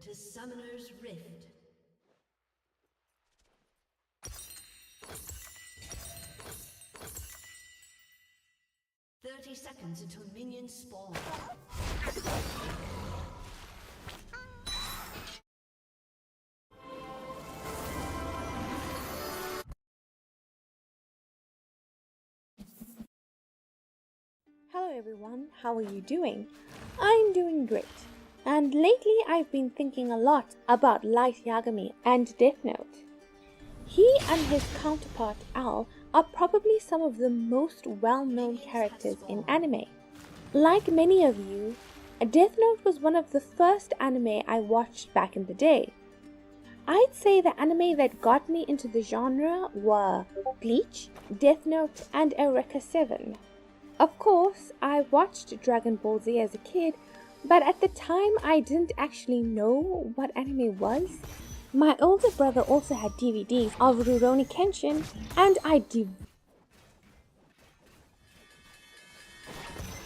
to Summoner's Rift. Seconds until minions spawn. Hello everyone, how are you doing? I'm doing great. And lately I've been thinking a lot about Light Yagami and Death Note. He and his counterpart Al are probably some of the most well-known characters in anime. Like many of you, Death Note was one of the first anime I watched back in the day. I'd say the anime that got me into the genre were Bleach, Death Note, and Eureka 7. Of course, I watched Dragon Ball Z as a kid, but at the time I didn't actually know what anime was. My older brother also had DVDs of Rurouni Kenshin, and I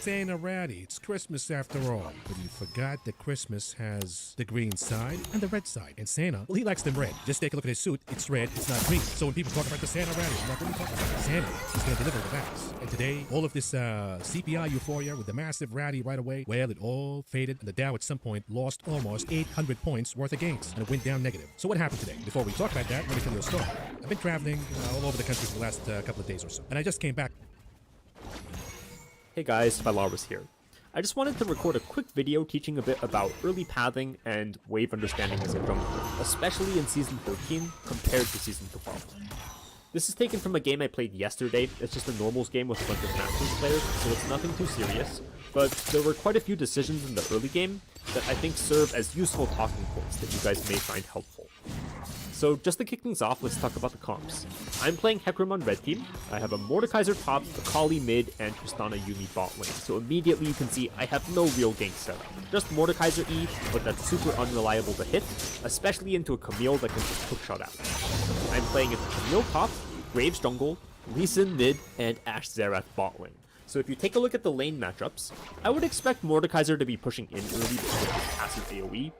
Santa Ratty, it's Christmas after all. But you forgot that Christmas has the green side and the red side. And Santa, well, he likes them red. Just take a look at his suit. It's red, it's not green. So when people talk about the Santa Ratty, I'm like, what are you talking about? Santa, he's going to deliver the bags. And today, all of this CPI euphoria with the massive Ratty right away, well, it all faded. And the Dow at some point lost almost 800 points worth of gains. And it went down negative. So what happened today? Before we talk about that, let me tell you a story. I've been traveling all over the country for the last couple of days or so. And I just came back. Hey guys, Valarus here. I just wanted to record a quick video teaching a bit about early pathing and wave understanding as a jungler, especially in Season 13 compared to Season 12. This is taken from a game I played yesterday. It's just a normals game with a bunch of Masters players, so it's nothing too serious, but there were quite a few decisions in the early game that I think serve as useful talking points that you guys may find helpful. So just to kick things off, let's talk about the comps. I'm playing Hecarim on red team. I have a Mordekaiser top, Akali mid, and Tristana Yumi bot lane. So immediately you can see I have no real gank setup. Just Mordekaiser E, but that's super unreliable to hit, especially into a Camille that can just hookshot out. I'm playing into Camille top, Graves jungle, Lee Sin mid, and Ashe Xerath bot lane. So if you take a look at the lane matchups, I would expect Mordekaiser to be pushing in early because of his passive AoE.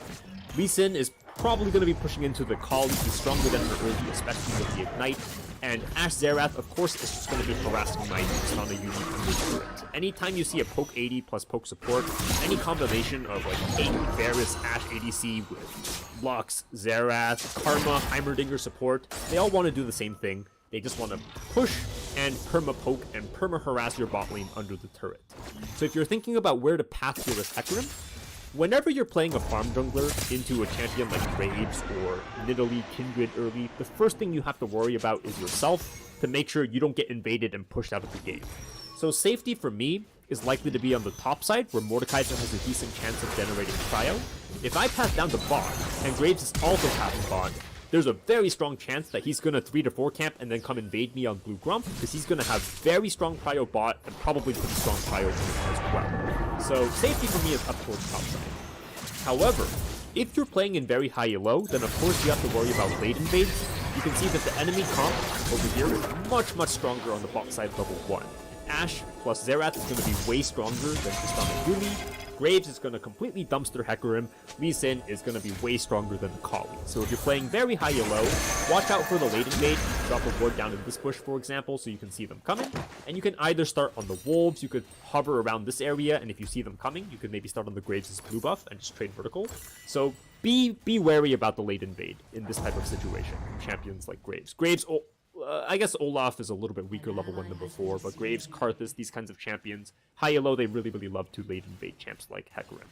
Lee Sin is probably going to be pushing into the Kali. He's stronger than her early, especially with the Ignite. And Ashe Xerath, of course, is just going to be harassing my Tristana Yumi under the turret. Anytime you see a poke 80 plus poke support, any combination of like 8 Varus Ashe ADC with Lux, Xerath, Karma, Heimerdinger support, they all want to do the same thing. They just want to push and perma-poke and perma-harass your bot lane under the turret. So if you're thinking about where to path here as Hecarim, whenever you're playing a farm jungler into a champion like Graves or Nidalee Kindred early, the first thing you have to worry about is yourself to make sure you don't get invaded and pushed out of the game. So safety for me is likely to be on the top side, where Mordekaiser has a decent chance of generating cryo. If I path down to bot, and Graves is also pathing bot, there's a very strong chance that he's going to 3 to 4 camp and then come invade me on blue Grump, because he's going to have very strong prio bot and probably pretty strong prio as well. So safety for me is up towards top side. However, if you're playing in very high elo, then of course you have to worry about late invades. You can see that the enemy comp over here is much stronger on the bot side level 1. Ashe plus Xerath is going to be way stronger than Tristana Yumi. Graves is going to completely dumpster Hecarim. Lee Sin is going to be way stronger than Akali. So if you're playing very high elo, watch out for the late invade. Drop a ward down in this bush, for example, so you can see them coming. And you can either start on the wolves, you could hover around this area, and if you see them coming, you could maybe start on the Graves' blue buff and just trade vertical. So be wary about the late invade in this type of situation. Champions like Graves. I guess Olaf is a little bit weaker level 1 than before, but Graves, Karthus, these kinds of champions, high elo, they really love to late invade champs like Hecarim.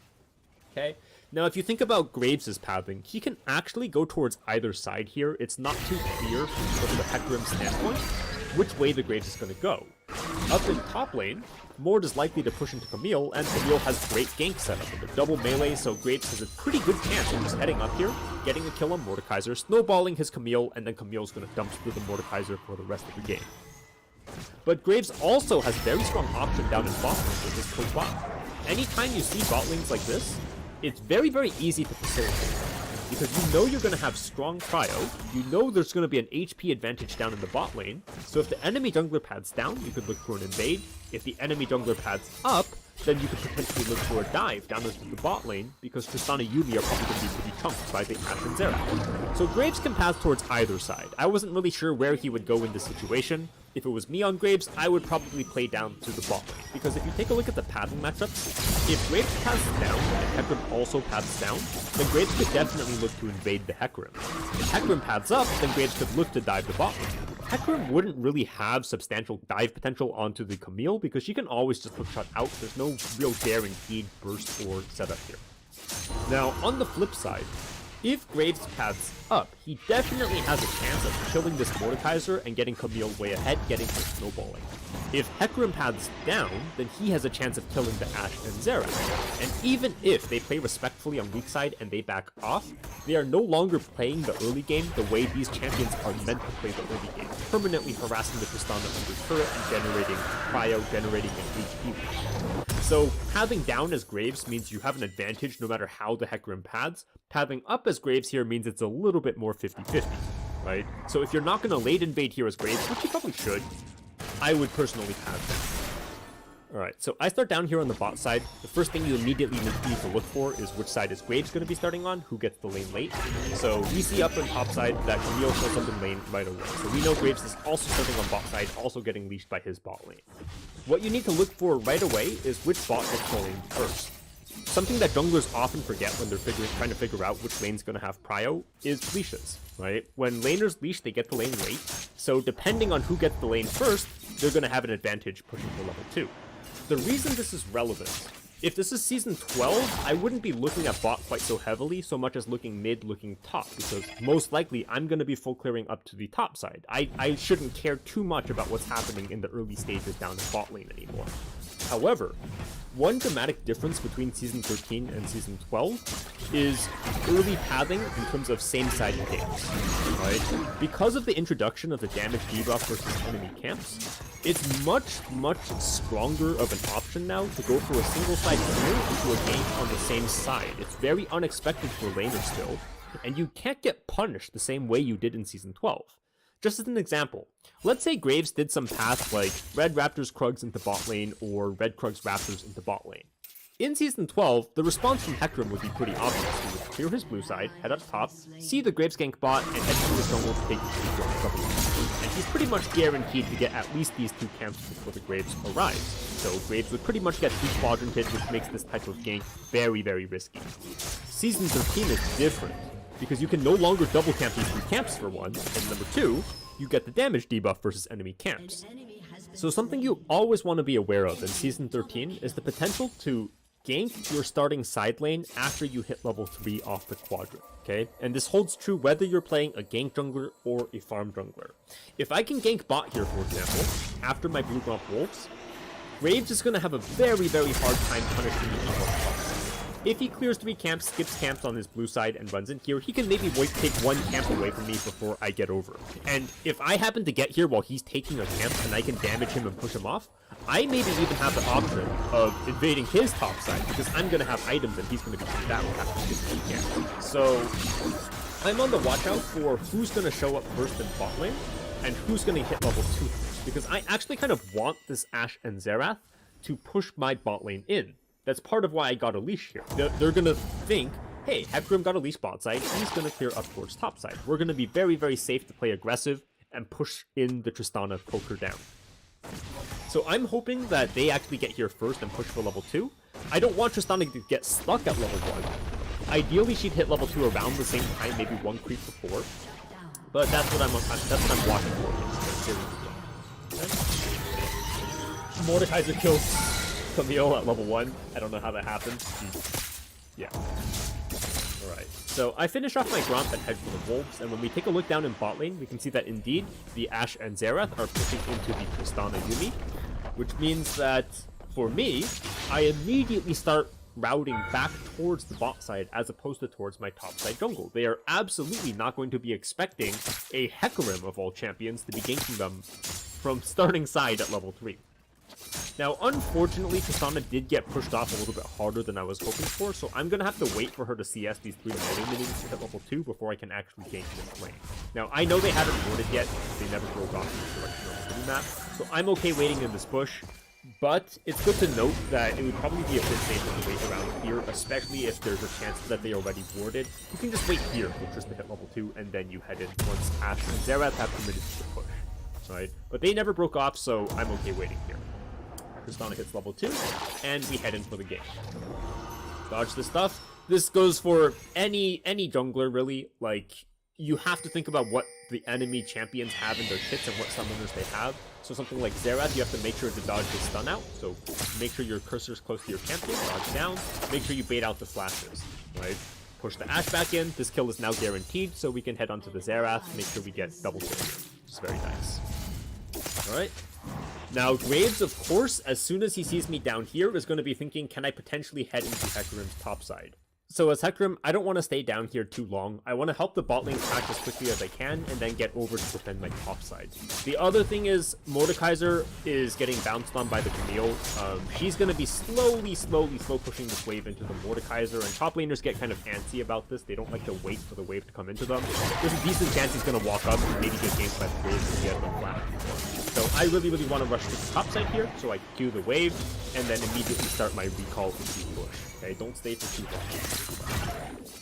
Okay, now if you think about Graves' pathing, he can actually go towards either side here. It's not too clear from the Hecarim standpoint which way the Graves is going to go. Up in top lane, Mord is likely to push into Camille, and Camille has great gank setup with a double melee, so Graves has a pretty good chance of just heading up here, getting a kill on Mordekaiser, snowballing his Camille, and then Camille's going to dumpster the Mordekaiser for the rest of the game. But Graves also has very strong option down in bot lane with his poke bot. Anytime you see bot lanes like this, it's very easy to facilitate. Because you know you're going to have strong cryo, you know there's going to be an HP advantage down in the bot lane, so if the enemy jungler pads down, you could look for an invade. If the enemy jungler pads up, then you could potentially look for a dive down into the bot lane, because Tristana Yuumi are probably going to be pretty chunked by the Ashe and Xerath. So Graves can pass towards either side. I wasn't really sure where he would go in this situation. If it was me on Graves, I would probably play down to the bot lane, because if you take a look at the pathing matchups, if Graves passes down and Hecarim also paths down, then Graves could definitely look to invade the Hecarim. If Hecarim paths up, then Graves could look to dive the bot lane. Hecarim wouldn't really have substantial dive potential onto the Camille, because she can always just hook shot out. There's no real guaranteed burst or setup here. Now, on the flip side, if Graves paths up, he definitely has a chance of killing this Mordekaiser and getting Camille way ahead, getting her snowballing. If Hecarim paths down, then he has a chance of killing the Ashe and Xerath. And even if they play respectfully on weak side and they back off, they are no longer playing the early game the way these champions are meant to play the early game, permanently harassing the Tristana under turret and generating cryo, generating an HP. So pathing down as Graves means you have an advantage no matter how the Hecarim paths. Pathing up as Graves here means it's a little bit more 50-50, right? So if you're not going to late invade here as Graves, which you probably should, I would personally path down. Alright, so I start down here on the bot side. The first thing you immediately need to look for is which side is Graves going to be starting on, who gets the lane late. So we see up on top side that Camille shows up in lane right away. So we know Graves is also starting on bot side, also getting leashed by his bot lane. What you need to look for right away is which bot gets the lane first. Something that junglers often forget when they're trying to figure out which lane's going to have prio is leashes, right? When laners leash, they get the lane late. So depending on who gets the lane first, they're going to have an advantage pushing to level 2. The reason this is relevant, if this is Season 12, I wouldn't be looking at bot quite so heavily, so much as looking mid, looking top, because most likely I'm going to be full clearing up to the top side. I shouldn't care too much about what's happening in the early stages down in bot lane anymore. However, one dramatic difference between Season 13 and Season 12 is early pathing in terms of same-sided games, right? Because of the introduction of the damage debuff versus enemy camps, it's much, much stronger of an option now to go for a single-side clear into a gank on the same side. It's very unexpected for laners still, and you can't get punished the same way you did in Season 12. Just as an example, let's say Graves did some path like Red Raptors Krugs into bot lane or Red Krugs Raptors into bot lane. In Season 12, the response from Hecarim would be pretty obvious. He would clear his blue side, head up top, see the Graves gank bot, and head to his jungle to take the creep on trouble. And he's pretty much guaranteed to get at least these 2 camps before the Graves arrives. So Graves would pretty much get 2 quadranted, which makes this type of gank very, very risky. Season 13 is different, because you can no longer double camp these 3 camps for one, and number 2, you get the damage debuff versus enemy camps. So something you always want to be aware of in Season 13 is the potential to gank your starting side lane after you hit level 3 off the quadrant, okay? And this holds true whether you're playing a gank jungler or a farm jungler. If I can gank bot here, for example, after my blue gromp wolves, Graves is going to have a very, very hard time punishing me on top. If he clears 3 camps, skips camps on his blue side, and runs in here, he can maybe take 1 camp away from me before I get over. And if I happen to get here while he's taking a camp and I can damage him and push him off, I maybe even have the option of invading his top side, because I'm going to have items and he's going to be coming down after 15 camps. So I'm on the watch out for who's going to show up first in bot lane and who's going to hit level 2 first, because I actually kind of want this Ashe and Xerath to push my bot lane in. That's part of why I got a leash here. They're gonna think, hey, Hecarim got a leash bot side, he's gonna clear up towards top side. We're gonna be very, very safe to play aggressive and push in the Tristana, poke her down. So I'm hoping that they actually get here first and push for level 2. I don't want Tristana to get stuck at level 1. Ideally, she'd hit level 2 around the same time, maybe 1 creep before. But that's what I'm watching for. Okay. Mordekaiser kills Camille at level 1. I don't know how that happened. Yeah. Alright. So I finish off my Gromp and head for the Wolves, and when we take a look down in bot lane, we can see that indeed the Ashe and Xerath are pushing into the Tristana Yuumi, which means that for me, I immediately start routing back towards the bot side as opposed to towards my top side jungle. They are absolutely not going to be expecting a Hecarim of all champions to be ganking them from starting side at level 3. Now, unfortunately, Tristana did get pushed off a little bit harder than I was hoping for, so I'm going to have to wait for her to CS these 3 melee minions to hit level 2 before I can actually gank this lane. Now, I know they haven't boarded yet, they never broke off in the direction of the map, so I'm okay waiting in this bush. But it's good to note that it would probably be a bit safer to wait around here, especially if there's a chance that they already warded. You can just wait here for Trista to hit level 2, and then you head in once Ashe and Xerath have committed to the push. Right? But they never broke off, so I'm okay waiting here. Tristana hits level 2, and we head in for the game. Dodge this stuff. This goes for any jungler, really. Like, you have to think about what the enemy champions have in their kits and what summoners they have. So something like Xerath, you have to make sure to dodge the stun out. So make sure your cursor's close to your champion, dodge down, make sure you bait out the flashes, right? Push the Ashe back in. This kill is now guaranteed, so we can head onto the Xerath, make sure we get double kill here, which is very nice. Alright. Now, Graves, of course, as soon as he sees me down here, is going to be thinking, can I potentially head into Hecarim's top side? So as Hecarim, I don't want to stay down here too long. I want to help the bot lane crack as quickly as I can, and then get over to defend my top side. The other thing is, Mordekaiser is getting bounced on by the Camille. She's going to be slow pushing this wave into the Mordekaiser, and top laners get kind of antsy about this. They don't like to wait for the wave to come into them. There's a decent chance he's going to walk up and maybe get ganked by the Graves and get them flat. So I really want to rush to the top side here, so I cue the wave, and then immediately start my recall into push. Okay, don't stay for too long.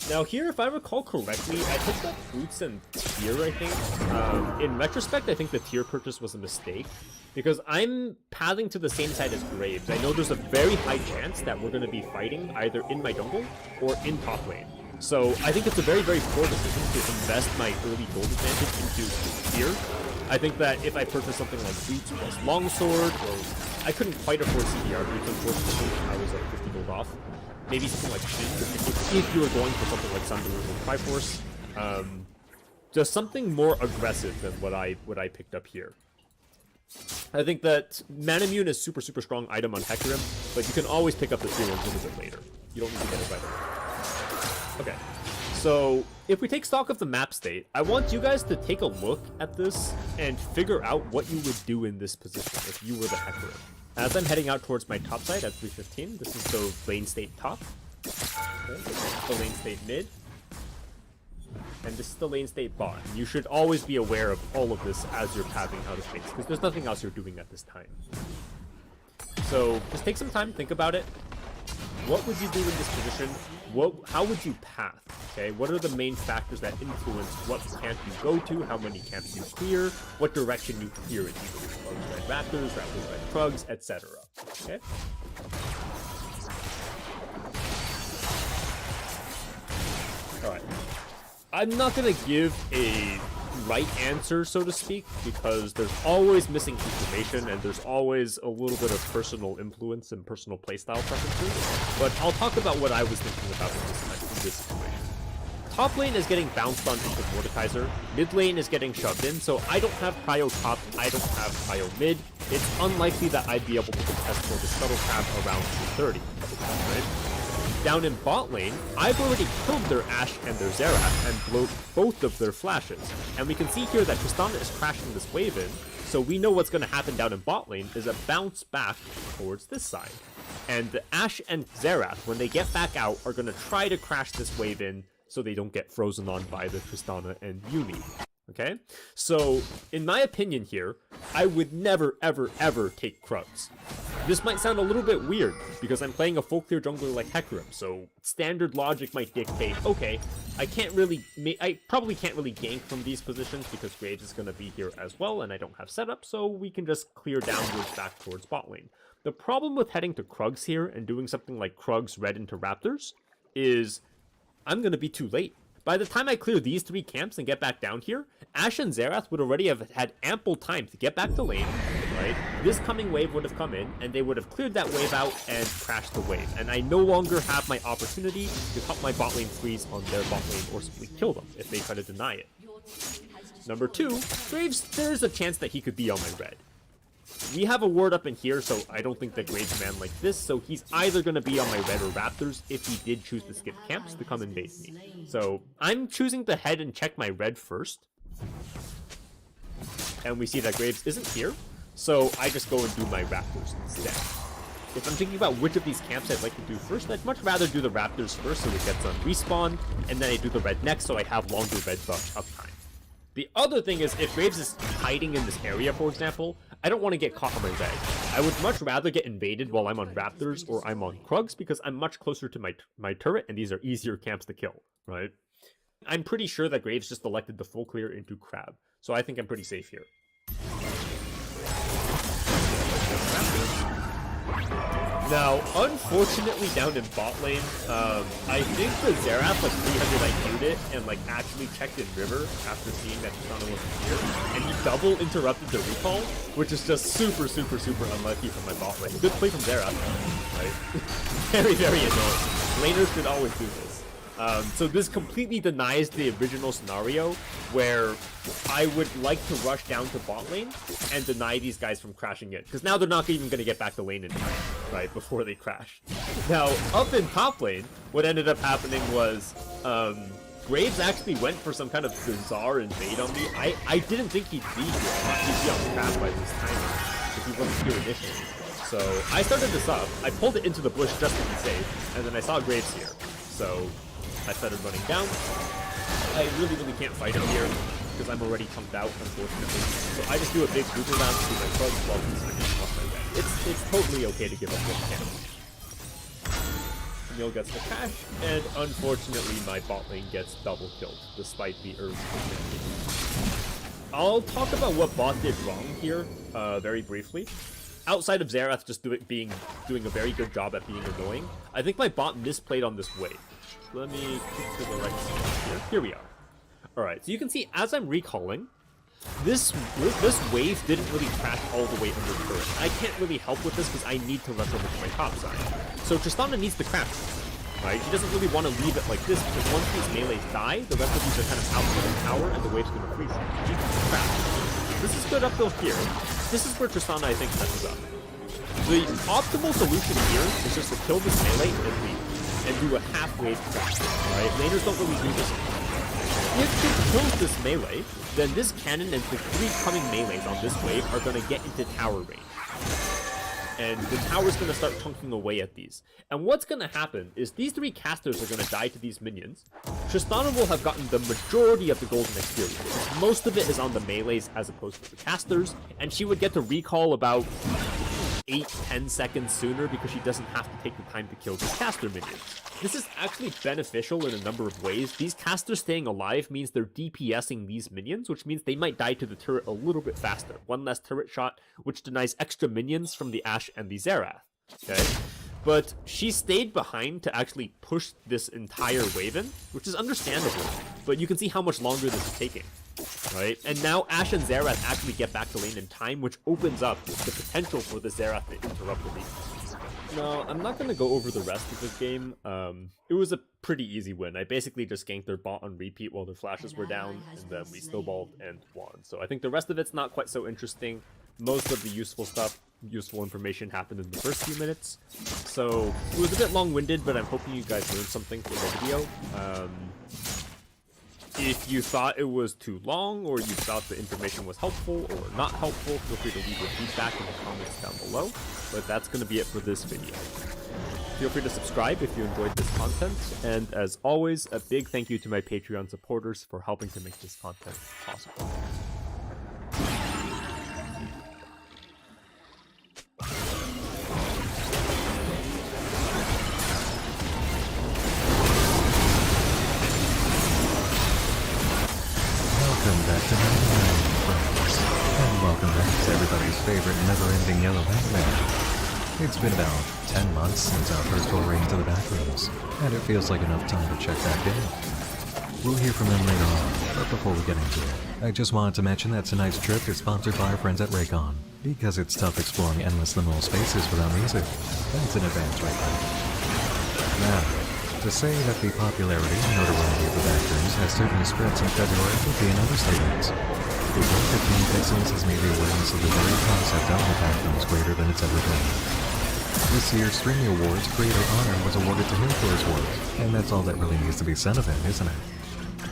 Now here, if I recall correctly, I picked up boots and tier, I think. In retrospect, I think the tier purchase was a mistake, because I'm pathing to the same side as Graves. I know there's a very high chance that we're going to be fighting either in my jungle or in top lane. So I think it's a very poor decision to invest my early gold advantage into tier. I think that if I purchase something like boots plus longsword, or I couldn't quite afford CDR boots, unfortunately, I was like 50 gold off. Maybe something like Shin, if you were going for something like Sunderland or Triforce. Just something more aggressive than what I picked up here. I think that Manamune is super strong item on Hecarim, but you can always pick up the tier 1 a little bit later. You don't need to get it right away. Okay, so if we take stock of the map state, I want you guys to take a look at this and figure out what you would do in this position if you were the Hecarim. As I'm heading out towards my top side at 315, this is the lane state top, okay, this is the lane state mid, and this is the lane state bot. You should always be aware of all of this as you're pathing out of space, because there's nothing else you're doing at this time. So just take some time, think about it. What would you do in this position? How would you path? Okay, what are the main factors that influence what camp you go to, how many camps you clear, what direction you clear in, either Krugs, Red Raptors, Raptors, Red Krugs, etc. Okay? Alright. I'm not gonna give a right answer, so to speak, because there's always missing information and there's always a little bit of personal influence and personal playstyle preferences, but I'll talk about what I was thinking about in this situation. Top lane is getting bounced on into Mordekaiser, mid lane is getting shoved in, so I don't have prio top, I don't have prio mid. It's unlikely that I'd be able to contest for the Scuttle Crab around 230, right? Down in bot lane, I've already killed their Ashe and their Xerath and blow both of their flashes. And we can see here that Tristana is crashing this wave in, so we know what's going to happen down in bot lane is a bounce back towards this side. And the Ashe and Xerath, when they get back out, are going to try to crash this wave in so they don't get frozen on by the Tristana and Yuumi. Okay? So, in my opinion here, I would never ever take Krugs. This might sound a little bit weird, because I'm playing a full clear jungler like Hecarim, so standard logic might dictate, okay, I probably can't really gank from these positions because Graves is going to be here as well, and I don't have setup, so we can just clear downwards back towards bot lane. The problem with heading to Krugs here and doing something like Krugs red into Raptors is I'm going to be too late. By the time I clear these 3 camps and get back down here, Ashe and Xerath would already have had ample time to get back to lane, right? This coming wave would have come in, and they would have cleared that wave out and crashed the wave. And I no longer have my opportunity to help my bot lane freeze on their bot lane or simply kill them if they try to deny it. Number 2, Graves, there's a chance that he could be on my red. We have a ward up in here, so I don't think that Graves man like this, so he's either going to be on my red or Raptors if he did choose to skip camps to come and base me. So I'm choosing to head and check my red first. And we see that Graves isn't here, so I just go and do my Raptors instead. If I'm thinking about which of these camps I'd like to do first, I'd much rather do the Raptors first so it gets on respawn, and then I do the red next so I have longer red buff uptime. The other thing is, if Graves is hiding in this area, for example, I don't want to get caught on my bag. I would much rather get invaded while I'm on Raptors or I'm on Krugs because I'm much closer to my turret and these are easier camps to kill, right? I'm pretty sure that Graves just elected the full clear into Crab, so I think I'm pretty safe here. Now, unfortunately, down in bot lane, I think the Xerath like 300 IQ'd it and like actually checked in River after seeing that Tristana wasn't here, and he double interrupted the recall, which is just super unlucky from my bot lane. Good play from Xerath, right? Very annoying. Laners should always do this. So this completely denies the original scenario where I would like to rush down to bot lane and deny these guys from crashing it, because now they're not even going to get back to lane in time, right, before they crash. Now, up in top lane, what ended up happening was Graves actually went for some kind of bizarre invade on me. I didn't think he'd be here. I thought he'd be on crap by this time if he wasn't here initially. So I started this up, I pulled it into the bush just to be safe, and then I saw Graves here. So I started running down. I really can't fight him here because I'm already chunked out, unfortunately. So I just do a big boomer round to my club while he's getting off my way. It's totally okay to give up one camp. Emil gets the cash, and unfortunately my bot lane gets double killed despite the urge. I'll talk about what bot did wrong here very briefly. Outside of Xerath just doing a very good job at being annoying, I think my bot misplayed on this wave. Let me keep to the right side here. Here we are. Alright, so you can see as I'm recalling, this wave didn't really crash all the way under turret. I can't really help with this because I need to rush over to my top side. So Tristana needs to crash, right? She doesn't really want to leave it like this because once these melees die, the rest of these are kind of out of the tower and the wave's going to freeze them. She needs to crash. This is good uphill here. This is where Tristana, I think, messes up. The optimal solution here is just to kill this melee and leave. And do a half-wave crash, right? Laners don't really do this. If it kills this melee, then this cannon and the 3 coming melees on this wave are going to get into tower range. And the tower's going to start chunking away at these. And what's going to happen is these 3 casters are going to die to these minions. Tristana will have gotten the majority of the golden experience. Most of it is on the melees as opposed to the casters, and she would get to recall about 8-10 seconds sooner because she doesn't have to take the time to kill these caster minions. This is actually beneficial in a number of ways. These casters staying alive means they're DPSing these minions, which means they might die to the turret a little bit faster. One less turret shot, which denies extra minions from the Ashe and the Xerath. Okay? But she stayed behind to actually push this entire wave in, which is understandable, but you can see how much longer this is taking. Right? And now Ashe and Xerath actually get back to lane in time, which opens up the potential for the Xerath to interrupt the lead. No, I'm not going to go over the rest of this game. It was a pretty easy win. I basically just ganked their bot on repeat while their flashes were down, and then we snowballed and won. So I think the rest of it's not quite so interesting. Most of the useful stuff, useful information happened in the first few minutes. So it was a bit long-winded, but I'm hoping you guys learned something from the video. If you thought it was too long, or you thought the information was helpful or not helpful, feel free to leave your feedback in the comments down below. But that's going to be it for this video. Feel free to subscribe if you enjoyed this content, and as always, a big thank you to my Patreon supporters for helping to make this content possible. Welcome back to my live, friends. And welcome back to everybody's favorite never-ending yellow nightmare. It's been about 10 months since our first foray into the backrooms, and it feels like enough time to check back in. We'll hear from them later on, but before we get into it, I just wanted to mention that tonight's trip is sponsored by our friends at Raycon, because it's tough exploring endless liminal spaces without music. Thanks in advance, Raycon. Now, to say that the popularity and notoriety of the backrooms has certainly spread since February would be an understatement. The work of King Pixels has made the awareness of the very concept of the backrooms greater than it's ever been. This year's Streaming Awards Creator Honor was awarded to him for his work, and that's all that really needs to be said of him, isn't it?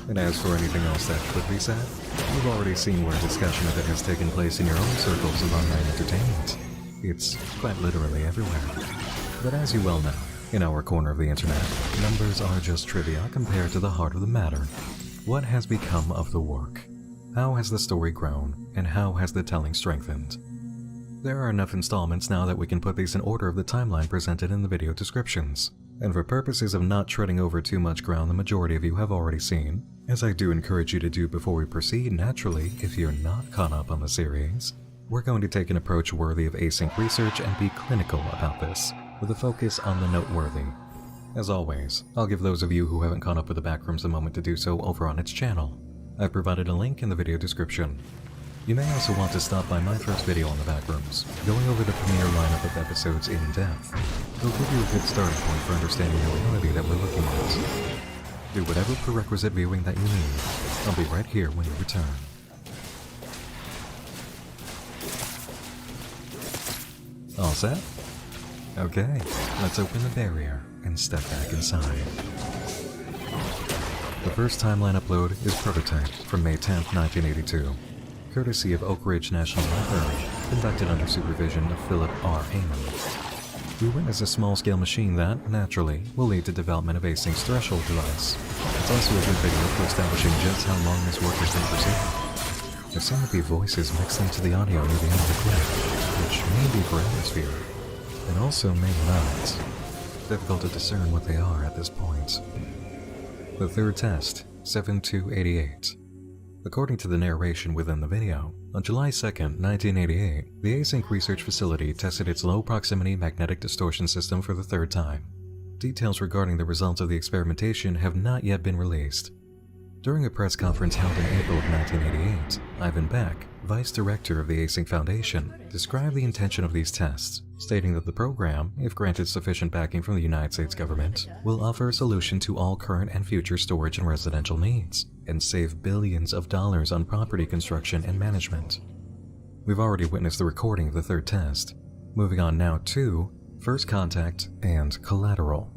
And as for anything else that could be said, you've already seen where discussion of it has taken place in your own circles of online entertainment. It's quite literally everywhere. But as you well know, in our corner of the internet, numbers are just trivia compared to the heart of the matter. What has become of the work? How has the story grown, and how has the telling strengthened? There are enough installments now that we can put these in order of the timeline presented in the video descriptions. And for purposes of not treading over too much ground the majority of you have already seen, as I do encourage you to do before we proceed naturally if you're not caught up on the series, we're going to take an approach worthy of async research and be clinical about this, with a focus on the noteworthy. As always, I'll give those of you who haven't caught up with the Backrooms a moment to do so over on its channel. I've provided a link in the video description. You may also want to stop by my first video on the Backrooms, going over the premiere lineup of episodes in depth. It'll give you a good starting point for understanding the reality that we're looking at. Do whatever prerequisite viewing that you need. I'll be right here when you return. All set? Okay, let's open the barrier and step back inside. The first timeline upload is Prototype from May 10th, 1982, courtesy of Oak Ridge National Library, conducted under supervision of Philip R. Heyman. We witness a small-scale machine that, naturally, will lead to development of Async's threshold device. It's also a good video for establishing just how long this work has been proceeding. There seem to be voices mixed into the audio near the end of the clip, which may be for atmosphere, and also may not. Difficult to discern what they are at this point. The third test, 7-2-88. According to the narration within the video, on July 2nd, 1988, the Async Research Facility tested its low-proximity magnetic distortion system for the third time. Details regarding the results of the experimentation have not yet been released. During a press conference held in April of 1988, Ivan Beck, Vice Director of the Async Foundation, described the intention of these tests, stating that the program, if granted sufficient backing from the United States government, will offer a solution to all current and future storage and residential needs, and save billions of dollars on property construction and management. We've already witnessed the recording of the third test. Moving on now to First Contact and Collateral.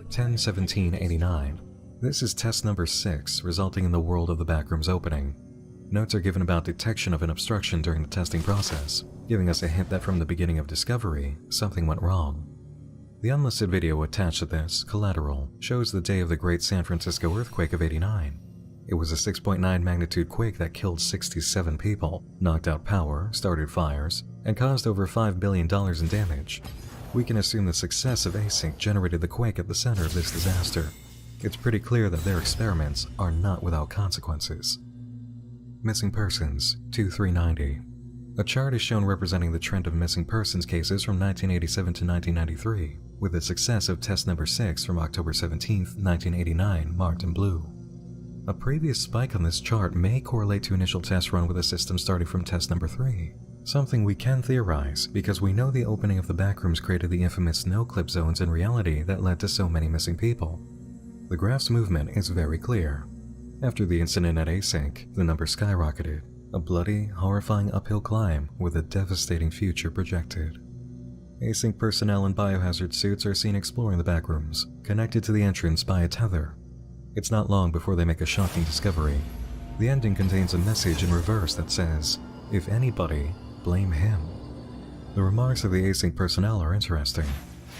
10-17-89. This is test number 6, resulting in the world of the Backrooms opening. Notes are given about detection of an obstruction during the testing process, giving us a hint that from the beginning of Discovery, something went wrong. The unlisted video attached to this, Collateral, shows the day of the Great San Francisco earthquake of '89. It was a 6.9 magnitude quake that killed 67 people, knocked out power, started fires, and caused over $5 billion in damage. We can assume the success of Async generated the quake at the center of this disaster. It's pretty clear that their experiments are not without consequences. Missing Persons, 2390. A chart is shown representing the trend of missing persons cases from 1987 to 1993, with the success of test number 6 from October 17, 1989 marked in blue. A previous spike on this chart may correlate to initial tests run with the system starting from test number 3, something we can theorize because we know the opening of the Backrooms created the infamous no-clip zones in reality that led to so many missing people. The graph's movement is very clear. After the incident at Async, the number skyrocketed, a bloody, horrifying uphill climb with a devastating future projected. Async personnel in biohazard suits are seen exploring the Backrooms, connected to the entrance by a tether. It's not long before they make a shocking discovery. The ending contains a message in reverse that says, "If anybody, blame him." The remarks of the Async personnel are interesting.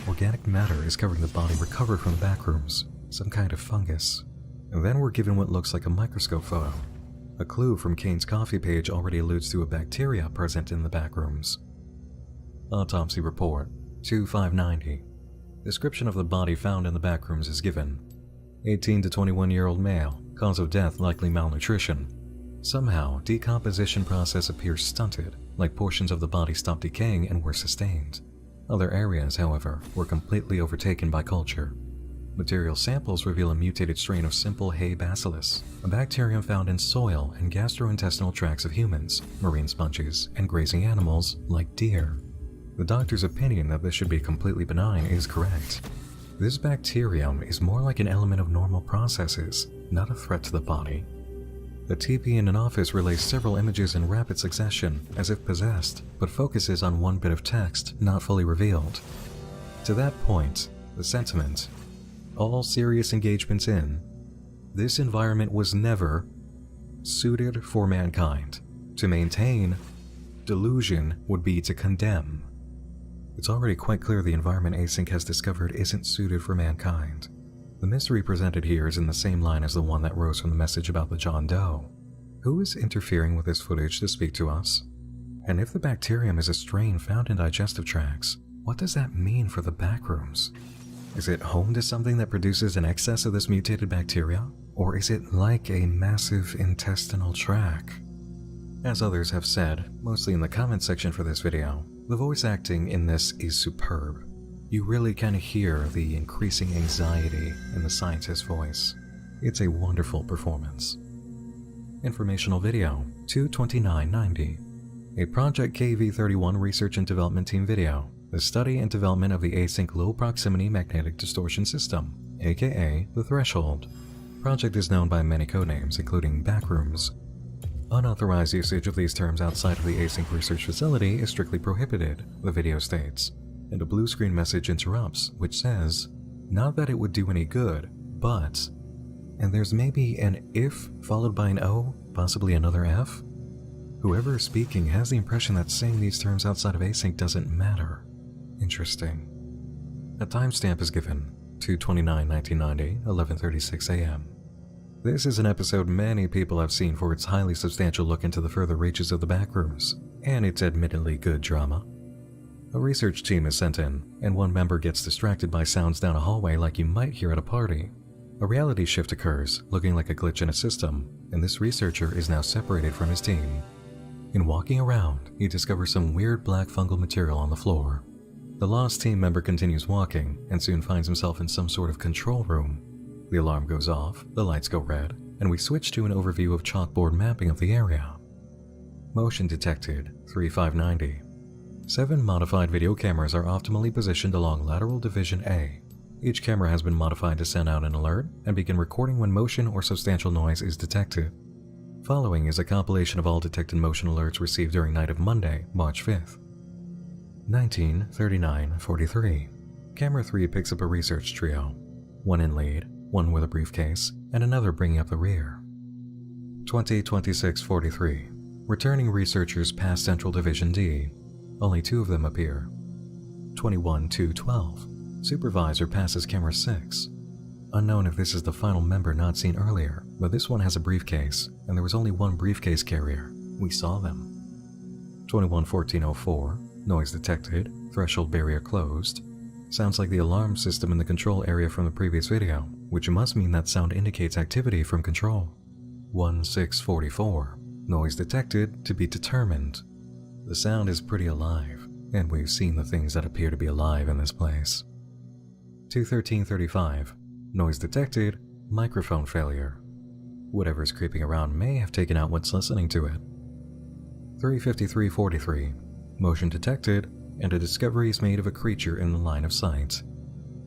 Organic matter is covering the body recovered from the Backrooms, some kind of fungus. And then we're given what looks like a microscope photo. A clue from Kane's coffee page already alludes to a bacteria present in the Backrooms. Autopsy Report, 2590. Description of the body found in the Backrooms is given. 18 to 21-year-old male, cause of death likely malnutrition. Somehow, decomposition process appears stunted, like portions of the body stopped decaying and were sustained. Other areas, however, were completely overtaken by culture. Material samples reveal a mutated strain of simple hay bacillus, a bacterium found in soil and gastrointestinal tracts of humans, marine sponges, and grazing animals like deer. The doctor's opinion that this should be completely benign is correct. This bacterium is more like an element of normal processes, not a threat to the body. The TP in an office relays several images in rapid succession, as if possessed, but focuses on one bit of text not fully revealed. To that point, the sentiment, "All serious engagements in, this environment was never suited for mankind. To maintain, delusion would be to condemn." It's already quite clear the environment Async has discovered isn't suited for mankind. The mystery presented here is in the same line as the one that rose from the message about the John Doe. Who is interfering with this footage to speak to us? And if the bacterium is a strain found in digestive tracts, what does that mean for the backrooms? Is it home to something that produces an excess of this mutated bacteria? Or is it like a massive intestinal tract? As others have said, mostly in the comment section for this video, the voice acting in this is superb. You really can hear the increasing anxiety in the scientist's voice. It's a wonderful performance. Informational video 22990. A Project KV31 Research and Development Team video. The study and development of the async low proximity magnetic distortion system, aka the Threshold. Project is known by many codenames, including Backrooms. Unauthorized usage of these terms outside of the async research facility is strictly prohibited, the video states, and a blue screen message interrupts, which says, not that it would do any good, but, and there's maybe an if followed by an O, possibly another F? Whoever is speaking has the impression that saying these terms outside of async doesn't matter. Interesting. A timestamp is given, 2/29/1990, 11:36 a.m. This is an episode many people have seen for its highly substantial look into the further reaches of the backrooms, and its admittedly good drama. A research team is sent in, and one member gets distracted by sounds down a hallway like you might hear at a party. A reality shift occurs, looking like a glitch in a system, and this researcher is now separated from his team. In walking around, he discovers some weird black fungal material on the floor. The lost team member continues walking, and soon finds himself in some sort of control room. The alarm goes off, the lights go red, and we switch to an overview of chalkboard mapping of the area. Motion detected, 3590. 7 modified video cameras are optimally positioned along lateral division A. Each camera has been modified to send out an alert and begin recording when motion or substantial noise is detected. Following is a compilation of all detected motion alerts received during night of Monday, March 5th. 19:39:43. Camera 3 picks up a research trio. One in lead, one with a briefcase, and another bringing up the rear. 20:26:43. Returning researchers past Central Division D. Only 2 of them appear. 21:2:12. Supervisor passes camera 6. Unknown if this is the final member not seen earlier, but this one has a briefcase, and there was only one briefcase carrier. We saw them. 21:14:04. Noise detected. Threshold barrier closed. Sounds like the alarm system in the control area from the previous video, which must mean that sound indicates activity from control. 16:44. Noise detected to be determined. The sound is pretty alive, and we've seen the things that appear to be alive in this place. 2:13:35. Noise detected. Microphone failure. Whatever's creeping around may have taken out what's listening to it. 3:53:43. Motion detected, and a discovery is made of a creature in the line of sight.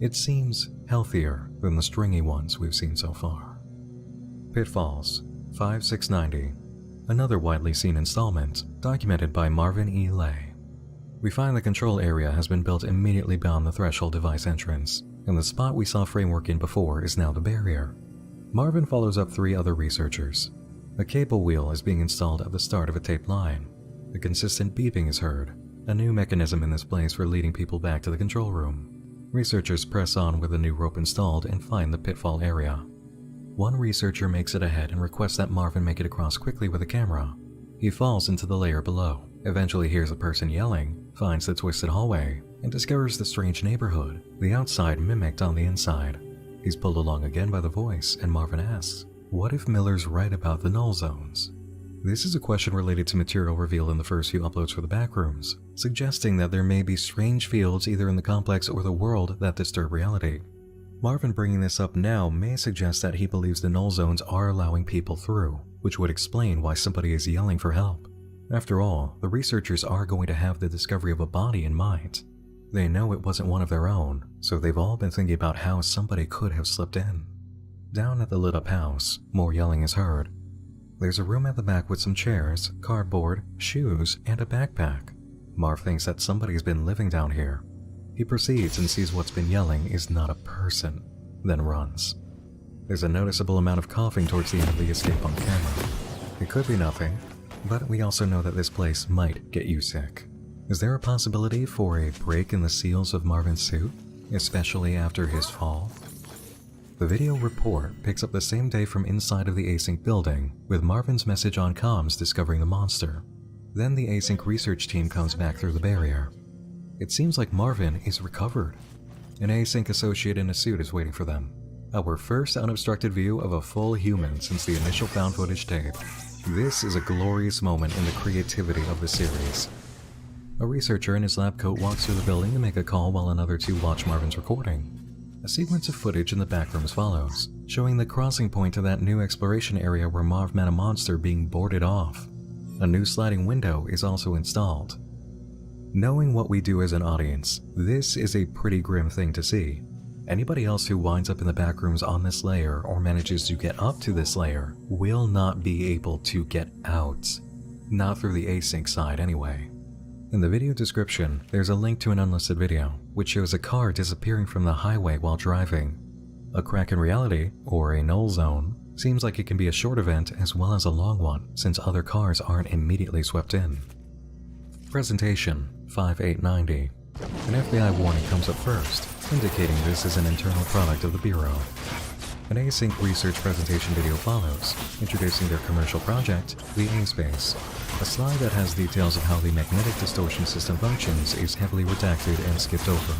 It seems healthier than the stringy ones we've seen so far. Pitfalls, 5690. Another widely seen installment, documented by Marvin E. Lay. We find the control area has been built immediately beyond the threshold device entrance, and the spot we saw framework in before is now the barrier. Marvin follows up 3 other researchers. A cable wheel is being installed at the start of a taped line. A consistent beeping is heard, a new mechanism in this place for leading people back to the control room. Researchers press on with the new rope installed and find the pitfall area. One researcher makes it ahead and requests that Marvin make it across quickly with a camera. He falls into the layer below, eventually hears a person yelling, finds the twisted hallway, and discovers the strange neighborhood, the outside mimicked on the inside. He's pulled along again by the voice, and Marvin asks, what if Miller's right about the null zones? This is a question related to material revealed in the first few uploads for the backrooms, suggesting that there may be strange fields either in the complex or the world that disturb reality. Marvin bringing this up now may suggest that he believes the null zones are allowing people through, which would explain why somebody is yelling for help. After all, the researchers are going to have the discovery of a body in mind. They know it wasn't one of their own, so they've all been thinking about how somebody could have slipped in. Down at the lit-up house, more yelling is heard. There's a room at the back with some chairs, cardboard, shoes, and a backpack. Marv thinks that somebody's been living down here. He proceeds and sees what's been yelling is not a person, then runs. There's a noticeable amount of coughing towards the end of the escape on camera. It could be nothing, but we also know that this place might get you sick. Is there a possibility for a break in the seals of Marvin's suit, especially after his fall? The video report picks up the same day from inside of the async building, with Marvin's message on comms discovering the monster. Then the async research team comes back through the barrier. It seems like Marvin is recovered. An async associate in a suit is waiting for them. Our first unobstructed view of a full human since the initial found footage tape. This is a glorious moment in the creativity of the series. A researcher in his lab coat walks through the building to make a call while another two watch Marvin's recording. A sequence of footage in the back rooms follows, showing the crossing point to that new exploration area where Marv met a monster being boarded off. A new sliding window is also installed. Knowing what we do as an audience, this is a pretty grim thing to see. Anybody else who winds up in the back rooms on this layer or manages to get up to this layer will not be able to get out. Not through the async side anyway. In the video description, there's a link to an unlisted video, which shows a car disappearing from the highway while driving. A crack in reality, or a null zone, seems like it can be a short event as well as a long one, since other cars aren't immediately swept in. Presentation 5890. An FBI warning comes up first, indicating this is an internal product of the Bureau. An async research presentation video follows, introducing their commercial project, the A-Space. A slide that has details of how the magnetic distortion system functions is heavily redacted and skipped over.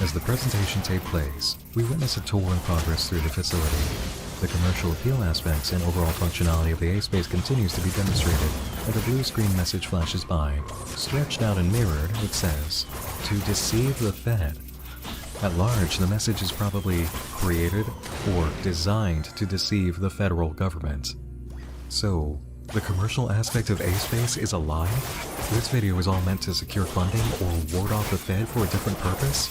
As the presentation tape plays, we witness a tour in progress through the facility. The commercial appeal aspects and overall functionality of the A-Space continues to be demonstrated, and a blue screen message flashes by. Stretched out and mirrored, it says, "To deceive the Fed." At large, the message is probably created or designed to deceive the federal government. So, the commercial aspect of A-Space is a lie? This video is all meant to secure funding or ward off the Fed for a different purpose?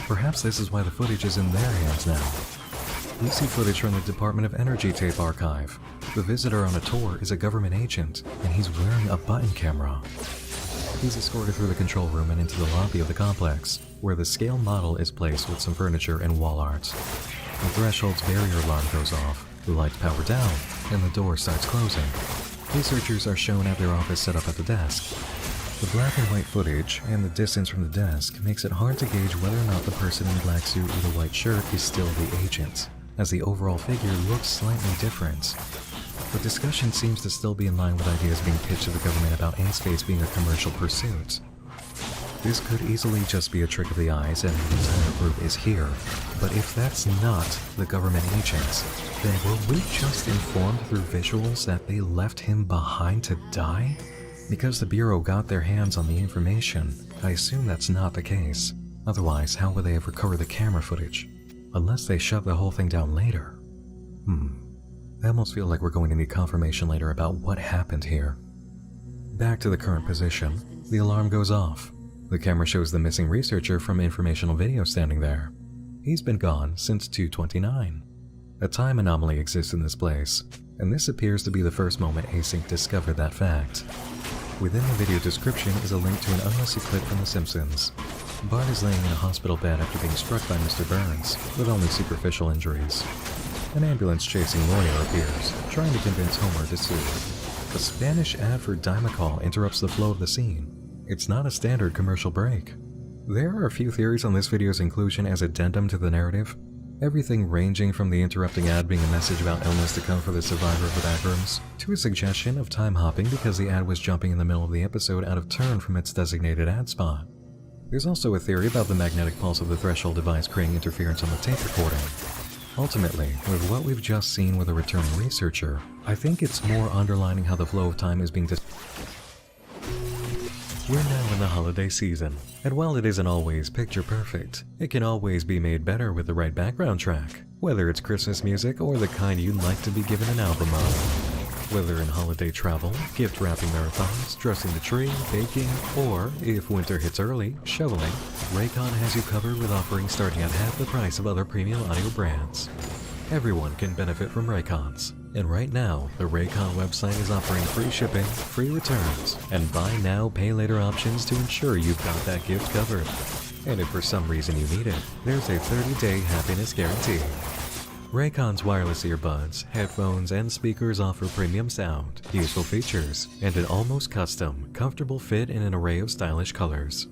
Perhaps this is why the footage is in their hands now. We see footage from the Department of Energy tape archive. The visitor on a tour is a government agent, and he's wearing a button camera. He's escorted through the control room and into the lobby of the complex, where the scale model is placed with some furniture and wall art. The threshold's barrier alarm goes off, the lights power down, and the door starts closing. Researchers are shown at their office set up at the desk. The black and white footage and the distance from the desk makes it hard to gauge whether or not the person in the black suit with a white shirt is still the agent, as the overall figure looks slightly different. The discussion seems to still be in line with ideas being pitched to the government about A-Space being a commercial pursuit. This could easily just be a trick of the eyes and the entire group is here, but if that's not the government agents, then were we just informed through visuals that they left him behind to die? Because the Bureau got their hands on the information, I assume that's not the case. Otherwise, how would they have recovered the camera footage? Unless they shut the whole thing down later. I almost feel like we're going to need confirmation later about what happened here. Back to the current position, the alarm goes off. The camera shows the missing researcher from informational video standing there. He's been gone since 2/29. A time anomaly exists in this place, and this appears to be the first moment Async discovered that fact. Within the video description is a link to an unlisted clip from The Simpsons. Bart is laying in a hospital bed after being struck by Mr. Burns, with only superficial injuries. An ambulance-chasing lawyer appears, trying to convince Homer to sue. A Spanish ad for Dimacol interrupts the flow of the scene. It's not a standard commercial break. There are a few theories on this video's inclusion as addendum to the narrative. Everything ranging from the interrupting ad being a message about illness to come for the survivor of the backrooms, to a suggestion of time hopping because the ad was jumping in the middle of the episode out of turn from its designated ad spot. There's also a theory about the magnetic pulse of the threshold device creating interference on the tape recording. Ultimately, with what we've just seen with a returning researcher, I think it's more underlining how the flow of time is being We're now in the holiday season, and while it isn't always picture perfect, it can always be made better with the right background track, whether it's Christmas music or the kind you'd like to be given an album of. Whether in holiday travel, gift wrapping marathons, dressing the tree, baking, or, if winter hits early, shoveling, Raycon has you covered with offerings starting at half the price of other premium audio brands. Everyone can benefit from Raycons, and right now, the Raycon website is offering free shipping, free returns, and buy now, pay later options to ensure you've got that gift covered. And if for some reason you need it, there's a 30-day happiness guarantee. Raycon's wireless earbuds, headphones, and speakers offer premium sound, useful features, and an almost custom, comfortable fit in an array of stylish colors.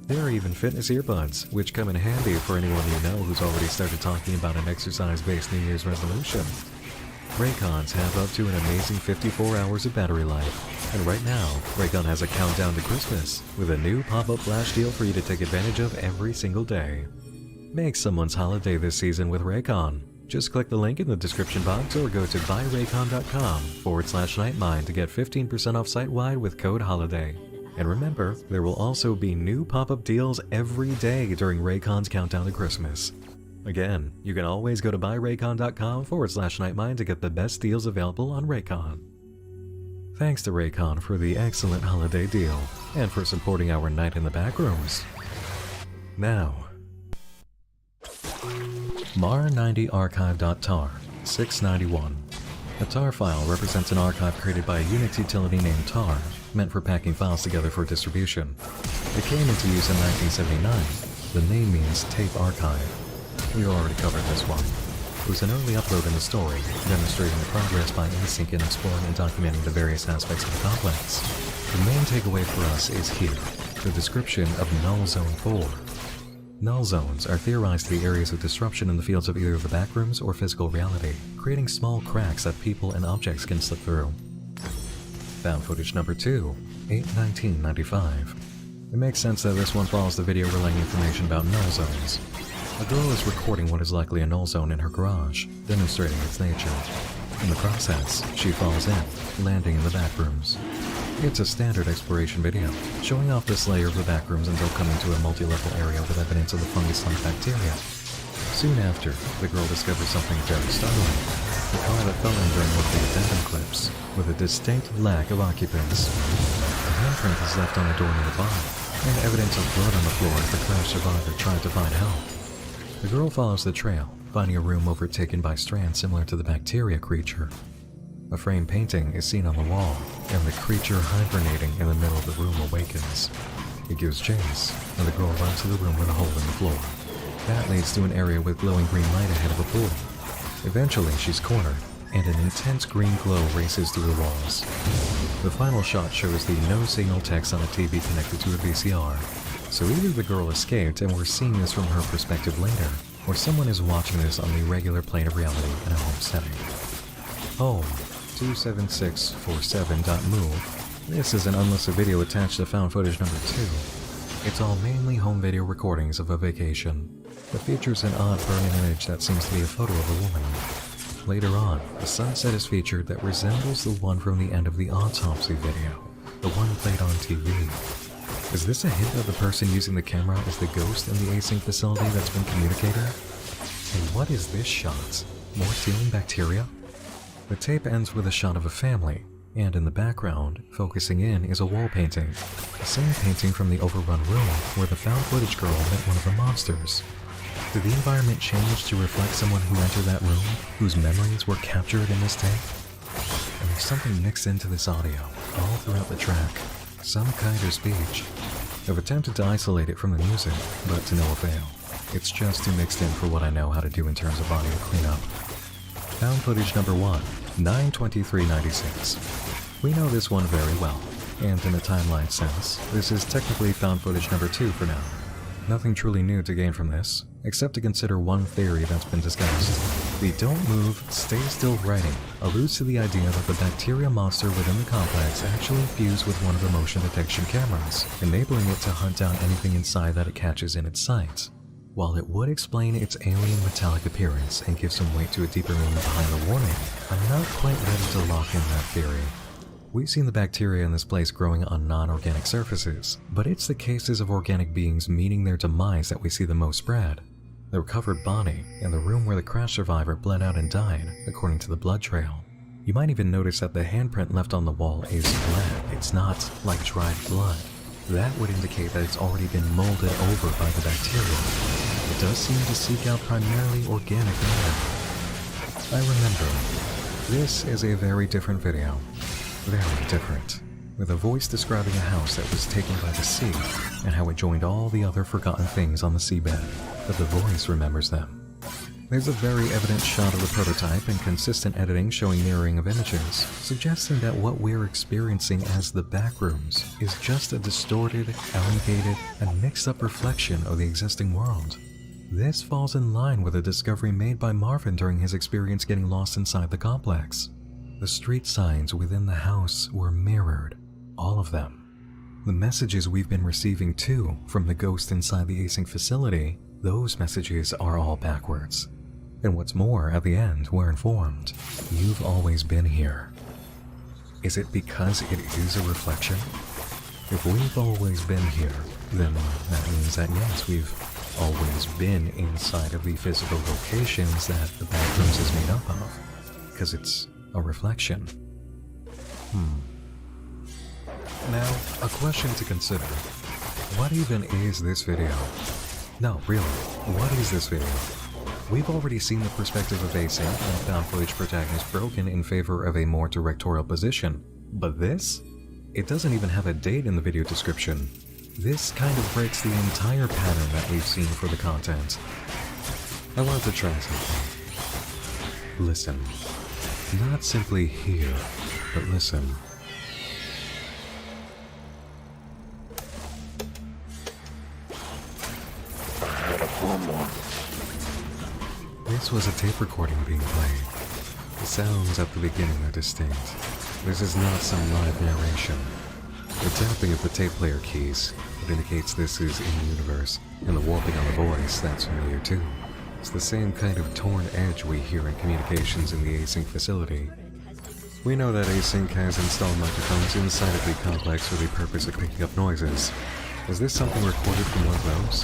There are even fitness earbuds, which come in handy for anyone you know who's already started talking about an exercise-based New Year's resolution. Raycons have up to an amazing 54 hours of battery life. And right now, Raycon has a countdown to Christmas with a new pop-up flash deal for you to take advantage of every single day. Make someone's holiday this season with Raycon. Just click the link in the description box or go to buyraycon.com/nightmind to get 15% off site-wide with code HOLIDAY. And remember, there will also be new pop-up deals every day during Raycon's countdown to Christmas. Again, you can always go to buyraycon.com/nightmind to get the best deals available on Raycon. Thanks to Raycon for the excellent holiday deal and for supporting our Night in the Backrooms. Now, mar90archive.tar 691. A tar file represents an archive created by a Unix utility named tar, meant for packing files together for distribution. It came into use in 1979. The name means tape archive. We already covered this one. It was an early upload in the story, demonstrating the progress by async in exploring and documenting the various aspects of the complex. The main takeaway for us is here, the description of Null Zone 4. Null zones are theorized to be areas of disruption in the fields of either the backrooms or physical reality, creating small cracks that people and objects can slip through. Found footage number 2, 8/19/95. It makes sense that this one follows the video relaying information about null zones. A girl is recording what is likely a null zone in her garage, demonstrating its nature. In the process, she falls in, landing in the backrooms. It's a standard exploration video, showing off this layer of the backrooms until coming to a multi-level area with evidence of the fungus-like bacteria. Soon after, the girl discovers something very startling. The car that fell in during one of the addendum clips, with a distinct lack of occupants. A handprint is left on the door nearby, and evidence of blood on the floor as the crash survivor tried to find help. The girl follows the trail, finding a room overtaken by strands similar to the bacteria creature. A framed painting is seen on the wall, and the creature hibernating in the middle of the room awakens. It gives chase, and the girl runs to the room with a hole in the floor. That leads to an area with glowing green light ahead of a pool. Eventually, she's cornered, and an intense green glow races through the walls. The final shot shows the no signal text on a TV connected to a VCR. So either the girl escaped and we're seeing this from her perspective later, or someone is watching this on the regular plane of reality in a home setting. Home 27647.move. This is an unlisted video attached to found footage number 2. It's all mainly home video recordings of a vacation. It features an odd burning image that seems to be a photo of a woman. Later on, a sunset is featured that resembles the one from the end of the autopsy video, the one played on TV. Is this a hint that the person using the camera is the ghost in the async facility that's been communicated? And what is this shot? More ceiling bacteria? The tape ends with a shot of a family, and in the background, focusing in, is a wall painting. The same painting from the overrun room where the found footage girl met one of the monsters. Did the environment change to reflect someone who entered that room, whose memories were captured in this tape? And there's something mixed into this audio, all throughout the track. Some kind of speech. I've attempted to isolate it from the music, but to no avail. It's just too mixed in for what I know how to do in terms of audio cleanup. Found footage number 1, 9/23/96. We know this one very well, and in a timeline sense, this is technically found footage number 2 for now. Nothing truly new to gain from this, except to consider one theory that's been discussed. The don't move, stay still writing alludes to the idea that the bacteria monster within the complex actually fused with one of the motion detection cameras, enabling it to hunt down anything inside that it catches in its sight. While it would explain its alien metallic appearance and give some weight to a deeper meaning behind the warning, I'm not quite ready to lock in that theory. We've seen the bacteria in this place growing on non-organic surfaces, but it's the cases of organic beings meeting their demise that we see the most spread. The recovered body, and the room where the crash survivor bled out and died, according to the blood trail. You might even notice that the handprint left on the wall is black. It's not like dried blood. That would indicate that it's already been molded over by the bacteria. It does seem to seek out primarily organic matter. I remember, this is a very different video. Very different. With a voice describing a house that was taken by the sea, and how it joined all the other forgotten things on the seabed, but the voice remembers them. There's a very evident shot of the prototype and consistent editing showing mirroring of images, suggesting that what we're experiencing as the backrooms is just a distorted, elongated, and mixed-up reflection of the existing world. This falls in line with a discovery made by Marvin during his experience getting lost inside the complex. The street signs within the house were mirrored, all of them. The messages we've been receiving too from the ghost inside the async facility, those messages are all backwards. And what's more, at the end, we're informed, you've always been here. Is it because it is a reflection? If we've always been here, then that means that yes, we've always been inside of the physical locations that the Backrooms is made up of, because it's a reflection. Now, a question to consider. What even is this video? No, really, what is this video? We've already seen the perspective of async and found footage protagonist broken in favor of a more directorial position. But this? It doesn't even have a date in the video description. This kind of breaks the entire pattern that we've seen for the content. I wanted to try something. Listen. Not simply hear, but listen. This was a tape recording being played. The sounds at the beginning are distinct. This is not some live narration. The tapping of the tape player keys, it indicates this is in-universe, and the warping on the voice, that's familiar too. It's the same kind of torn edge we hear in communications in the async facility. We know that async has installed microphones inside of the complex for the purpose of picking up noises. Is this something recorded from one of those?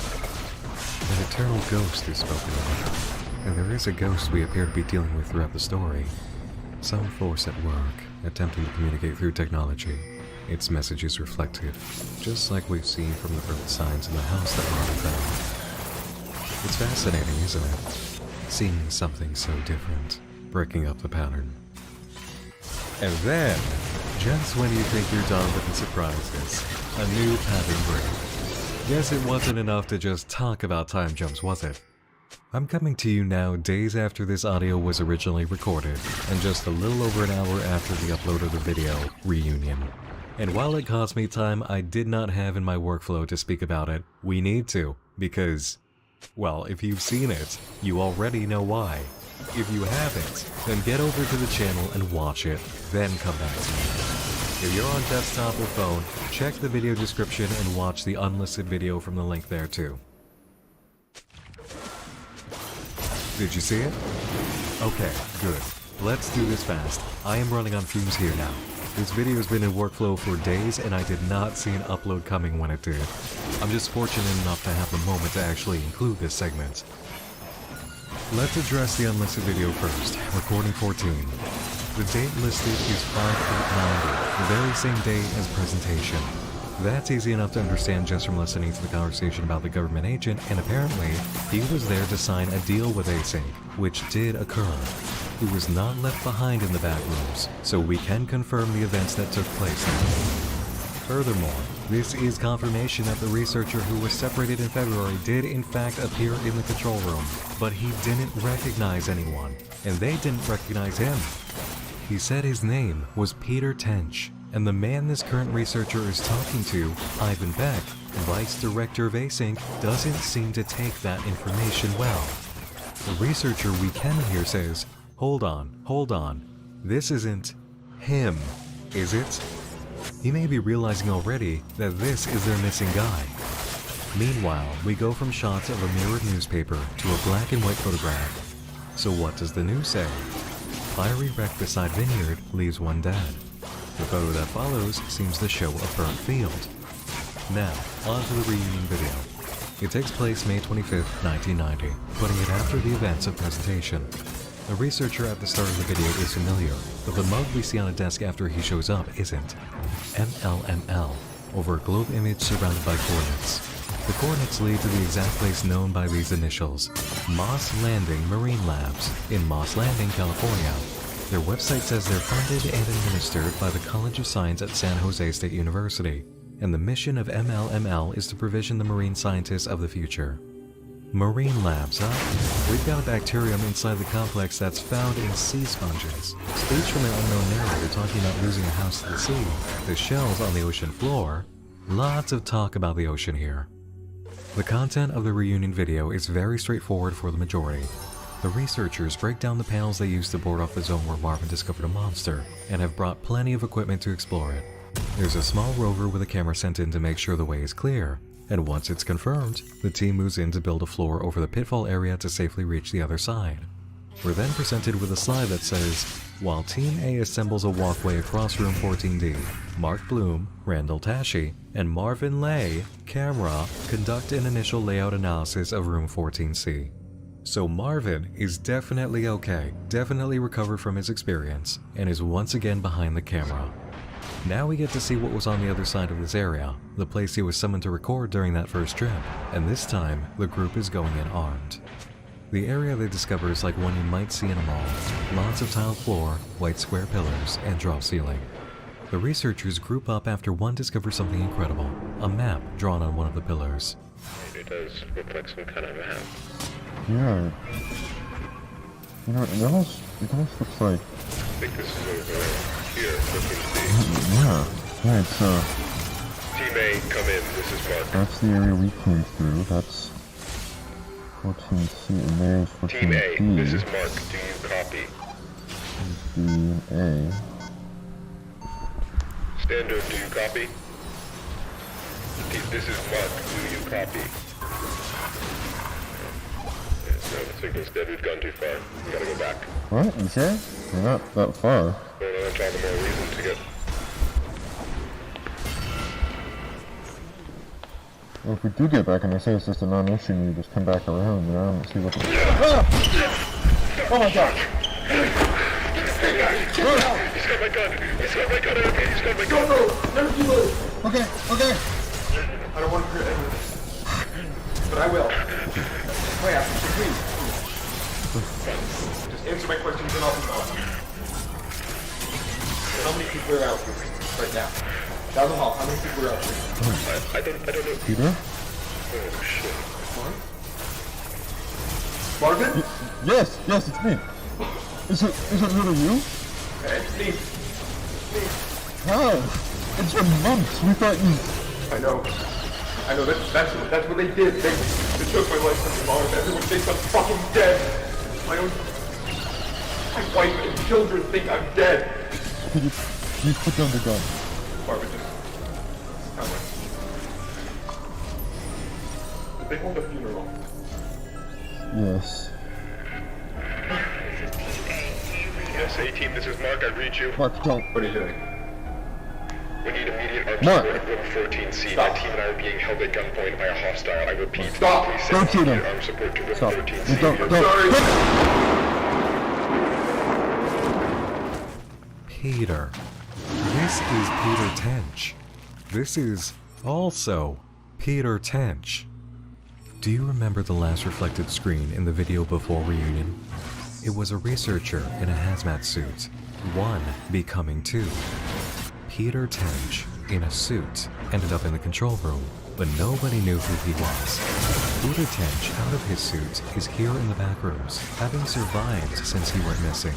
An eternal ghost is spoken of, and there is a ghost we appear to be dealing with throughout the story. Some force at work, attempting to communicate through technology. Its message is reflected, just like we've seen from the earth signs in the house that Marvin found. It's fascinating, isn't it? Seeing something so different, breaking up the pattern. And then, just when you think you're done with the surprises, a new pattern break. Guess it wasn't enough to just talk about time jumps, was it? I'm coming to you now days after this audio was originally recorded, and just a little over an hour after the upload of the video, Reunion. And while it cost me time I did not have in my workflow to speak about it, we need to, because, well, if you've seen it, you already know why. If you haven't, then get over to the channel and watch it, then come back to me. If you're on desktop or phone, check the video description and watch the unlisted video from the link there too. Did you see it? Okay, good. Let's do this fast. I am running on fumes here now. This video has been in workflow for days and I did not see an upload coming when it did. I'm just fortunate enough to have the moment to actually include this segment. Let's address the unlisted video first. Recording 14. The date listed is 5/8/90, the very same day as presentation. That's easy enough to understand just from listening to the conversation about the government agent, and apparently, he was there to sign a deal with async, which did occur. He was not left behind in the back rooms, so we can confirm the events that took place there. Furthermore, this is confirmation that the researcher who was separated in February did in fact appear in the control room, but he didn't recognize anyone, and they didn't recognize him. He said his name was Peter Tench, and the man this current researcher is talking to, Ivan Beck, vice director of async, doesn't seem to take that information well. The researcher we can hear says, hold on, this isn't him, is it? He may be realizing already that this is their missing guy. Meanwhile, we go from shots of a mirrored newspaper to a black and white photograph. So what does the news say? Fiery wreck beside vineyard leaves one dead. The photo that follows seems to show a burnt field. Now, on to the reunion video. It takes place May 25th, 1990, putting it after the events of presentation. The researcher at the start of the video is familiar, but the mug we see on a desk after he shows up isn't. MLML, over a globe image surrounded by coordinates. The coordinates lead to the exact place known by these initials, Moss Landing Marine Labs, in Moss Landing, California. Their website says they're funded and administered by the College of Science at San Jose State University, and the mission of MLML is to provision the marine scientists of the future. Marine labs, huh? We've got a bacterium inside the complex that's found in sea sponges. Speech from an unknown narrator talking about losing a house to the sea, the shells on the ocean floor. Lots of talk about the ocean here. The content of the reunion video is very straightforward for the majority. The researchers break down the panels they used to board off the zone where Marvin discovered a monster, and have brought plenty of equipment to explore it. There's a small rover with a camera sent in to make sure the way is clear, and once it's confirmed, the team moves in to build a floor over the pitfall area to safely reach the other side. We're then presented with a slide that says, while Team A assembles a walkway across Room 14D, Mark Bloom, Randall Tashi, and Marvin Lay, camera, conduct an initial layout analysis of Room 14C. So Marvin is definitely okay, definitely recovered from his experience, and is once again behind the camera. Now we get to see what was on the other side of this area, the place he was summoned to record during that first trip, and this time, the group is going in armed. The area they discover is like one you might see in a mall. Lots of tiled floor, white square pillars, and drop ceiling. The researchers group up after one discovers something incredible, a map drawn on one of the pillars. It does look like some kind of map. Yeah. You know, it almost looks like... I think this is over here, 14C. Yeah. Right, so... Team A, come in. This is Mark. That's the area we came through. That's 14C, and there's 14D. Team A, this is Mark. Do you copy? B and A. Standard, do you copy? This is Mark. Do you copy? No, the signal's dead. We've gone too far. We gotta go back. What? You sure? We're not that far. Well, that's all the more reason to get... Well, if we do get back and they say it's just a non-issue and you just come back around, you know, and see what the... Ah! Oh my god! He's got my gun! He's got my gun! Okay, he's got my gun! Never you move. Okay, okay! I don't want to hurt any of this. But I will. Wait, please. Just answer my questions and I'll be gone. How many people are out here right now? Down the hall, how many people are out here? I don't know. Peter? Oh, shit. Marvin? Yes, it's me. Is it really you? It's me. How? It's been months. We thought you... I know, that's what they did. They took my life from the mom. Everyone thinks I'm fucking dead. My wife and children think I'm dead. Could you please put down the gun? Marvin, just tell me. Did they hold a funeral? Yes. Yes, A-Team, this is Mark. I read you. Mark, don't. What are you doing? We need immediate armed Mark. support at room 14C. Stop. My team and I are being held at gunpoint by a hostile. I repeat, Stop. please Don't send shoot him. immediate armed support to room Stop. 14C. Don't. Sorry. Peter. This is Peter Tench. This is also Peter Tench. Do you remember the last reflected screen in the video before reunion? It was a researcher in a hazmat suit, one becoming two. Peter Tench, in a suit, ended up in the control room, but nobody knew who he was. Peter Tench, out of his suit, is here in the back rooms, having survived since he went missing.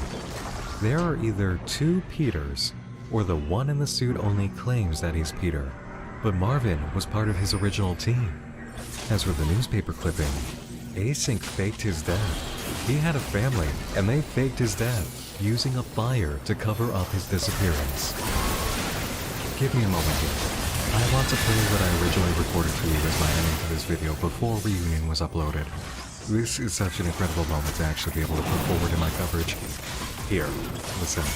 There are either two Peters, or the one in the suit only claims that he's Peter, but Marvin was part of his original team. As for the newspaper clipping, Async faked his death. He had a family, and they faked his death, using a fire to cover up his disappearance. Give me a moment here. I want to play what I originally recorded for you as my ending to this video before Reunion was uploaded. This is such an incredible moment to actually be able to put forward in my coverage. Here, listen.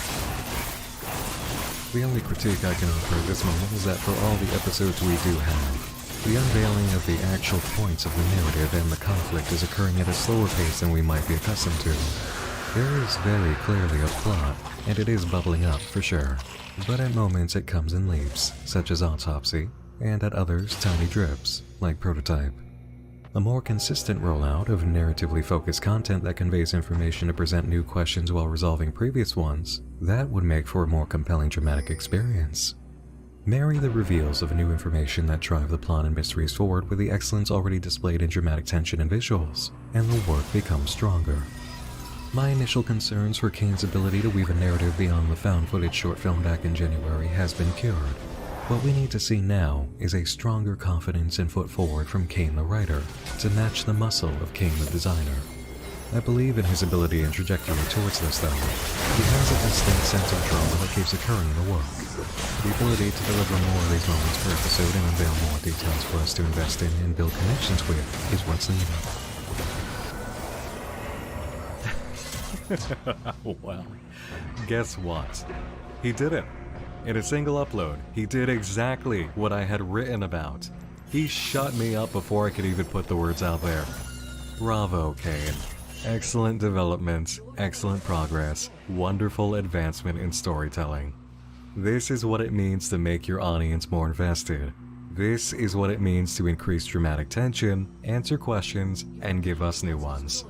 The only critique I can offer at this moment is that for all the episodes we do have, the unveiling of the actual points of the narrative and the conflict is occurring at a slower pace than we might be accustomed to. There is very clearly a plot, and it is bubbling up for sure, but at moments it comes in leaps, such as Autopsy, and at others tiny drips, like Prototype. A more consistent rollout of narratively focused content that conveys information to present new questions while resolving previous ones, that would make for a more compelling dramatic experience. Marry the reveals of new information that drive the plot and mysteries forward with the excellence already displayed in dramatic tension and visuals, and the work becomes stronger. My initial concerns for Kane's ability to weave a narrative beyond the found footage short film back in January has been cured. What we need to see now is a stronger confidence and foot forward from Kane the writer to match the muscle of Kane the designer. I believe in his ability and trajectory towards this though. He has a distinct sense of drama that keeps occurring in the work. The ability to deliver more of these moments per episode and unveil more details for us to invest in and build connections with is what's needed. Well, guess what? He did it. In a single upload, he did exactly what I had written about. He shut me up before I could even put the words out there. Bravo, Kane. Excellent development, excellent progress, wonderful advancement in storytelling. This is what it means to make your audience more invested. This is what it means to increase dramatic tension, answer questions, and give us new ones.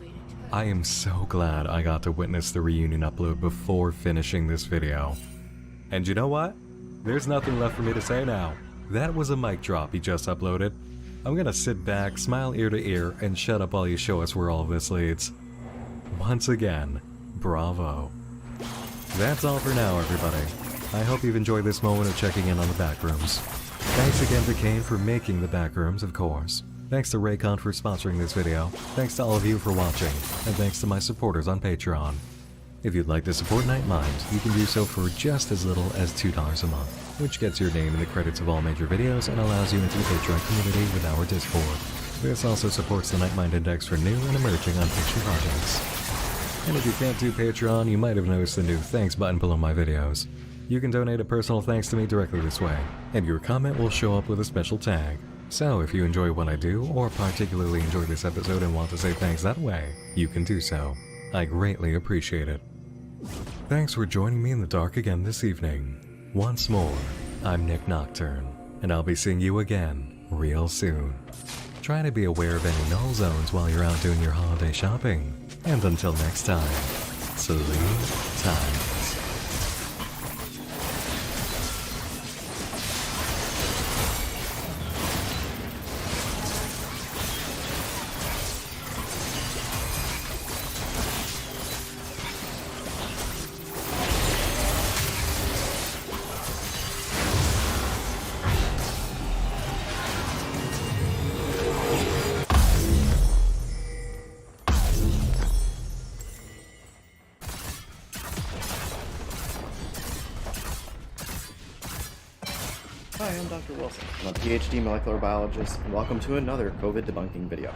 I am so glad I got to witness the reunion upload before finishing this video. And you know what? There's nothing left for me to say now. That was a mic drop he just uploaded. I'm gonna sit back, smile ear to ear, and shut up while you show us where all of this leads. Once again, bravo. That's all for now, everybody. I hope you've enjoyed this moment of checking in on the backrooms. Thanks again to Kane for making the backrooms, of course. Thanks to Raycon for sponsoring this video. Thanks to all of you for watching. And thanks to my supporters on Patreon. If you'd like to support Nightmind, you can do so for just as little as $2 a month, which gets your name in the credits of all major videos and allows you into the Patreon community with our Discord. This also supports the Nightmind Index for new and emerging unfiction projects. And if you can't do Patreon, you might have noticed the new thanks button below my videos. You can donate a personal thanks to me directly this way, and your comment will show up with a special tag. So if you enjoy what I do, or particularly enjoy this episode and want to say thanks that way, you can do so. I greatly appreciate it. Thanks for joining me in the dark again this evening. Once more, I'm Nick Nocturne, and I'll be seeing you again real soon. Try to be aware of any null zones while you're out doing your holiday shopping. And until next time, sleep tight. Hi, I'm Dr. Wilson. I'm a PhD molecular biologist, and welcome to another COVID debunking video.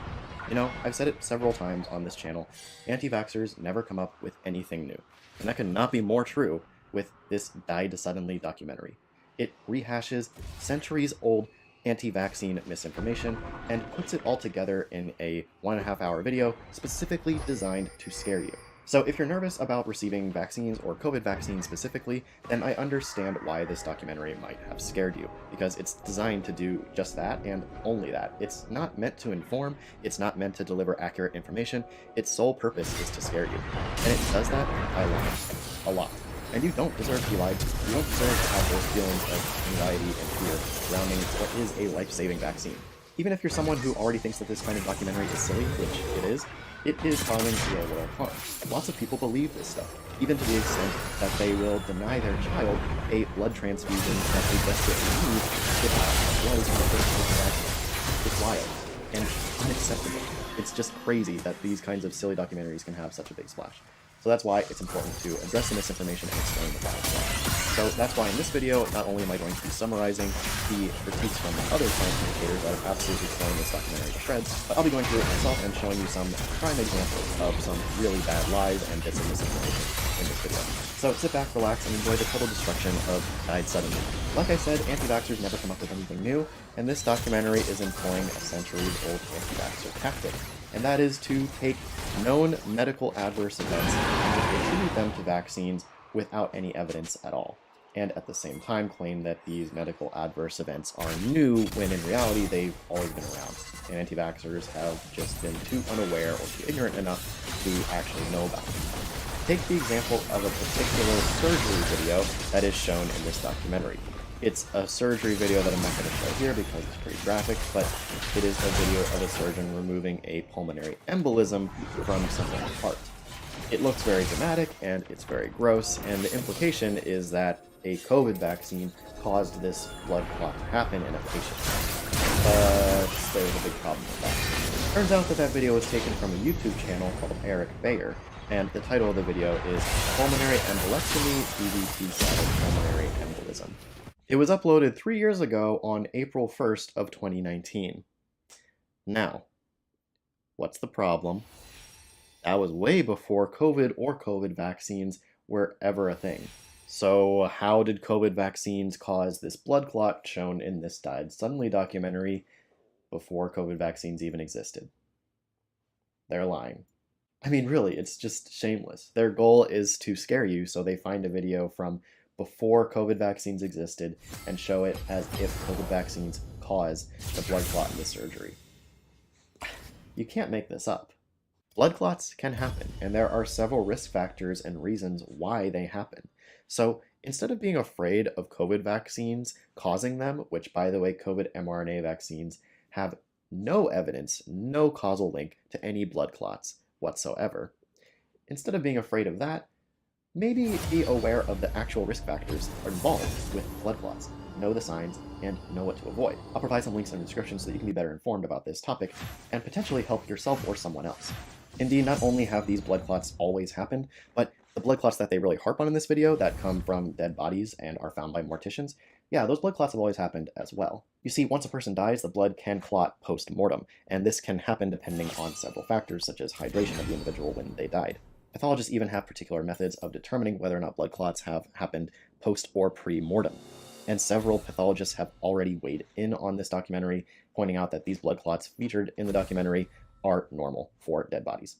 You know, I've said it several times on this channel, anti-vaxxers never come up with anything new. And that could not be more true with this Died Suddenly documentary. It rehashes centuries-old anti-vaccine misinformation and puts it all together in a 1.5 hour video specifically designed to scare you. So if you're nervous about receiving vaccines or COVID vaccines specifically, then I understand why this documentary might have scared you, because it's designed to do just that and only that. It's not meant to inform, it's not meant to deliver accurate information, its sole purpose is to scare you. And it does that a lot. And you don't deserve to be lied to. You don't deserve to have those feelings of anxiety and fear surrounding what is a life-saving vaccine. Even if you're someone who already thinks that this kind of documentary is silly, which it is causing real-world harm. Lots of people believe this stuff, even to the extent that they will deny their child a blood transfusion that they desperately need to have blood from the first person vaccinated. It's wild and unacceptable. It's just crazy that these kinds of silly documentaries can have such a big splash. So that's why it's important to address the misinformation and explain the facts why. So that's why in this video, not only am I going to be summarizing the critiques from the other science communicators that have absolutely torn this documentary to shreds, but I'll be going through it myself and showing you some prime examples of some really bad lies and bits of misinformation in this video. So sit back, relax, and enjoy the total destruction of Died Suddenly. Like I said, anti-vaxxers never come up with anything new, and this documentary is employing a centuries-old anti-vaxxer tactic. And that is to take known medical adverse events and just attribute them to vaccines without any evidence at all. And at the same time claim that these medical adverse events are new, when in reality they've always been around. And anti-vaxxers have just been too unaware or too ignorant enough to actually know about them. Take the example of a particular surgery video that is shown in this documentary. It's a surgery video that I'm not going to show here because it's pretty graphic, but it is a video of a surgeon removing a pulmonary embolism from someone's heart. It looks very dramatic and it's very gross, and the implication is that a COVID vaccine caused this blood clot to happen in a patient. But there was a big problem with that. Turns out that that video was taken from a YouTube channel called Eric Bayer, and the title of the video is Pulmonary Embolectomy DVT Cell Pulmonary Embolism. It was uploaded 3 years ago on April 1st of 2019. Now, what's the problem? That was way before COVID or COVID vaccines were ever a thing. So how did COVID vaccines cause this blood clot shown in this Died Suddenly documentary before COVID vaccines even existed? They're lying. I mean, really, it's just shameless. Their goal is to scare you, so they find a video from before COVID vaccines existed and show it as if COVID vaccines cause the blood clot in the surgery. You can't make this up. Blood clots can happen, and there are several risk factors and reasons why they happen. So instead of being afraid of COVID vaccines causing them, which by the way, COVID mRNA vaccines have no evidence, no causal link to any blood clots whatsoever, instead of being afraid of that, maybe be aware of the actual risk factors involved with blood clots, know the signs, and know what to avoid. I'll provide some links in the description so that you can be better informed about this topic and potentially help yourself or someone else. Indeed, not only have these blood clots always happened, but the blood clots that they really harp on in this video that come from dead bodies and are found by morticians, yeah, those blood clots have always happened as well. You see, once a person dies, the blood can clot post-mortem, and this can happen depending on several factors such as hydration of the individual when they died. Pathologists even have particular methods of determining whether or not blood clots have happened post or pre-mortem. And several pathologists have already weighed in on this documentary, pointing out that these blood clots featured in the documentary are normal for dead bodies.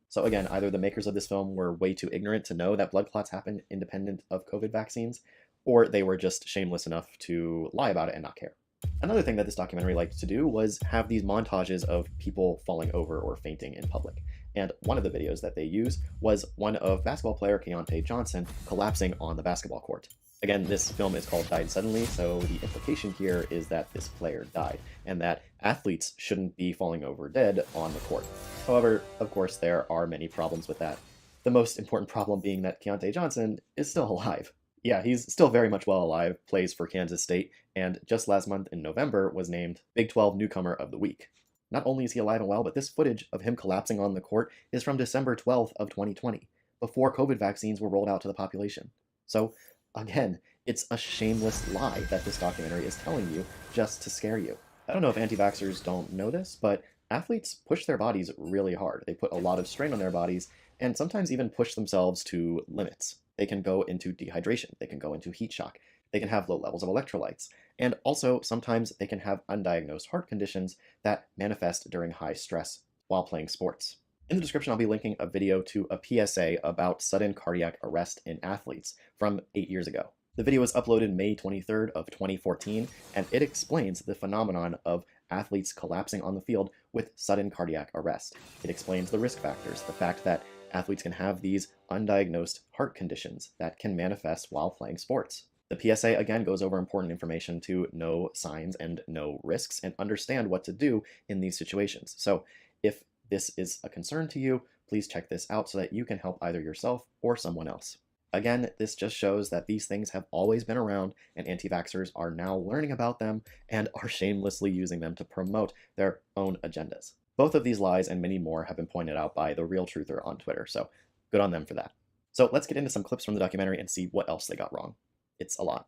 So again, either the makers of this film were way too ignorant to know that blood clots happen independent of COVID vaccines, or they were just shameless enough to lie about it and not care. Another thing that this documentary liked to do was have these montages of people falling over or fainting in public. And one of the videos that they used was one of basketball player Keontae Johnson collapsing on the basketball court. Again, this film is called Died Suddenly, so the implication here is that this player died, and that athletes shouldn't be falling over dead on the court. However, of course, there are many problems with that. The most important problem being that Keontae Johnson is still alive. Yeah, he's still very much well alive, plays for Kansas State, and just last month in November was named Big 12 Newcomer of the Week. Not only is he alive and well, but this footage of him collapsing on the court is from December 12th of 2020, before COVID vaccines were rolled out to the population. So, again, it's a shameless lie that this documentary is telling you just to scare you. I don't know if anti-vaxxers don't know this, but athletes push their bodies really hard. They put a lot of strain on their bodies, and sometimes even push themselves to limits. They can go into dehydration, they can go into heat shock, they can have low levels of electrolytes, and also sometimes they can have undiagnosed heart conditions that manifest during high stress while playing sports. In the description, I'll be linking a video to a PSA about sudden cardiac arrest in athletes from 8 years ago. The video was uploaded May 23rd of 2014, and it explains the phenomenon of athletes collapsing on the field with sudden cardiac arrest. It explains the risk factors, the fact that athletes can have these undiagnosed heart conditions that can manifest while playing sports. The PSA again goes over important information to know signs and know risks and understand what to do in these situations. So if this is a concern to you, please check this out so that you can help either yourself or someone else. Again, this just shows that these things have always been around, and anti-vaxxers are now learning about them and are shamelessly using them to promote their own agendas. Both of these lies and many more have been pointed out by The Real Truther on Twitter, so good on them for that. So let's get into some clips from the documentary and see what else they got wrong. It's a lot.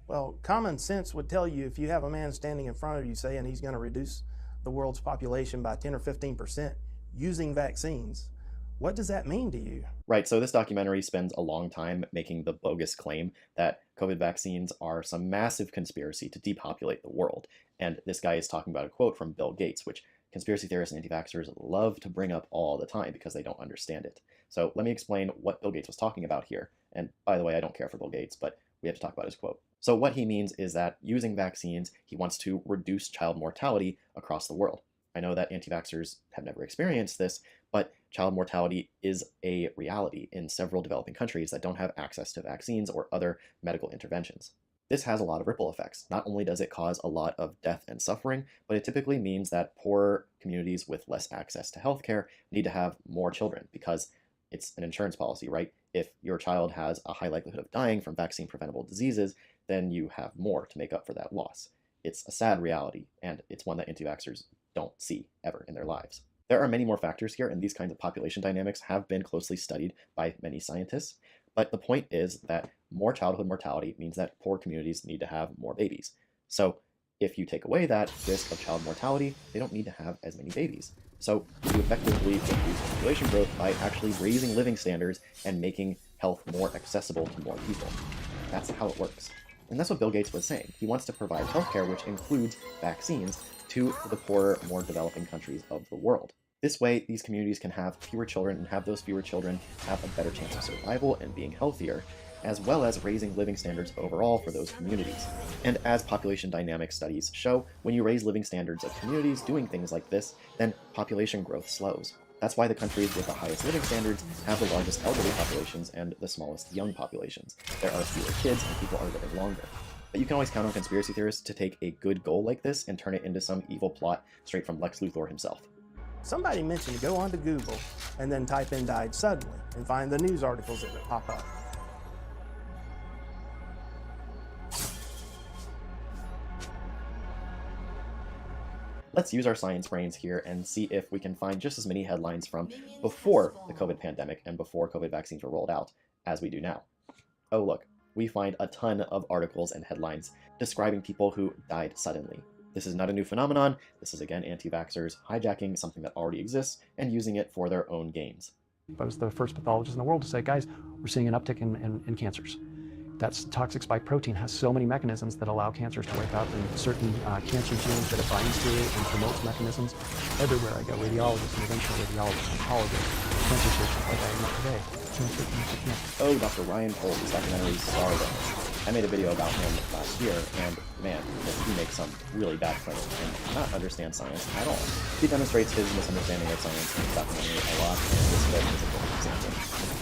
Well, common sense would tell you if you have a man standing in front of you saying he's going to reduce the world's population by 10 or 15% using vaccines, what does that mean to you? Right, so this documentary spends a long time making the bogus claim that COVID vaccines are some massive conspiracy to depopulate the world. And this guy is talking about a quote from Bill Gates, which conspiracy theorists and anti-vaxxers love to bring up all the time because they don't understand it. So let me explain what Bill Gates was talking about here. And by the way, I don't care for Bill Gates, but we have to talk about his quote. So what he means is that using vaccines, he wants to reduce child mortality across the world. I know that anti-vaxxers have never experienced this, but child mortality is a reality in several developing countries that don't have access to vaccines or other medical interventions. This has a lot of ripple effects. Not only does it cause a lot of death and suffering, but it typically means that poorer communities with less access to healthcare need to have more children because it's an insurance policy, right? if your child has a high likelihood of dying from vaccine-preventable diseases, then you have more to make up for that loss. It's a sad reality, and it's one that anti-vaxxers don't see ever in their lives. There are many more factors here, and these kinds of population dynamics have been closely studied by many scientists. But the point is that more childhood mortality means that poor communities need to have more babies. So if you take away that risk of child mortality, they don't need to have as many babies. So you effectively reduce population growth by actually raising living standards and making health more accessible to more people. That's how it works. And that's what Bill Gates was saying. He wants to provide healthcare, which includes vaccines, to the poorer, more developing countries of the world. This way, these communities can have fewer children, and have those fewer children have a better chance of survival and being healthier, as well as raising living standards overall for those communities. And as population dynamics studies show, when you raise living standards of communities doing things like this, then population growth slows. That's why the countries with the highest living standards have the largest elderly populations and the smallest young populations. There are fewer kids and people are living longer. But you can always count on conspiracy theorists to take a good goal like this and turn it into some evil plot straight from Lex Luthor himself. Somebody mentioned go onto Google and then type in died suddenly and find the news articles that pop up. Let's use our science brains here and see if we can find just as many headlines from before the COVID pandemic and before COVID vaccines were rolled out as we do now. Oh look, we find a ton of articles and headlines describing people who died suddenly. This is not a new phenomenon. This is again anti-vaxxers hijacking something that already exists and using it for their own gains. I was the first pathologist in the world to say, guys, we're seeing an uptick in cancers. That's toxic spike protein has so many mechanisms that allow cancers to wake up, and certain cancer genes that it binds to and promotes mechanisms. Everywhere I go, radiologists, interventional radiologists, oncologists, cancer surgeons, like I am not today. Cancer. Oh, Dr. Ryan Holt's documentary Stardom. I made a video about him last year, and man, he makes some really bad claims and not understand science at all. He demonstrates his misunderstanding of science in his documentary a lot, and this film is a good example.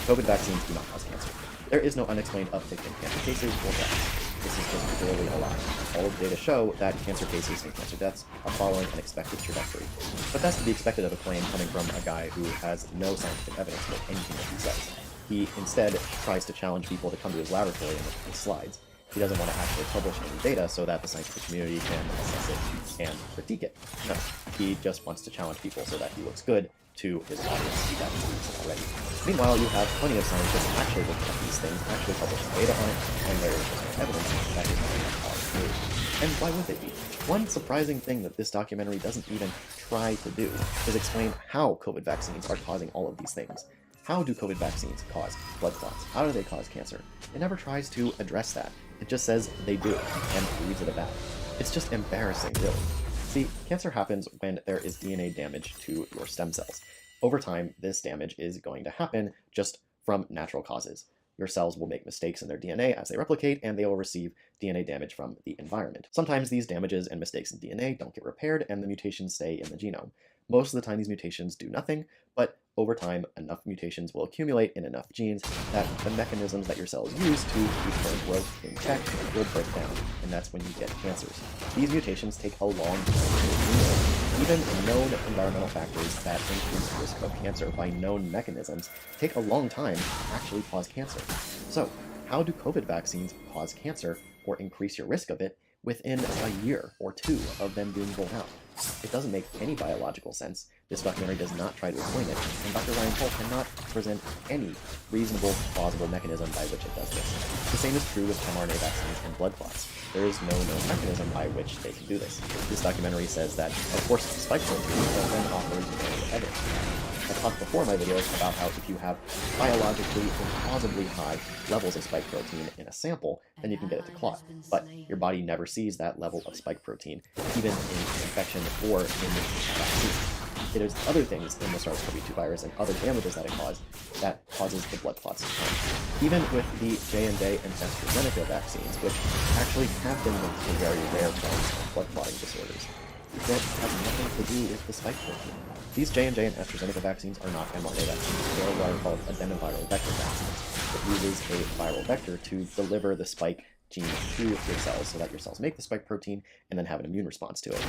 COVID vaccines do not cause cancer. There is no unexplained uptick in cancer cases or deaths. This is just clearly a lie. All of the data show that cancer cases and cancer deaths are following an expected trajectory. But that's to be expected of a claim coming from a guy who has no scientific evidence for anything that he says. He instead tries to challenge people to come to his laboratory and look at his slides. He doesn't want to actually publish any data so that the scientific community can assess it and critique it. No, he just wants to challenge people so that he looks good to his audience that he's already. Meanwhile, you have plenty of scientists actually looking at these things, actually publishing data on it, and there is just no evidence that is not true. And why would they be? One surprising thing that this documentary doesn't even try to do is explain how COVID vaccines are causing all of these things. How do COVID vaccines cause blood clots? How do they cause cancer? It never tries to address that. It just says they do and leaves it at that. It's just embarrassing, really. See, cancer happens when there is DNA damage to your stem cells. Over time, this damage is going to happen just from natural causes. Your cells will make mistakes in their DNA as they replicate, and they will receive DNA damage from the environment. Sometimes these damages and mistakes in DNA don't get repaired, and the mutations stay in the genome. Most of the time, these mutations do nothing, but over time, enough mutations will accumulate in enough genes that the mechanisms that your cells use to keep their growth in check will break down, and that's when you get cancers. These mutations take a long time to accumulate. Even known environmental factors that increase risk of cancer by known mechanisms take a long time to actually cause cancer. So, how do COVID vaccines cause cancer or increase your risk of it within a year or two of them being rolled out? It doesn't make any biological sense. This documentary does not try to explain it, and Dr. Ryan Holt cannot present any reasonable, plausible mechanism by which it does this. The same is true with mRNA vaccines and blood clots. There is no known mechanism by which they can do this. This documentary says that, of course, spike protein, but then offers no evidence. I talked before in my videos about how if you have biologically implausibly high levels of spike protein in a sample, then you can get it to clot. But your body never sees that level of spike protein, even in infection or in the vaccine. It is other things in the SARS-CoV-2 virus and other damages that it causes the blood clots to come. Even with the J&J and AstraZeneca vaccines, which actually have been linked to very rare forms of blood clotting disorders, that has nothing to do with the spike protein. These J&J and AstraZeneca vaccines are not mRNA vaccines. They are what are called adenoviral vector vaccines. It uses a viral vector to deliver the spike gene to your cells so that your cells make the spike protein and then have an immune response to it.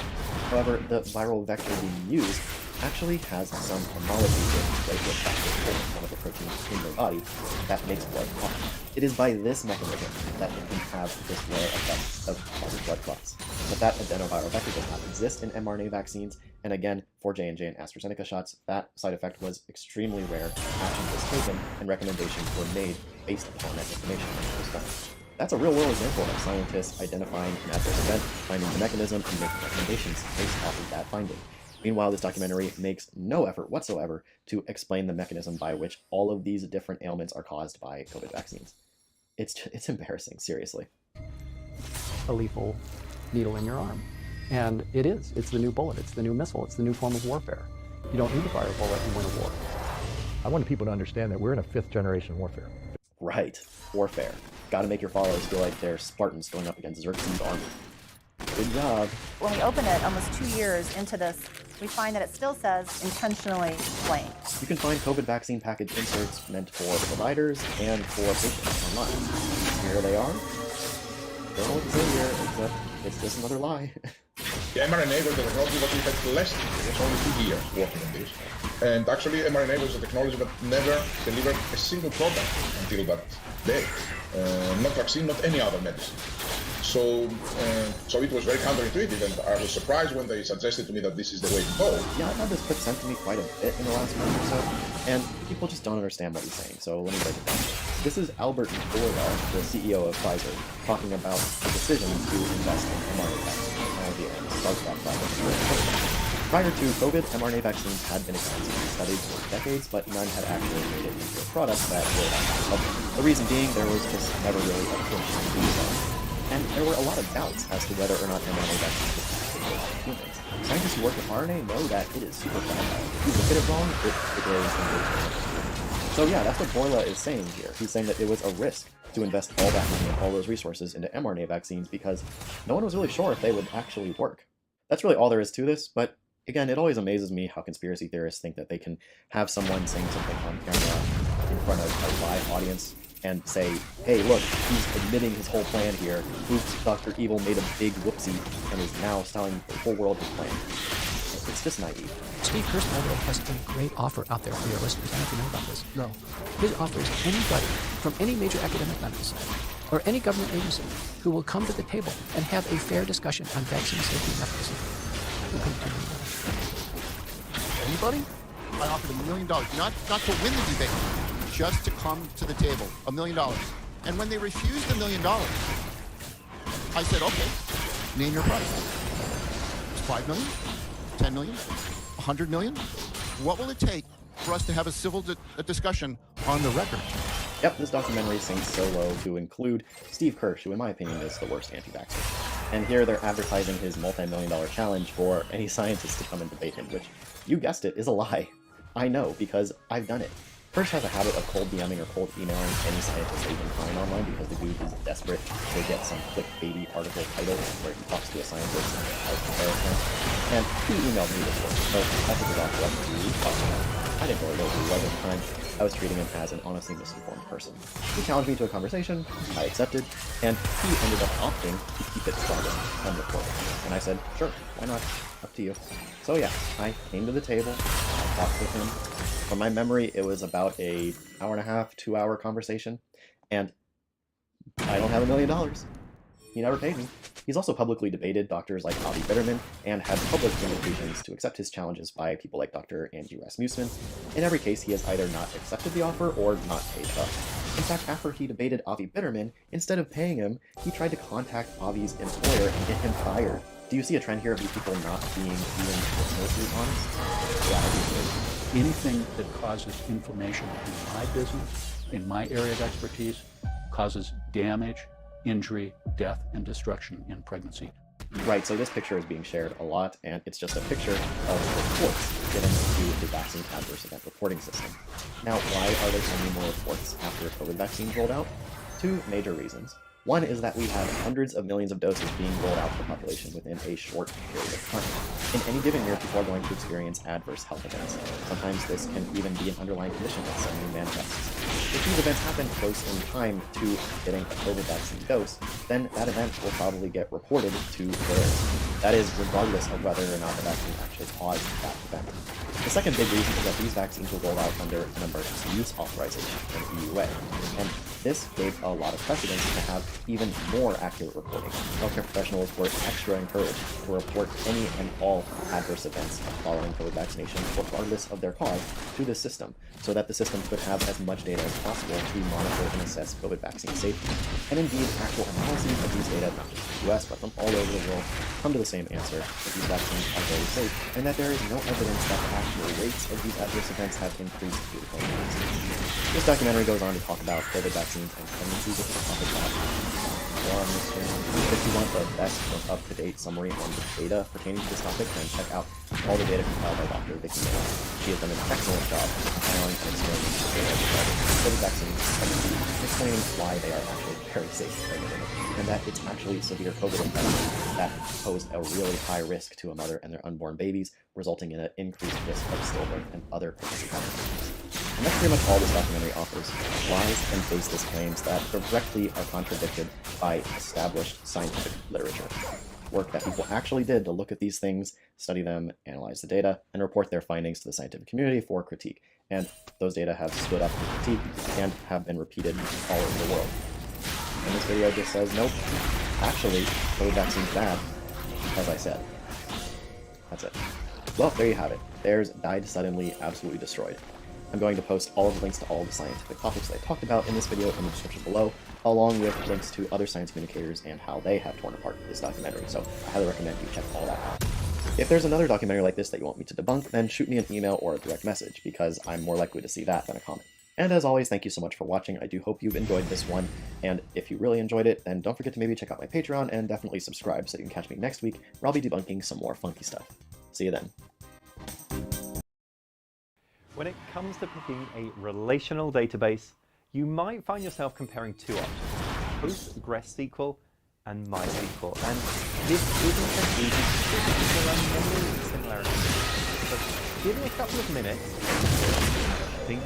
However, the viral vector being used actually has some homology to it, factor, one of the proteins in your body that makes blood clot. It is by this mechanism that it can have this rare effect of causing blood clots. But that adenoviral vector does not exist in mRNA vaccines, and again, for J&J and AstraZeneca shots, that side effect was extremely rare, action was taken, and recommendations were made based upon that information that was found. That's a real-world example of scientists identifying an adverse event, finding the mechanism, and making recommendations based off of that finding. Meanwhile, this documentary makes no effort whatsoever to explain the mechanism by which all of these different ailments are caused by COVID vaccines. It's embarrassing, seriously. A lethal needle in your arm. And it is. It's the new bullet. It's the new missile. It's the new form of warfare. You don't need to fire a bullet and win a war. I want people to understand that we're in a 5th generation warfare. Right. Warfare. Gotta make your followers feel like they're Spartans going up against Xerxes' army. Good job. When we open it almost 2 years into this, we find that it still says intentionally blank. You can find COVID vaccine package inserts meant for providers and for patients online. Here they are. Don't know what to say here, except it's just another lie. The mRNA was the technology that we had less. It was only 2 years working on this. And actually, mRNA was a technology that never delivered a single product until that day. Not vaccine, not any other medicine. So it was very counterintuitive, and I was surprised when they suggested to me that this is the way to go. Yeah, I've had this clip sent to me quite a bit in the last month or so, and people just don't understand what he's saying, so let me break it down. This is Albert Bourla, the CEO of Pfizer, talking about the decision to invest in mRNA vaccines. Prior to COVID, mRNA vaccines had been extensively studied for decades, but none had actually made it into a product that would actually help them. The reason being, there was just never really a push to do so. And there were a lot of doubts as to whether or not mRNA vaccines could actually work in humans. Scientists who work with RNA know that it is super fragile. If you get it wrong, it degrades and goes. So yeah, that's what Bourla is saying here. He's saying that it was a risk to invest all that money and all those resources into mRNA vaccines because no one was really sure if they would actually work. That's really all there is to this, but again, it always amazes me how conspiracy theorists think that they can have someone saying something on camera in front of a live audience and say, hey, look, he's admitting his whole plan here. Oops, Dr. Evil made a big whoopsie and is now telling the whole world his plan. It's just naive. Steve Kirschneider has a great offer out there for your listeners. I don't know if you know about this. No. His offer is anybody from any major academic medicine or any government agency who will come to the table and have a fair discussion on vaccine safety and efficacy. Anybody? I offered $1 million, not to win the debate, just to come to the table. $1 million. And when they refused $1 million, I said, okay, name your price. It's $5 million, $10 million, $100 million. What will it take for us to have a civil discussion on the record? Yep, this documentary sinks so low to include Steve Kirsch, who in my opinion is the worst anti-vaxxer. And here they're advertising his multi-million-dollar challenge for any scientist to come and debate him, which, you guessed it, is a lie. I know, because I've done it. Kirsch has a habit of cold DMing or cold emailing any scientist they can find online because the dude is desperate to get some clickbaity article title where he talks to a scientist and has comparison. And he emailed me this one, so I took it off what he was talking about. I didn't really know who he was at the time. I was treating him as an honestly misinformed person. He challenged me to a conversation, I accepted, and he ended up opting to keep it private, unrecorded. And I said, sure, why not? Up to you. So yeah, I came to the table, I talked with him. From my memory, it was about a hour and a half, 2 hour conversation, and I don't have $1 million. He never paid me. He's also publicly debated doctors like Avi Bitterman and had public invitations to accept his challenges by people like Dr. Angie Rasmussen. In every case, he has either not accepted the offer or not paid up. In fact, after he debated Avi Bitterman, instead of paying him, he tried to contact Avi's employer and get him fired. Do you see a trend here of these people not being even remotely honest? Yeah, anything that causes inflammation in my business, in my area of expertise, causes damage, injury, death, and destruction in pregnancy. Right, so this picture is being shared a lot, and it's just a picture of reports given to the vaccine adverse event reporting system. Now, why are there so many more reports after COVID vaccines rolled out? Two major reasons. One is that we have hundreds of millions of doses being rolled out to the population within a short period of time. In any given year, people are going to experience adverse health events. Sometimes this can even be an underlying condition that suddenly manifests. If these events happen close in time to getting a COVID vaccine dose, then that event will probably get reported to VAERS. That is, regardless of whether or not the vaccine actually caused that event. The second big reason is that these vaccines were rolled out under an emergency use authorization, an EUA, and this gave a lot of precedence to have even more accurate reporting. Healthcare professionals were extra encouraged to report any and all adverse events following COVID vaccination, regardless of their cause, to this system, so that the system could have as much data as possible to monitor and assess COVID vaccine safety. And indeed, actual analyses of these data, not just in the US, but from all over the world, come to the same answer, that these vaccines are very safe, and that there is no evidence that the actual rates of these adverse events have increased due to COVID vaccines. This documentary goes on to talk about COVID vaccines and pregnancy, which is a topic that on the screen. If you want the best, most up-to-date summary on the data pertaining to this topic, then check out all the data compiled by Dr. Vicky Miller. She has done an excellent job compiling and explaining the data regarding COVID vaccines and explaining why they are actually very safe for pregnant women, and that it's actually severe COVID infections that pose a really high risk to a mother and their unborn babies, resulting in an increased risk of stillbirth and other pregnancy complications. And that's pretty much all this documentary offers: lies and baseless claims that directly are contradicted by established scientific literature. Work that people actually did to look at these things, study them, analyze the data, and report their findings to the scientific community for critique. And those data have stood up to critique and have been repeated all over the world. And this video just says, nope, actually, COVID vaccine's bad, as I said. That's it. Well, there you have it. Theirs died suddenly, absolutely destroyed. I'm going to post all of the links to all the scientific topics that I talked about in this video in the description below, along with links to other science communicators and how they have torn apart this documentary, so I highly recommend you check all that out. If there's another documentary like this that you want me to debunk, then shoot me an email or a direct message, because I'm more likely to see that than a comment. And as always, thank you so much for watching. I do hope you've enjoyed this one, and if you really enjoyed it, then don't forget to maybe check out my Patreon and definitely subscribe so you can catch me next week, where I'll be debunking some more funky stuff. See you then. When it comes to picking a relational database, you might find yourself comparing two options, PostgreSQL and MySQL. And this isn't an easy decision. There are many similarities. But give me a couple of minutes. I think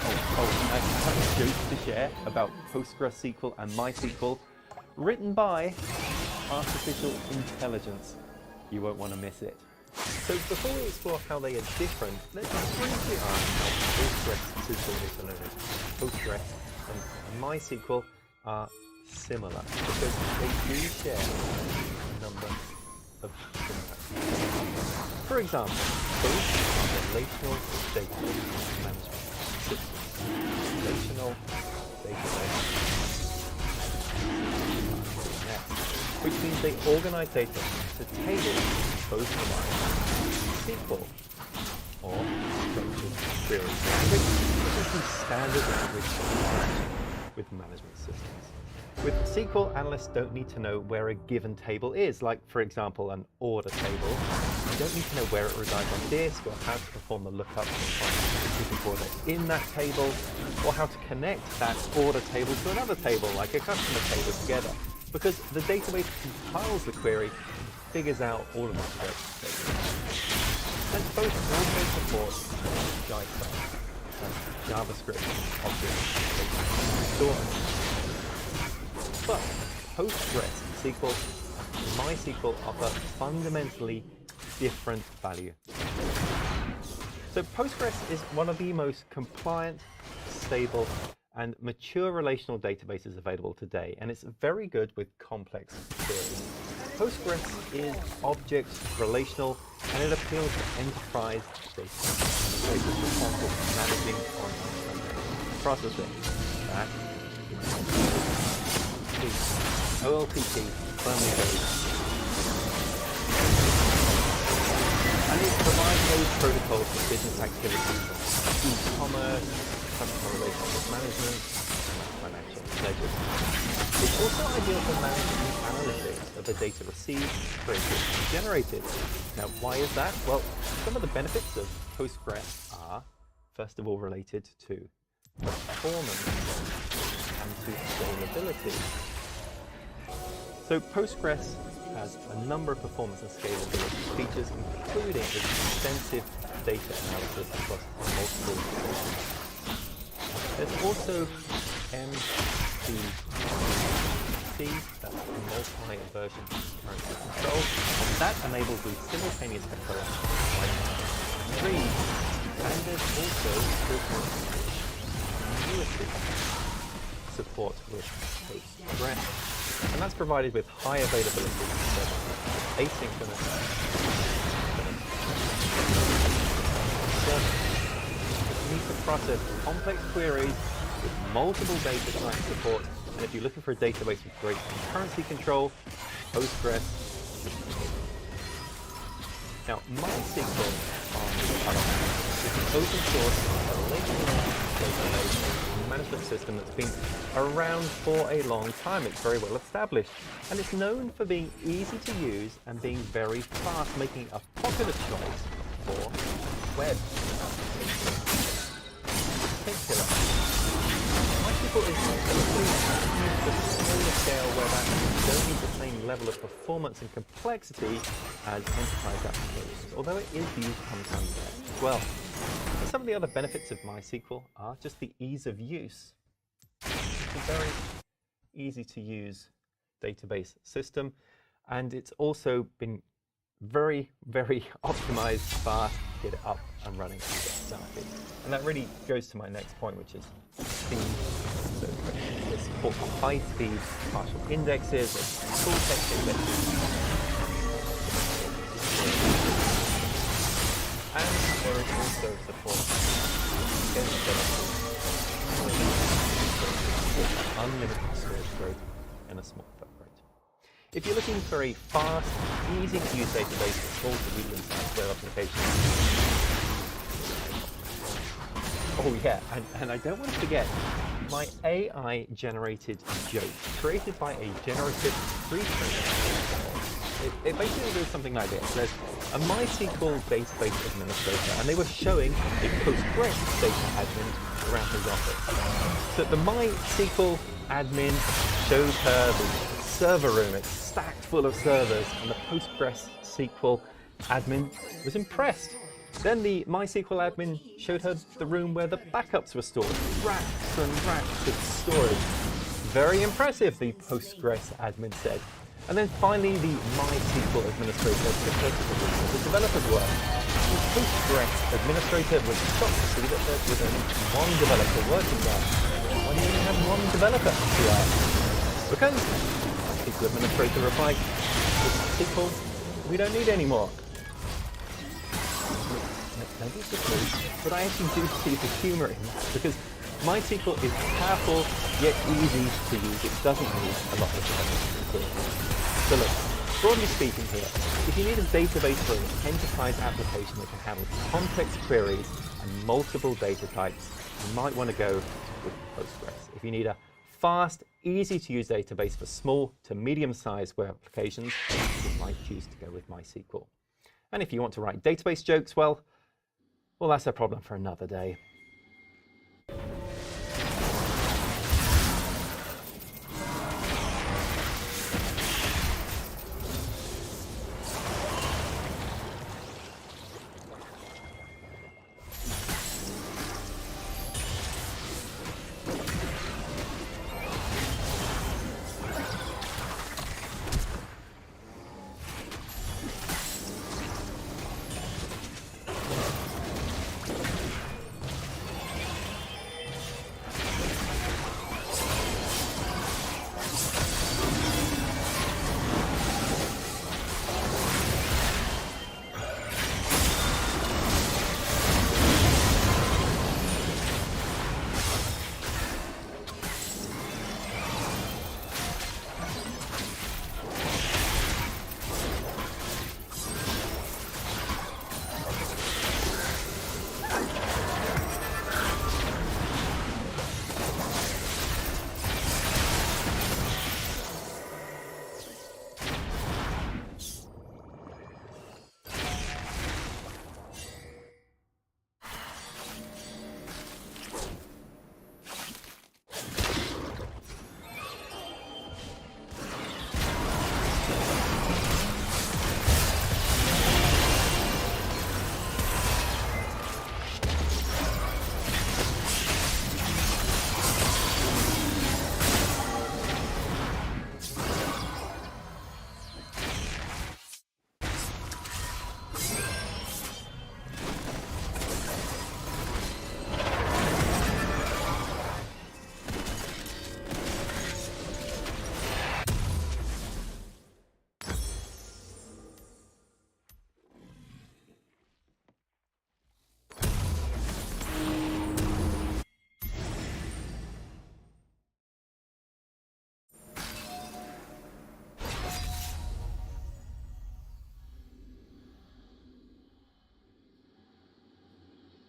I have a joke to share about PostgreSQL and MySQL, written by artificial intelligence. You won't want to miss it. So before we explore how they are different, let's briefly ask how PostgreSQL, also known as Postgres, and MySQL are similar, because they do share a number of similarities. For example, both are relational database management systems. Relational database, which means they organize data to tables both provide SQL or structured query language, which is the standard language with management systems. With SQL, analysts don't need to know where a given table is, like, for example, an order table. You don't need to know where it resides on disk, or how to perform the lookup to find the people that's in that table, or how to connect that order table to another table, like a customer table, together. Because the database compiles the query and figures out all of the correct data. And both also support JavaScript object storage. But PostgreSQL and MySQL offer fundamentally different value. So Postgres is one of the most compliant, stable, and mature relational databases available today, and it's very good with complex queries. Postgres is object relational, and it appeals to enterprise data. It's responsible for managing online processing. That is OLTP firmly goes. And it provides those protocols for business activities like e-commerce, customer relationship management, financial ledgers. It's also ideal for managing the analytics of the data received, created, and generated. Now, why is that? Well, some of the benefits of Postgres are, first of all, related to performance. to scalability. So Postgres has a number of performance and scalability features, including extensive data analysis across multiple databases. There's also MCC, that's multi-version currency control, and that enables the simultaneous control of trees, and there's also continuity support with Postgres, and that's provided with high availability, asynchronous service. You need to process complex queries with multiple data type support, and if you're looking for a database with great concurrency control, Postgres should be it. Now, MySQL on the other hand is an open source database management system that's been around for a long time. It's very well established, and it's known for being easy to use and being very fast, making a popular choice for web applications. In particular, MySQL is used for smaller scale web apps that don't need the same level of performance and complexity as enterprise applications, although it is used sometimes there as well. And some of the other benefits of MySQL are just the ease of use. It's a very easy to use database system, and it's also been very, very optimized, fast, get it up and running and get started. And that really goes to my next point, which is speed. So there's support for high-speed partial indexes and full text indexes. And there is also support for unlimited storage growth and a small footprint. If you're looking for a fast, easy-to-use database for small to medium-sized web applications, oh yeah, and I don't want to forget my AI-generated joke, created by a generative pre-trained. It basically does something like this. There's a MySQL database administrator, and they were showing a Postgres data admin around his office. So the MySQL admin showed her the server room. It's stacked full of servers, and the Postgres SQL admin was impressed. Then the MySQL admin showed her the room where the backups were stored, racks and racks of storage. Very impressive, the Postgres admin said. And then finally, the MySQL administrator took her to the room where the developers were. The Postgres administrator was shocked to see that there was only one developer working there. Why do you only have one developer? She asked. Because the MySQL administrator replied, with SQL, we don't need any more. Maybe it's just me, but I actually do see the humour in that, because MySQL is powerful yet easy to use. It doesn't need a lot of development. So look, broadly speaking here, if you need a database for an enterprise application that can handle complex queries and multiple data types, you might want to go with Postgres. If you need a fast, easy to use database for small to medium-sized web applications, you might choose to go with MySQL. And if you want to write database jokes, well, that's a problem for another day.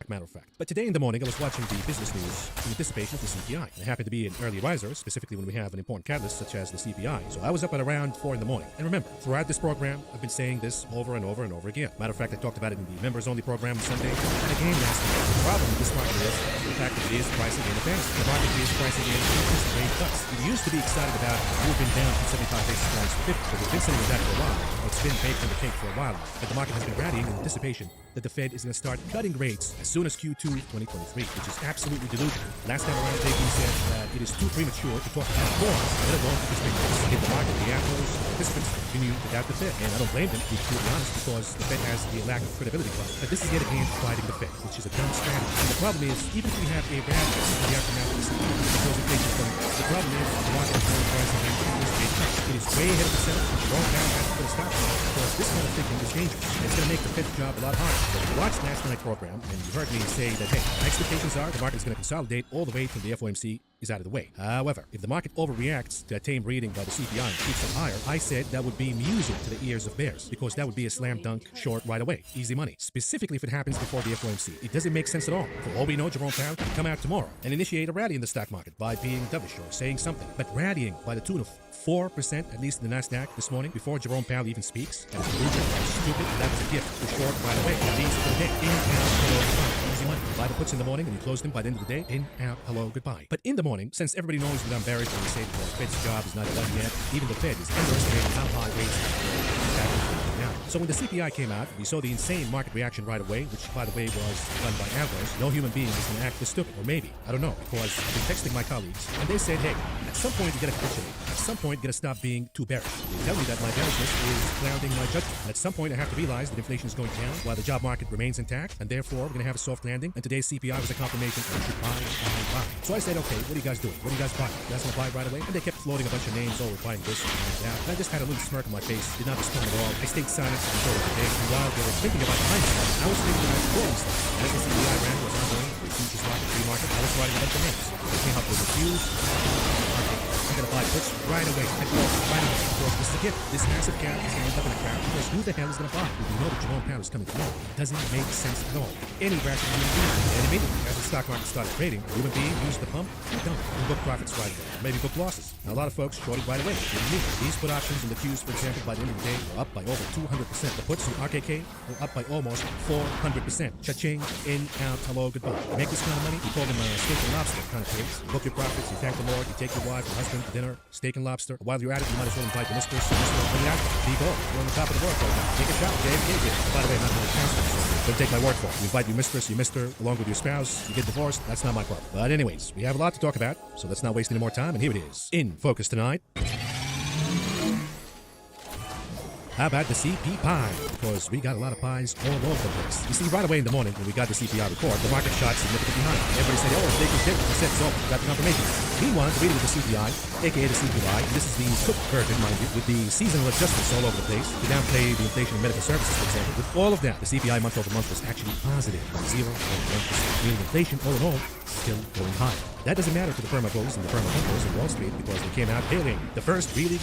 matter of fact. But today in the morning, I was watching the business news in anticipation of the CPI. I happen to be an early riser, specifically when we have an important catalyst such as the CPI. So I was up at around 4 in the morning. And remember, throughout this program, I've been saying this over and over and over again. Matter of fact, I talked about it in the members-only program on Sunday and again last week. The problem with this market is the fact that it is pricing in advance. The market is pricing in interest rate cuts. We used to be excited about moving down from 75 basis points to 50, but we've been saying that for a while. It's been baked in the cake for a while now. But the market has been rallying in anticipation that the Fed is going to start cutting rates as soon as Q2 2023, which is absolutely delusional. Last time around, JP said that it is too premature to talk about bonds, let alone interest rate cuts. If the market reactors, participants continue to doubt the Fed, and I don't blame them, to be completely honest, because the Fed has a lack of credibility problem. But this is yet again fighting the Fed, which is a dumb strategy. And the problem is, even if we have a rally in the aftermath of the CPI, because inflation is coming, the problem is the market is going to price in interest rate cuts. It is way ahead of the setup, and Jerome Powell has to put a stop to it, because this kind of thinking is dangerous, and it's going to make the Fed's job a lot harder. So if you watched last night's program, and you heard me say that, hey, my expectations are the market is going to consolidate all the way till the FOMC is out of the way. However, if the market overreacts to that tame reading by the CPI and keeps it higher, I said that would be music to the ears of bears, because that would be a slam dunk short right away. Easy money. Specifically if it happens before the FOMC. It doesn't make sense at all. For all we know, Jerome Powell can come out tomorrow and initiate a rally in the stock market by being dovish or saying something. But rallying by the tune of 4%, at least in the NASDAQ this morning, before Jerome Powell even speaks, that is delusional, that's stupid, and that was a gift to short right away. That means for the day, in, out, hello, goodbye. Easy money. Buy the puts in the morning and you close them by the end of the day, in, out, hello, goodbye. But in the morning, since everybody knows that I'm bearish when we say that the Fed's job is not done yet, even the Fed is underestimating how high rates are now. So when the CPI came out, we saw the insane market reaction right away, which by the way was done by avarice. No human being is going to act this stupid, or maybe, I don't know, because I've been texting my colleagues, and they said, hey, at some point you gotta capitulate. At some point you gotta stop being too bearish. They tell me that my bearishness is clouding my judgment. And at some point I have to realize that inflation is going down while the job market remains intact, and therefore we're gonna have a soft landing, and today's CPI was a confirmation that we should buy. So I said, okay, what are you guys doing? What are you guys buying? You guys wanna buy right away? And they kept floating a bunch of names, oh, we're buying this and that. And I just had a little smirk on my face, did not respond at all. I stayed silent until the day, and while they were thinking about buying stuff, I was thinking about shorting stuff. And as the CPI ran was ongoing, the futures market, free market, I was writing a bunch of names. They came up with a few. I'm gonna buy puts right away. I close right away. Because this is a gift. This massive cap is gonna end up in a crowd because who the hell is gonna buy? If you know that Jerome Powell is coming tomorrow, it doesn't make sense at all. Any rational human being. And immediately, as the stock market started trading, a human being used the pump, you don't. You book profits right away. Or maybe book losses. Now a lot of folks shorted right away. These put options in the Qs, for example, by the end of the day were up by over 200%. The puts in RKK were up by almost 400%. Cha-ching, in, out, hello, goodbye. You make this kind of money, you call them steak and lobster kind of trades. You book your profits, you thank the Lord, you take your wife, your husband to dinner, steak and lobster. While you're at it, you might as well invite the mistress, be gold. You're on the top of the world right now. Take a shot, JFK did. By the way, I'm not really counseling, so don't take my word for it. You invite your mistress, your mister, along with your spouse, you get divorced, that's not my problem. But anyways, we have a lot to talk about, so let's not waste any more time, and here it is. In focus tonight. How about the CP pie? Because we got a lot of pies all over the place. You see, right away in the morning when we got the CPI report, the market shot significantly higher. Everybody said, oh, they can take it. They said so. Got the confirmation. Meanwhile, the reading of the CPI, aka the CPI, this is the cooked version, mind you, with the seasonal adjustments all over the place. To downplay the inflation in medical services, for example. With all of that, the CPI month over month was actually positive by 0.1%. Meaning inflation, all in all, still going high. That doesn't matter to the perma bulls and the perma hunters in Wall Street because they came out hailing the first really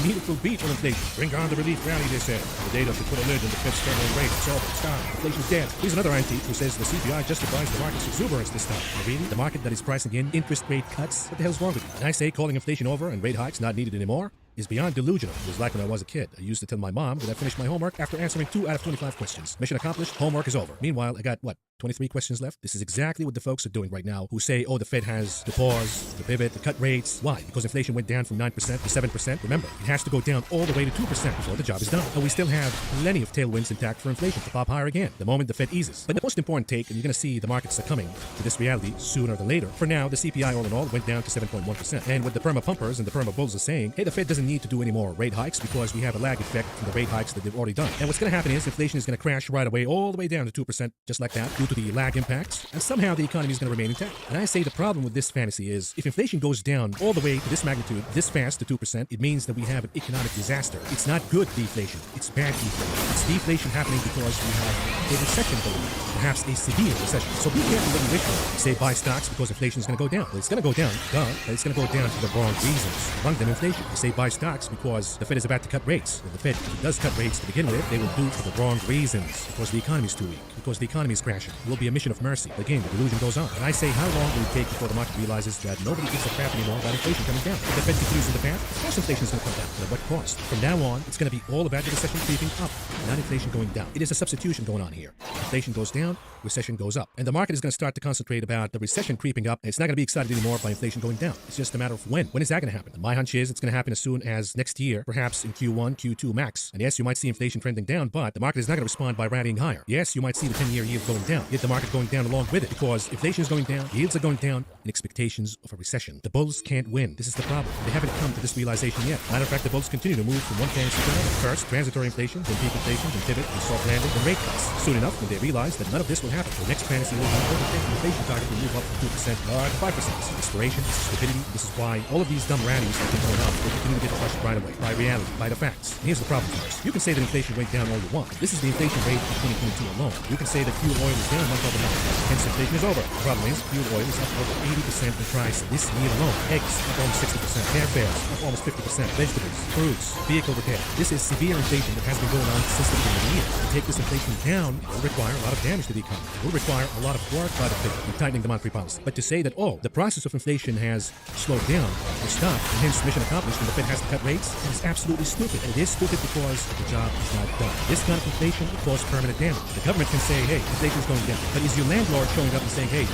meaningful beat on inflation. Bring on the relief rally, they said. The data should put a lid on the Fed's terminal rate. It's over. It's gone. Inflation's dead. Here's another antique who says the CPI justifies the market's exuberance this time. Really? The market that is pricing in interest rate cuts? What the hell's wrong with you? And I say calling inflation over and rate hikes not needed anymore is beyond delusional. It was like when I was a kid. I used to tell my mom that I finished my homework after answering 2 out of 25 questions. Mission accomplished, homework is over. Meanwhile, I got, 23 questions left? This is exactly what the folks are doing right now who say, oh, the Fed has to pause, to pivot, to cut rates. Why? Because inflation went down from 9% to 7%. Remember, it has to go down all the way to 2% before the job is done. And we still have plenty of tailwinds intact for inflation to pop higher again the moment the Fed eases. But the most important take, and you're going to see the market succumbing to this reality sooner than later. For now, the CPI all in all went down to 7.1%. And what the perma pumpers and the perma bulls are saying, hey, the Fed doesn't need to do any more rate hikes because we have a lag effect from the rate hikes that they've already done. And what's going to happen is inflation is going to crash right away all the way down to 2% just like that due to the lag impact. And somehow the economy is going to remain intact. And I say the problem with this fantasy is if inflation goes down all the way to this magnitude, this fast to 2%, it means that we have an economic disaster. It's not good deflation. It's bad deflation. It's deflation happening because we have a recession going, perhaps a severe recession. So be careful when you wish for. Say buy stocks because inflation is going to go down. Well, it's going to go down, but it's going to go down for the wrong reasons. Among them, inflation. You say buy stocks because the Fed is about to cut rates. If the Fed does cut rates to begin with, they will do it for the wrong reasons. Because the economy is too weak. Because the economy is crashing. It will be a mission of mercy. Again, the delusion goes on. And I say, how long will it take before the market realizes that nobody gives a crap anymore about inflation coming down? If the Fed continues in the path, of course inflation is going to come down. But at what cost? From now on, it's going to be all about the recession creeping up, not inflation going down. It is a substitution going on here. Inflation goes down, recession goes up. And the market is going to start to concentrate about the recession creeping up. And it's not going to be excited anymore by inflation going down. It's just a matter of when. When is that going to happen? And my hunch is it's going to happen as soon as next year, perhaps in Q1, Q2 max. And yes, you might see inflation trending down, but the market is not going to respond by rallying higher. Yes, you might see the 10-year yield going down, yet the market going down along with it because inflation is going down, yields are going down, and expectations of a recession. The bulls can't win. This is the problem. They haven't come to this realization yet. Matter of fact, the bulls continue to move from one fantasy to another. First, transitory inflation, then peak inflation, then pivot, then soft landing, then rate cuts. Soon enough, when they realize that none of this will happen, the next fantasy will be overtaken. The inflation target will move up from 2% to 5%. This is desperation, this is stupidity. This is why all of these dumb rallies have been going on. They continue to get crushed right away by reality, by the facts. And here's the problem first. You can say that inflation went down all you want. This is the inflation rate for 2022 alone. You can say that fuel oil is down month over month. Hence, inflation is over. The problem is, fuel oil is up over 80% in price this year alone. Eggs up almost 60%. Airfares up almost 50%. Vegetables, fruits, vehicle repair. This is severe inflation that has been going on since the beginning of the year. To take this inflation down, it will require a lot of damage to the economy. It will require a lot of work by the Fed in tightening the monetary policy. But to say that, oh, the process of inflation has slowed down or stopped, and hence mission accomplished, and the Fed has to cut rates, that is absolutely stupid. And it is stupid because the job is not done. This kind of inflation will cause permanent damage. The government can say, hey, inflation is going down. But is your landlord showing up and saying, hey,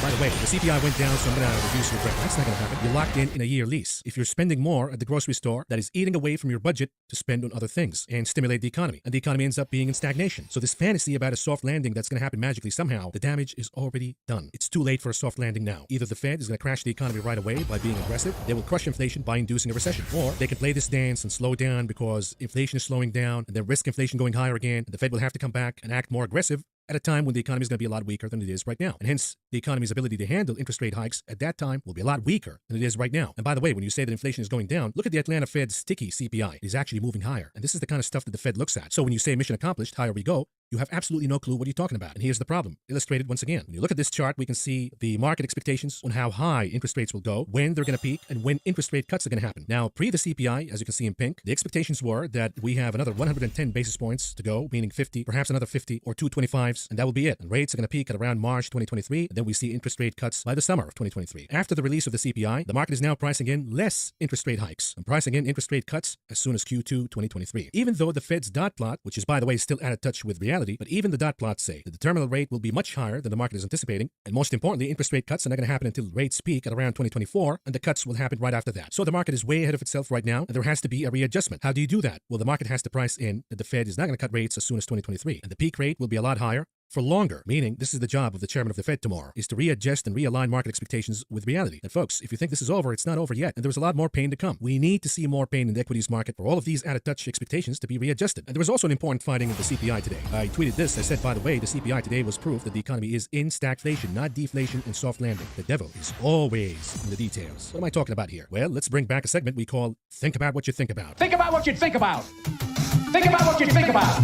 by the way, the CPI went down, so I'm going to reduce your rent? That's not going to happen. You're locked in a year lease. If you're spending more at the grocery store, that is eating away from your budget to spend on other things and stimulate the economy. And the economy ends up being in stagnation. So this fantasy about a soft landing that's going to happen magically somehow, the damage is already done. It's too late for a soft landing now. Either the Fed is going to crash the economy right away by being aggressive, they will crush inflation by inducing a recession, or they can play this dance and slow down because inflation is slowing down and then risk inflation going higher again, and the Fed will have to come back and act more aggressive at a time when the economy is going to be a lot weaker than it is right now. And hence, the economy's ability to handle interest rate hikes at that time will be a lot weaker than it is right now. And by the way, when you say that inflation is going down, look at the Atlanta Fed's sticky CPI. It is actually moving higher. And this is the kind of stuff that the Fed looks at. So when you say mission accomplished, higher we go, you have absolutely no clue what you're talking about. And here's the problem, illustrated once again. When you look at this chart, we can see the market expectations on how high interest rates will go, when they're going to peak, and when interest rate cuts are going to happen. Now, pre the CPI, as you can see in pink, the expectations were that we have another 110 basis points to go, meaning 50, perhaps another 50 or 225s, and that will be it. And rates are going to peak at around March 2023, and then we see interest rate cuts by the summer of 2023. After the release of the CPI, the market is now pricing in less interest rate hikes and pricing in interest rate cuts as soon as Q2 2023. Even though the Fed's dot plot, which is by the way still out of touch with reality, but even the dot plots say that the terminal rate will be much higher than the market is anticipating, and most importantly, interest rate cuts are not going to happen until rates peak at around 2024, and the cuts will happen right after that. So the market is way ahead of itself right now, and there has to be a readjustment. How do you do that? Well, the market has to price in that the Fed is not going to cut rates as soon as 2023, and the peak rate will be a lot higher for longer, meaning this is the job of the chairman of the Fed tomorrow, is to readjust and realign market expectations with reality. And folks, if you think this is over, it's not over yet, and there's a lot more pain to come. We need to see more pain in the equities market for all of these out-of-touch expectations to be readjusted. And there was also an important finding of the CPI today. I tweeted this. I said, by the way, the CPI today was proof that the economy is in stagflation, not deflation and soft landing. The devil is always in the details. What am I talking about here? Well, let's bring back a segment we call Think About What You Think About. Think about what you think about. Think about what you think about.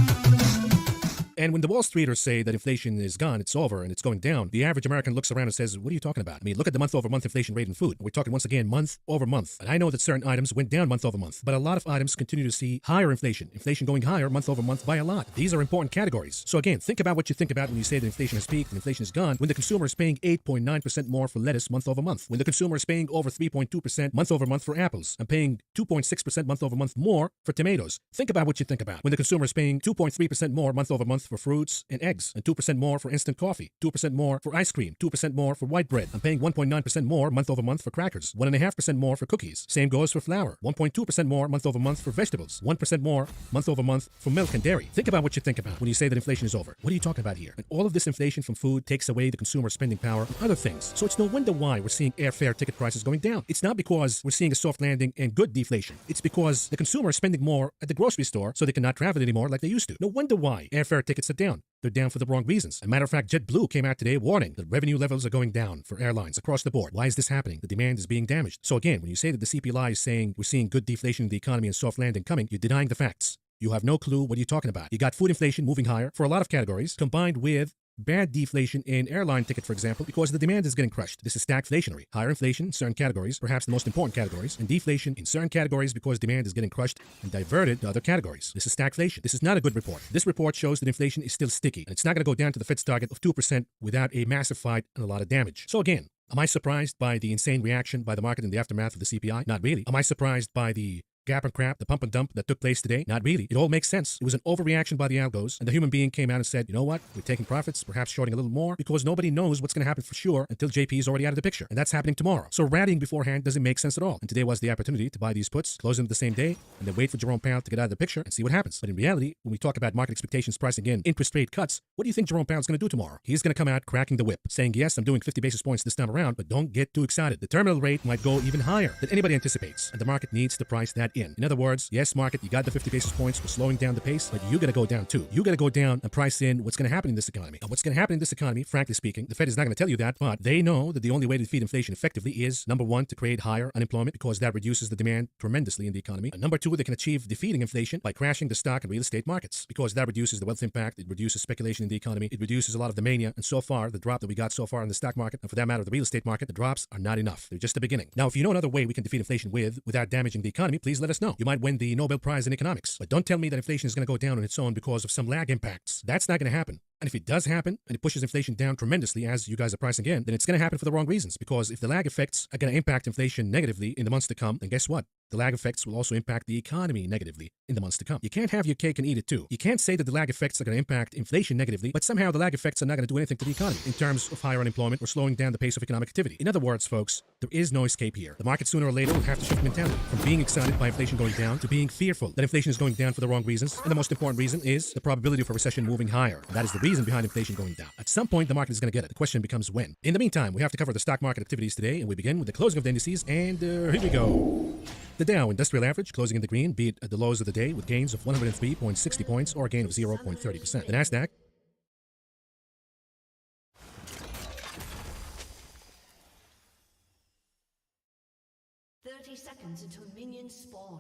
And when the Wall Streeters say that inflation is gone, it's over, and it's going down, the average American looks around and says, what are you talking about? I mean, look at the month-over-month inflation rate in food. We're talking once again month-over-month. And I know that certain items went down month-over-month, but a lot of items continue to see higher inflation. Inflation going higher month-over-month by a lot. These are important categories. So again, think about what you think about when you say that inflation has peaked and inflation is gone, when the consumer is paying 8.9% more for lettuce month-over-month, when the consumer is paying over 3.2% month-over-month for apples, and paying 2.6% month-over-month more for tomatoes. Think about what you think about when the consumer is paying 2.3% more month-over-month for fruits and eggs, and 2% more for instant coffee, 2% more for ice cream, 2% more for white bread. I'm paying 1.9% more month-over-month for crackers, 1.5% more for cookies. Same goes for flour, 1.2% more month-over-month for vegetables, 1% more month-over-month for milk and dairy. Think about what you think about when you say that inflation is over. What are you talking about here? And all of this inflation from food takes away the consumer spending power and other things. So it's no wonder why we're seeing airfare ticket prices going down. It's not because we're seeing a soft landing and good deflation. It's because the consumer is spending more at the grocery store so they cannot travel anymore like they used to. No wonder why airfare tickets are down. They're down for the wrong reasons. As a matter of fact, JetBlue came out today warning that revenue levels are going down for airlines across the board. Why is this happening? The demand is being damaged. So again, when you say that the CPI is saying we're seeing good deflation in the economy and soft landing coming, you're denying the facts. You have no clue what you're talking about. You got food inflation moving higher for a lot of categories, combined with bad deflation in airline ticket, for example, because the demand is getting crushed. This is stagflationary. Higher inflation in certain categories, perhaps the most important categories, and deflation in certain categories because demand is getting crushed and diverted to other categories. This is stagflation. This is not a good report. This report shows that inflation is still sticky, and it's not going to go down to the Fed's target of 2% without a massive fight and a lot of damage. So again, am I surprised by the insane reaction by the market in the aftermath of the CPI? Not really. Am I surprised by the gap and crap, the pump and dump that took place today? Not really. It all makes sense. It was an overreaction by the algos, and the human being came out and said, you know what? We're taking profits, perhaps shorting a little more, because nobody knows what's going to happen for sure until JP is already out of the picture. And that's happening tomorrow. So rallying beforehand doesn't make sense at all. And today was the opportunity to buy these puts, close them the same day, and then wait for Jerome Powell to get out of the picture and see what happens. But in reality, when we talk about market expectations pricing in interest rate cuts, what do you think Jerome Powell's going to do tomorrow? He's going to come out cracking the whip, saying, yes, I'm doing 50 basis points this time around, but don't get too excited. The terminal rate might go even higher than anybody anticipates, and the market needs to price that in. In other words, yes, market, you got the 50 basis points for slowing down the pace, but you got to go down too. You got to go down and price in what's going to happen in this economy. And what's going to happen in this economy, frankly speaking, the Fed is not going to tell you that, but they know that the only way to defeat inflation effectively is, number one, to create higher unemployment because that reduces the demand tremendously in the economy. And number two, they can achieve defeating inflation by crashing the stock and real estate markets because that reduces the wealth impact, it reduces speculation in the economy, it reduces a lot of the mania. And so far, the drop that we got so far in the stock market, and for that matter, the real estate market, the drops are not enough. They're just the beginning. Now, if you know another way we can defeat inflation without damaging the economy, please let us know. You might win the Nobel Prize in economics. But don't tell me that inflation is going to go down on its own because of some lag impacts. That's not going to happen. And if it does happen, and it pushes inflation down tremendously as you guys are pricing in, then it's going to happen for the wrong reasons. Because if the lag effects are going to impact inflation negatively in the months to come, then guess what? The lag effects will also impact the economy negatively in the months to come. You can't have your cake and eat it too. You can't say that the lag effects are going to impact inflation negatively, but somehow the lag effects are not going to do anything to the economy in terms of higher unemployment or slowing down the pace of economic activity. In other words, folks, there is no escape here. The market sooner or later will have to shift mentality from being excited by inflation going down to being fearful that inflation is going down for the wrong reasons. And the most important reason is the probability of a recession moving higher. And that is the reason behind inflation going down. At some point, the market is going to get it. The question becomes when. In the meantime, we have to cover the stock market activities today, and we begin with the closing of the indices, and here we go. The Dow Industrial Average closing in the green, beat at the lows of the day with gains of 103.60 points or a gain of 0.30%. The Nasdaq 30 seconds until minions spawn.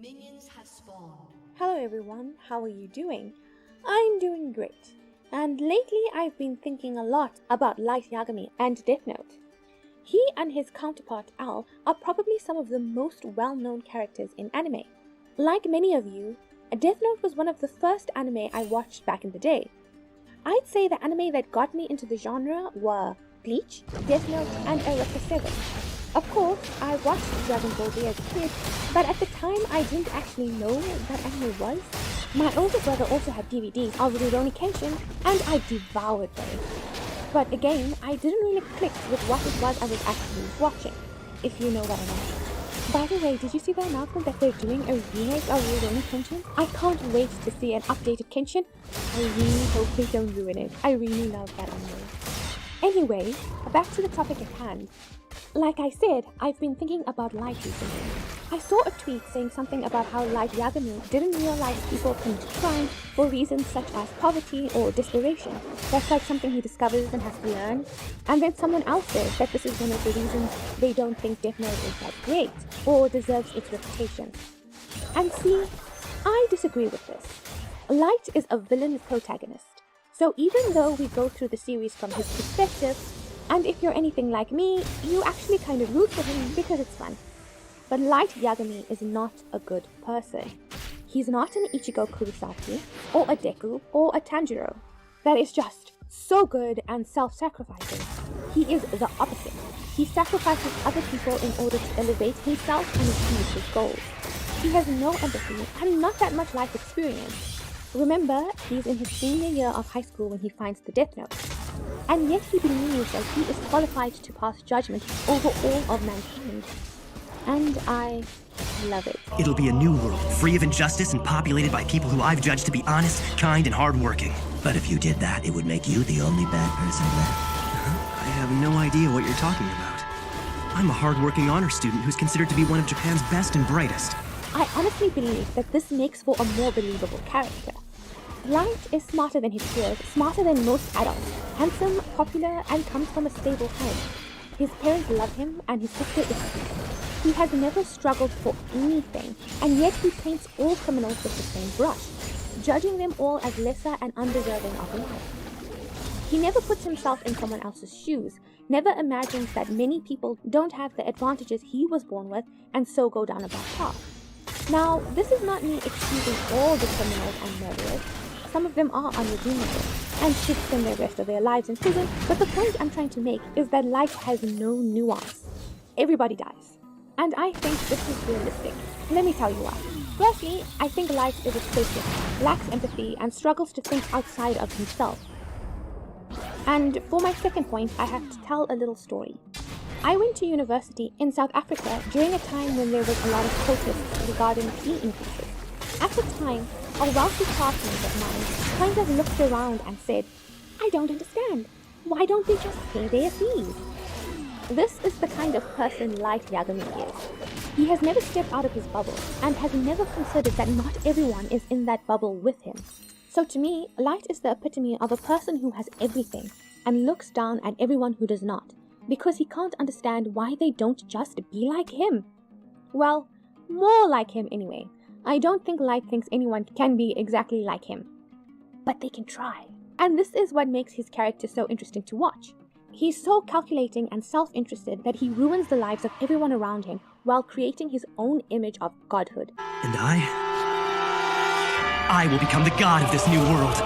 Minions have spawned. Hello everyone, how are you doing? I'm doing great. And lately I've been thinking a lot about Light Yagami and Death Note. He and his counterpart Al are probably some of the most well-known characters in anime. Like many of you, Death Note was one of the first anime I watched back in the day. I'd say the anime that got me into the genre were Bleach, Death Note, and Eureka 7. Of course, I watched Dragon Ball Z as a kid, but at the time I didn't actually know what anime was. My older brother also had DVDs of Rurouni Kenshin, and I devoured them. But again, I didn't really click with what it was I was actually watching, if you know what I mean. By the way, did you see the announcement that they're doing a remake of Rurouni Kenshin? I can't wait to see an updated Kenshin. I really hope they don't ruin it. I really love that anime. Anyway, back to the topic at hand. Like I said, I've been thinking about Light recently. I saw a tweet saying something about how Light Yagami didn't realize people commit crime for reasons such as poverty or desperation. That's like something he discovers and has to learn. And then someone else says that this is one of the reasons they don't think Death Note is that great or deserves its reputation. And see, I disagree with this. Light is a villain protagonist. So even though we go through the series from his perspective, and if you're anything like me, you actually kind of root for him because it's fun. But Light Yagami is not a good person. He's not an Ichigo Kurosaki, or a Deku, or a Tanjiro. That is just so good and self-sacrificing. He is the opposite. He sacrifices other people in order to elevate himself and achieve his goals. He has no empathy and not that much life experience. Remember, he's in his senior year of high school when he finds the Death Note. And yet he believes that he is qualified to pass judgment over all of mankind. And I love it. It'll be a new world, free of injustice and populated by people who I've judged to be honest, kind, and hardworking. But if you did that, it would make you the only bad person left. have no idea what you're talking about. I'm a hard-working honor student who's considered to be one of Japan's best and brightest. I honestly believe that this makes for a more believable character. Light is smarter than his peers, smarter than most adults, handsome, popular, and comes from a stable home. His parents love him, and his sister is sweet. He has never struggled for anything, and yet he paints all criminals with the same brush, judging them all as lesser and undeserving of life. He never puts himself in someone else's shoes, never imagines that many people don't have the advantages he was born with, and so go down a bad path. Now, this is not me excusing all the criminals and murderers. Some of them are unredeemable and should spend the rest of their lives in prison, but the point I'm trying to make is that life has no nuance. Everybody dies. And I think this is realistic. Let me tell you why. Firstly, I think Light is explosive, lacks empathy, and struggles to think outside of himself. And for my second point, I have to tell a little story. I went to university in South Africa during a time when there was a lot of protests regarding fee increases. At the time, a wealthy classmate of mine kind of looked around and said, "I don't understand. Why don't they just pay their fees?" This is the kind of person Light Yagami is. He has never stepped out of his bubble and has never considered that not everyone is in that bubble with him. So to me, Light is the epitome of a person who has everything and looks down at everyone who does not, because he can't understand why they don't just be like him. Well, more like him anyway. I don't think Light thinks anyone can be exactly like him. But they can try. And this is what makes his character so interesting to watch. He's so calculating and self-interested that he ruins the lives of everyone around him while creating his own image of godhood. And I will become the god of this new world.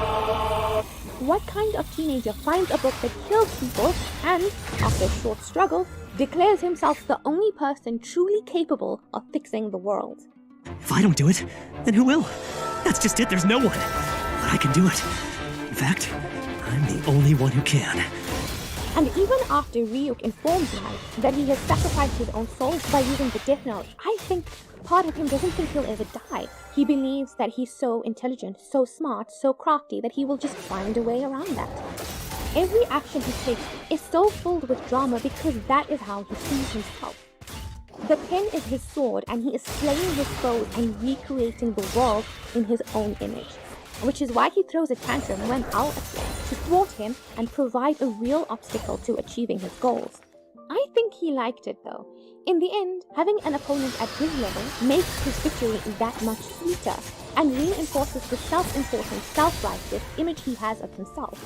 What kind of teenager finds a book that kills people and, after a short struggle, declares himself the only person truly capable of fixing the world? If I don't do it, then who will? That's just it, there's no one. But I can do it. In fact, I'm the only one who can. And even after Ryuk informs Light that he has sacrificed his own soul by using the Death Note, I think part of him doesn't think he'll ever die. He believes that he's so intelligent, so smart, so crafty that he will just find a way around that. Every action he takes is so filled with drama because that is how he sees himself. The pen is his sword and he is slaying his foes and recreating the world in his own image. Which is why he throws a tantrum when Al attempts to thwart him and provide a real obstacle to achieving his goals. I think he liked it though. In the end, having an opponent at his level makes his victory that much sweeter and reinforces the self-important, self-righteous image he has of himself.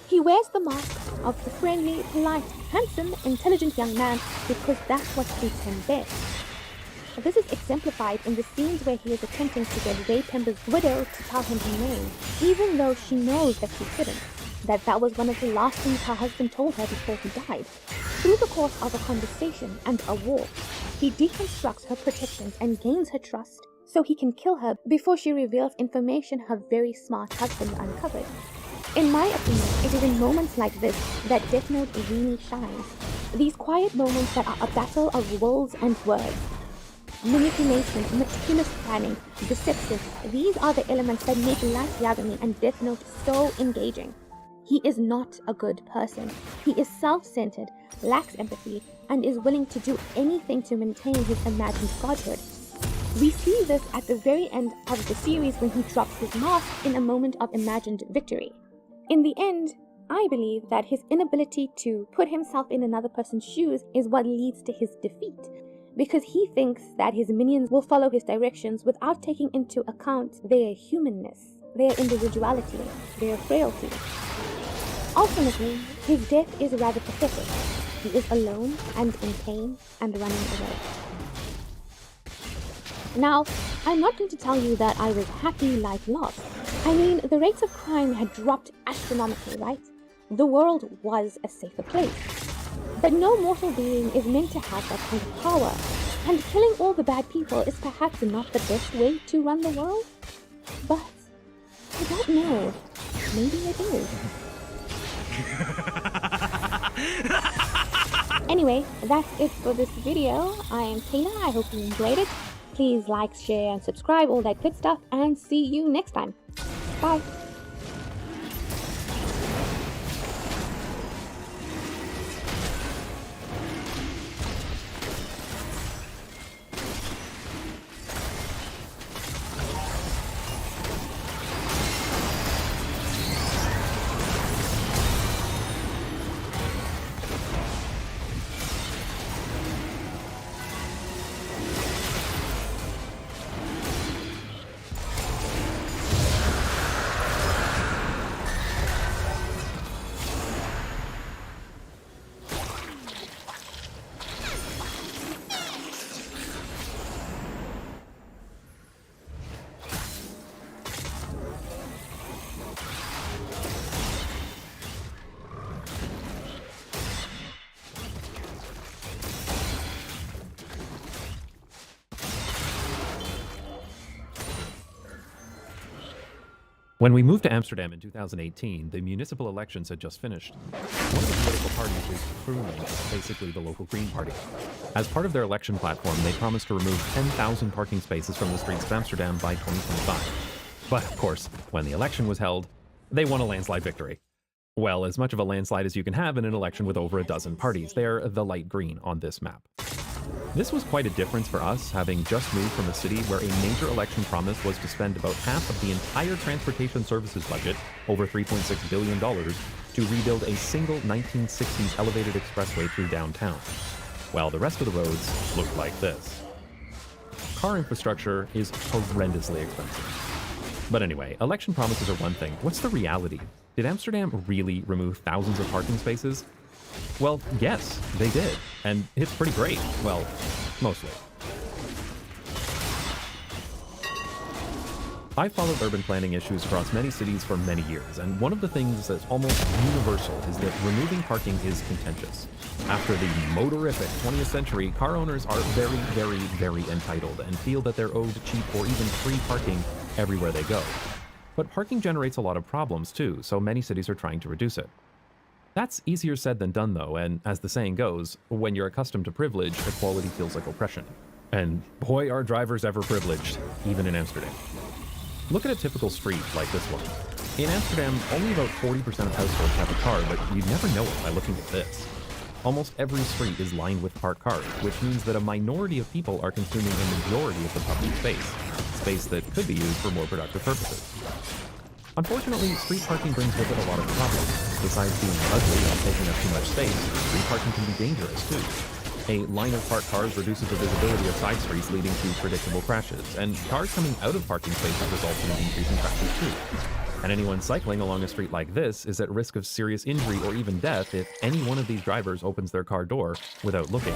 He wears the mask of the friendly, polite, handsome, intelligent young man because that's what suits him best. This is exemplified in the scenes where he is attempting to get Ray Pember's widow to tell him her name, even though she knows that she couldn't, that was one of the last things her husband told her before he died. Through the course of a conversation and a walk, he deconstructs her protections and gains her trust, so he can kill her before she reveals information her very smart husband uncovered. In my opinion, it is in moments like this that Death Note really shines. These quiet moments that are a battle of wills and words. Manipulation, meticulous planning, deception, these are the elements that make Light Yagami and Death Note so engaging. He is not a good person. He is self-centered, lacks empathy, and is willing to do anything to maintain his imagined godhood. We see this at the very end of the series when he drops his mask in a moment of imagined victory. In the end, I believe that his inability to put himself in another person's shoes is what leads to his defeat, because he thinks that his minions will follow his directions without taking into account their humanness, their individuality, their frailty. Ultimately, his death is rather pathetic. He is alone and in pain and running away. Now, I'm not going to tell you that I was happy Light lost. I mean, the rates of crime had dropped astronomically, right? The world was a safer place. But no mortal being is meant to have that kind of power, and killing all the bad people is perhaps not the best way to run the world. But I don't know. Maybe it is. Anyway, that's it for this video. I am Kayla. I hope you enjoyed it. Please like, share, and subscribe, all that good stuff, and see you next time. Bye. When we moved to Amsterdam in 2018, the municipal elections had just finished. One of the political parties is Groenen, basically the local Green Party. As part of their election platform, they promised to remove 10,000 parking spaces from the streets of Amsterdam by 2025. But of course, when the election was held, they won a landslide victory. Well, as much of a landslide as you can have in an election with over a dozen parties. They're the light green on this map. This was quite a difference for us, having just moved from a city where a major election promise was to spend about half of the entire transportation services budget, over $3.6 billion, to rebuild a single 1960s elevated expressway through downtown. While the rest of the roads looked like this. Car infrastructure is horrendously expensive. But anyway, election promises are one thing. What's the reality? Did Amsterdam really remove thousands of parking spaces? Well, yes, they did. And it's pretty great. Well, mostly. I've followed urban planning issues across many cities for many years, and one of the things that's almost universal is that removing parking is contentious. After the motorific 20th century, car owners are very, very, very entitled and feel that they're owed cheap or even free parking everywhere they go. But parking generates a lot of problems too, so many cities are trying to reduce it. That's easier said than done though, and as the saying goes, when you're accustomed to privilege, equality feels like oppression. And boy are drivers ever privileged, even in Amsterdam. Look at a typical street like this one. In Amsterdam, only about 40% of households have a car, but you'd never know it by looking at this. Almost every street is lined with parked cars, which means that a minority of people are consuming a majority of the public space that could be used for more productive purposes. Unfortunately, street parking brings with it a lot of problems. Besides being ugly and taking up too much space, street parking can be dangerous too. A line of parked cars reduces the visibility of side streets, leading to predictable crashes, and cars coming out of parking spaces results in an increase in crashes too. And anyone cycling along a street like this is at risk of serious injury or even death if any one of these drivers opens their car door without looking.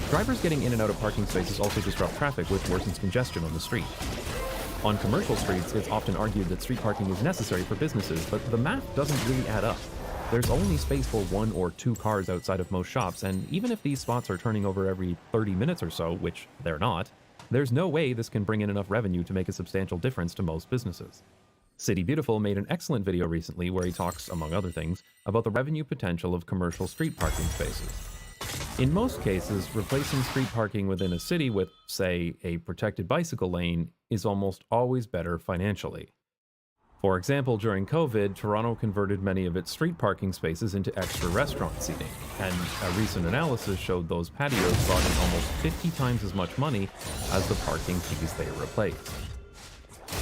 Drivers getting in and out of parking spaces also disrupt traffic, which worsens congestion on the street. On commercial streets, it's often argued that street parking is necessary for businesses, but the math doesn't really add up. There's only space for 1 or 2 cars outside of most shops, and even if these spots are turning over every 30 minutes or so, which they're not, there's no way this can bring in enough revenue to make a substantial difference to most businesses. City Beautiful made an excellent video recently where he talks, among other things, about the revenue potential of commercial street parking spaces. In most cases, replacing street parking within a city with, say, a protected bicycle lane is almost always better financially. For example, during COVID, Toronto converted many of its street parking spaces into extra restaurant seating, and a recent analysis showed those patios brought in almost 50 times as much money as the parking fees they replaced.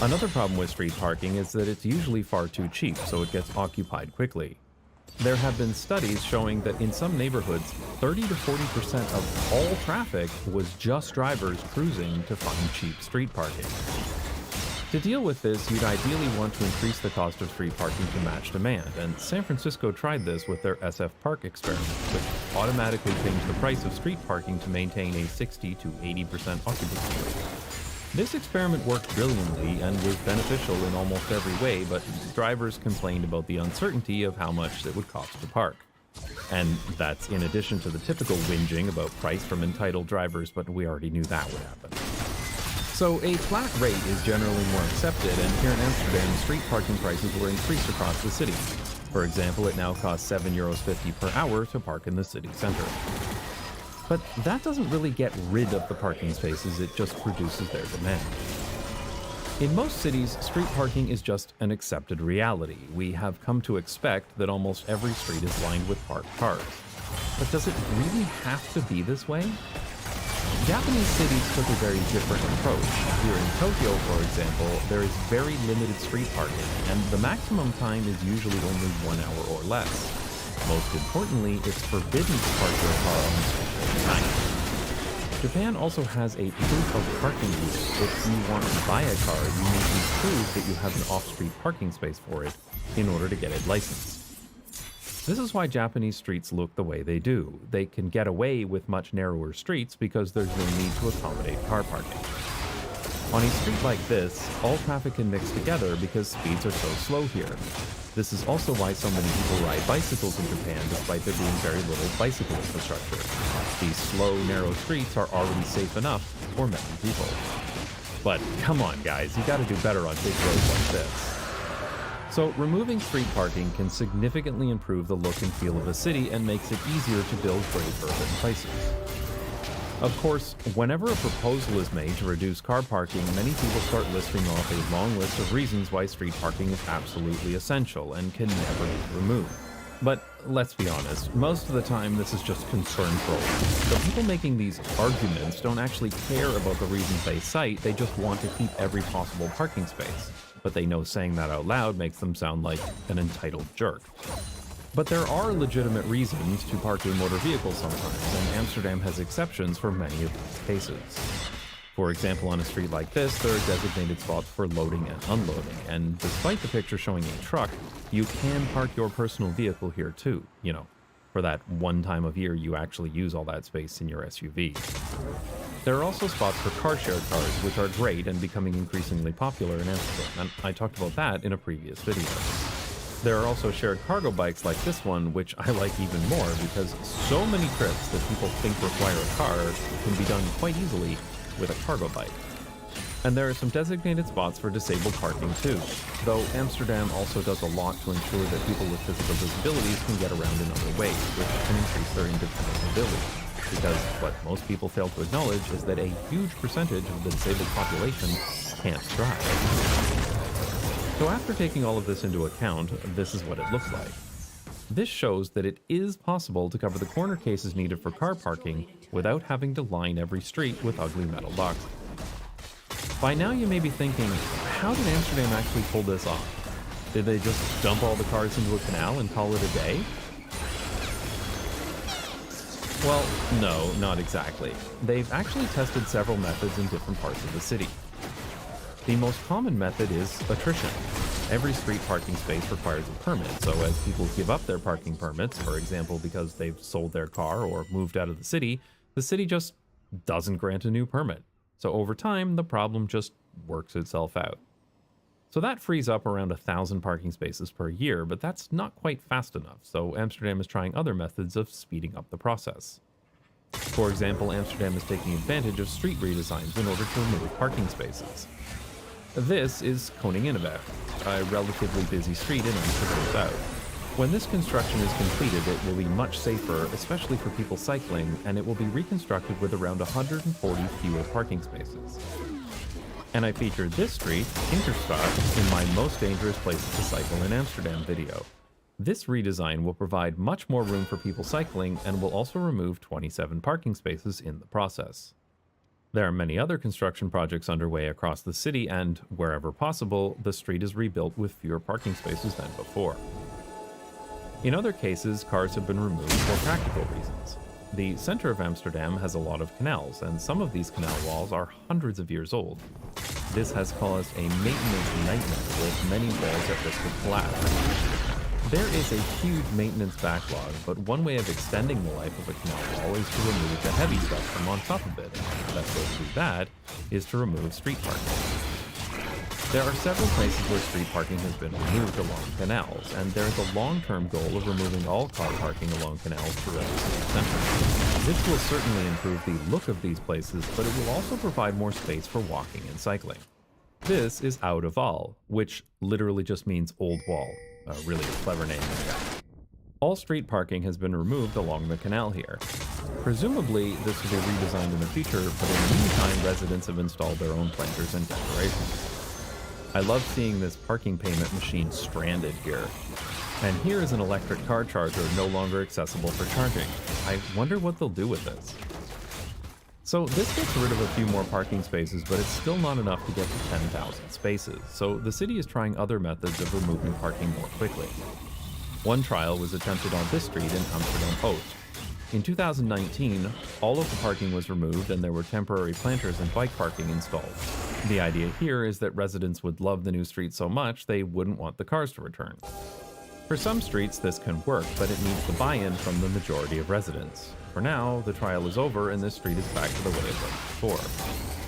Another problem with street parking is that it's usually far too cheap, so it gets occupied quickly. There have been studies showing that in some neighborhoods, 30 to 40% of all traffic was just drivers cruising to find cheap street parking. To deal with this, you'd ideally want to increase the cost of street parking to match demand, and San Francisco tried this with their SF Park experiment, which automatically changed the price of street parking to maintain a 60 to 80% occupancy rate. This experiment worked brilliantly and was beneficial in almost every way, but drivers complained about the uncertainty of how much it would cost to park. And that's in addition to the typical whinging about price from entitled drivers, but we already knew that would happen. So a flat rate is generally more accepted, and here in Amsterdam, street parking prices were increased across the city. For example, it now costs €7.50 per hour to park in the city center. But that doesn't really get rid of the parking spaces, it just reduces their demand. In most cities, street parking is just an accepted reality. We have come to expect that almost every street is lined with parked cars. But does it really have to be this way? Japanese cities took a very different approach. Here in Tokyo, for example, there is very limited street parking, and the maximum time is usually only 1 hour or less. Most importantly, it's forbidden to park your car on the street at night. Japan also has a proof of parking rule. If you want to buy a car, you need to prove that you have an off-street parking space for it in order to get it licensed. This is why Japanese streets look the way they do. They can get away with much narrower streets because there's no need to accommodate car parking. On a street like this, all traffic can mix together because speeds are so slow here. This is also why so many people ride bicycles in Japan despite there being very little bicycle infrastructure. These slow, narrow streets are already safe enough for many people. But come on guys, you gotta do better on big roads like this. So removing street parking can significantly improve the look and feel of a city and makes it easier to build great urban places. Of course, whenever a proposal is made to reduce car parking, many people start listing off a long list of reasons why street parking is absolutely essential and can never be removed. But let's be honest, most of the time this is just concern trolling. The people making these arguments don't actually care about the reasons they cite, they just want to keep every possible parking space. But they know saying that out loud makes them sound like an entitled jerk. But there are legitimate reasons to park a motor vehicle sometimes, and Amsterdam has exceptions for many of these cases. For example, on a street like this, there are designated spots for loading and unloading, and despite the picture showing a truck, you can park your personal vehicle here too, you know, for that one time of year you actually use all that space in your SUV. There are also spots for car-shared cars, which are great and becoming increasingly popular in Amsterdam, and I talked about that in a previous video. There are also shared cargo bikes like this one, which I like even more because so many trips that people think require a car can be done quite easily with a cargo bike. And there are some designated spots for disabled parking too, though Amsterdam also does a lot to ensure that people with physical disabilities can get around in other ways, which can increase their independent mobility. Because what most people fail to acknowledge is that a huge percentage of the disabled population can't drive. So after taking all of this into account, this is what it looks like. This shows that it is possible to cover the corner cases needed for car parking without having to line every street with ugly metal boxes. By now you may be thinking, how did Amsterdam actually pull this off? Did they just dump all the cars into a canal and call it a day? Well, no, not exactly. They've actually tested several methods in different parts of the city. The most common method is attrition. Every street parking space requires a permit, so as people give up their parking permits, for example because they've sold their car or moved out of the city just doesn't grant a new permit. So over time, the problem just works itself out. So that frees up around 1,000 parking spaces per year, but that's not quite fast enough, so Amsterdam is trying other methods of speeding up the process. For example, Amsterdam is taking advantage of street redesigns in order to remove parking spaces. This is Koninginnenweg, a relatively busy street in Amsterdam South. When this construction is completed, it will be much safer, especially for people cycling, and it will be reconstructed with around 140 fewer parking spaces. And I featured this street, Interstraat, in my most dangerous places to cycle in Amsterdam video. This redesign will provide much more room for people cycling and will also remove 27 parking spaces in the process. There are many other construction projects underway across the city and, wherever possible, the street is rebuilt with fewer parking spaces than before. In other cases, cars have been removed for practical reasons. The center of Amsterdam has a lot of canals, and some of these canal walls are hundreds of years old. This has caused a maintenance nightmare with many walls at risk of collapse. There is a huge maintenance backlog, but one way of extending the life of a canal wall is to remove the heavy stuff from on top of it. The best way to do that is to remove street parking. There are several places where street parking has been removed along canals, and there is a long-term goal of removing all car parking along canals throughout the city center. This will certainly improve the look of these places, but it will also provide more space for walking and cycling. This is Oude Wal, which literally just means old wall. Really a clever name, in fact. All street parking has been removed along the canal here. Presumably, this will be redesigned in the future, but in the meantime, residents have installed their own planters and decorations. I love seeing this parking payment machine stranded here. And here is an electric car charger no longer accessible for charging. I wonder what they'll do with this. So this gets rid of a few more parking spaces, but it's still not enough to get to 10,000 spaces, so the city is trying other methods of removing parking more quickly. One trial was attempted on this street in Amsterdam-Oost. In 2019, all of the parking was removed and there were temporary planters and bike parking installed. The idea here is that residents would love the new street so much they wouldn't want the cars to return. For some streets this can work, but it needs the buy-in from the majority of residents. For now, the trial is over and this street is back to the way it was before.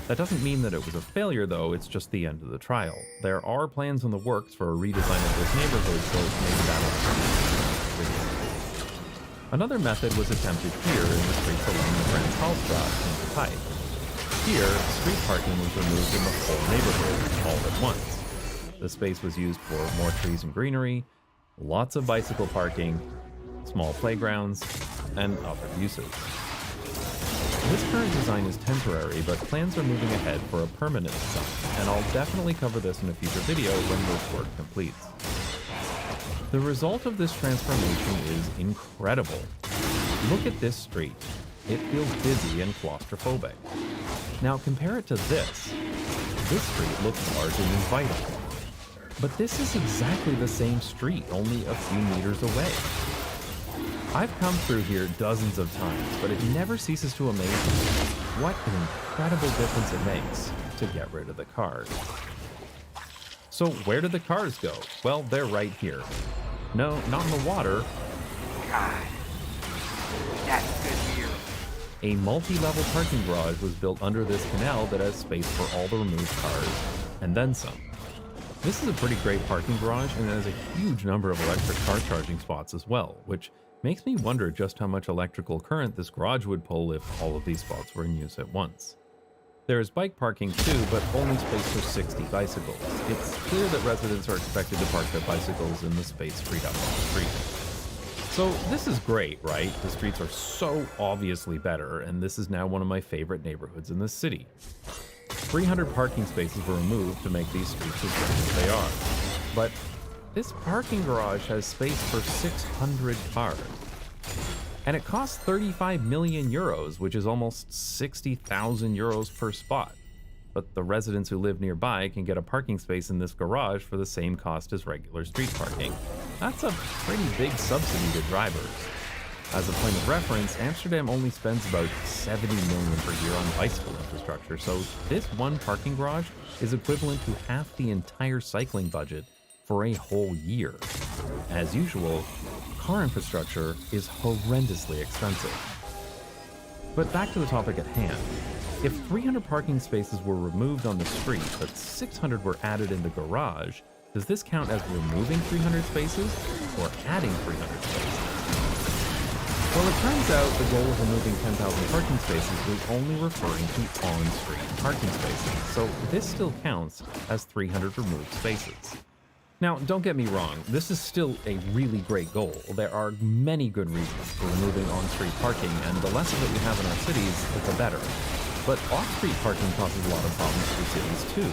That doesn't mean that it was a failure though, it's just the end of the trial. There are plans in the works for a redesign of this neighborhood, so maybe that'll happen. Another method was attempted here in the streets along the Frans Halstraat in the Pijp. Here, street parking was removed in the whole neighborhood all at once. The space was used for more trees and greenery, lots of bicycle parking, small playgrounds, and other uses. This current design is temporary, but plans are moving ahead for a permanent design, and I'll definitely cover this in a future video when this work completes. The result of this transformation is incredible. Look at this street. It feels busy and claustrophobic. Now compare it to this. This street looks large and inviting. But this is exactly the same street, only a few meters away. I've come through here dozens of times, but it never ceases to amaze me what an incredible difference it makes to get rid of the cars. So where do the cars go? Well, they're right here. No, not in the water. God, that's good beer. A multi-level parking garage was built under this canal that has space for all the removed cars, and then some. This is a pretty great parking garage, and it has a huge number of electric car charging spots as well, which makes me wonder just how much electrical current this garage would pull if all of these spots were in use at once. There is bike parking too, but only space for 60 bicycles. It's clear that residents are expected to park their bicycles in the space freed up on the street. So this is great, right? The streets are so obviously better, and this is now one of my favorite neighborhoods in the city. 300 parking spaces were removed to make these streets as good as they are. But this parking garage has space for 600 cars. And it costs 35 million euros, which is almost 60,000 euros per spot. But the residents who live nearby can get a parking space in this garage for the same cost as regular street parking. That's a pretty big subsidy to drivers. As a point of reference, Amsterdam only spends about 70 million per year on bicycle infrastructure, so this one parking garage is equivalent to half the entire cycling budget for a whole year. As usual, car infrastructure is horrendously expensive. But back to the topic at hand. If 300 parking spaces were removed on the street, but 600 were added in the garage, does this count as removing 300 spaces or adding 300 spaces? Well, it turns out the goal of removing 10,000 parking spaces was only referring to on-street parking spaces, so this still counts as 300 removed spaces. Now, don't get me wrong, this is still a really great goal. There are many good reasons for removing on-street parking, and the less of it we have in our cities, the better. But off-street parking causes a lot of problems for cities too.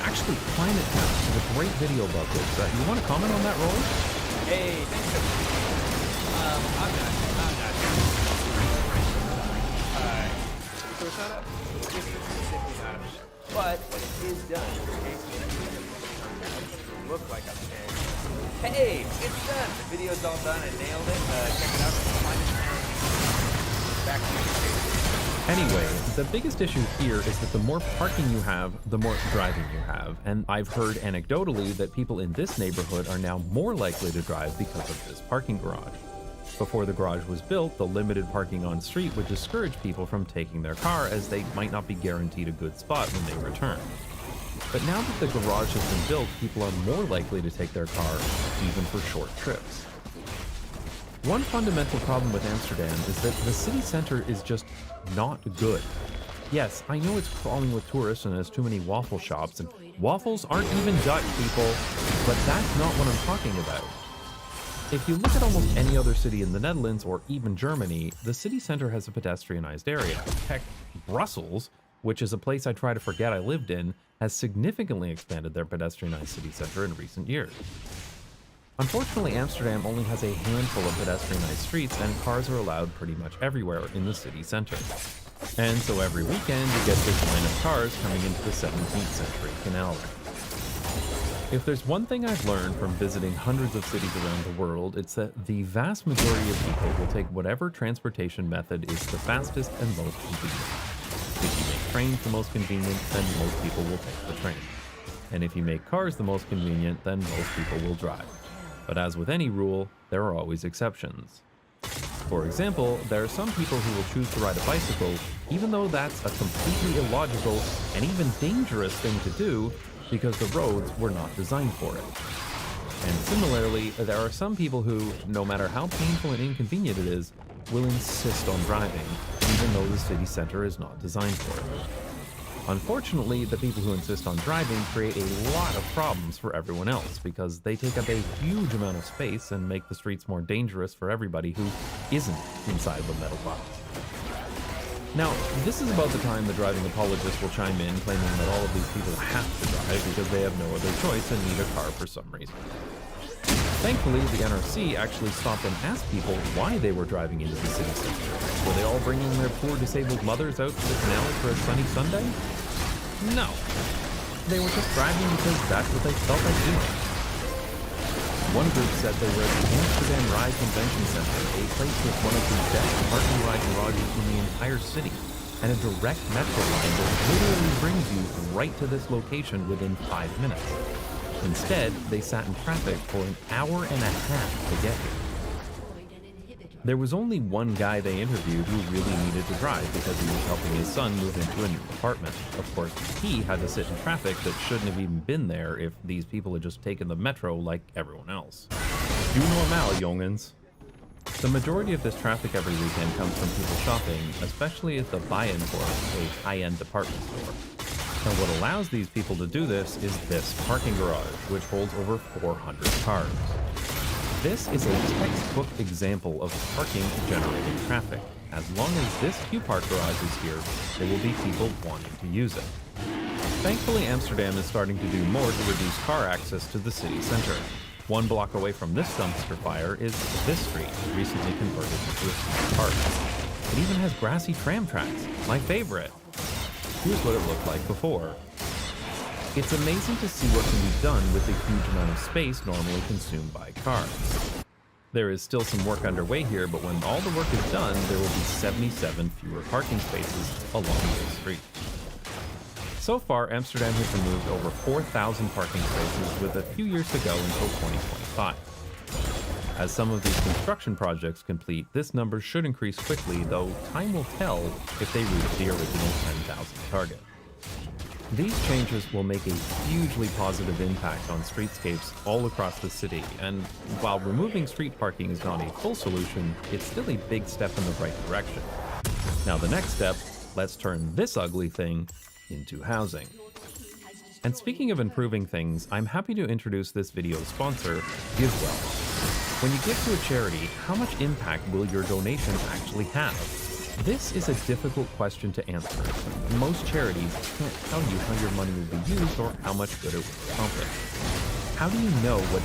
Actually, Climate Test did a great video about this. You want to comment on that, Roy? Hey, thanks. I'm not. So it's not up. But it is done. Look like I'm saying, hey, it's done. The video's all done. I nailed it. Check it out. Back to you. Anyway, the biggest issue here is that the more parking you have, the more driving you have. And I've heard anecdotally that people in this neighborhood are now more likely to drive because of this parking garage. Before the garage was built, the limited parking on street would discourage people from taking their car as they might not be guaranteed a good spot when they return. But now that the garage has been built, people are more likely to take their car even for short trips. One fundamental problem with Amsterdam is that the city center is just not good. Yes, I know it's crawling with tourists and has too many waffle shops, and waffles aren't even Dutch, people, but that's not what I'm talking about. If you look at almost any other city in the Netherlands or even Germany, the city center has a pedestrianized area. Heck, Brussels, which is a place I try to forget I lived in, has significantly expanded their pedestrianized city center in recent years. Unfortunately, Amsterdam only has a handful of pedestrianized streets, and cars are allowed pretty much everywhere in the city center. And so every weekend you get this line of cars coming into the 17th century canal. If there's one thing I've learned from visiting hundreds of cities around the world, it's that the vast majority of people will take whatever transportation method is the fastest and most convenient. If you make trains the most convenient, then most people will take the train. And if you make cars the most convenient, then most people will drive. But as with any rule, there are always exceptions. For example, there are some people who will choose to ride a bicycle, even though that's a completely illogical and even dangerous thing to do, because the roads were not designed for it. And similarly, there are some people who, no matter how painful and inconvenient it is, will insist on driving, even though the city center is not designed for it. Unfortunately, the people who insist on driving create a lot of problems for everyone else because they take up a huge amount of space and make the streets more dangerous for everybody who isn't inside of a metal box. Now, this is about the time the driving apologists will chime in claiming that all of these people have to drive because they have no other choice and need a car for some reason. Thankfully, the NRC actually stopped and asked people why they were driving into the city center. Were they all bringing their poor disabled mothers out to the canal for a sunny Sunday? No. They were just driving because that's what they felt like doing. One group said they were at the Amsterdam Ride Convention Center, a place with one of the best parking ride garages in the entire city, and a direct metro line that literally brings you right to this location within 5 minutes. Instead, they sat in traffic for an hour and a half to get here. There was only one guy they interviewed who really needed to drive because he was helping his son move into a new apartment. Of course, he had to sit in traffic that shouldn't have even been there if these people had just taken the metro like everyone else. Du normal, jongens. The majority of this traffic every weekend comes from people shopping, especially at the Buy-in Court, a high-end department store. And what allows these people to do this is this parking garage, which holds over 400 cars. This is a textbook example of parking generating traffic. As long as this Q-Park garage is here, there will be people wanting to use it. Thankfully, Amsterdam is starting to do more to reduce car access to the city center. 1 block away from this dumpster fire is this street, recently converted into a small park. It even has grassy tram tracks, my favorite. Here's what it looked like before. It's amazing to see what can be done with the huge amount of space normally consumed by cars. There is still some work underway here, but when all the work is done, there will be 77 fewer parking spaces along this street. So far, Amsterdam has removed over 4,000 parking spaces with a few years to go until 2025. As some of these construction projects complete, this number should increase quickly, though time will tell if they reach the original 10,000 target. These changes will make a hugely positive impact on streetscapes all across the city, and while removing street parking is not a full solution, it's still a big step in the right direction. Now the next step, let's turn this ugly thing into housing. And speaking of improving things, I'm happy to introduce this video's sponsor, GiveWell. When you give to a charity, how much impact will your donation actually have? This is a difficult question to answer. Most charities can't tell you how your money will be used or how much good it will accomplish. How do you know what...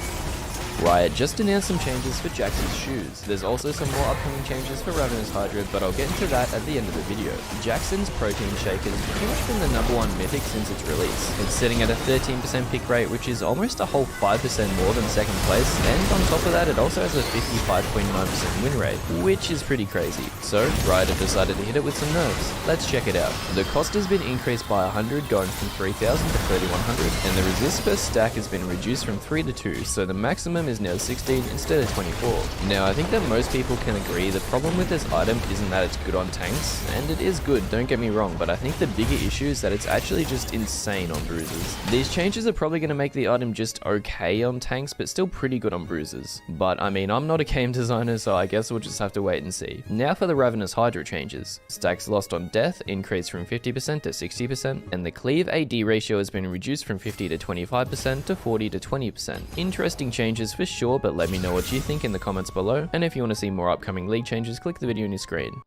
Riot just announced some changes for Jax's shoes. There's also some more upcoming changes for Ravenous Hydra, but I'll get into that at the end of the video. Jackson's protein shake has pretty much been the #1 mythic since its release. It's sitting at a 13% pick rate, which is almost a whole 5% more than second place, and on top of that it also has a 55.9% win rate, which is pretty crazy. So, Riot have decided to hit it with some nerfs. Let's check it out. The cost has been increased by 100, going from 3,000 to 3,100, and the resist per stack has been reduced from 3 to 2, so the maximum is now 16 instead of 24. Now I think that most people can agree the problem with this item isn't that it's good on tanks, and it is good, don't get me wrong, but I think the bigger issue is that it's actually just insane on bruisers. These changes are probably going to make the item just okay on tanks, but still pretty good on bruisers. But I mean, I'm not a game designer, so I guess we'll just have to wait and see. Now for the Ravenous Hydra changes. Stacks lost on death increased from 50% to 60%, and the cleave AD ratio has been reduced from 50 to 25% to 40 to 20%. Interesting changes for sure, but let me know what you think in the comments below, and if you want to see more upcoming league changes, click the video on your screen.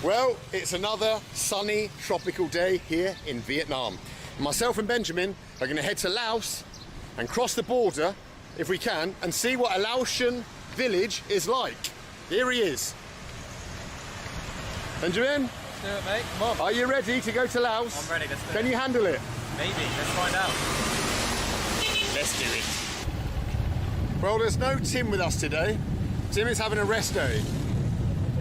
Well, it's another sunny, tropical day here in Vietnam. Myself and Benjamin are going to head to Laos and cross the border, if we can, and see what a Laotian village is like. Here he is. Benjamin? Let's do it, mate. Come on. Are you ready to go to Laos? I'm ready. Let's do it. Can you handle it? Maybe. Let's find out. Let's do it. Well, there's no Tim with us today. Tim is having a rest day.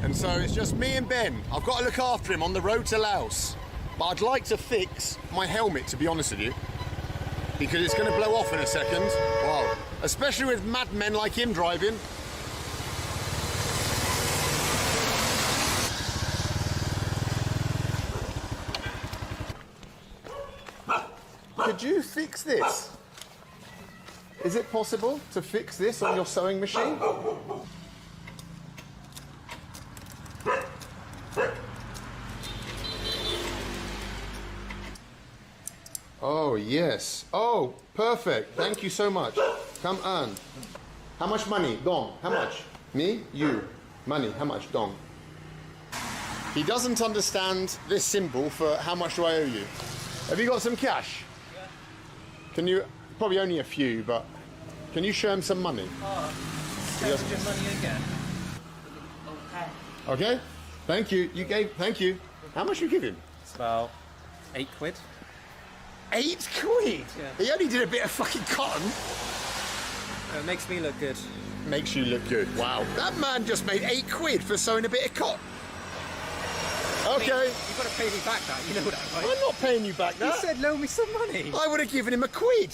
And so it's just me and Ben. I've got to look after him on the road to Laos. But I'd like to fix my helmet, to be honest with you, because it's going to blow off in a second. Wow. Especially with madmen like him driving. Could you fix this? Is it possible to fix this on your sewing machine? Oh, yes. Oh, perfect. Thank you so much. Come on. How much money? Dong. How much? Me? You. Money. How much? Dong. He doesn't understand this symbol for how much do I owe you. Have you got some cash? Yeah. Can you, probably only a few, but can you show him some money? Oh, your money again. Okay. Okay. Thank you. Thank you. How much you give him? It's about 8 quid. 8 quid? Yeah. He only did a bit of fucking cotton. It makes me look good. Makes you look good. Wow. That man just made 8 quid for sewing a bit of cotton. Okay. I mean, you've got to pay me back that, you know that, right? I'm not paying you back that. You said loan me some money. I would have given him a quid.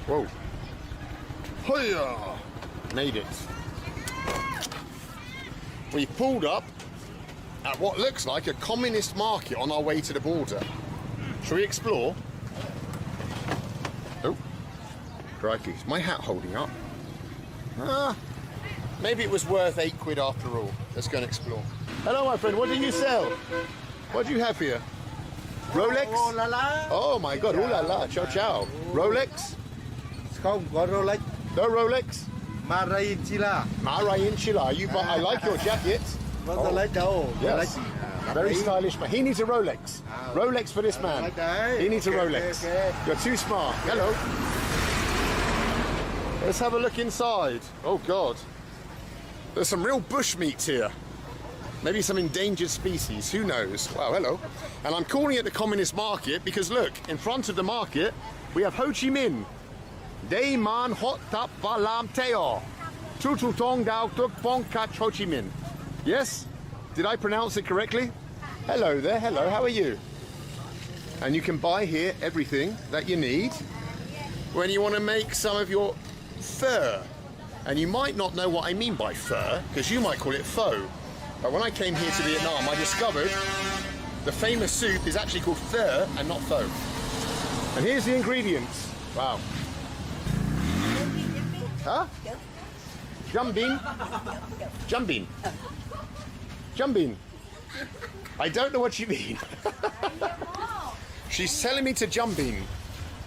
Whoa. Hiya! Made it. We pulled up at what looks like a communist market on our way to the border. Shall we explore? Oh, crikey, is my hat holding up? Maybe it was worth 8 quid after all. Let's go and explore. Hello, my friend, what do you sell? What do you have here? Rolex? Oh la la. Oh my god, oh la la, ciao ciao. Rolex? It's called Rolex. No Rolex? Marayin Chila. Marayin Chila. I like your jacket. What's the light though? Yes. Very stylish, but he needs a Rolex. Rolex for this man. He needs a Rolex. You're too smart. Hello. Let's have a look inside. Oh God. There's some real bush meat here. Maybe some endangered species, who knows? Wow, hello. And I'm calling it the Communist Market because look, in front of the market, we have Ho Chi Minh. Day man hot tap balam teo. Tu tong dao tuk pong kat Ho Chi Minh. Yes? Did I pronounce it correctly? Hello there, hello, how are you? And you can buy here everything that you need when you want to make some of your fur. And you might not know what I mean by fur, because you might call it pho. But when I came here to Vietnam, I discovered the famous soup is actually called phở and not pho. And here's the ingredients. Wow. Huh? Jumbin? Jumbin? Jumbin? I don't know what you mean. She's telling me to Jumbin,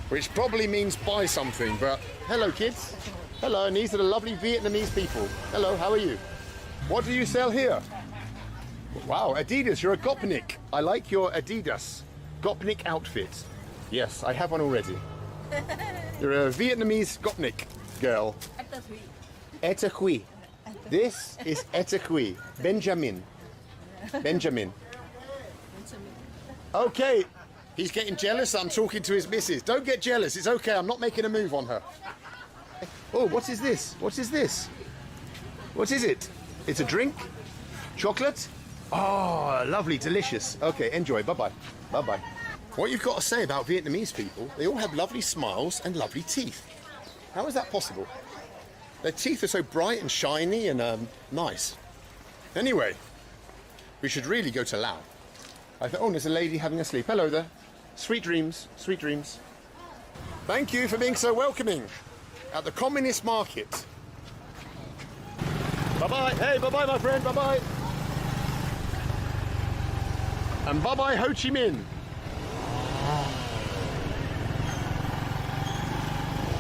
which probably means buy something, but hello kids. Hello, and these are the lovely Vietnamese people. Hello, how are you? What do you sell here? Wow, Adidas, you're a Gopnik. I like your Adidas Gopnik outfit. Yes, I have one already. You're a Vietnamese Gopnik girl. Etagui. This is Etagui. Benjamin. Benjamin. Okay, he's getting jealous. I'm talking to his missus. Don't get jealous. It's okay. I'm not making a move on her. Oh, what is this? What is this? What is it? It's a drink? Chocolate? Oh, lovely, delicious. Okay, enjoy. Bye-bye. Bye-bye. What you've got to say about Vietnamese people, they all have lovely smiles and lovely teeth. How is that possible? Their teeth are so bright and shiny and nice. Anyway, we should really go to Laos. I thought, oh, there's a lady having a sleep. Hello there. Sweet dreams, sweet dreams. Thank you for being so welcoming at the Communist Market. Bye-bye. Hey, bye-bye, my friend. Bye-bye. And bye-bye, Ho Chi Minh.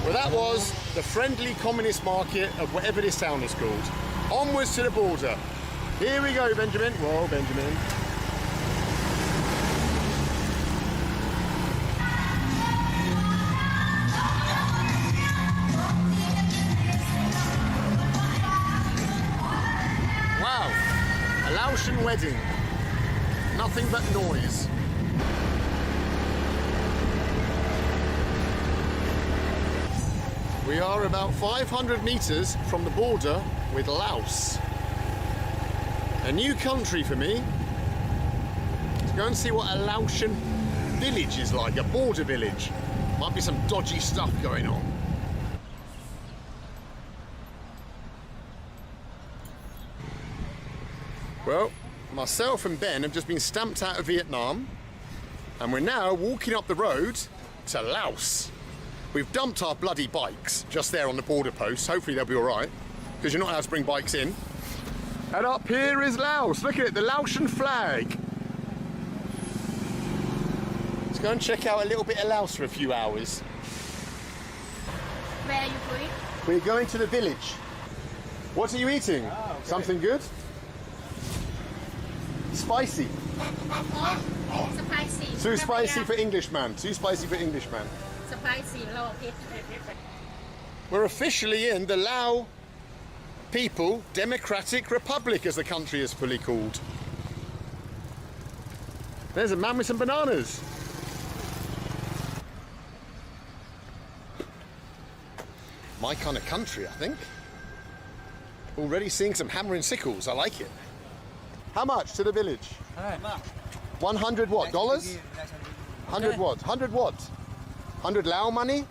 Well, that was the friendly Communist Market of whatever this town is called. Onwards to the border. Here we go, Benjamin. Whoa, Benjamin. Wow, a Laotian wedding. Nothing but noise. We are about 500 meters from the border with Laos. A new country for me. Let's go and see what a Laotian village is like, a border village. Might be some dodgy stuff going on. Well, myself and Ben have just been stamped out of Vietnam, and we're now walking up the road to Laos. We've dumped our bloody bikes just there on the border post. Hopefully they'll be all right, because you're not allowed to bring bikes in. And up here is Laos. Look at it, the Laotian flag. Let's go and check out a little bit of Laos for a few hours. Where are you going? We're going to the village. What are you eating? Oh, okay. Something good? Spicy. Oh, spicy. Too spicy for Englishman. Too spicy for Englishman. Spicy, low heat. We're officially in the Lao People Democratic Republic, as the country is fully called. There's a man with some bananas. My kind of country, I think. Already seeing some hammer and sickles. I like it. How much to the village? 100 what? Dollars? 100 what? 100 what? 100 Lao money?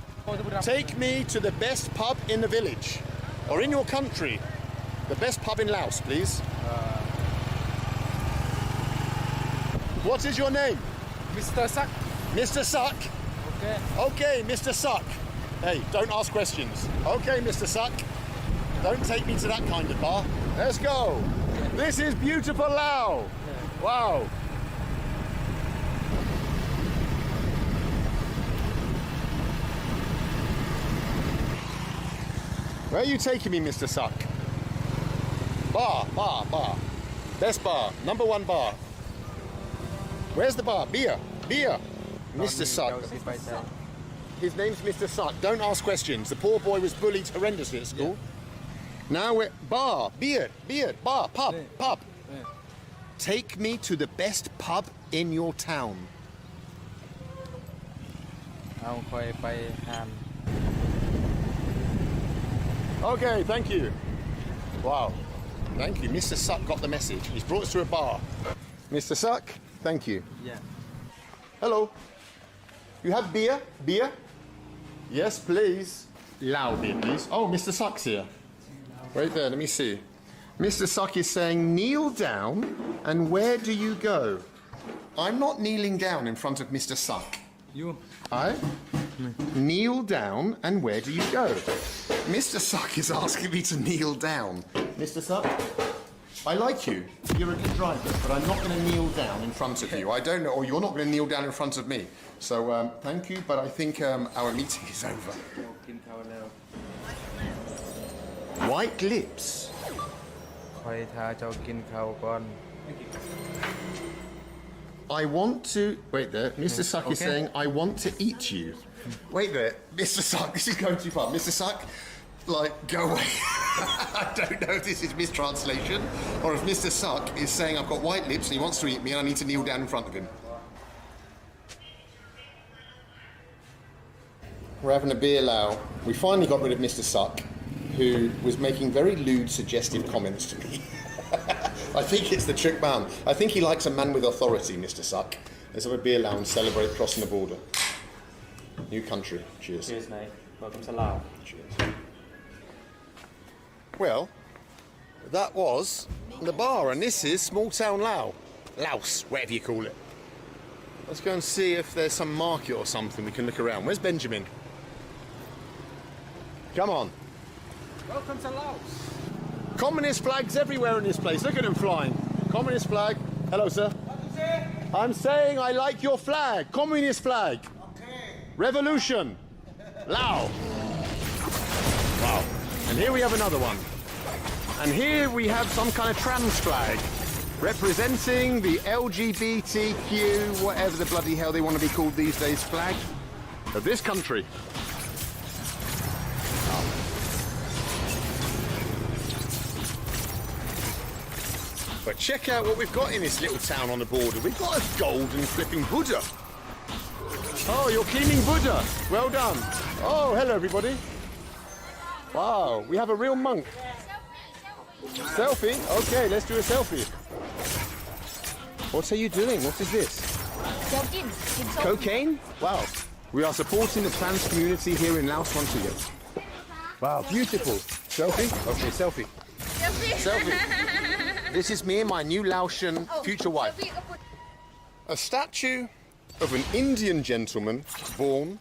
Take me to the best pub in the village. Or in your country. The best pub in Laos, please. What is your name? Mr. Suck. Mr. Suck? Okay. Okay, Mr. Suck. Hey, don't ask questions. Okay, Mr. Suck. Don't take me to that kind of bar. Let's go. This is beautiful Lao. Wow. Where are you taking me, Mr. Suck? Bar. Best bar. Number one bar. Where's the bar? Beer. Mr. Suck. His name's Mr. Suck. Don't ask questions. The poor boy was bullied horrendously at school. Now we're beer, bar, pub. Take me to the best pub in your town. Okay, thank you. Wow. Thank you. Mr. Suck got the message. He's brought us to a bar. Mr. Suck, thank you. Yeah. Hello. You have beer? Beer? Yes, please. Lao beer, please. Oh, Mr. Suck's here. Right there, let me see. Mr. Suck is saying, kneel down, and where do you go? I'm not kneeling down in front of Mr. Suck. You? I? Kneel down, and where do you go? Mr. Suck is asking me to kneel down. Mr. Suck, I like you. You're a good driver, but I'm not going to kneel down in front of you. I don't know, or you're not going to kneel down in front of me. So, thank you, but I think our meeting is over. White lips. I want to... Wait there. Mr. Suck is saying, I want to eat you. Wait there. Mr. Suck, this is going too far. Mr. Suck, go away. I don't know if this is mistranslation or if Mr. Suck is saying I've got white lips and he wants to eat me and I need to kneel down in front of him. We're having a beer Lao. We finally got rid of Mr. Suck, who was making very lewd, suggestive comments to me. I think it's the trick man. I think he likes a man with authority, Mr. Suck. Let's have a beer Lao and celebrate crossing the border. New country. Cheers. Cheers, mate. Welcome to Laos. Cheers. Well, that was the bar, and this is small town Laos, whatever you call it. Let's go and see if there's some market or something we can look around. Where's Benjamin? Come on. Welcome to Laos. Communist flags everywhere in this place. Look at them flying. Communist flag. Hello, sir. What is it? I'm saying I like your flag. Communist flag. Okay. Revolution. Lao. Wow. And here we have another one. And here we have some kind of trans flag representing the LGBTQ, whatever the bloody hell they want to be called these days, flag of this country. But check out what we've got in this little town on the border. We've got a golden flipping Buddha. Oh, you're cleaning Buddha. Well done. Oh, hello, everybody. Wow, we have a real monk. Selfie? Okay, let's do a selfie. What are you doing? What is this? Cocaine? Wow. We are supporting the trans community here in Laos once again. Wow, beautiful. Selfie? Okay, selfie. Selfie. This is me and my new Laotian future wife. A statue of an Indian gentleman born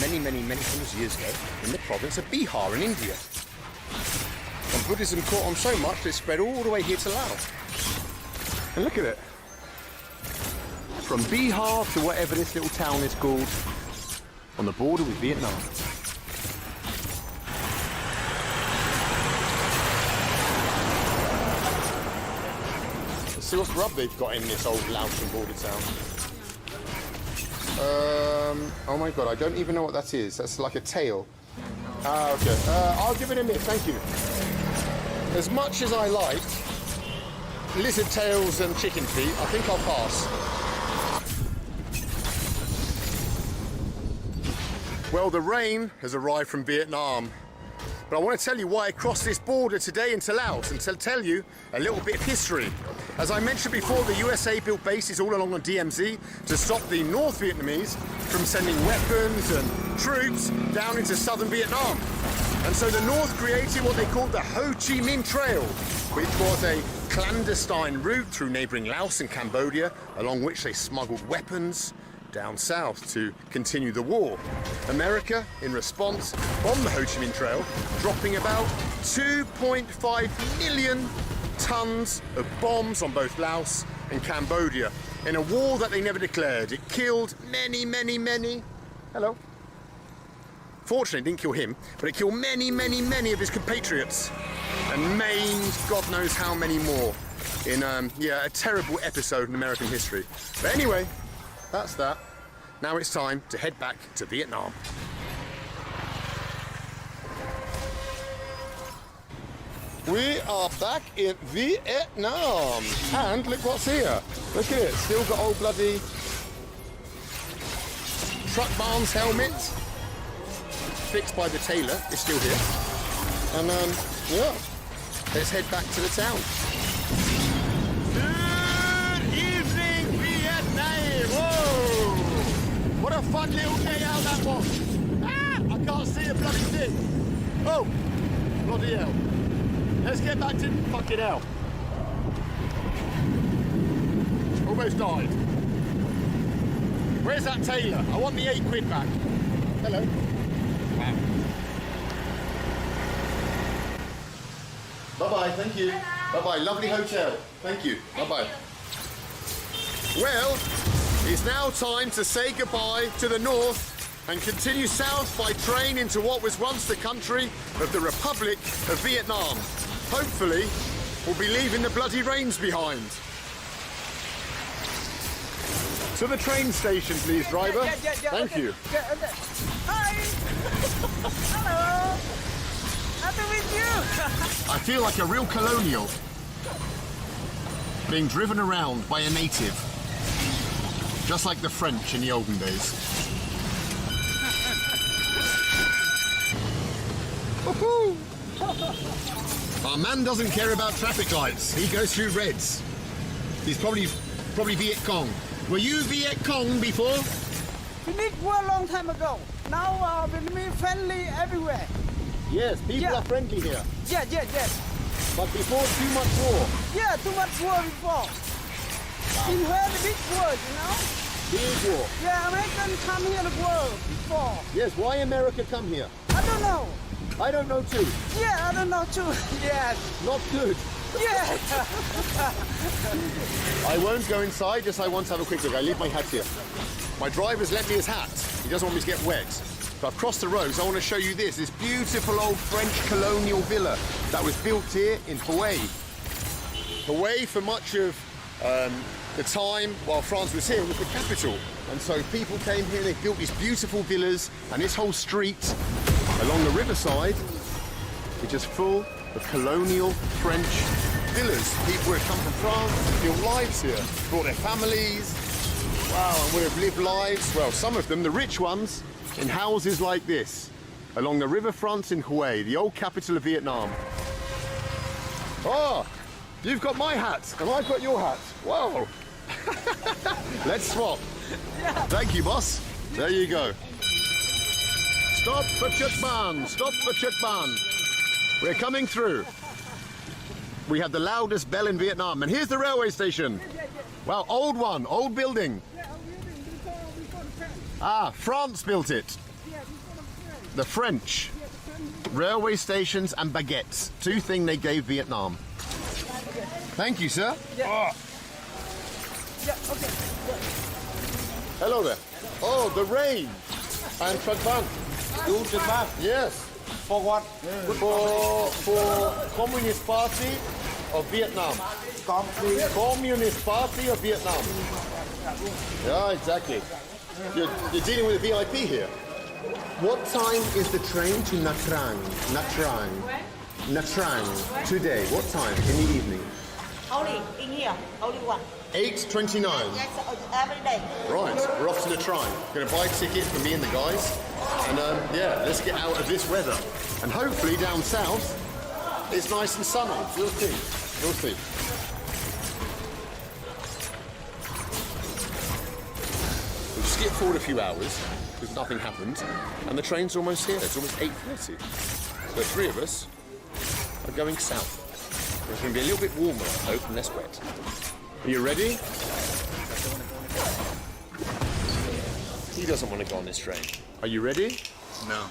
many hundreds of years ago in the province of Bihar in India. And Buddhism caught on so much that it spread all the way here to Laos. And look at it. From Bihar to whatever this little town is called, on the border with Vietnam. Let's see what rub they've got in this old Laotian border town. Oh my god, I don't even know what that is. That's like a tail. Ah, okay. I'll give it a miss, thank you. As much as I like lizard tails and chicken feet, I think I'll pass. Well, the rain has arrived from Vietnam, but I want to tell you why I crossed this border today into Laos and to tell you a little bit of history. As I mentioned before, the USA built bases all along the DMZ to stop the North Vietnamese from sending weapons and troops down into southern Vietnam. And so the North created what they called the Ho Chi Minh Trail, which was a clandestine route through neighbouring Laos and Cambodia, along which they smuggled weapons down south to continue the war. America, in response, bombed the Ho Chi Minh Trail, dropping about 2.5 million tons of bombs on both Laos and Cambodia in a war that they never declared. It killed many. Hello. Fortunately, it didn't kill him, but it killed many of his compatriots and maimed God knows how many more in a terrible episode in American history. But anyway, that's that. Now it's time to head back to Vietnam. We are back in Vietnam, and look what's here. Look at it, still got old bloody truck Barnes helmet, fixed by the tailor, it's still here. And yeah, let's head back to the town. Good evening, Vietnam! Whoa! What a fun little day out that was. Ah, I can't see a bloody thing. Oh, bloody hell. Let's get back to fucking hell. Almost died. Where's that tailor? I want the 8 quid back. Hello. Wow. Bye-bye, thank you. Bye-bye, lovely hotel. Thank you. Bye-bye. Well, it's now time to say goodbye to the north and continue south by train into what was once the country of the Republic of Vietnam. Hopefully, we'll be leaving the bloody rains behind. To the train station, please, driver. Thank you. Hi! Hello! Happy with you! I feel like a real colonial being driven around by a native, just like the French in the olden days. Woohoo! Our man doesn't care about traffic lights. He goes through reds. He's probably Viet Cong. Were you Viet Cong before? Finished war a long time ago. Now Vietnamese friendly everywhere. Yes, people are friendly here. Yeah. But before, too much war. Yeah, too much war before. You heard the big war, you know? Big war. Yeah, Americans come here the war before. Yes, why America come here? I don't know. I don't know too. Yeah, I don't know too. Yes. Not good. Yeah. I won't go inside, just I want to have a quick look. I leave my hat here. My driver's lent me his hat. He doesn't want me to get wet. So I've crossed the road, so I want to show you this beautiful old French colonial villa that was built here in Hue. Hue, for much of the time while France was here, was the capital. And so people came here, they built these beautiful villas, and this whole street along the riverside is just full of colonial French villas. People who had come from France, built lives here, brought their families, wow, and would have lived lives, well, some of them, the rich ones, in houses like this. along the riverfront in Hue, the old capital of Vietnam. Oh, you've got my hat, and I've got your hat. Whoa. Let's swap. Thank you, boss. There you go. Stop for Chutman. Stop for Chutman. We're coming through. We have the loudest bell in Vietnam, and here's the railway station. Wow, old one, old building. Ah, France built it. The French. Railway stations and baguettes. Two things they gave Vietnam. Thank you, sir. Oh. Hello there. Oh, the rain. I'm Chutman. You Chutman? Yes. For what? For Communist Party of Vietnam. Communist Party of Vietnam. Yeah, exactly. You're dealing with a VIP here. What time is the train to Nha Trang? Nha Trang today. What time in the evening? Only in here, only one. 8:29. Yes, every day. Right, we're off to the Shrine. Going to buy a ticket for me and the guys. And yeah, let's get out of this weather. And hopefully down south, it's nice and sunny. We'll see. We'll see. We'll skip forward a few hours because nothing happened. And the train's almost here. It's almost 8:30. So 3 of us are going south. It's going to be a little bit warmer, I hope, and less wet. Are you ready? He doesn't want to go on this train. Are you ready? No.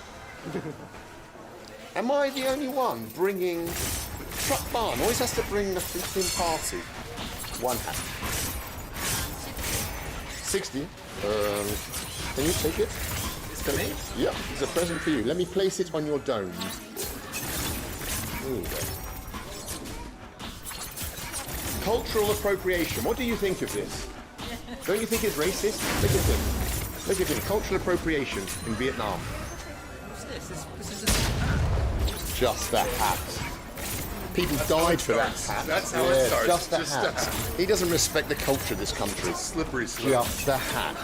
Am I the only one bringing... Truck Barn always has to bring the flipping party. One hat. 60. Can you take it? It's for me? Yeah, it's a present for you. Let me place it on your dome. Ooh, there. Cultural appropriation. What do you think of this? Don't you think it's racist? Look at him. Look at him. Cultural appropriation in Vietnam. What's this? This is just a hat. Just a hat. People died for that hat. That's how it starts. Just a hat. He doesn't respect the culture of this country. Slippery slope. Just a hat.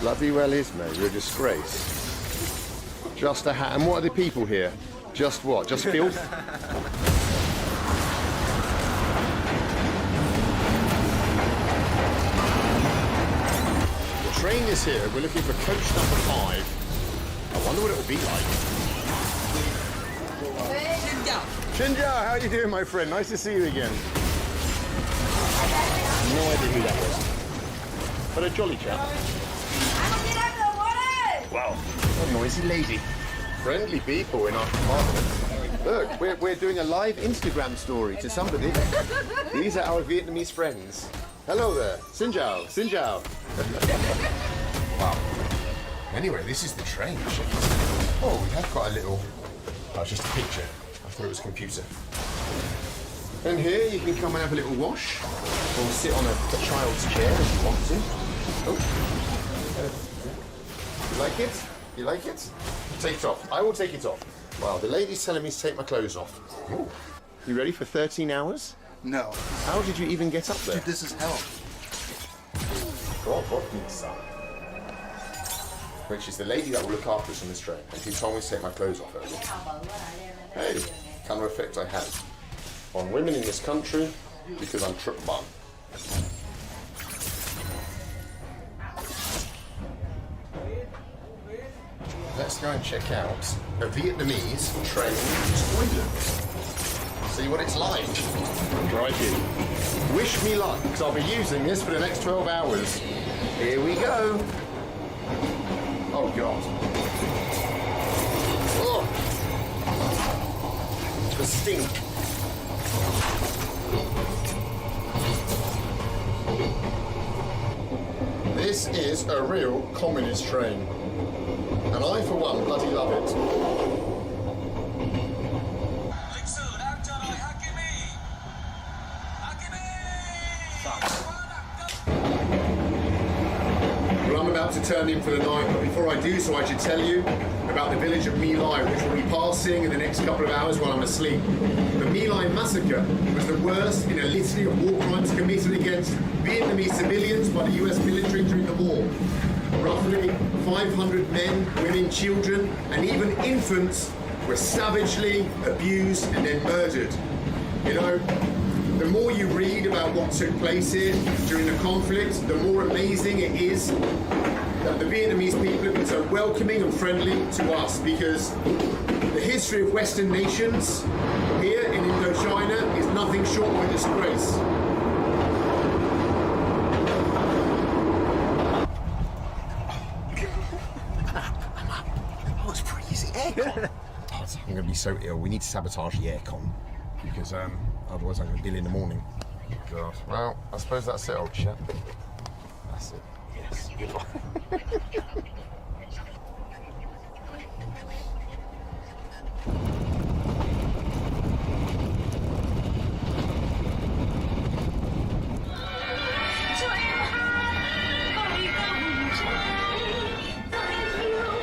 Bloody well is, mate. You're a disgrace. Just a hat. And what are the people here? Just what? Just filth? The train is here. We're looking for coach number 5. I wonder what it will be like. Shinjao, how are you doing, my friend? Nice to see you again. No idea who that was. But a jolly chap. Wow, what a noisy lady. Friendly people in our compartment. Look, we're doing a live Instagram story to somebody. These are our Vietnamese friends. Hello there. Xin chào, xin chào. Wow. Anyway, this is the train. Oh, we have got a little... Oh, it's just a picture. I thought it was a computer. And here you can come and have a little wash, or sit on a child's chair if you want to. Oh. You like it? You like it? Take it off. I will take it off. Wow, the lady's telling me to take my clothes off. Ooh. You ready for 13 hours? No. How did you even get up there? Dude, this is hell. Which is the lady that will look after us on this train, and she told me to take my clothes off earlier. Hey, kind of effect I had on women in this country because I'm truck bum. Let's go and check out a Vietnamese train toilet. See what it's like. Crikey. Wish me luck, because I'll be using this for the next 12 hours. Here we go. Oh, God. Oh. The stink. This is a real communist train. And I, for one, bloody love it. Well, I'm about to turn in for the night, but before I do so, I should tell you about the village of My Lai, which will be passing in the next couple of hours while I'm asleep. The My Lai massacre was the worst in a litany of war crimes committed against Vietnamese civilians by the US military during the war. roughly 500 men, women, children, and even infants were savagely abused and then murdered. You know, the more you read about what took place here during the conflict, the more amazing it is that the Vietnamese people have been so welcoming and friendly to us, because the history of Western nations here in Indochina is nothing short of a disgrace. Oh, it's pretty easy. Aircon. I'm going to be so ill. We need to sabotage the aircon because otherwise I'm going to be ill in the morning. God. Well, I suppose that's it, old chap. That's it. Yes. Goodbye.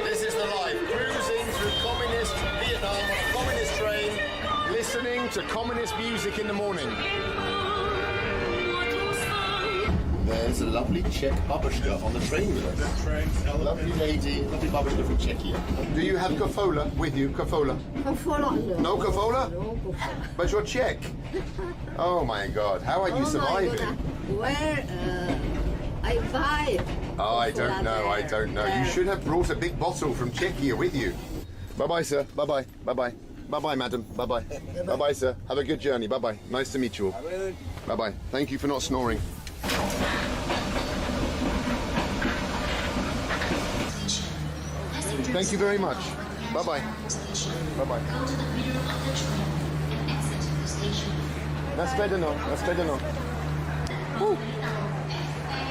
This is the life, cruising through communist Vietnam on a communist train, listening to communist music in the morning. There's a lovely Czech babushka on the train with us. Lovely lady, lovely babushka from Czechia. Do you have Kofola with you? Kofola? Kofola. No Kofola? But you're Czech. Oh my God, how are you surviving? Where I buy? Oh, I don't know, I don't know. You should have brought a big bottle from Czechia with you. Bye-bye, sir. Bye-bye. Bye-bye. Bye-bye, madam. Bye-bye. Bye-bye, sir. Have a good journey. Bye-bye. Nice to meet you all. Bye-bye. Thank you for not snoring. Thank you very much. Bye-bye. Bye-bye. That's better now. Woo.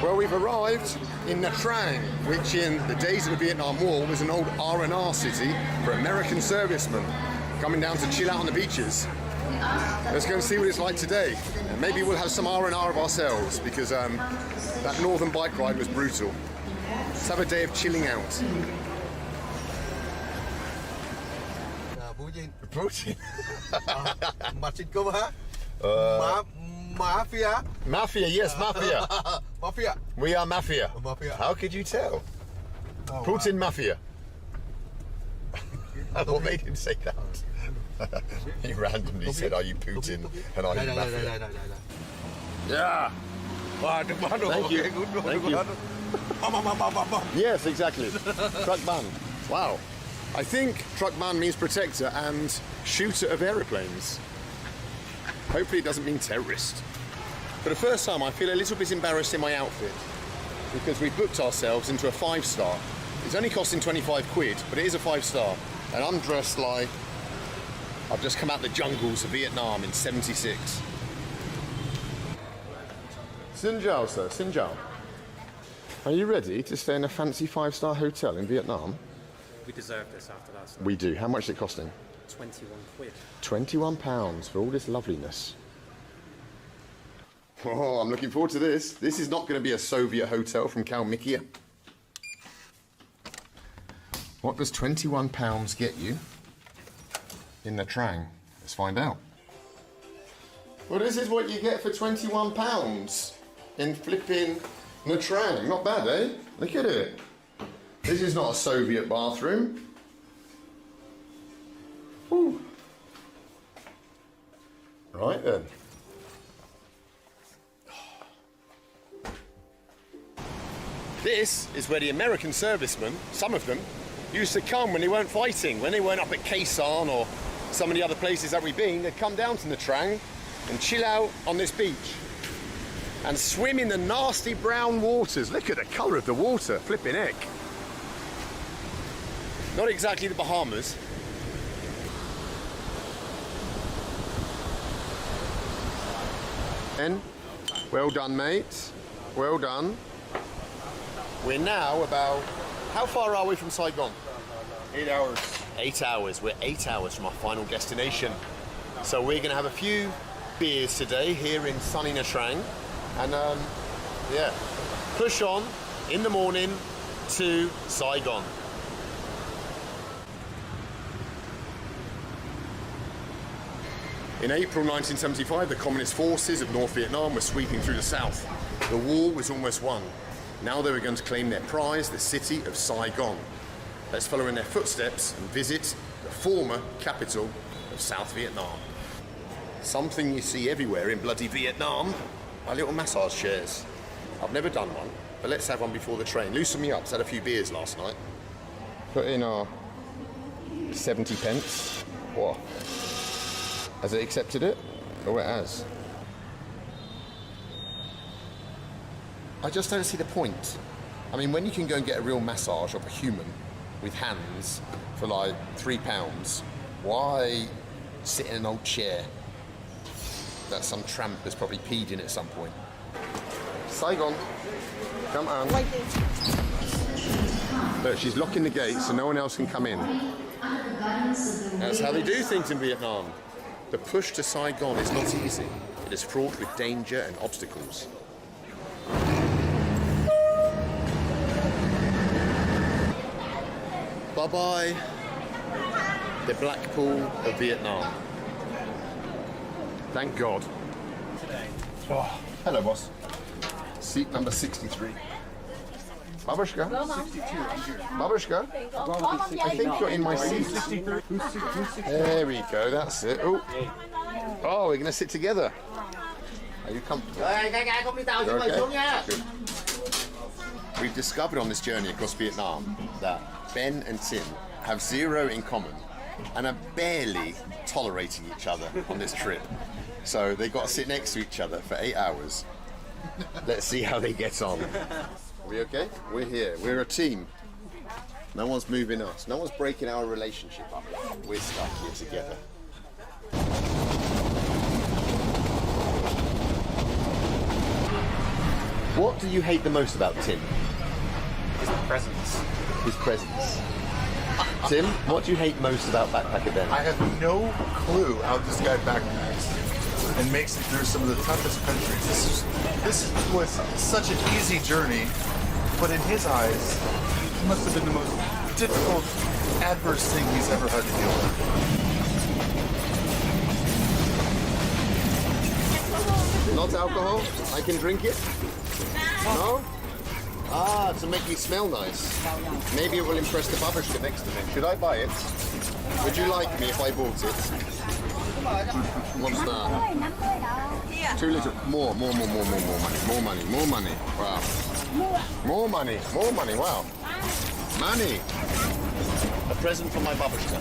Well, we've arrived in Nha Trang, which in the days of the Vietnam War was an old R&R city for American servicemen coming down to chill out on the beaches. Let's go and see what it's like today. And maybe we'll have some R&R of ourselves, because that northern bike ride was brutal. Let's have a day of chilling out. Putin. Mafia. Mafia, yes, mafia. Mafia. We are mafia. Mafia. How could you tell? Putin mafia. What made him say that? He randomly said, "Are you Putin?" And are you mafia? Yeah. Thank you. Thank you. Yes, exactly. Truck ban. Wow. I think truck ban means protector and shooter of aeroplanes. Hopefully it doesn't mean terrorist. For the first time, I feel a little bit embarrassed in my outfit because we booked ourselves into a 5-star. It's only costing 25 quid, but it is a 5-star. And I'm dressed like I've just come out the jungles of Vietnam in '76. Xin chào, sir. Xin chào. Are you ready to stay in a fancy 5-star hotel in Vietnam? We deserve this after last night. We do. How much is it costing? 21 quid. £21 for all this loveliness. Oh, I'm looking forward to this. This is not going to be a Soviet hotel from Kalmykia. What does £21 get you in Nha Trang? Let's find out. Well, this is what you get for £21 in flipping Nha Trang. Not bad, eh? Look at it. This is not a Soviet bathroom. Ooh. Right then. This is where the American servicemen, some of them, used to come when they weren't fighting, when they weren't up at Khe Sanh or some of the other places that we've been. They'd come down to Nha Trang and chill out on this beach and swim in the nasty brown waters. Look at the colour of the water, flipping heck. Not exactly the Bahamas. Well done, mate. Well done. We're now about... How far are we from Saigon? 8 hours. 8 hours. We're 8 hours from our final destination. So we're going to have a few beers today here in sunny Nha Trang. And, yeah, push on in the morning to Saigon. In April 1975, the Communist forces of North Vietnam were sweeping through the south. The war was almost won. Now they were going to claim their prize, the city of Saigon. Let's follow in their footsteps and visit the former capital of South Vietnam. Something you see everywhere in bloody Vietnam are little massage chairs. I've never done one, but let's have one before the train. Loosen me up, I had a few beers last night. Put in our 70 pence. What? Has it accepted it? Oh, it has. I just don't see the point. I mean, when you can go and get a real massage of a human with hands for like £3, why sit in an old chair that some tramp has probably peed in at some point? Saigon, come on. Look, she's locking the gate so no one else can come in. That's how they do things in Vietnam. The push to Saigon is not easy. It is fraught with danger and obstacles. Bye-bye, the Blackpool of Vietnam. Thank God. Oh, hello, boss. Seat number 63. Babushka? 62, I'm here. Babushka? I think you're in my seat. There we go, that's it. Oh, we're going to sit together. Are you comfortable? You're okay? Good. We've discovered on this journey across Vietnam that Ben and Tim have zero in common and are barely tolerating each other on this trip. So they've got to sit next to each other for 8 hours. Let's see how they get on. Are we okay? We're here. We're a team. No one's moving us. No one's breaking our relationship up. We're stuck here together. What do you hate the most about Tim? His presence. His presence. Tim, what do you hate most about Backpacker Ben? I have no clue how this guy backpacks and makes it through some of the toughest countries. This was such an easy journey, but in his eyes, it must have been the most difficult, adverse thing he's ever had to deal with. Not alcohol? I can drink it? No? Ah, to make me smell nice. Maybe it will impress the babushka next to me. Should I buy it? Would you like me if I bought it? What's that? Too little. More money. Wow. More money. Wow. Money. A present for my babushka.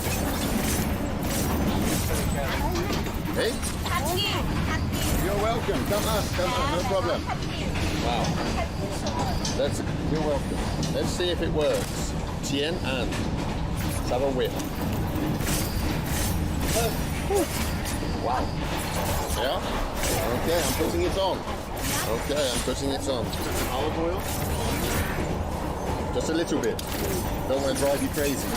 Hey? You're welcome. Come on. No problem. Wow. You're welcome. Let's see if it works. Tien An. Let's have a whip. Wow. Yeah? Okay, I'm putting it on. Olive oil? Just a little bit. Don't want to drive you crazy.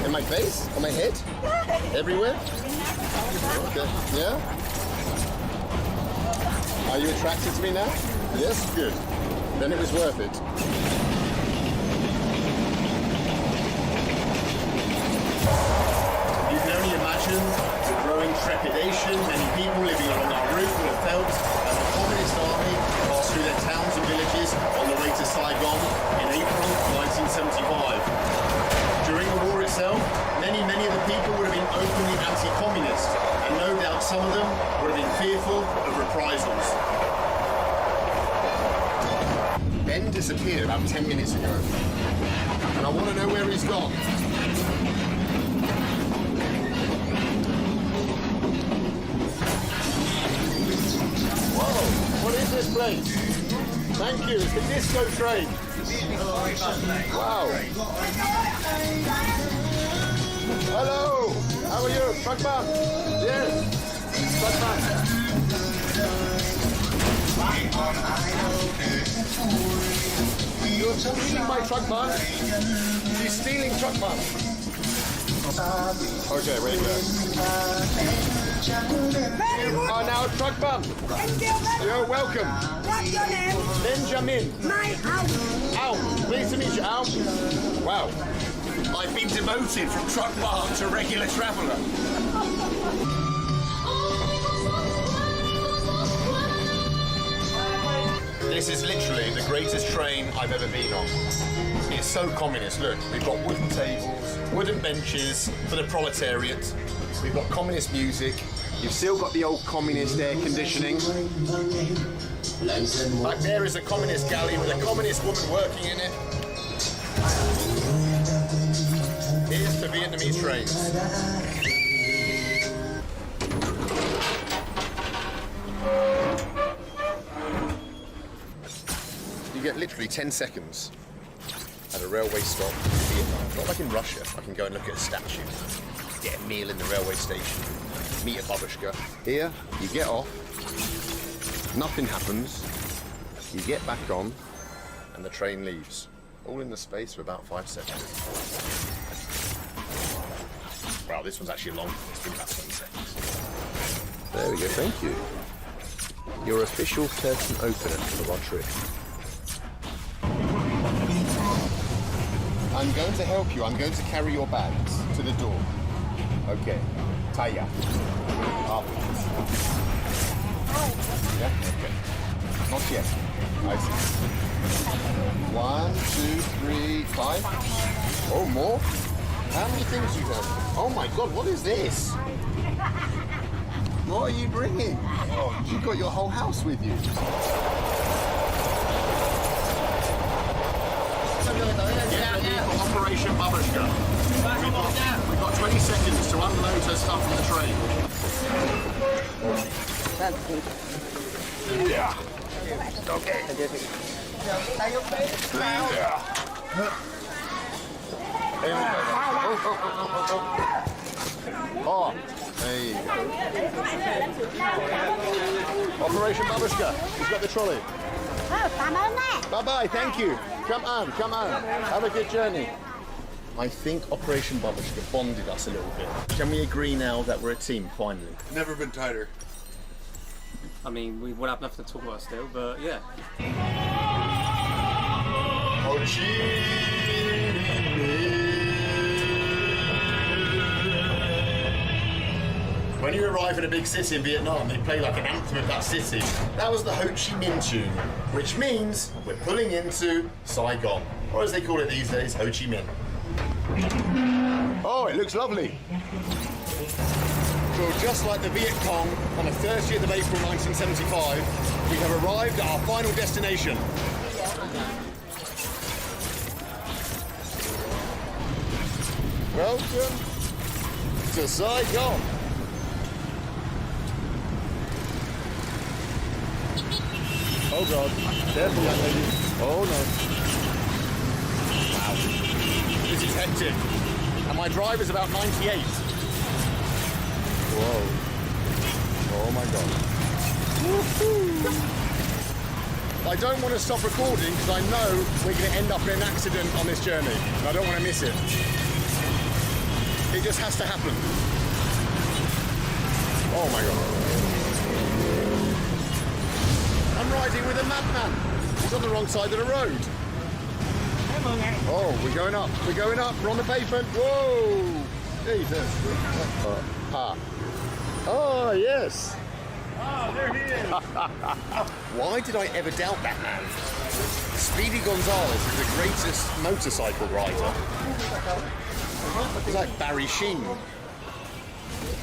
In my face? On my head? Everywhere? Okay. Yeah? Are you attracted to me now? Yes? Good. Then it was worth it. You can only imagine the growing trepidation many people living along our route would have felt as the Communist Army passed through their towns and villages on the way to Saigon in April 1975. During the war itself, many of the people would have been openly anti-communist, and no doubt some of them would have been fearful of reprisals. Ben disappeared about 10 minutes ago, and I want to know where he's gone. Whoa, what is this place? Thank you, it's the disco train. Wow. Hello, how are you? Truckman? Yes, Truckman. You're stealing my Truckman. She's stealing Truckman. Okay, wait there. You are now Truckman. You're welcome. What's your name? Benjamin. My Al. Pleased to meet you, Al. Wow. I've been demoted from Truckman to regular traveller. This is literally the greatest train I've ever been on. It's so communist. Look, we've got wooden tables, wooden benches for the proletariat. We've got communist music. You've still got the old communist air conditioning. Back there is a communist galley with a communist woman working in it. Here's the Vietnamese trains. You get literally 10 seconds at a railway stop in Vietnam. Not like in Russia. I can go and look at a statue, get a meal in the railway station, meet a babushka. Here, you get off, nothing happens, you get back on, and the train leaves. All in the space of about 5 seconds. Wow, this one's actually long. It's been about 20 seconds. There we go, thank you. Your official curtain opener for our trip. I'm going to help you. I'm going to carry your bags to the door. Okay. Taya. Afterwards. Yeah? Okay. Not yet. I see. 1, 2, 3, 5. Oh, more? How many things you done? Oh my God, what is this? What are you bringing? Oh, you got your whole house with you. Operation Babushka. We've got 20 seconds to unload her stuff from the train. Yeah. Okay. Oh, there you go. Operation Babushka. He's got the trolley. Bye-bye, thank you. Come on, come on. Have a good journey. I think Operation Babushka bonded us a little bit. Can we agree now that we're a team, finally? Never been tighter. I mean, we would have nothing to talk about still, but yeah. When you arrive in a big city in Vietnam, they play like an anthem of that city. That was the Ho Chi Minh tune, which means we're pulling into Saigon, or as they call it these days, Ho Chi Minh. Oh, it looks lovely. So just like the Viet Cong on the 30th of April 1975, we have arrived at our final destination. Welcome to Saigon. Oh God, careful young lady. Oh no. Wow. This is hectic. And my drive is about 98. Whoa. Oh my God. Woohoo. I don't want to stop recording because I know we're going to end up in an accident on this journey. And I don't want to miss it. It just has to happen. Oh my God. I'm riding with a madman. He's on the wrong side of the road. Oh, we're going up. We're going up. We're on the pavement. Whoa! Jesus. Oh, yes. Oh, there he is. Why did I ever doubt that man? Speedy Gonzales is the greatest motorcycle rider. He's like Barry Sheen.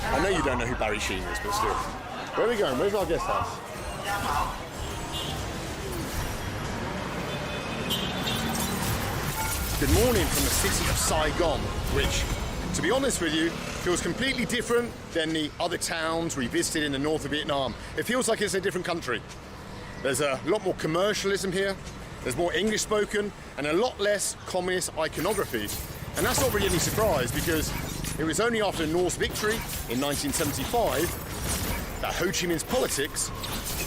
I know you don't know who Barry Sheen is, but still. Where are we going? Where's our guest house? Good morning from the city of Saigon, which, to be honest with you, feels completely different than the other towns we visited in the north of Vietnam. It feels like it's a different country. There's a lot more commercialism here, there's more English spoken, and a lot less communist iconography. And that's not really any surprise, because it was only after North's victory in 1975 that Ho Chi Minh's politics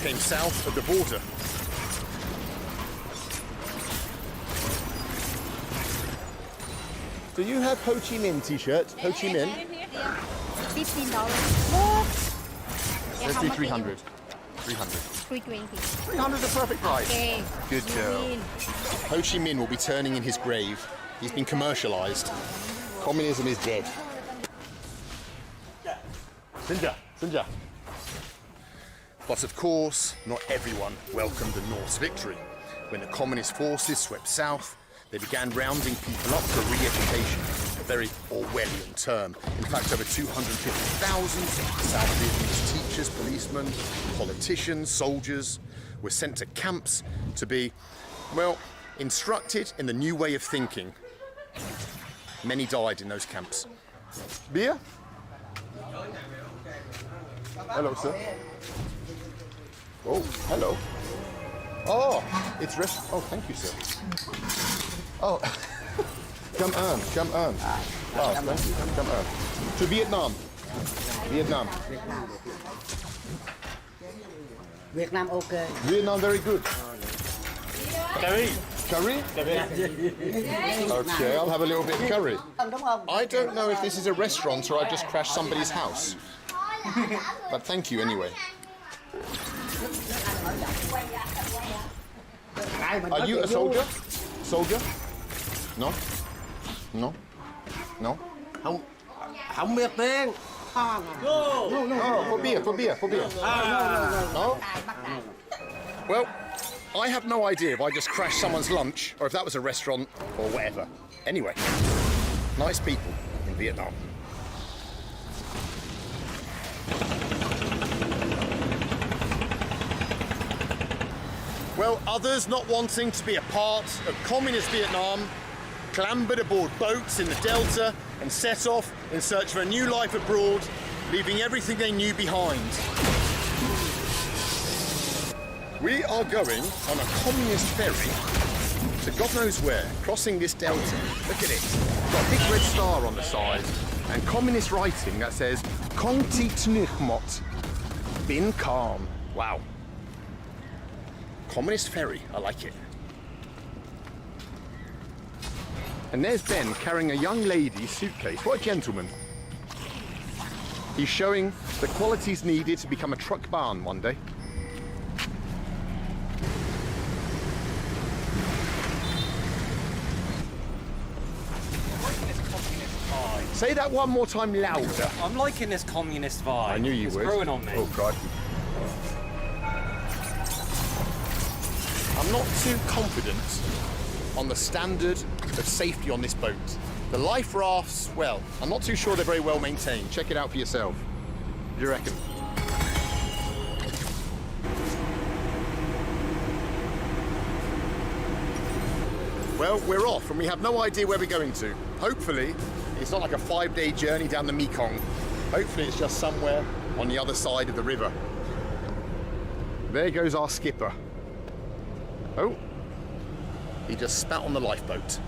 came south of the border. Do you have Ho Chi Minh t-shirts? Ho Chi Minh? $15. Let's do 300. 300. 320. 300 is the perfect price. Okay. Good girl. Ho Chi Minh will be turning in his grave. He's been commercialized. Communism is dead. Sinja, Sinja. But of course, not everyone welcomed the North's victory. When the communist forces swept south, they began rounding people up for re-education, a very Orwellian term. In fact, over 250,000 South Vietnamese teachers, policemen, politicians, soldiers were sent to camps to be, well, instructed in the new way of thinking. Many died in those camps. Beer? Hello, sir. Oh, hello. Oh, it's oh, thank you, sir. Oh, come on. Oh, thank you. Come on. To Vietnam. Vietnam. Vietnam okay. Vietnam very good. Curry. Curry? Okay, I'll have a little bit of curry. I don't know if this is a restaurant or I just crashed somebody's house. But thank you anyway. Are you a soldier? Soldier? No? No? No? Không biết tiếng. No, for beer. No? Well, I have no idea if I just crashed someone's lunch or if that was a restaurant or whatever. Anyway, nice people in Vietnam. Well, others not wanting to be a part of communist Vietnam clambered aboard boats in the Delta and set off in search of a new life abroad, leaving everything they knew behind. We are going on a communist ferry to God knows where, crossing this delta. Look at it. Got a big red star on the side and communist writing that says Kong Ti Tnuch Mot. Bin calm. Wow. Communist ferry, I like it. And there's Ben carrying a young lady's suitcase. What a gentleman. He's showing the qualities needed to become a truck barn one day. Say that one more time louder. I'm liking this communist vibe. I knew you it's would. It's growing on me. Oh, God. I'm not too confident on the standard of safety on this boat. The life rafts, well, I'm not too sure they're very well maintained. Check it out for yourself. What do you reckon? Well, we're off and we have no idea where we're going to. Hopefully, it's not like a 5-day journey down the Mekong. Hopefully it's just somewhere on the other side of the river. There goes our skipper. Oh, he just spat on the lifeboat.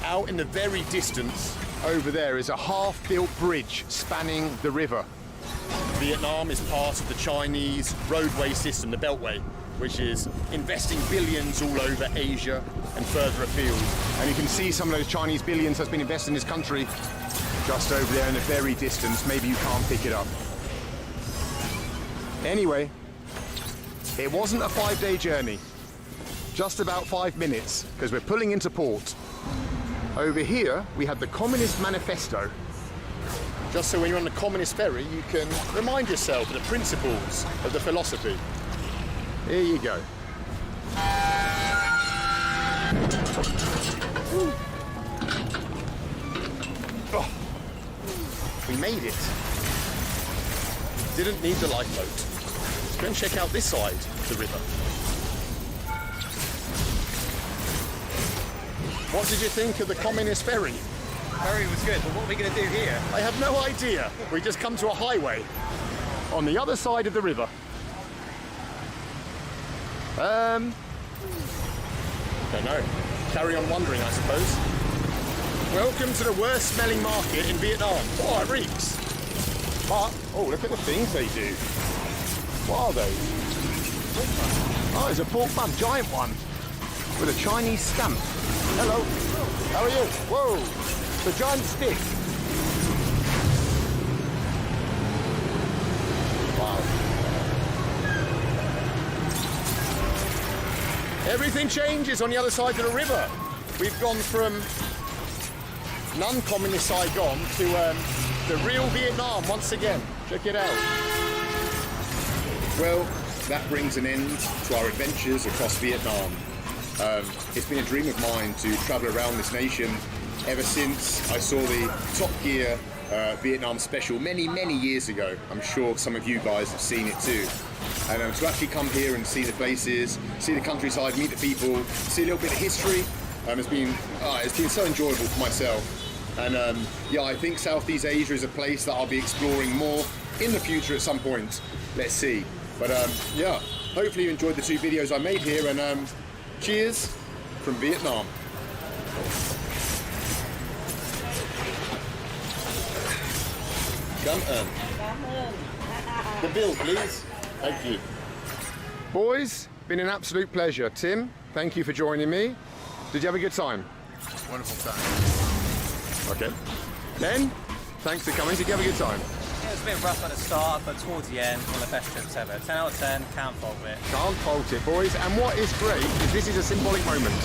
Out in the very distance, over there is a half-built bridge spanning the river. Vietnam is part of the Chinese roadway system, the Beltway, which is investing billions all over Asia and further afield. And you can see some of those Chinese billions that's been invested in this country just over there in the very distance. Maybe you can't pick it up. Anyway, it wasn't a 5-day journey, just about 5 minutes, because we're pulling into port. Over here, we have the Communist Manifesto. Just so when you're on the communist ferry, you can remind yourself of the principles of the philosophy. Here you go. Oh, we made it. Didn't need the lifeboat. Let's go and check out this side of the river. What did you think of the communist ferry? Ferry was good, but what are we going to do here? I have no idea. We just come to a highway on the other side of the river. Don't know. Carry on wondering, I suppose. Welcome to the worst smelling market in Vietnam. Oh, it reeks. But, oh, look at the things they do. What are those? Oh, there's a pork bun, giant one, with a Chinese stamp. Hello. How are you? Whoa. The giant stick. Wow. Everything changes on the other side of the river. We've gone from non-communist Saigon to the real Vietnam once again. Check it out. Well, that brings an end to our adventures across Vietnam. It's been a dream of mine to travel around this nation ever since I saw the Top Gear Vietnam special many years ago. I'm sure some of you guys have seen it too. And to actually come here and see the places, see the countryside, meet the people, see a little bit of history, it's been so enjoyable for myself. And yeah, I think Southeast Asia is a place that I'll be exploring more in the future at some point. Let's see. But yeah, hopefully you enjoyed the 2 videos I made here, and cheers from Vietnam. The bill, please. Thank you. Boys, been an absolute pleasure. Tim, thank you for joining me. Did you have a good time? Wonderful time. Okay. Len, thanks for coming. Did you have a good time? It was a bit rough at the start, but towards the end, one of the best trips ever. 10 out of 10, can't fault it. Can't fault it, boys. And what is great is this is a symbolic moment.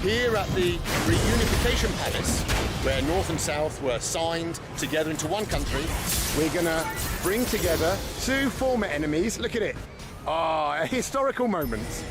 Here at the Reunification Palace, where North and South were signed together into one country, we're gonna bring together 2 former enemies. Look at it. Ah, a historical moment.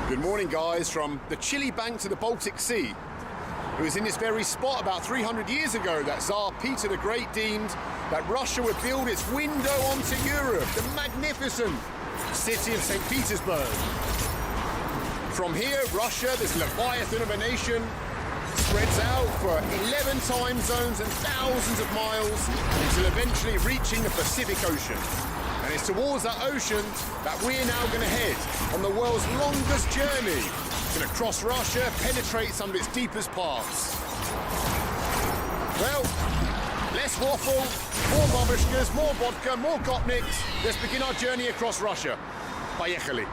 Good morning, guys, from the chilly banks of the Baltic Sea. It was in this very spot about 300 years ago that Tsar Peter the Great deemed that Russia would build its window onto Europe, the magnificent city of St. Petersburg. From here, Russia, this leviathan of a nation, spreads out for 11 time zones and thousands of miles until eventually reaching the Pacific Ocean. And it's towards that ocean that we're now going to head on the world's longest journey. Going to cross Russia, penetrate some of its deepest parts. Well, less waffle, more babushkas, more vodka, more gopniks. Let's begin our journey across Russia. Поехали.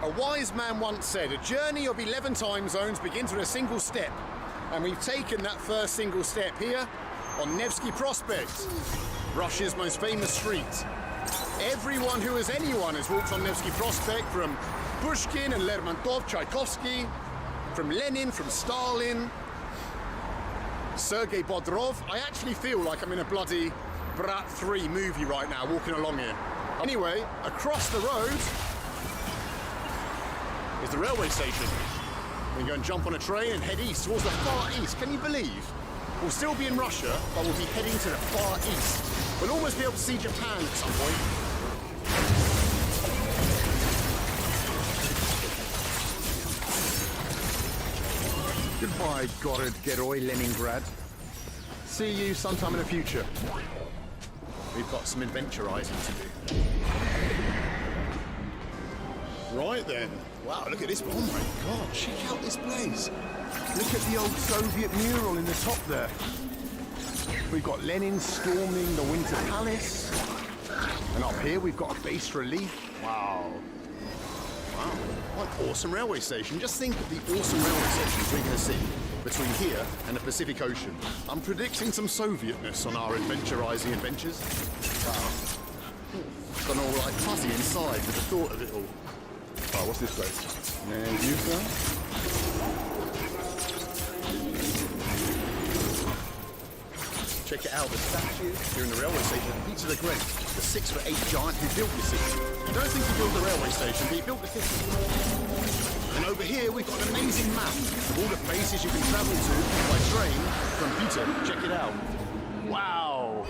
A wise man once said, a journey of 11 time zones begins with a single step. And we've taken that first single step here on Nevsky Prospect, Russia's most famous street. Everyone who is anyone has walked on Nevsky Prospect, from Pushkin and Lermontov, Tchaikovsky, from Lenin, from Stalin, Sergei Bodrov. I actually feel like I'm in a bloody Plat IV movie right now, walking along here. Anyway, across the road is the railway station. We go and jump on a train and head east, towards the far east. Can you believe? We'll still be in Russia, but we'll be heading to the far east. We'll almost be able to see Japan at some point. Goodbye, Gorod Geroi Leningrad. See you sometime in the future. We've got some adventurizing to do. Right then. Wow, look at this. Oh my God, check out this place. Look at the old Soviet mural in the top there. We've got Lenin storming the Winter Palace. And up here we've got a bas relief. Wow. Wow, what an awesome railway station. Just think of the awesome railway stations we're going to see between here and the Pacific Ocean. I'm predicting some Sovietness on our adventurizing adventures. Wow. Gone all like fuzzy inside with the thought of it all. Oh, what's this place? And you, sir? Check it out, the statue here in the railway station. Peter the Great, the 6'8" giant who built the city. I don't think he built the railway station, but he built the city. And over here, we've got an amazing map of all the places you can travel to by train from Peter. Check it out. Wow.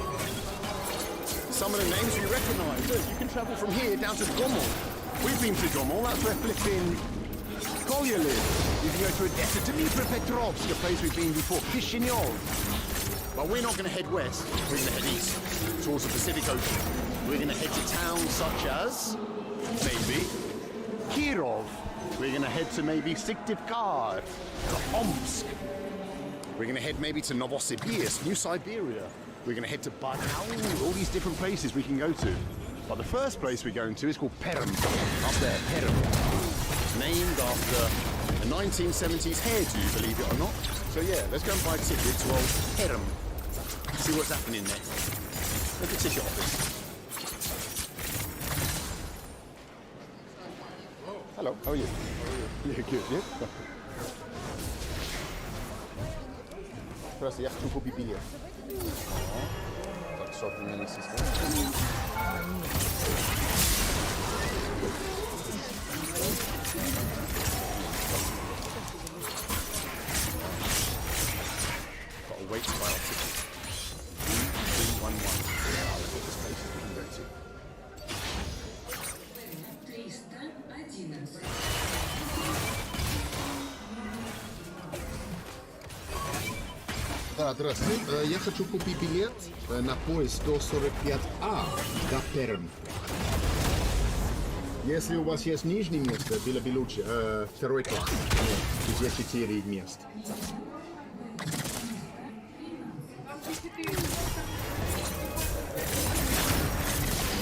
Some of the names we recognise. Look, you can travel from here down to Gomel. We've been to Gomel, that's where flipping Kolya lives. You can go to Odessa, Dnipropetrovsk, a place we've been before, Kishinev. But we're not going to head west, we're going to head east, towards the Pacific Ocean. We're going to head to towns such as, maybe, Kirov. We're going to head to maybe Syktyvkar, to Omsk. We're going to head maybe to Novosibirsk, New Siberia. We're going to head to Baikal, all these different places we can go to. But the first place we're going to is called Perm, up there, Perm. Named after a 1970s hairdo, believe it or not. So yeah, let's go and buy a ticket to old Perm. See what's happening there. Look at the ticket office. Hello, how are you? Yeah, good, yeah? Teraz ja chcę kupić bilet. Tak sobie mieli system. Got to wait to buy our ticket. 311. This place we can go to. Да, здравствуйте. Я хочу купить билет на поезд 145А до Пермь. Если у вас есть нижнее место, было бы лучше. Второй класс. Где 4 мест.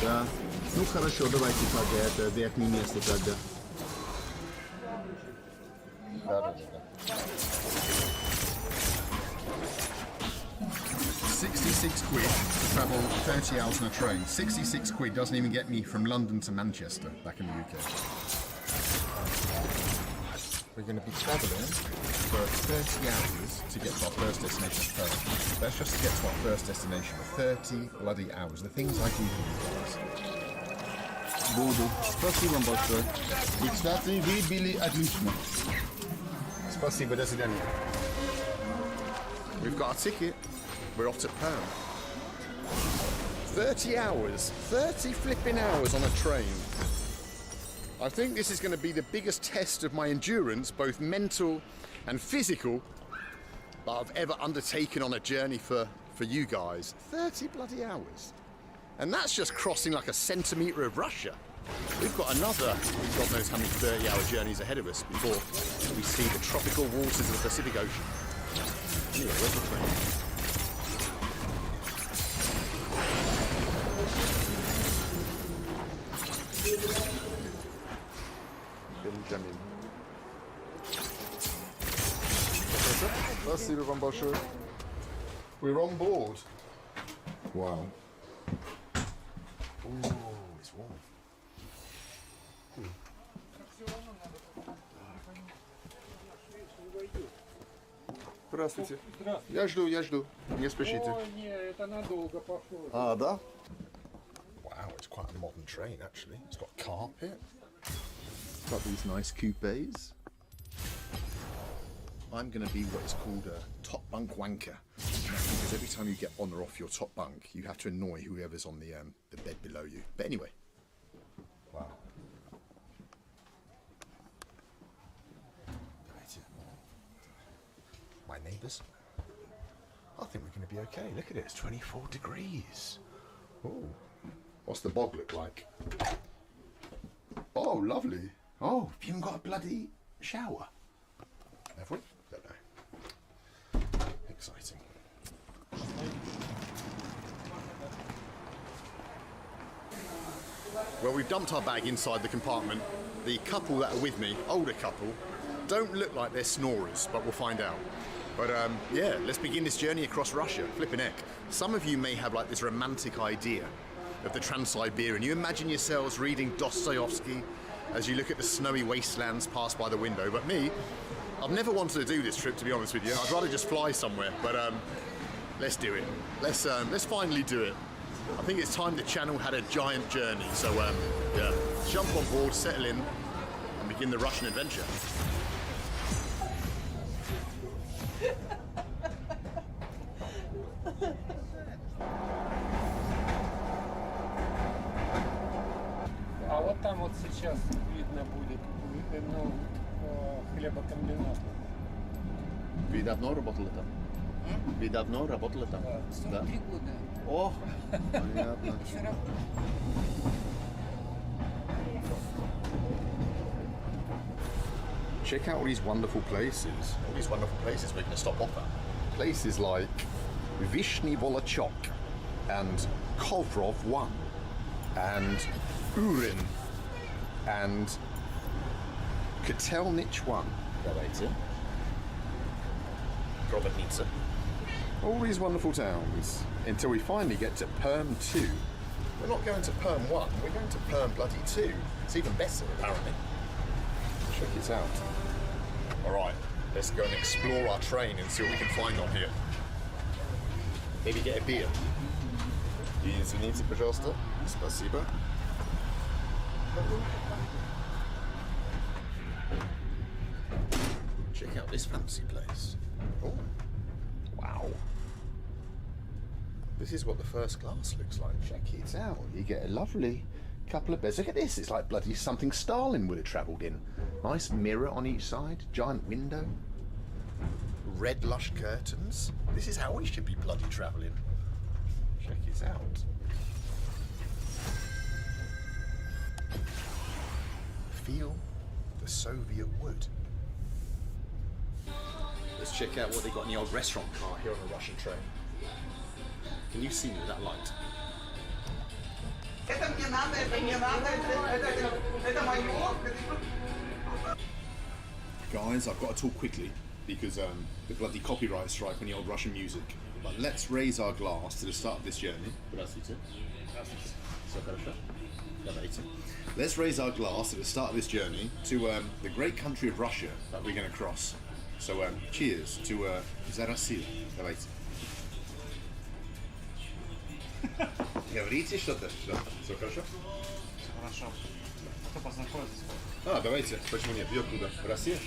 Да. Ну хорошо, давайте тогда это верхнее место тогда. Да. 66 quid to travel 30 hours on a train. 66 quid doesn't even get me from London to Manchester, back in the UK. We're going to be travelling for 30 hours to get to our first destination first. That's just to get to our first destination. 30 bloody hours. The things I do for you guys. Буду. Спасибо вам большое. И, кстати, вы были отлично. Спасибо, до свидания. We've got our ticket. We're off to Perm. 30 hours. 30 flipping hours on a train. I think this is going to be the biggest test of my endurance, both mental and physical, that I've ever undertaken on a journey for you guys. 30 bloody hours. And that's just crossing like a centimetre of Russia. We've got another, God knows how many 30-hour journeys ahead of us before we see the tropical waters of the Pacific Ocean. Anyway, where's the train? Benjamin. Спасибо вам большое. We're on board. Wow. Ooh, it's warm. Здравствуйте. Я жду. Не спешите. О, нет, это надолго пошло. Ah, да? Wow, it's quite a modern train actually. It's got carpet. It's got these nice coupes. I'm going to be what is called a top bunk wanker. Because every time you get on or off your top bunk, you have to annoy whoever's on the bed below you. But anyway. Wow. My neighbours. I think we're going to be okay. Look at it, it's 24 degrees. Oh, what's the bog look like? Oh, lovely. Oh, we haven't got a bloody shower. Have we? Don't know. Exciting. Well, we've dumped our bag inside the compartment. The couple that are with me, older couple, don't look like they're snorers, but we'll find out. But yeah, let's begin this journey across Russia. Flippin' heck. Some of you may have like this romantic idea of the Trans-Siberian. You imagine yourselves reading Dostoevsky as you look at the snowy wastelands pass by the window. But me, I've never wanted to do this trip, to be honest with you. I'd rather just fly somewhere, but let's do it. Let's finally do it. I think it's time the channel had a giant journey. So yeah, jump on board, settle in, and begin the Russian adventure. А вот там вот сейчас видно будет, ну, хлебокомбинат. Вы давно работали там? Вы давно работали там? Да. 43 года. О, понятно. Еще работаю. Check out all these wonderful places. All these wonderful places we're going to stop off at. Places like Vishny Volachok and Kovrov 1 and Urin and Kotelnich 1. Grobotnica. All these wonderful towns until we finally get to Perm 2. We're not going to Perm 1, we're going to Perm bloody 2. It's even better, apparently. Check it out. Alright, let's go and explore our train and see what we can find on here. Maybe get a beer. Извините, пожалуйста. Спасибо. Check out this fancy place. Oh, wow. This is what the first class looks like. Check it out. You get a lovely couple of beds. Look at this. It's like bloody something Stalin would have travelled in. Nice mirror on each side. Giant window. Red lush curtains. This is how we should be bloody travelling. Check it out. Feel the Soviet wood. Let's check out what they got in the old restaurant car here on a Russian train. Can you see me with that light? Guys, I've got to talk quickly because the bloody copyright strike on the old Russian music. But let's raise our glass to the start of this journey. Let's raise our glass at the start of this journey to the great country of Russia that we're going to cross. So cheers to за Россию. Давайте. Говорите что-то. Все хорошо? Все хорошо. Кто познакомится? Давайте. Почему нет? Идет туда. Россия?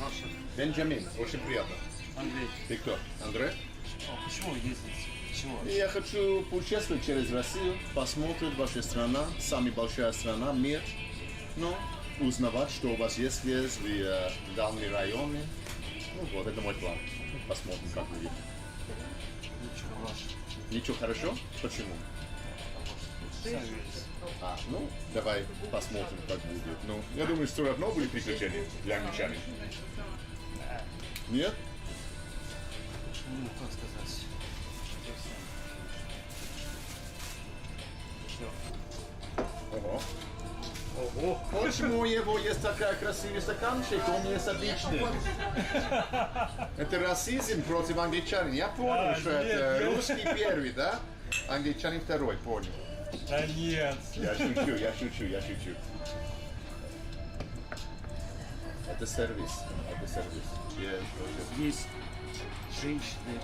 Russia. Бенджамин. Очень приятно. Андрей. Ты кто? Андре? Почему вы ездите? Чего? Я хочу путешествовать через Россию, посмотреть ваша страна, самая большая страна, мир. Ну, узнавать, что у вас есть здесь, в дальние районы. Ну вот, это мой план. Посмотрим, как будет. Ничего ваше. Ничего хорошо? Почему? Ну, давай посмотрим, как будет. Ну, я думаю, что все равно будет приключение для англичан. Нет? Ну, как сказать. Ого. Ого. Почему у него есть такая красивый стаканчик, он есть отличный? Это расизм против англичанин. Я понял, что это русский первый, да? Англичанин второй, понял. Да нет. Я шучу. Это сервис. Есть женщины,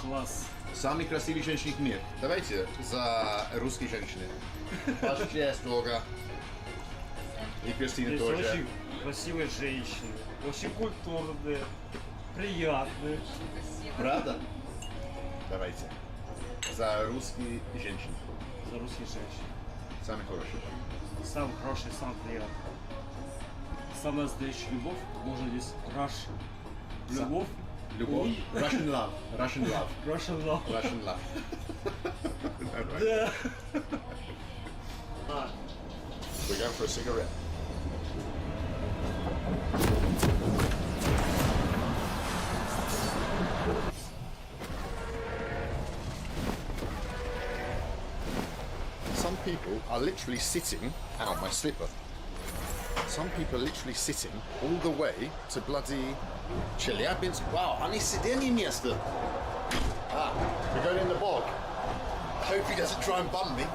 класс. Самый красивый женщин в мире. Давайте за русские женщины. Ваша честь, Ольга. И Кристина Есть тоже. очень красивые женщины, очень культурные, приятные. Правда? Давайте. За русские женщины. За русские женщины. Самый хороший. Самый хороший, самый приятный. Самая настоящая любовь, можно здесь Rush. Любовь. Любовь. Russian love. Russian love. Russian love. Russian love. Да. We're going for a cigarette. Some people are literally sitting out my slipper. Some people are literally sitting all the way to bloody Chelyabinsk. Wow, они сиденье место. We're going in the bog. I hope he doesn't try and bump me.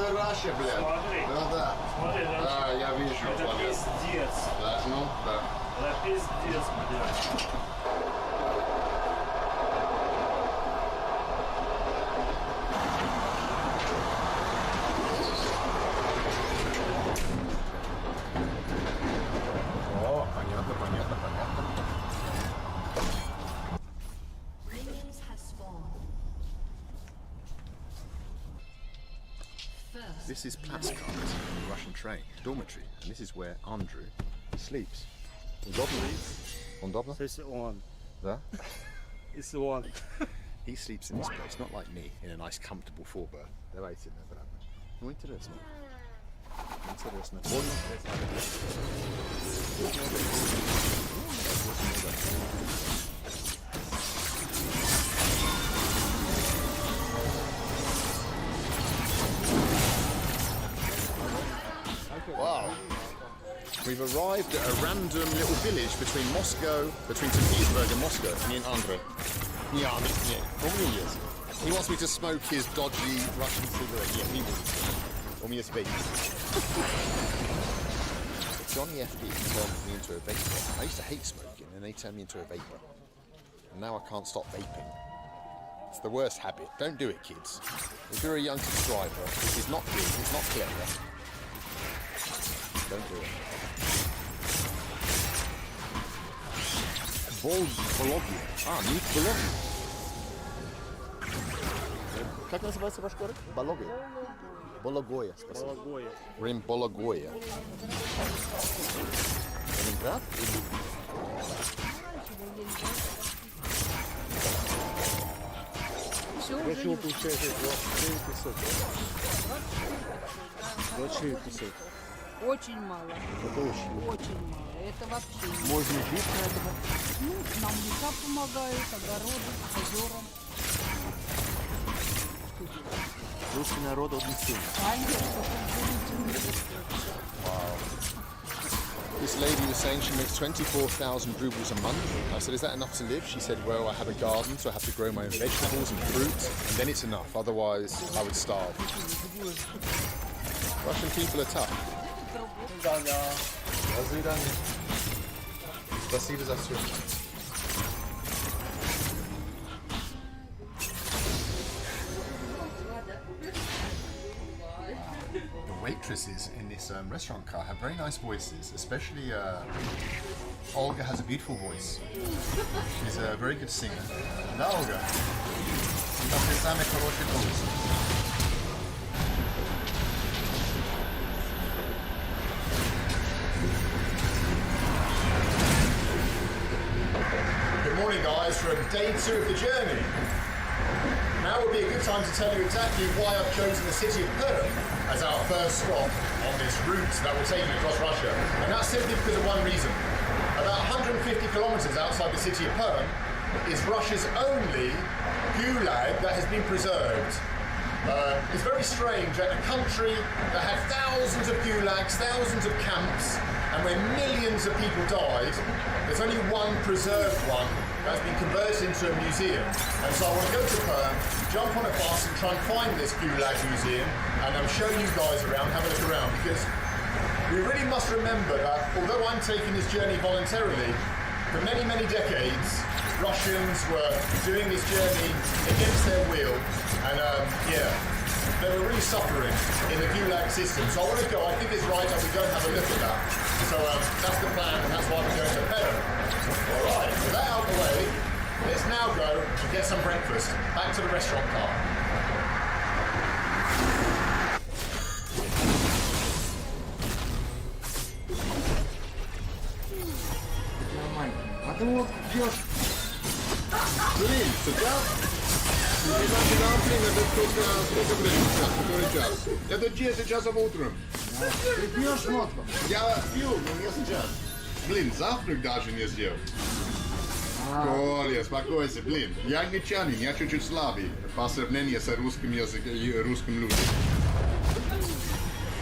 the Russia, блядь. Смотри. Да. Смотри, Да, я вижу. это пиздец. Да, ну, да. Это пиздец, блядь. О, понятно. Minions have spawned. First, This is Plat IV, the Russian train dormitory, and this is where Andrew sleeps. Удобно? It's on. Да? It's on. He sleeps in this place, not like me, in a nice comfortable four-berth. Давайте, наверное. Ну, интересно. Интересно. Больно? Wow. We've arrived at a random little village between St. Petersburg and Moscow. Me and Andre. Yeah, what will he is? He wants me to smoke his dodgy Russian cigarette. Yeah, me will. Or me a space. Johnny FD turned me into a vapor. I used to hate smoking, and they turned me into a vapor. And now I can't stop vaping. It's the worst habit. Don't do it, kids. If you're a young subscriber, this is not good. It's not clever. Don't do it. Бология. Миф Бологии. Как называется ваш город? Бология. Бологоя. Балагоя. Рим Бологоя. Ленинград? Почему получается 2500? 2500. Очень мало. Это очень мало. Очень мало. Это вообще не Можно жить на этом? Ну, нам леса помогают, огороды, озера. Русский народ очень сильный. This lady was saying she makes 24,000 rubles a month. I said, is that enough to live? She said, well, I have a garden, so I have to grow my own vegetables and fruits, and then it's enough. Otherwise, I would starve. Russian people are tough. Спасибо за все. The waitresses in this restaurant car have very nice voices, especially Olga has a beautiful voice. She's a very good singer. Да, Olga? У нас есть самый хороший голос. Good morning, guys, from day 2 of the journey. Now would be a good time to tell you exactly why I've chosen the city of Perm as our first stop on this route that will take me across Russia. And that's simply because of one reason. About 150 kilometers outside the city of Perm is Russia's only gulag that has been preserved. It's very strange that a country that had thousands of gulags, thousands of camps, and where millions of people died, there's only one preserved one that's been converted into a museum. And so I want to go to Perm, jump on a bus and try and find this gulag museum, and show you guys around, have a look around, because we really must remember that although I'm taking this journey voluntarily, for many, many decades, Russians were doing this journey against their will, and they were really suffering in the gulag system. So I want to go, I think it's right that we go and have a look at that. So that's the plan, and that's why we're going to Perm. Alright, with that out of the way, let's now go and get some breakfast. Back to the restaurant car. А ты вот пьешь. Блин, сейчас? Сколько времени сейчас? Который час? Это 10 часов утром. Ты пьешь водку? Я пью, но не сейчас. Блин, завтрак даже не сделал. Коля, успокойся, блин. Я англичанин, я чуть-чуть слабый по сравнению с русским языком и русским людям.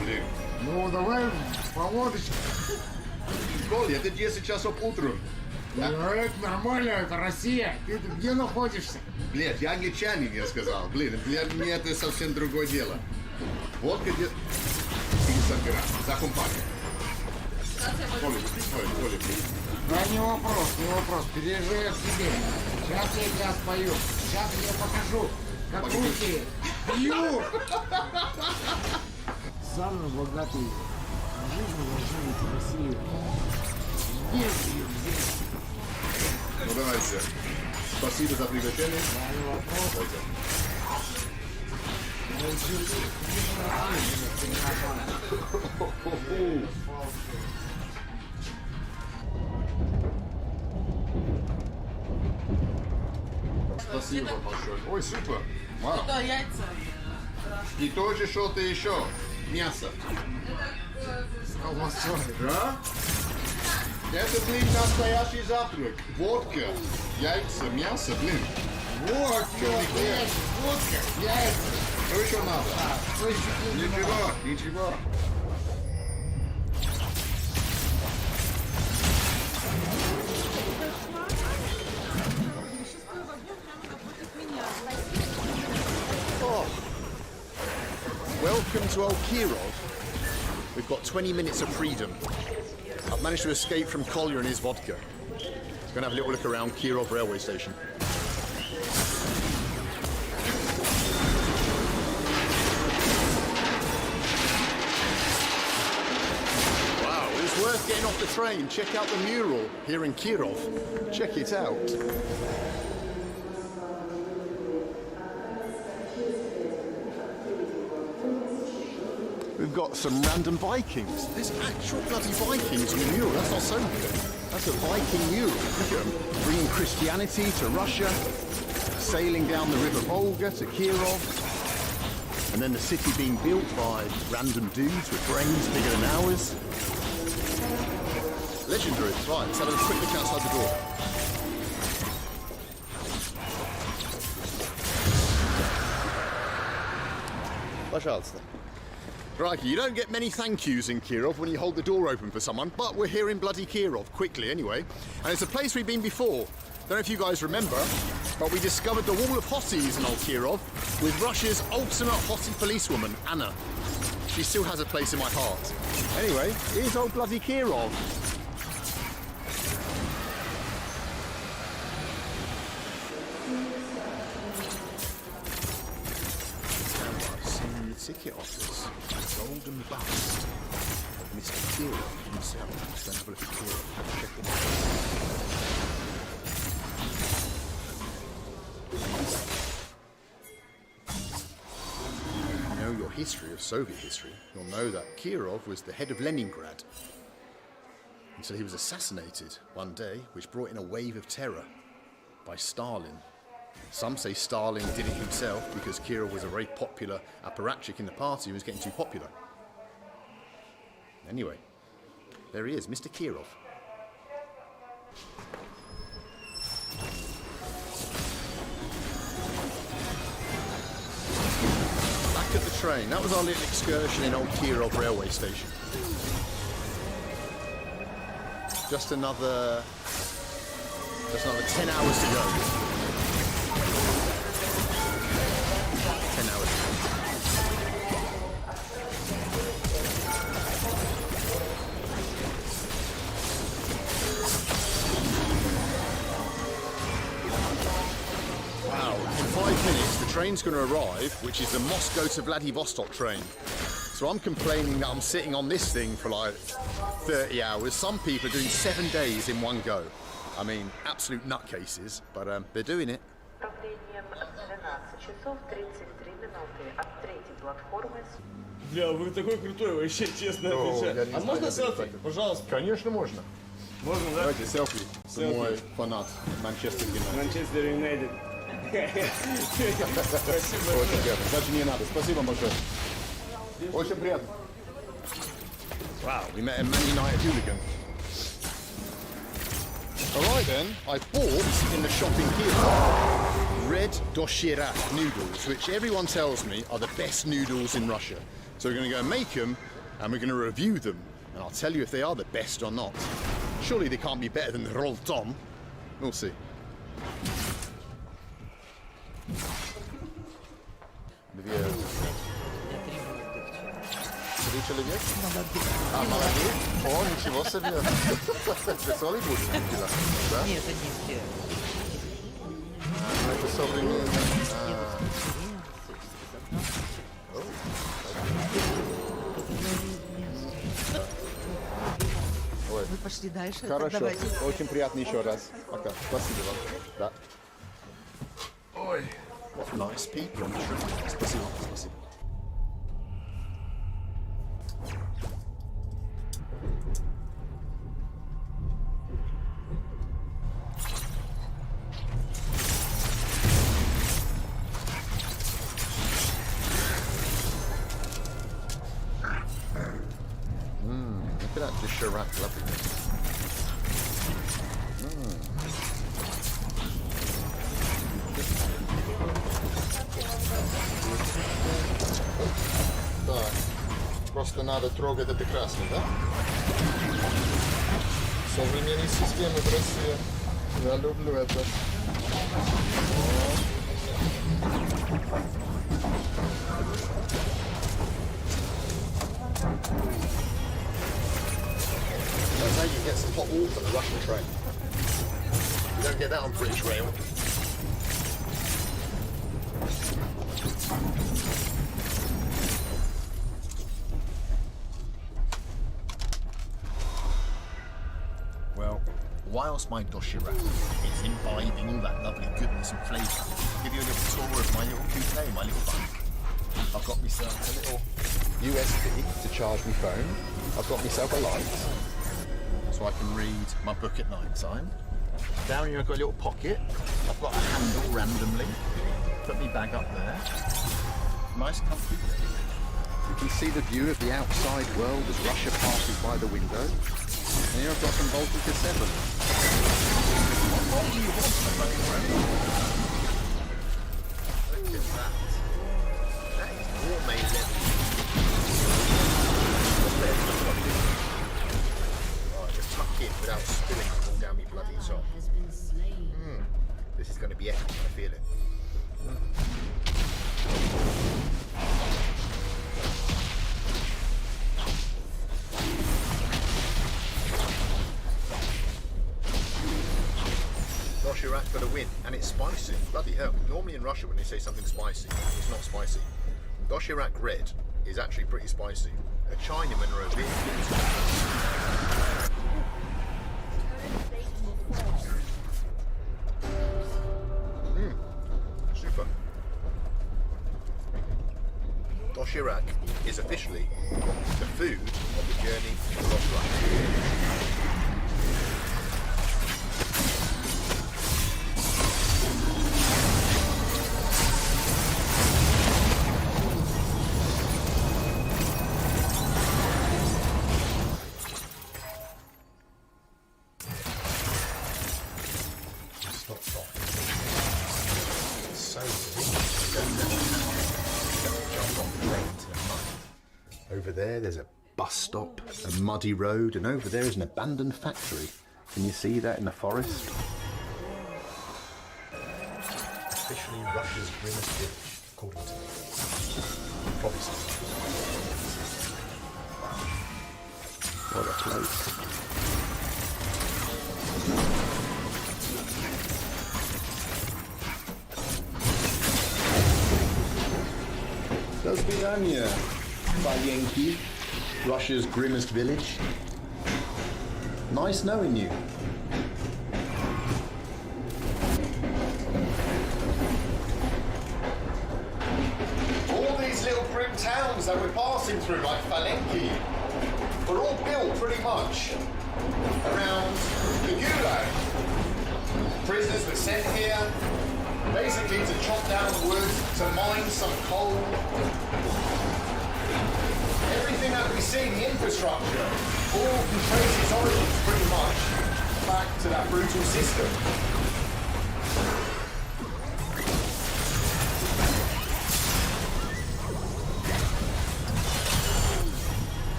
Блин. Ну, давай по водочке. Коля, это 10 часов утром. Это нормально, это Россия. Ты где находишься? Блядь, я англичанин, я сказал. Блин, для меня это совсем другое дело. Водка 50 грамм. За компанию. Коля. Да не вопрос. Переезжай к себе. Сейчас я тебя спою. Сейчас я покажу, как руки бьют. Самый богатый в жизни должна быть в России. Здесь. Ну давайте. Спасибо за приглашение. Да не вопрос. Спасибо большое. Ой, супер. Вау. Это яйца. И тоже что-то еще. Мясо. С колбасой. Да? Это, блин, настоящий завтрак. Водка, яйца, мясо, блин. Вот, есть, водка, яйца. Что еще надо? Ничего. Welcome to Old Kirov. We've got 20 minutes of freedom. I've managed to escape from Collier and his vodka. Going to have a little look around Kirov railway station. Wow, it's worth getting off the train. Check out the mural here in Kirov. Check it out. We've got some random Vikings. There's actual bloody Vikings on the mural. That's not so good. That's a Viking mural. Look at them. Bringing Christianity to Russia, sailing down the River Volga to Kirov, and then the city being built by random dudes with brains bigger than ours. Legendary. Right, let's have a quick look outside the door. Пожалуйста. Crikey, you don't get many thank yous in Kirov when you hold the door open for someone, but we're here in bloody Kirov, quickly anyway. And it's a place we've been before. Don't know if you guys remember, but we discovered the wall of hotties in old Kirov with Russia's ultimate hottie policewoman, Anna. She still has a place in my heart. Anyway, here's old bloody Kirov. Ticket office, golden bust of Mr. Kirov himself. Let's have a look at Kirov. Check it out. If you know your history of Soviet history, you'll know that Kirov was the head of Leningrad until he was assassinated one day, which brought in a wave of terror by Stalin. Some say Stalin did it himself because Kirov was a very popular apparatchik in the party who was getting too popular. Anyway, there he is, Mr. Kirov. Back at the train, that was our little excursion in old Kirov railway station. Just another 10 hours to go. 10 hours. Wow, in 5 minutes the train's going to arrive, which is the Moscow to Vladivostok train. So I'm complaining that I'm sitting on this thing for like 30 hours. Some people are doing 7 days in one go. I mean, absolute nutcases, but they're doing it. Бля, вы такой крутой вообще, честно отвечаю. А можно селфи? Пожалуйста. Конечно, можно. Можно, да? Давайте селфи. Ты мой фанат Манчестер Юнайтед. Манчестер Юнайтед. Спасибо. Очень приятно. Даже не надо. Спасибо большое. Очень приятно. Wow, we met a Man United hooligan. Alright then, I bought in the shopping here red doshirak noodles, which everyone tells me are the best noodles in Russia. So we're going to go and make them, and we're going to review them, and I'll tell you if they are the best or not. Surely they can't be better than the Roll Tom. We'll see. Молодой человек? Молодой. А, молодой? О, ничего себе. Веселый будет, да? Нет, это не те. Это современный. Ой. Вы пошли дальше. Хорошо. Давайте. Очень приятно еще раз. Пока. Спасибо вам. Да. Ой. Nice people. Спасибо. Спасибо. Look at that Disharac loveliness. Так, просто надо трогать это красный, да? Современные системы в России. Я люблю это. That's how you get some hot water on a Russian train. You don't get that on British Rail. Well, whilst my Doshirak is imbibing all that lovely goodness and flavour, I'll give you a little tour of my little coupe, my little bike. I've got myself a little USB to charge my phone. I've got myself a light, so I can read my book at night time. Down here I've got a little pocket. I've got a handle randomly. Put my bag up there. Nice comfy. You can see the view of the outside world as Russia passes by the window. And here I've got some Baltica 7. What more do you want from a fucking road? Look at that. That is gourmet level. Right, just tuck in without spilling it all down my bloody top. This is going to be epic, I feel it. Doshirak for the win, and it's spicy. Bloody hell. Normally in Russia when they say something's spicy, it's not spicy. Doshirak red is actually pretty spicy. A Chinaman or a super. Doshirak is officially the food of the journey to Doshirak. Over there, there's a bus stop, a muddy road, and over there is an abandoned factory. Can you see that in the forest? Officially Russia's grimmest village, according to me. Probably so. What a place. Do swidania, Palienki, Russia's grimmest village. Nice knowing you. All these little grim towns that we're passing through, like Palenki, were all built pretty much around the Gulag. Prisoners were sent here, basically to chop down wood, to mine some coal. Everything that we see, the infrastructure, all can trace its origins pretty much back to that brutal system.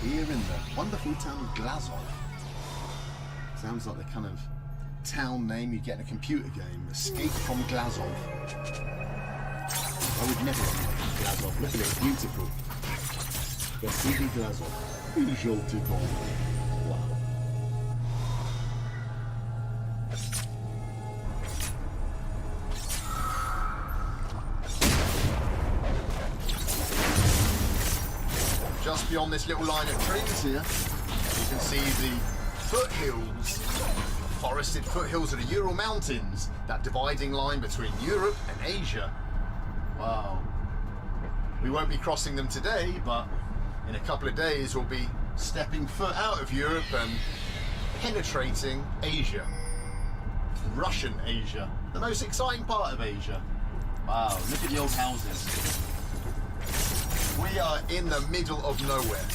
Here in the wonderful town of Glazov, Sounds like the kind of town name you get in a computer game. Escape from Glazov. I would never want to live in Glazov. Look at it, it's beautiful. Vasily Glazov. Желтый дом. Wow. Just beyond this little line of trees here, you can see the foothills, forested foothills of the Ural Mountains, that dividing line between Europe and Asia. Wow. We won't be crossing them today, but in a couple of days we'll be stepping foot out of Europe and penetrating Asia. Russian Asia, the most exciting part of Asia. Wow, look at the old houses. We are in the middle of nowhere.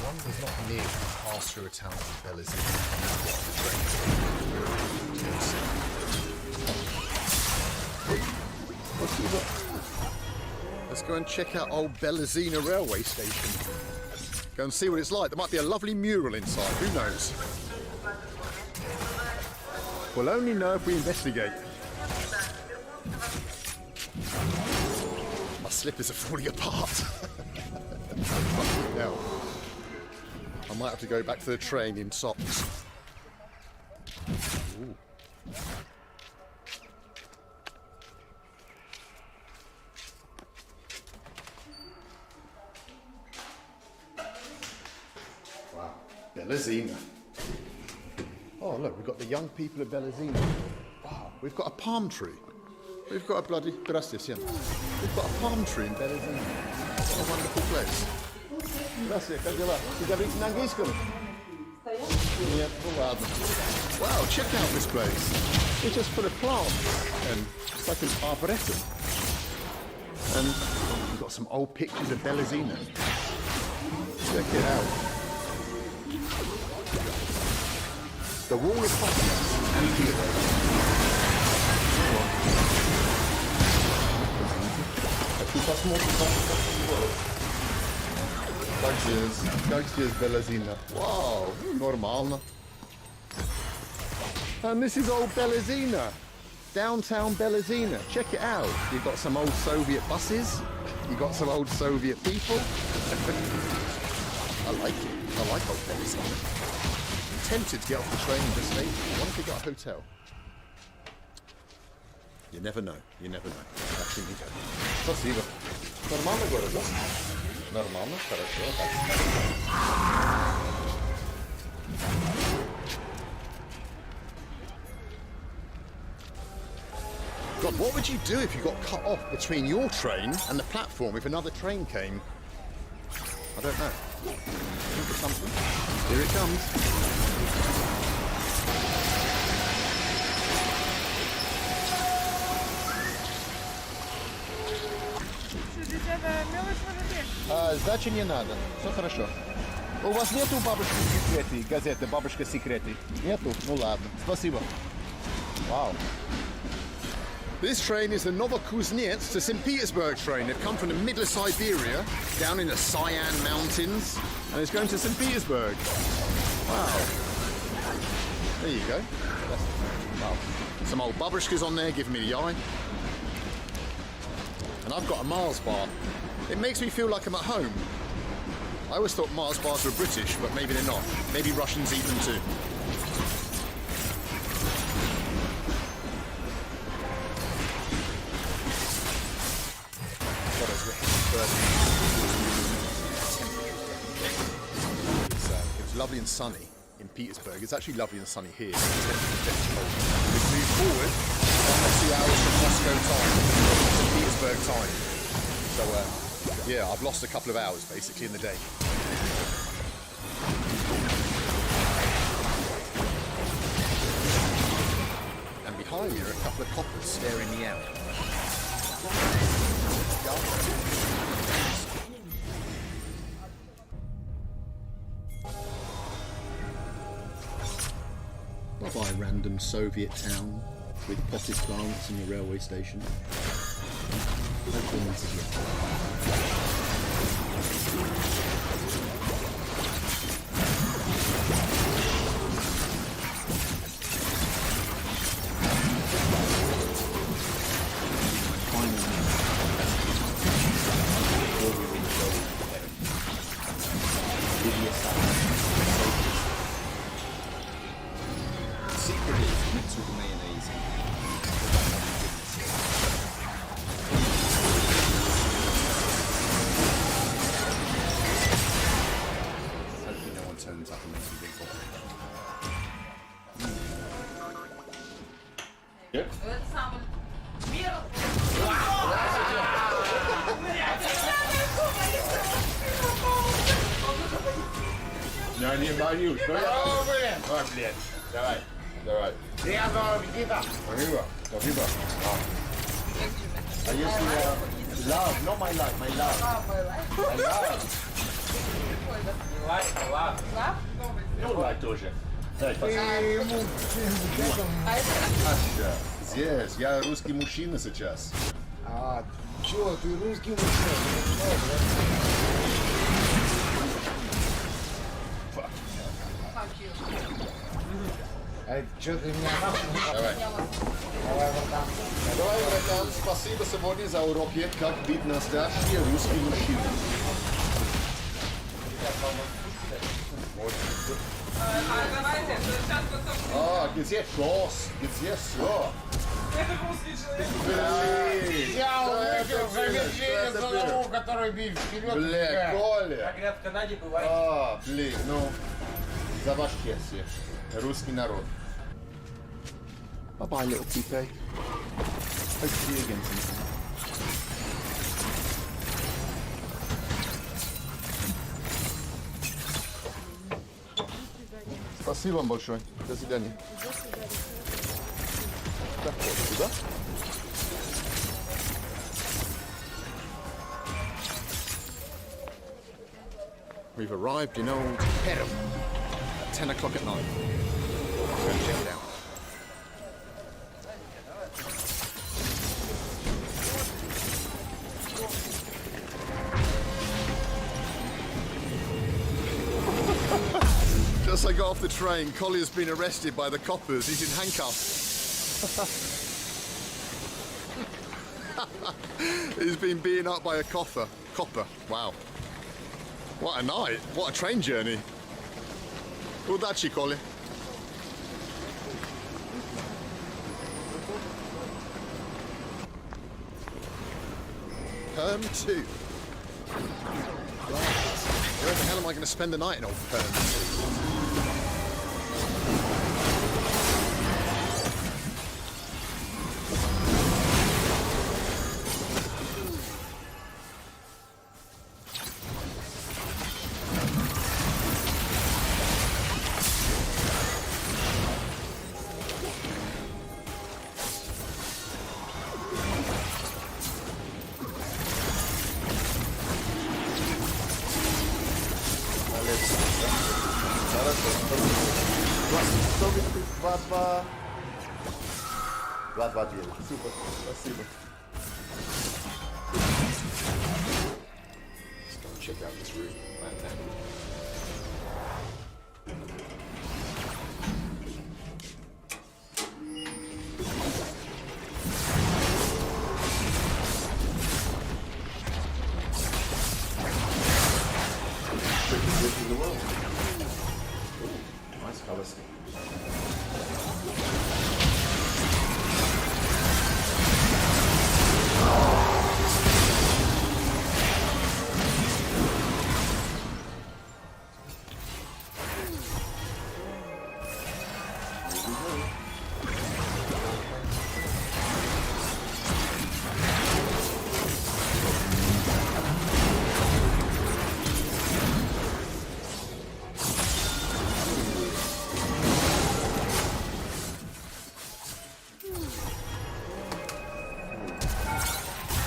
One does not need to pass through a town called Belazina. Let's go and check out old Belazina railway station. Go and see what it's like. There might be a lovely mural inside, who knows? We'll only know if we investigate. My slippers are falling apart. Now, I might have to go back to the train in socks. Ooh. Wow, Belazina. Oh look, we've got the young people of Belazina. Wow, we've got a palm tree. We've got a bloody... Gracias, yeah. We've got a palm tree in Belazina. What a wonderful place. Gracias, как дела? Ты говорите на английском? Нет, ну ладно. Wow, check out this place. It's just full of plants. And it's like an arboretum. And we've got some old pictures of Belazina. Check it out. The wall of poplars and Как здесь Belazina? Wow, нормально. And this is old Belazina. Downtown Belazina. Check it out. You've got some old Soviet buses. You've got some old Soviet people. I like it. I like old Belazina. I'm tempted to get off the train and just stay. I want to get a hotel. You never know. You never know. Actually, me go. Спасибо. Нормально город, да? Нормально, хорошо. God, what would you do if you got cut off between your train and the platform if another train came? I don't know. Think of something. Here it comes. Сдачи не надо. Все хорошо. У вас нету бабушки секреты, газеты «Бабушка секреты»? Нету? Ну ладно. Спасибо. Wow. This train is the Novokuznetsk to St. Petersburg train. They've come from the middle of Siberia, down in the Cyan Mountains, and it's going to St. Petersburg. Wow. There you go. Wow. Some old babushkas on there giving me the eye. And I've got a Mars bar. It makes me feel like I'm at home. I always thought Mars bars were British, but maybe they're not. Maybe Russians eat them too. It was lovely and sunny in Petersburg. It's actually lovely and sunny here. We've moved forward almost 2 hours from Moscow time to Petersburg time. So, yeah, I've lost a couple of hours basically in the day. And behind me are a couple of coppers staring me out. Bye-bye, random Soviet town with potted plants in your railway station. Secret is mixed with the mayonnaise. Hopefully no one turns up and makes me big ball. Good? Я не боюсь. Ой, блядь. Давай. Давай. Спасибо. Спасибо. А если я... Love, not my life, my love. My love. Ну, лайк тоже. Здесь, я русский мужчина сейчас. А, чё, ты русский мужчина? А чё ты меня нахуй? Давай. Давай, братан, спасибо сегодня за уроки, как быть настоящий русский мужчина. А, где шос? Где все? Я увидел замедление за ногу, который бил вперед. Бля, Коля. Как говорят в Канаде, бывает. А, блин, ну, за ваше счастье. Русский народ. Bye-bye, little Pipe. Hope to see you again sometime. Спасибо вам большое. До свидания. Так, вот сюда. We've arrived in old Perm at 10 o'clock at night. Let's go and check it out. Just as I got off the train, Collier's been arrested by the coppers. He's in handcuffs. He's been beaten up by a copper. Wow. What a night. What a train journey. Udачи, Collier. Perm 2. Where the hell am I going to spend the night in old Perm 2? Супер, спасибо. Let's go check out this room. Quickest lift in the world. Ooh, nice color scheme.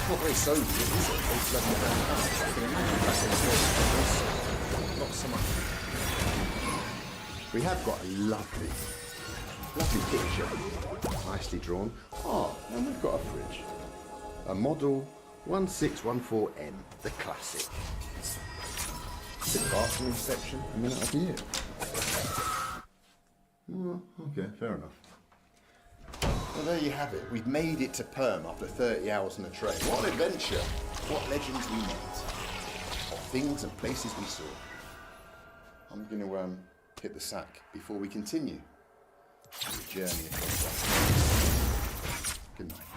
Not very sober, is it? It's bloody fantastic. I can imagine that's in the not so much. We have got a lovely picture. Nicely drawn. Oh, and we've got a fridge. A model 1614M, the classic. Quick bathroom inspection, a minute I'll be here. Oh, okay, fair enough. Well, there you have it. We've made it to Perm after 30 hours on the train. What an adventure! What legends we met. What things and places we saw. I'm going to hit the sack before we continue the journey across that. Good night.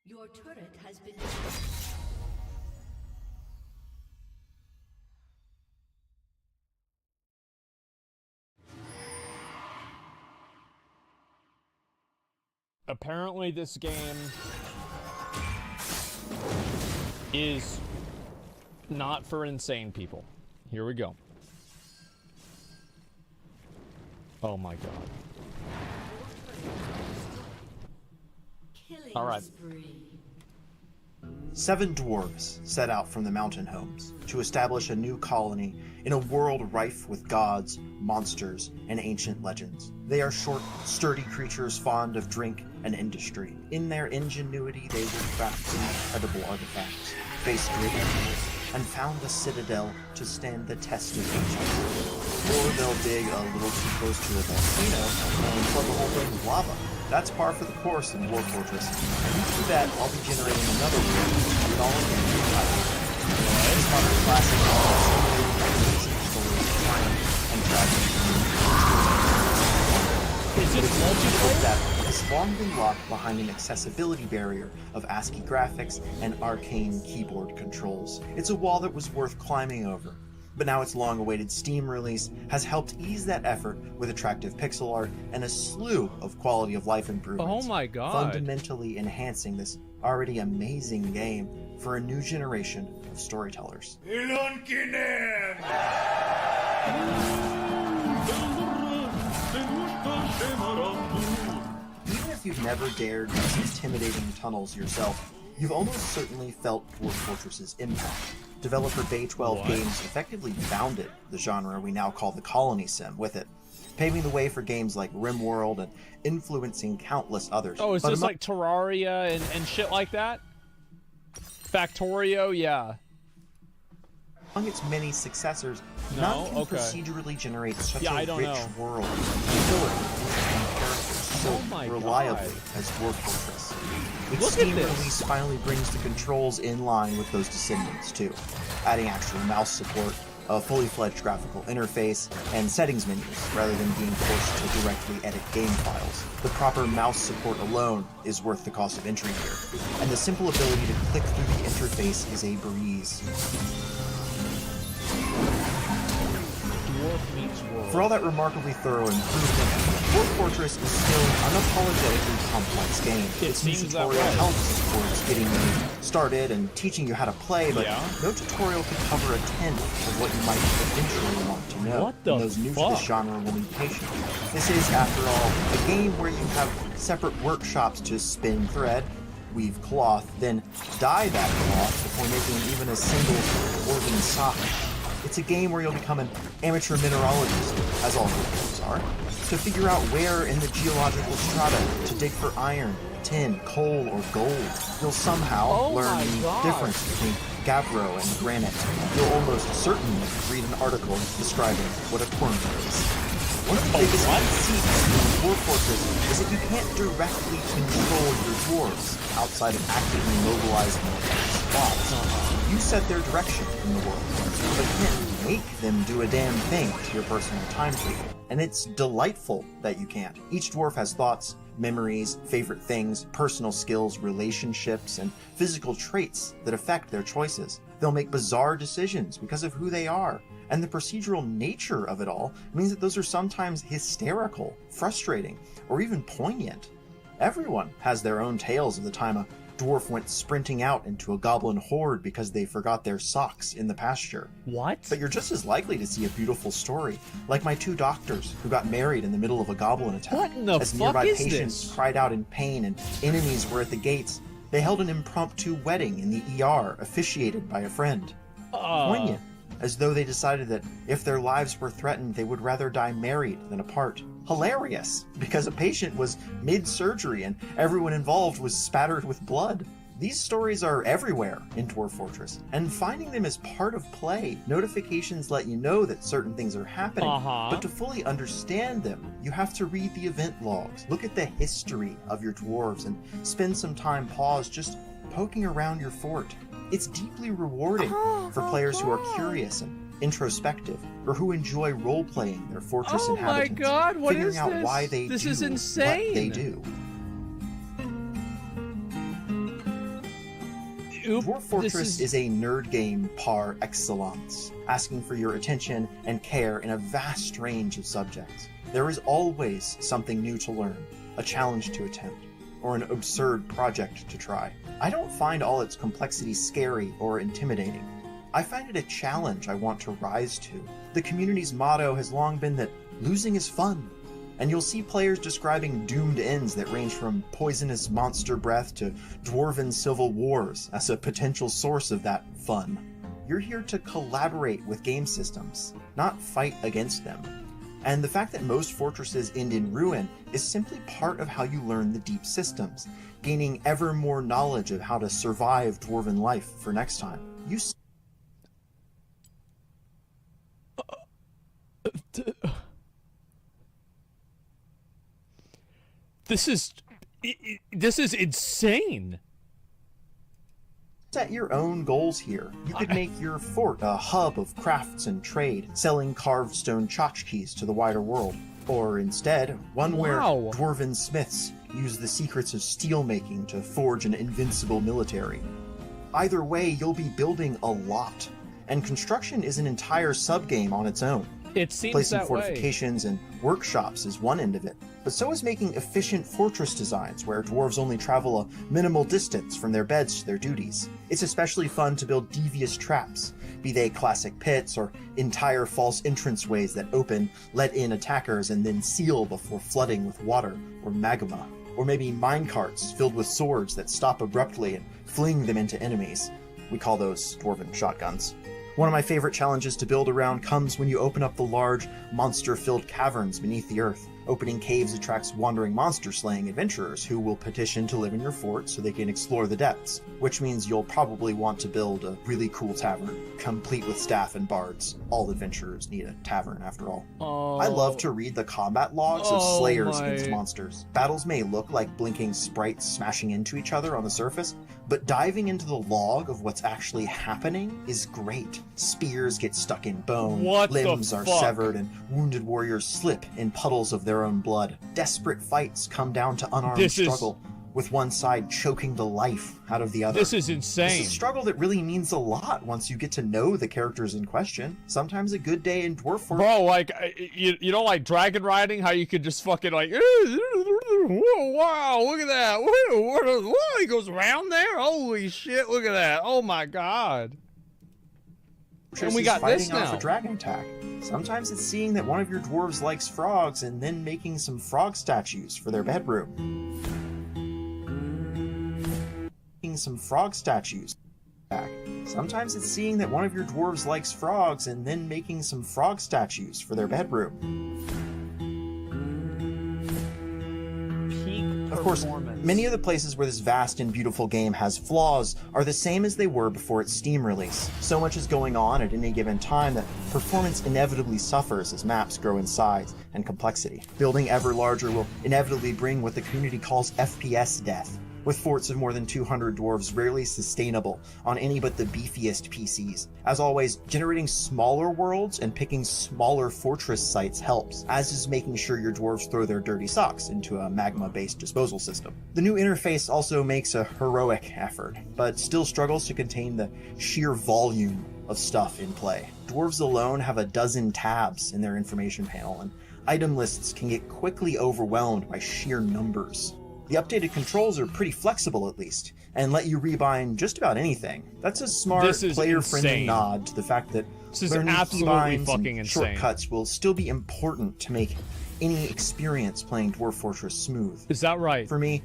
Your turret has been... Apparently this game is not for insane people. Here we go. Oh my god. All right. 7 dwarves set out from the mountain homes to establish a new colony in a world rife with gods, monsters, and ancient legends. They are short, sturdy creatures fond of drink and industry. In their ingenuity, they will craft incredible artifacts, faced great enemies, and found a citadel to stand the test of ancient. Or they'll dig a little too close to a volcano and flood the whole thing with lava. That's par for the course in War Fortress. And you do that, I'll be generating another world to do it all again. This modern classic amazing stories of triumph and tragedy. Is this multiplayer? That has long been locked behind an accessibility barrier of ASCII graphics and arcane keyboard controls. It's a wall that was worth climbing over. But now its long-awaited Steam release has helped ease that effort with attractive pixel art and a slew of quality of life improvements. Oh my god. Fundamentally enhancing this already amazing game for a new generation of storytellers. Even if you've never dared these intimidating tunnels yourself, you've almost certainly felt Dwarf Fortress's impact. Developer Bay 12 Games effectively founded the genre we now call the Colony Sim with it, paving the way for games like RimWorld and influencing countless others. Oh, is this like Terraria and shit like that? Factorio, yeah. Among its many successors, none can procedurally generate such a rich world, utility, and characters so reliably as Dwarf Fortress. Its Steam release finally brings the controls in line with those descendants too, adding actual mouse support, a fully fledged graphical interface, and settings menus rather than being forced to directly edit game files. The proper mouse support alone is worth the cost of entry here, and the simple ability to click through the interface is a breeze. For all that remarkably thorough improvement, Dwarf Fortress is still an unapologetically complex game. Its new tutorial helps towards getting you started and teaching you how to play, but no tutorial could cover a tenth of what you might eventually want to know. And those new to this genre will need patience. This is, after all, a game where you have separate workshops to spin thread, weave cloth, then dye that cloth before making even a single dwarven sock. It's a game where you'll become an amateur mineralogist, as all good games are, to figure out where in the geological strata to dig for iron, tin, coal, or gold. You'll somehow learn the difference between gabbro and granite. You'll almost certainly read an article describing what a corner is. One of the biggest conceits in Dwarf Fortress is that you can't directly control your dwarves outside of actively mobilizing spots. You set their direction in the world, but you can't make them do a damn thing to your personal timetable. And it's delightful that you can't. Each dwarf has thoughts, memories, favorite things, personal skills, relationships, and physical traits that affect their choices. They'll make bizarre decisions because of who they are. And the procedural nature of it all means that those are sometimes hysterical, frustrating, or even poignant. Everyone has their own tales of the time a dwarf went sprinting out into a goblin horde because they forgot their socks in the pasture. What? But you're just as likely to see a beautiful story, like my two doctors who got married in the middle of a goblin attack. What in the As fuck nearby is patients this? cried out in pain and enemies were at the gates, they held an impromptu wedding in the ER, officiated by a friend. Poignant, as though they decided that if their lives were threatened, they would rather die married than apart. Hilarious, because a patient was mid-surgery and everyone involved was spattered with blood. These stories are everywhere in Dwarf Fortress, and finding them is part of play. Notifications let you know that certain things are happening, but to fully understand them, you have to read the event logs, look at the history of your dwarves, and spend some time paused just poking around your fort. It's deeply rewarding for players who are curious and introspective, or who enjoy role-playing their fortress inhabitants, my god, what figuring is out this? why they This do is insane. what they do. Dwarf Fortress is a nerd game par excellence, asking for your attention and care in a vast range of subjects. There is always something new to learn, a challenge to attempt, or an absurd project to try. I don't find all its complexity scary or intimidating. I find it a challenge I want to rise to. The community's motto has long been that losing is fun, and you'll see players describing doomed ends that range from poisonous monster breath to dwarven civil wars as a potential source of that fun. You're here to collaborate with game systems, not fight against them. And the fact that most fortresses end in ruin is simply part of how you learn the deep systems, gaining ever more knowledge of how to survive dwarven life for next time. You This is insane. Set your own goals here. You could make your fort a hub of crafts and trade, selling carved stone tchotchkes to the wider world. Or instead, one where dwarven smiths use the secrets of steelmaking to forge an invincible military. Either way, you'll be building a lot, and construction is an entire subgame on its own. It seems Placing that way. fortifications and workshops is one end of it, but so is making efficient fortress designs where dwarves only travel a minimal distance from their beds to their duties. It's especially fun to build devious traps, be they classic pits or entire false entranceways that open, let in attackers, and then seal before flooding with water or magma. Or maybe minecarts filled with swords that stop abruptly and fling them into enemies. We call those dwarven shotguns. One of my favorite challenges to build around comes when you open up the large, monster-filled caverns beneath the earth. Opening caves attracts wandering monster-slaying adventurers who will petition to live in your fort so they can explore the depths, which means you'll probably want to build a really cool tavern, complete with staff and bards. All adventurers need a tavern, after all. I love to read the combat logs of slayers against monsters. Battles may look like blinking sprites smashing into each other on the surface, but diving into the log of what's actually happening is great. Spears get stuck in bone, limbs are severed, and wounded warriors slip in puddles of their own blood. Desperate fights come down to unarmed struggle, with one side choking the life out of the other. This is insane. This is a struggle that really means a lot once you get to know the characters in question. Sometimes a good day in Dwarf Fortress... Bro, like, you know, like dragon riding, how you could just fucking like, whoa, wow, look at that. Whoa, he goes around there? Holy shit, look at that. Oh my god. And we got fighting this now. off a dragon attack. Sometimes it's seeing that one of your dwarves likes frogs and then making some frog statues for their bedroom. Making some frog statues. Sometimes it's seeing that one of your dwarves likes frogs and then making some frog statues for their bedroom. Of course, many of the places where this vast and beautiful game has flaws are the same as they were before its Steam release. So much is going on at any given time that performance inevitably suffers as maps grow in size and complexity. Building ever larger will inevitably bring what the community calls FPS death, with forts of more than 200 dwarves rarely sustainable on any but the beefiest PCs. As always, generating smaller worlds and picking smaller fortress sites helps, as is making sure your dwarves throw their dirty socks into a magma-based disposal system. The new interface also makes a heroic effort, but still struggles to contain the sheer volume of stuff in play. Dwarves alone have a dozen tabs in their information panel, and item lists can get quickly overwhelmed by sheer numbers. The updated controls are pretty flexible, at least, and let you rebind just about anything. That's a smart, player-friendly nod to the fact that learning keybinds and shortcuts will still be important to make any experience playing Dwarf Fortress smooth. Is that right? For me,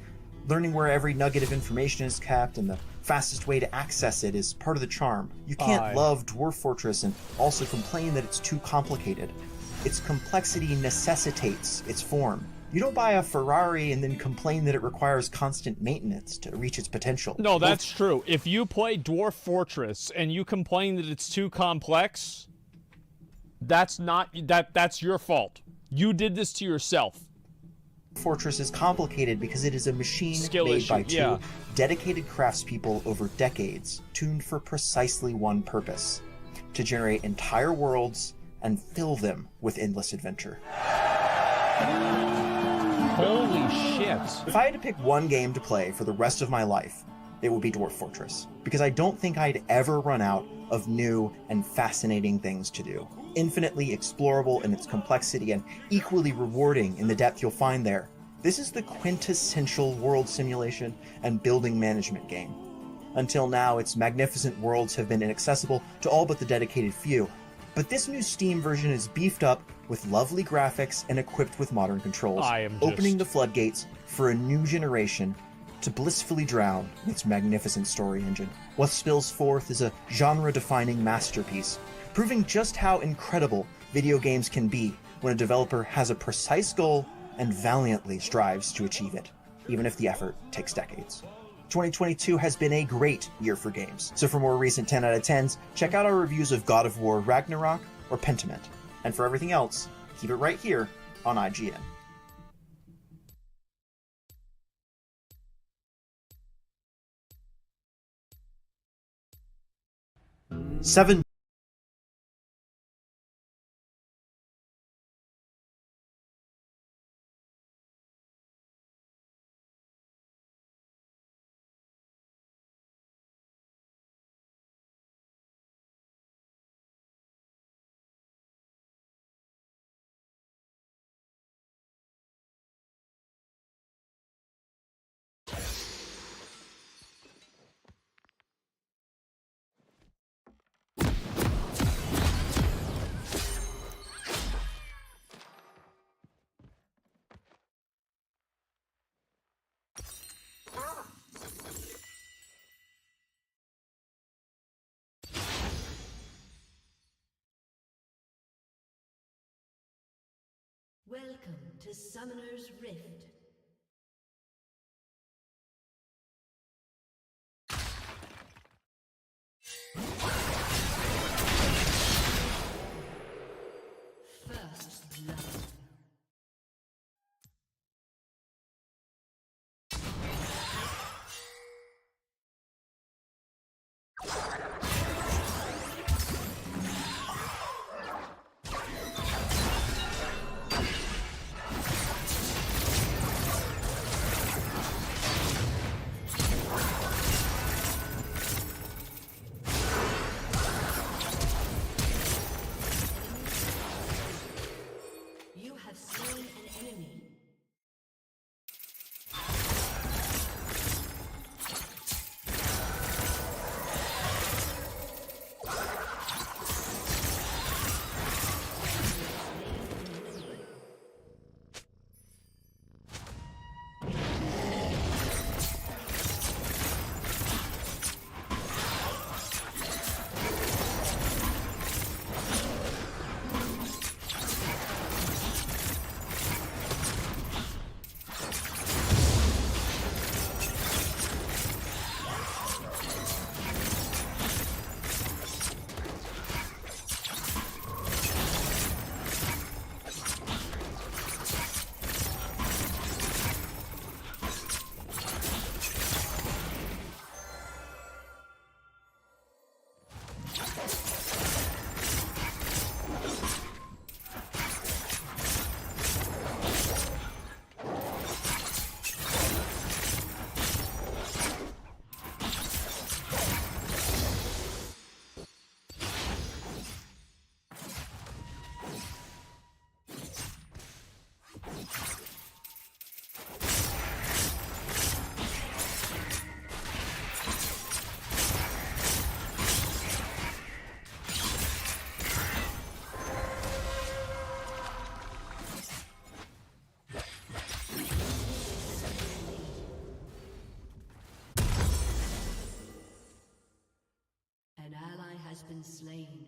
learning where every nugget of information is kept and the fastest way to access it is part of the charm. You can't love Dwarf Fortress and also complain that it's too complicated. Its complexity necessitates its form. You don't buy a Ferrari and then complain that it requires constant maintenance to reach its potential. No, that's true. If you play Dwarf Fortress and you complain that it's too complex, that's your fault. You did this to yourself. Fortress is complicated because it is a machine made by two dedicated craftspeople over decades, tuned for precisely one purpose: to generate entire worlds and fill them with endless adventure. Holy shit. If I had to pick one game to play for the rest of my life, it would be Dwarf Fortress, because I don't think I'd ever run out of new and fascinating things to do. Infinitely explorable in its complexity and equally rewarding in the depth you'll find there. This is the quintessential world simulation and building management game. Until now, its magnificent worlds have been inaccessible to all but the dedicated few. But this new Steam version is beefed up with lovely graphics and equipped with modern controls, opening the floodgates for a new generation to blissfully drown in its magnificent story engine. What spills forth is a genre-defining masterpiece, proving just how incredible video games can be when a developer has a precise goal and valiantly strives to achieve it, even if the effort takes decades. 2022 has been a great year for games, so for more recent 10 out of 10s, check out our reviews of God of War Ragnarok or Pentiment. And for everything else, keep it right here on IGN. 7 Welcome to Summoner's Rift. First blood. You have slain an enemy. An ally has been slain.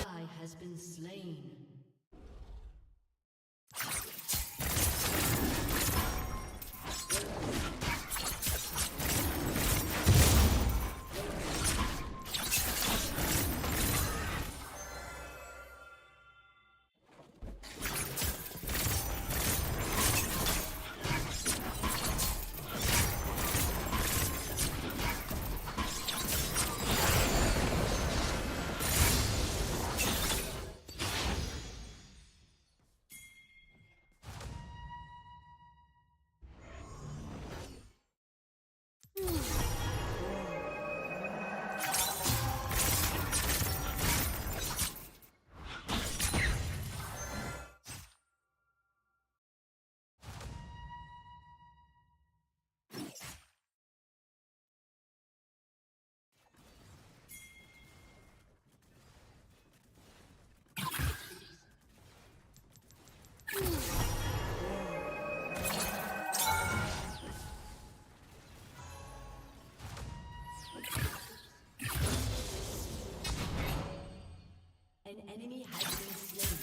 Ally has been slain. An enemy has been slain.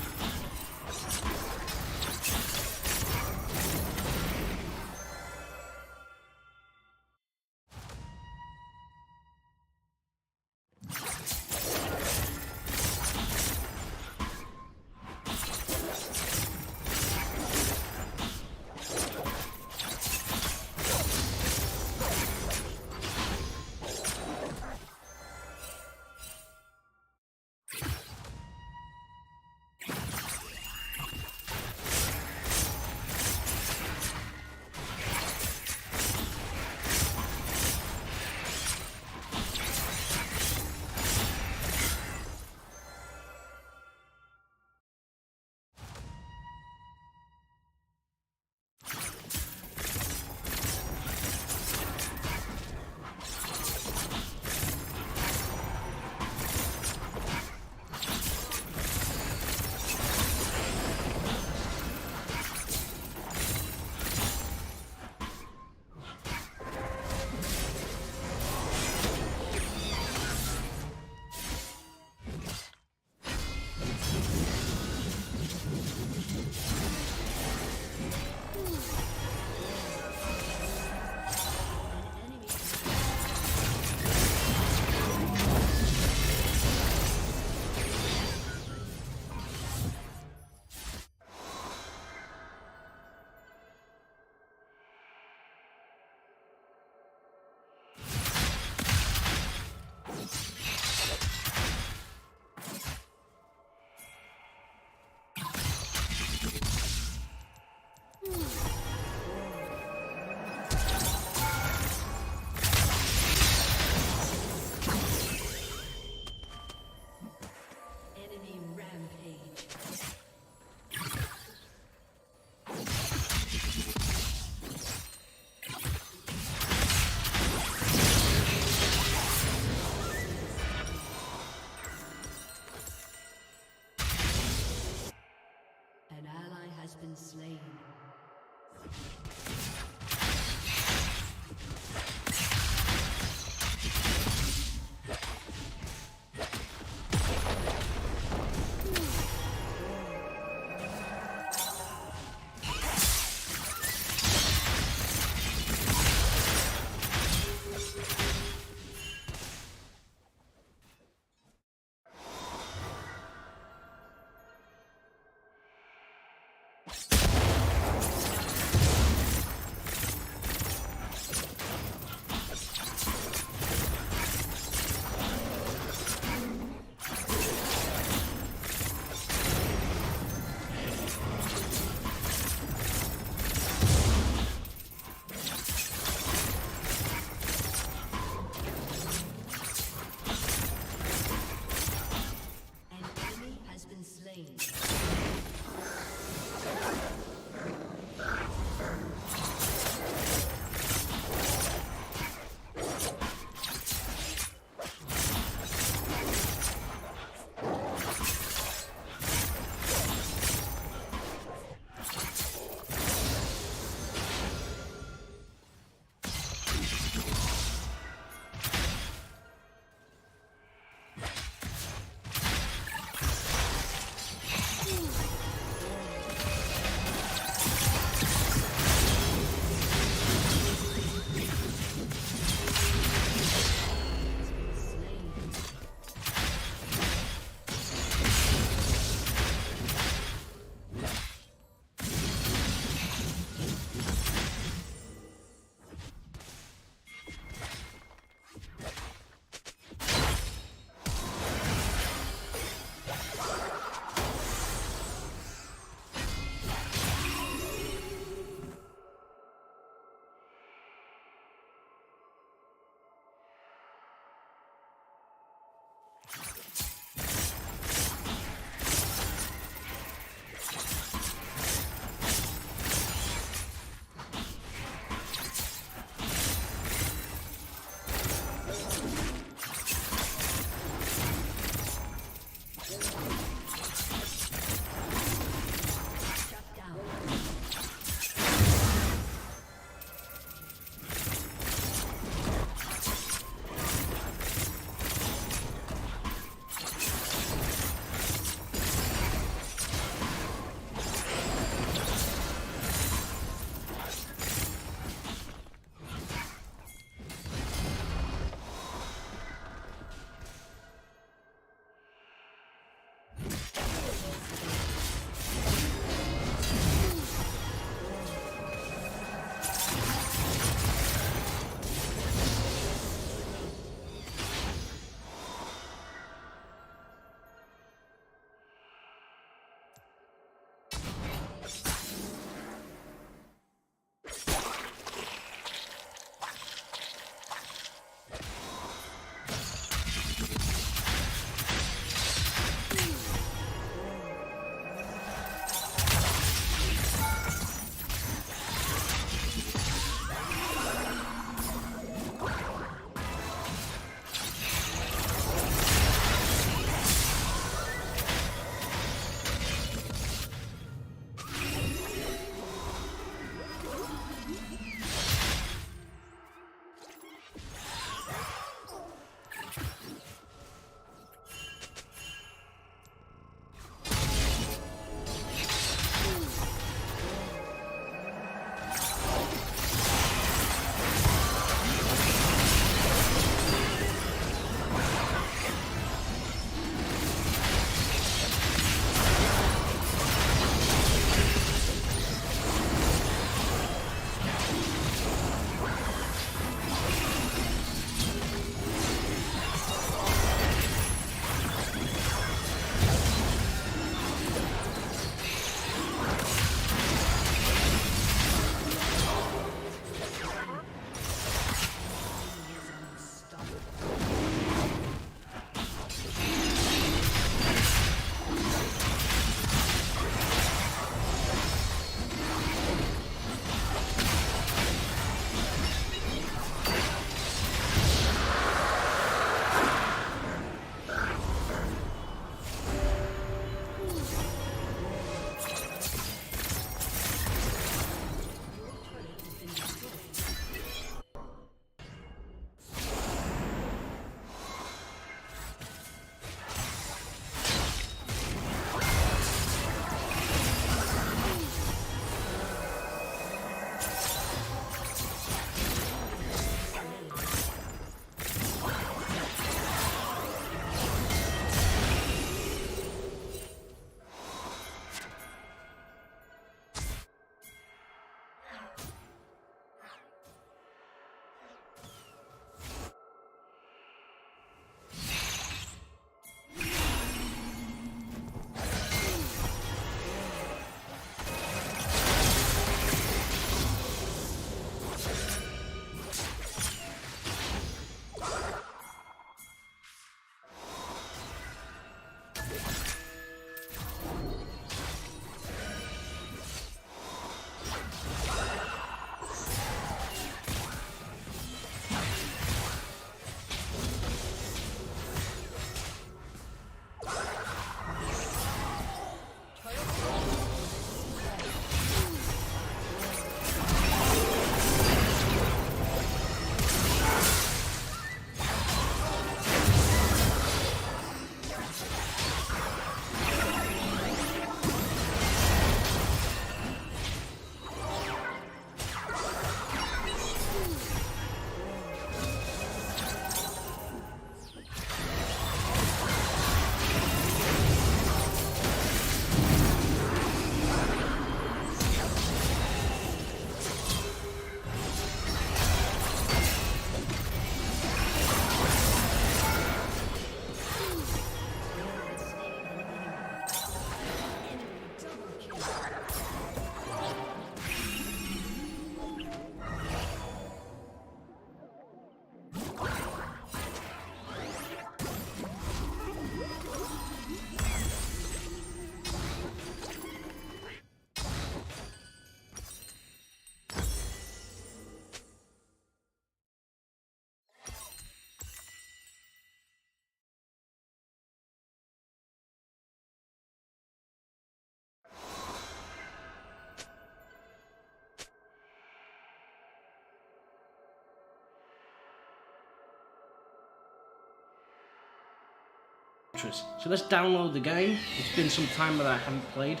Fortress. So let's download the game. It's been some time that I haven't played,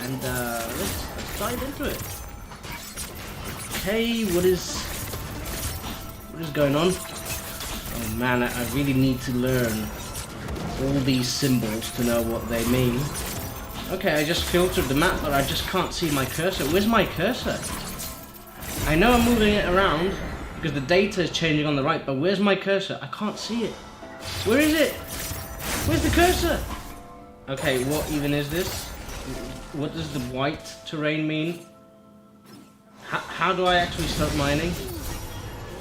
and let's dive into it. Okay, what is going on? Oh man, I really need to learn all these symbols to know what they mean. Okay, I just filtered the map, but I just can't see my cursor. Where's my cursor? I know I'm moving it around because the data is changing on the right, but where's my cursor? I can't see it. Where is it? Where's the cursor? Okay, what even is this? What does the white terrain mean? How do I actually start mining?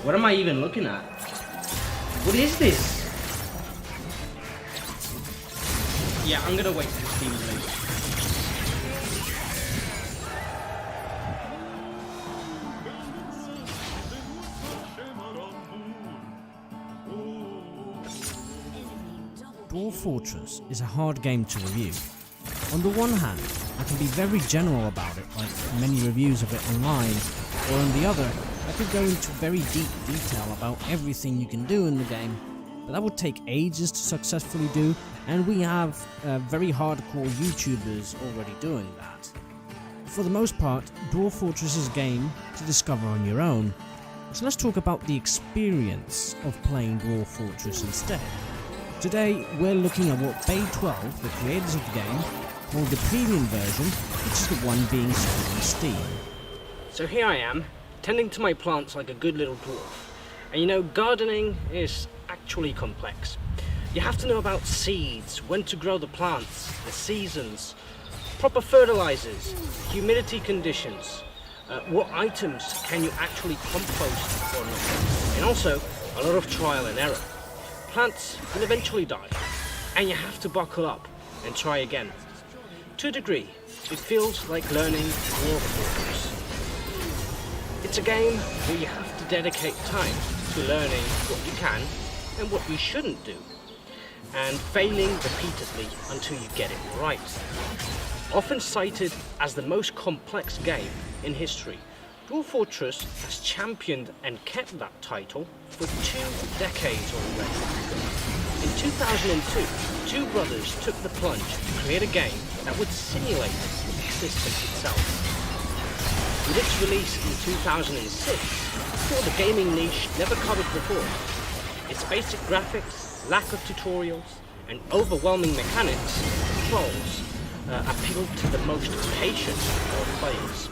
What am I even looking at? What is this? Yeah, I'm gonna wait for this team to leave. Dwarf Fortress is a hard game to review. On the one hand, I can be very general about it, like many reviews of it online, or on the other, I could go into very deep detail about everything you can do in the game, but that would take ages to successfully do, and we have very hardcore YouTubers already doing that. For the most part, Dwarf Fortress is a game to discover on your own, so let's talk about the experience of playing Dwarf Fortress instead. Today, we're looking at what Bay 12, the creators of the game, call the premium version, which is the one being sold on Steam. So here I am, tending to my plants like a good little dwarf. And you know, gardening is actually complex. You have to know about seeds, when to grow the plants, the seasons, proper fertilizers, humidity conditions, what items can you actually compost or not, and also a lot of trial and error. Plants will eventually die, and you have to buckle up and try again. To a degree, it feels like learning Dwarf Fortress. It's a game where you have to dedicate time to learning what you can and what you shouldn't do, and failing repeatedly until you get it right. Often cited as the most complex game in history, Dwarf Fortress has championed and kept that title for 2 decades already. In 2002, 2 brothers took the plunge to create a game that would simulate the existence itself. With its release in 2006, before the gaming niche never covered before, its basic graphics, lack of tutorials, and overwhelming mechanics and controls appealed to the most patient of players.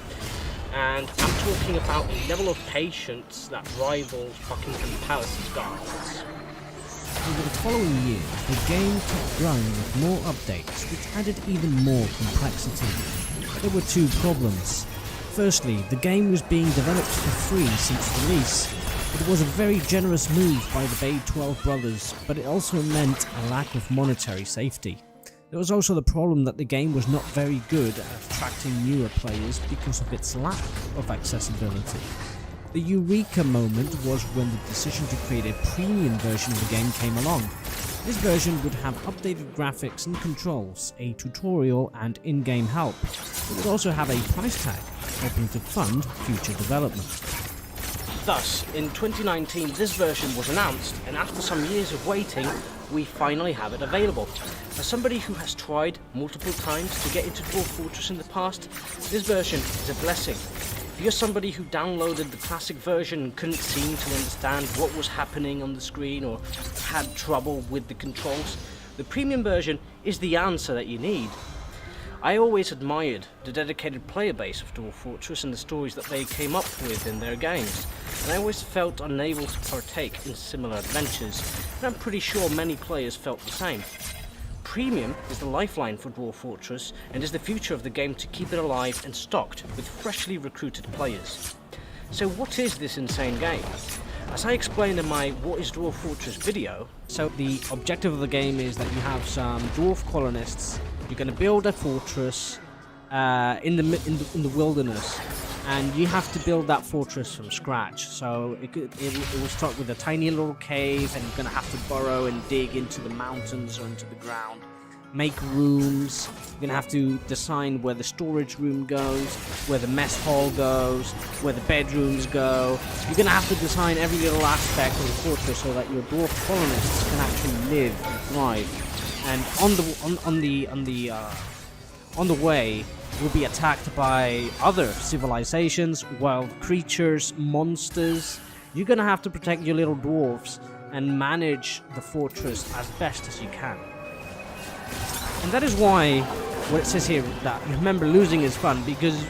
And I'm talking about a level of patience that rivals Buckingham Palace's guards. Over the following years, the game kept growing with more updates, which added even more complexity. There were 2 problems. Firstly, the game was being developed for free since release. It was a very generous move by the Bay 12 brothers, but it also meant a lack of monetary safety. There was also the problem that the game was not very good at attracting newer players because of its lack of accessibility. The eureka moment was when the decision to create a premium version of the game came along. This version would have updated graphics and controls, a tutorial and in-game help. It would also have a price tag, helping to fund future development. Thus, in 2019 this version was announced, and after some years of waiting, we finally have it available. As somebody who has tried multiple times to get into Dwarf Fortress in the past, this version is a blessing. If you're somebody who downloaded the classic version and couldn't seem to understand what was happening on the screen or had trouble with the controls, the premium version is the answer that you need. I always admired the dedicated player base of Dwarf Fortress and the stories that they came up with in their games, and I always felt unable to partake in similar adventures, and I'm pretty sure many players felt the same. Premium is the lifeline for Dwarf Fortress and is the future of the game to keep it alive and stocked with freshly recruited players. So what is this insane game? As I explained in my What is Dwarf Fortress video, so the objective of the game is that you have some dwarf colonists. You're going to build a fortress in the wilderness, and you have to build that fortress from scratch. So it will start with a tiny little cave, and you're going to have to burrow and dig into the mountains or into the ground. Make rooms. You're going to have to design where the storage room goes, where the mess hall goes, where the bedrooms go. You're going to have to design every little aspect of the fortress so that your dwarf colonists can actually live and thrive. and on the way, you'll be attacked by other civilizations, wild creatures, monsters. You're gonna have to protect your little dwarves and manage the fortress as best as you can. And that is why, what it says here, that remember losing is fun, because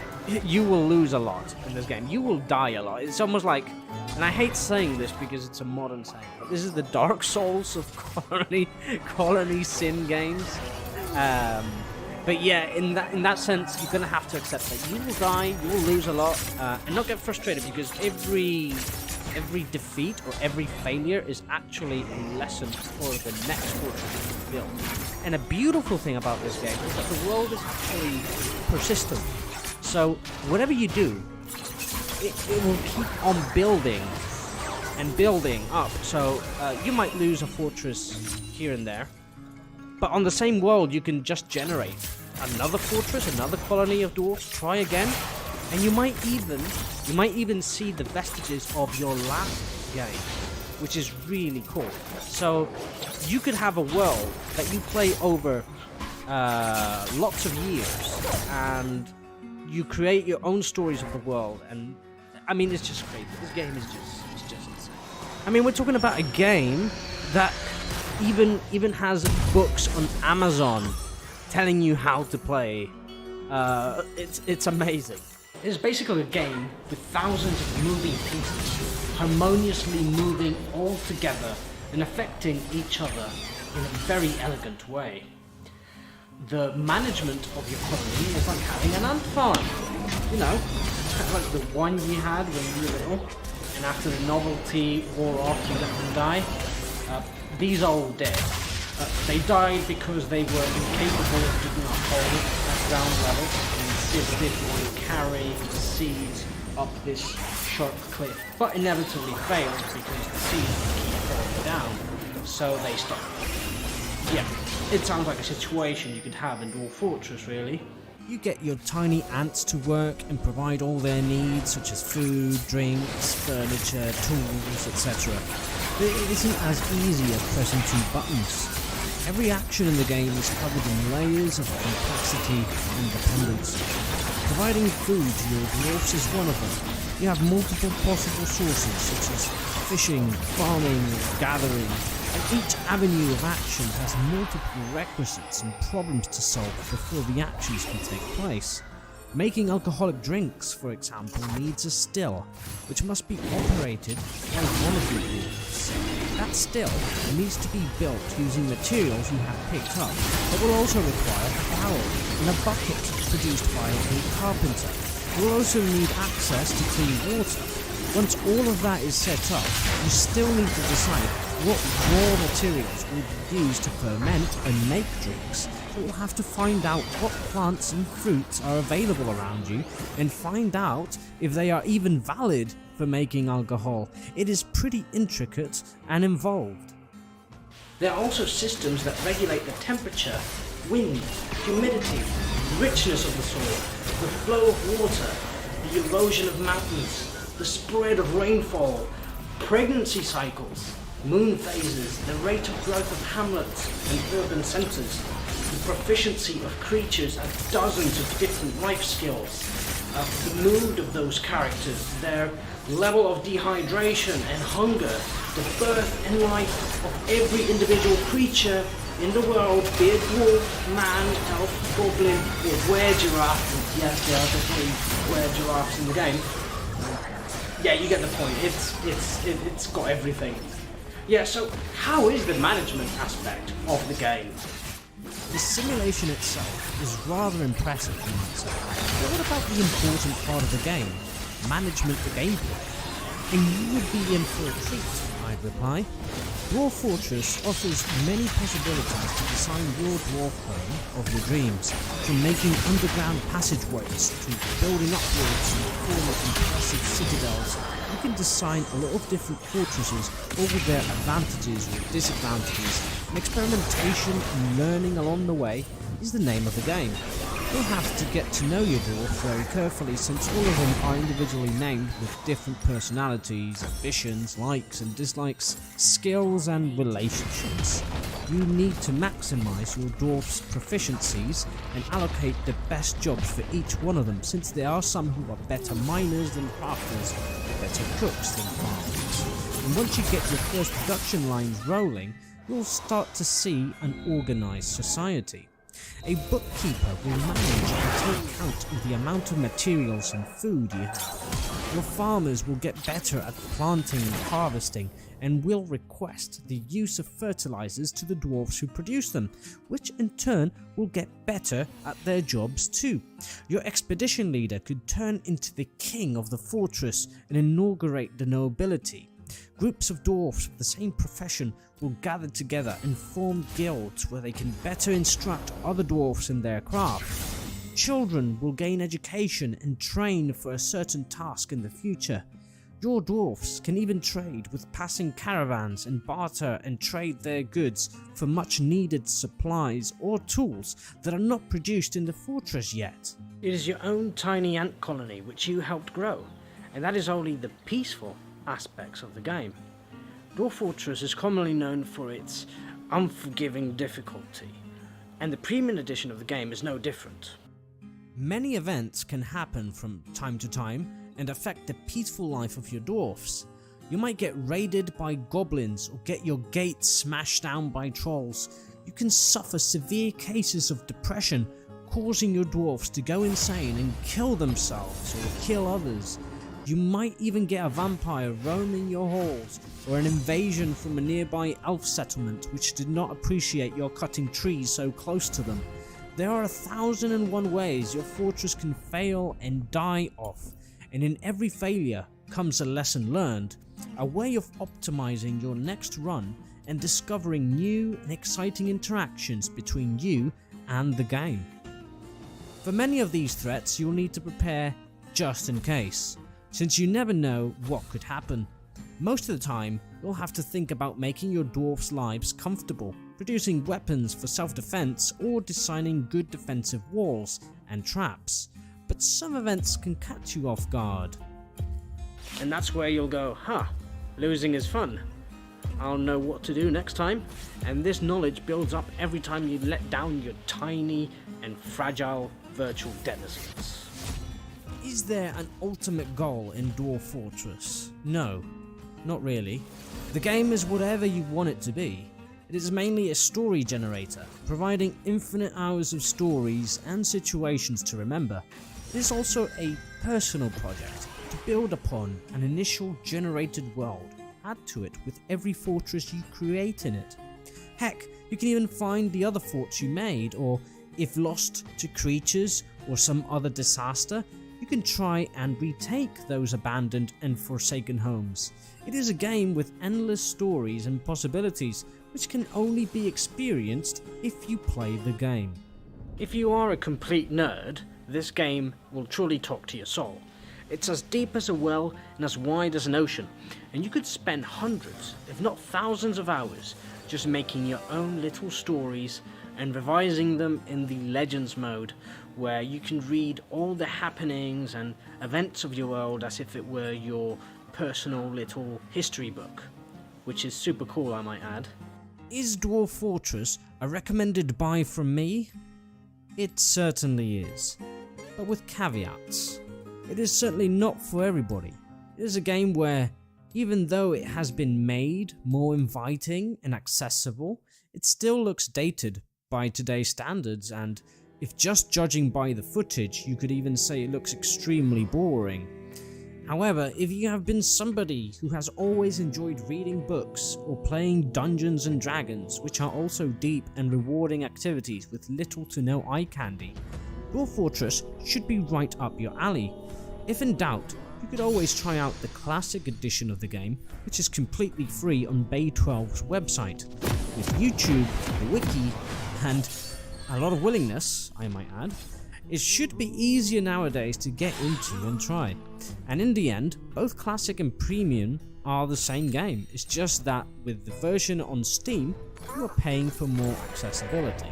you will lose a lot in this game. You will die a lot. It's almost like, and I hate saying this because it's a modern saying, but this is the Dark Souls of colony sim games. But yeah, in that sense, you're gonna have to accept that you will die, you will lose a lot, and not get frustrated, because every defeat or every failure is actually a lesson for the next fortress to build. And a beautiful thing about this game is that the world is actually persistent. So whatever you do, it will keep on building and building up. So you might lose a fortress here and there, but on the same world you can just generate another fortress, another colony of dwarves, try again, and you might even see the vestiges of your last game, which is really cool. So you could have a world that you play over lots of years, and you create your own stories of the world, and I mean, it's just crazy. This game is just insane. I mean, we're talking about a game that even has books on Amazon telling you how to play. It's amazing. It's basically a game with thousands of moving pieces, harmoniously moving all together and affecting each other in a very elegant way. The management of your colony is like having an ant farm, you know, like the one you had when you were little, and after the novelty wore off, you let them die. These are all dead. They died because they were incapable of digging a hole at ground level and insisted on carrying the seeds up this sharp cliff, but inevitably failed because the seeds keep falling down, so they stopped. Yeah, it sounds like a situation you could have in Dwarf Fortress, really. You get your tiny ants to work and provide all their needs, such as food, drinks, furniture, tools, etc. But it isn't as easy as pressing 2 buttons. Every action in the game is covered in layers of complexity and dependency. Providing food to your dwarfs is one of them. You have multiple possible sources, such as fishing, farming, gathering, and each avenue of action has multiple requisites and problems to solve before the actions can take place. Making alcoholic drinks, for example, needs a still, which must be operated by one of the dwarves. That still needs to be built using materials you have picked up, but will also require a barrel and a bucket produced by a carpenter. You will also need access to clean water. Once all of that is set up, you still need to decide what raw materials will be used to ferment and make drinks. So you'll have to find out what plants and fruits are available around you and find out if they are even valid for making alcohol. It is pretty intricate and involved. There are also systems that regulate the temperature, wind, humidity, richness of the soil, the flow of water, the erosion of mountains, the spread of rainfall, pregnancy cycles, moon phases, the rate of growth of hamlets and urban centres, the proficiency of creatures at dozens of different life skills, the mood of those characters, their level of dehydration and hunger, the birth and life of every individual creature in the world, be it dwarf, man, elf, goblin, or were-giraffe. Yes, there are definitely were-giraffes in the game. Yeah, you get the point. It's got everything. Yeah, so how is the management aspect of the game? The simulation itself is rather impressive in itself. But what about the important part of the game? Management the gameplay. And you would be in for a treat, I'd reply. Dwarf Fortress offers many possibilities to design your dwarf home of your dreams, from making underground passageways to building upwards and forming impressive citadels. You can design a lot of different fortresses, all with their advantages or disadvantages, and experimentation and learning along the way is the name of the game. You'll have to get to know your dwarf very carefully, since all of them are individually named with different personalities, ambitions, likes and dislikes, skills and relationships. you need to maximize your dwarf's proficiencies and allocate the best jobs for each one of them, since there are some who are better miners than crafters, better cooks than farmers. And once you get your first production lines rolling, you'll start to see an organized society. A bookkeeper will manage and take count of the amount of materials and food you have. Your farmers will get better at planting and harvesting, and will request the use of fertilizers to the dwarves who produce them, which in turn will get better at their jobs too. Your expedition leader could turn into the king of the fortress and inaugurate the nobility. Groups of dwarfs of the same profession will gather together and form guilds where they can better instruct other dwarfs in their craft. Children will gain education and train for a certain task in the future. Your dwarfs can even trade with passing caravans and barter and trade their goods for much needed supplies or tools that are not produced in the fortress yet. It is your own tiny ant colony which you helped grow, and that is only the peaceful aspects of the game. Dwarf Fortress is commonly known for its unforgiving difficulty, and the premium edition of the game is no different. Many events can happen from time to time and affect the peaceful life of your dwarfs. You might get raided by goblins or get your gates smashed down by trolls. You can suffer severe cases of depression, causing your dwarfs to go insane and kill themselves or kill others. You might even get a vampire roaming your halls, or an invasion from a nearby elf settlement which did not appreciate your cutting trees so close to them. There are 1,001 ways your fortress can fail and die off, and in every failure comes a lesson learned, a way of optimizing your next run and discovering new and exciting interactions between you and the game. For many of these threats, you'll need to prepare just in case, since you never know what could happen. Most of the time, you'll have to think about making your dwarfs' lives comfortable, producing weapons for self-defense, or designing good defensive walls and traps. But some events can catch you off guard. And that's where you'll go, losing is fun. I'll know what to do next time, and this knowledge builds up every time you let down your tiny and fragile virtual denizens. Is there an ultimate goal in Dwarf Fortress? No, not really. The game is whatever you want it to be. It is mainly a story generator, providing infinite hours of stories and situations to remember. It is also a personal project to build upon an initial generated world, add to it with every fortress you create in it. Heck, you can even find the other forts you made, or if lost to creatures or some other disaster, you can try and retake those abandoned and forsaken homes. It is a game with endless stories and possibilities, which can only be experienced if you play the game. If you are a complete nerd, this game will truly talk to your soul. It's as deep as a well and as wide as an ocean, and you could spend hundreds, if not thousands of hours just making your own little stories and revising them in the Legends mode, where you can read all the happenings and events of your world as if it were your personal little history book, which is super cool, I might add. Is Dwarf Fortress a recommended buy from me? It certainly is, but with caveats. It is certainly not for everybody. It is a game where, even though it has been made more inviting and accessible, it still looks dated by today's standards, and if just judging by the footage, you could even say it looks extremely boring. However, if you have been somebody who has always enjoyed reading books or playing Dungeons and Dragons, which are also deep and rewarding activities with little to no eye candy, Dwarf Fortress should be right up your alley. If in doubt, you could always try out the classic edition of the game, which is completely free on Bay 12's website. With YouTube, the wiki, and a lot of willingness, I might add, it should be easier nowadays to get into and try. And in the end, both Classic and Premium are the same game. It's just that with the version on Steam, you are paying for more accessibility.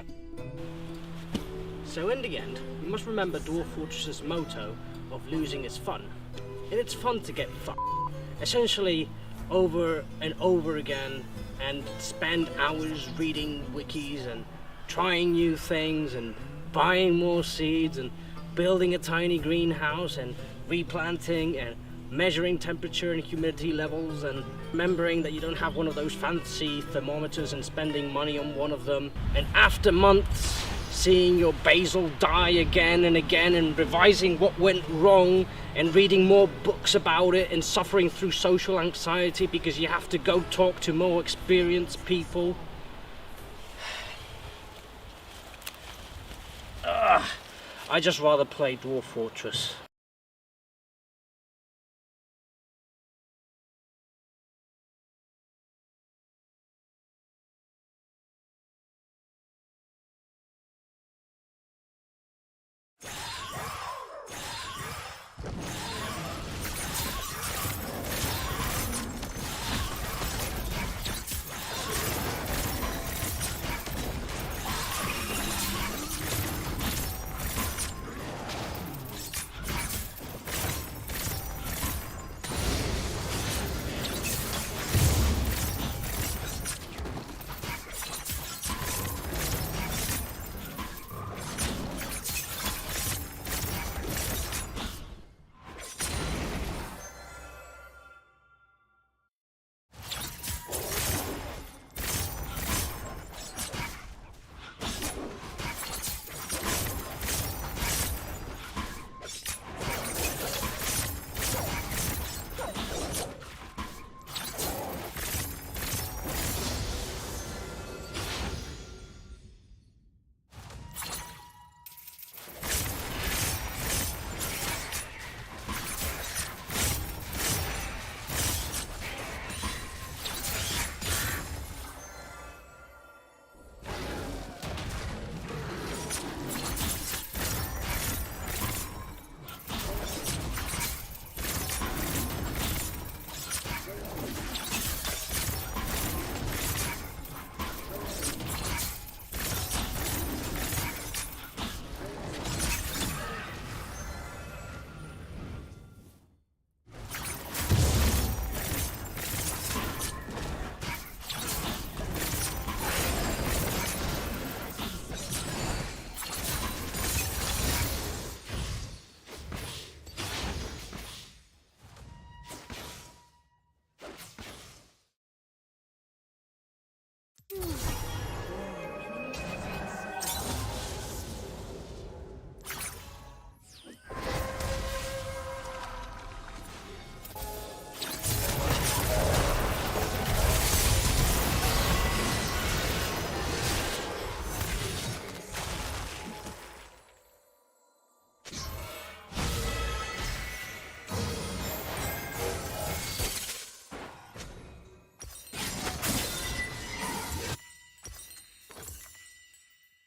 So in the end, we must remember Dwarf Fortress's motto of losing is fun. And it's fun to get fucked. Essentially, over and over again and spend hours reading wikis and trying new things and buying more seeds and building a tiny greenhouse and replanting and measuring temperature and humidity levels and remembering that you don't have one of those fancy thermometers and spending money on one of them. And after months, seeing your basil die again and again and revising what went wrong and reading more books about it and suffering through social anxiety because you have to go talk to more experienced people. I just rather play Dwarf Fortress.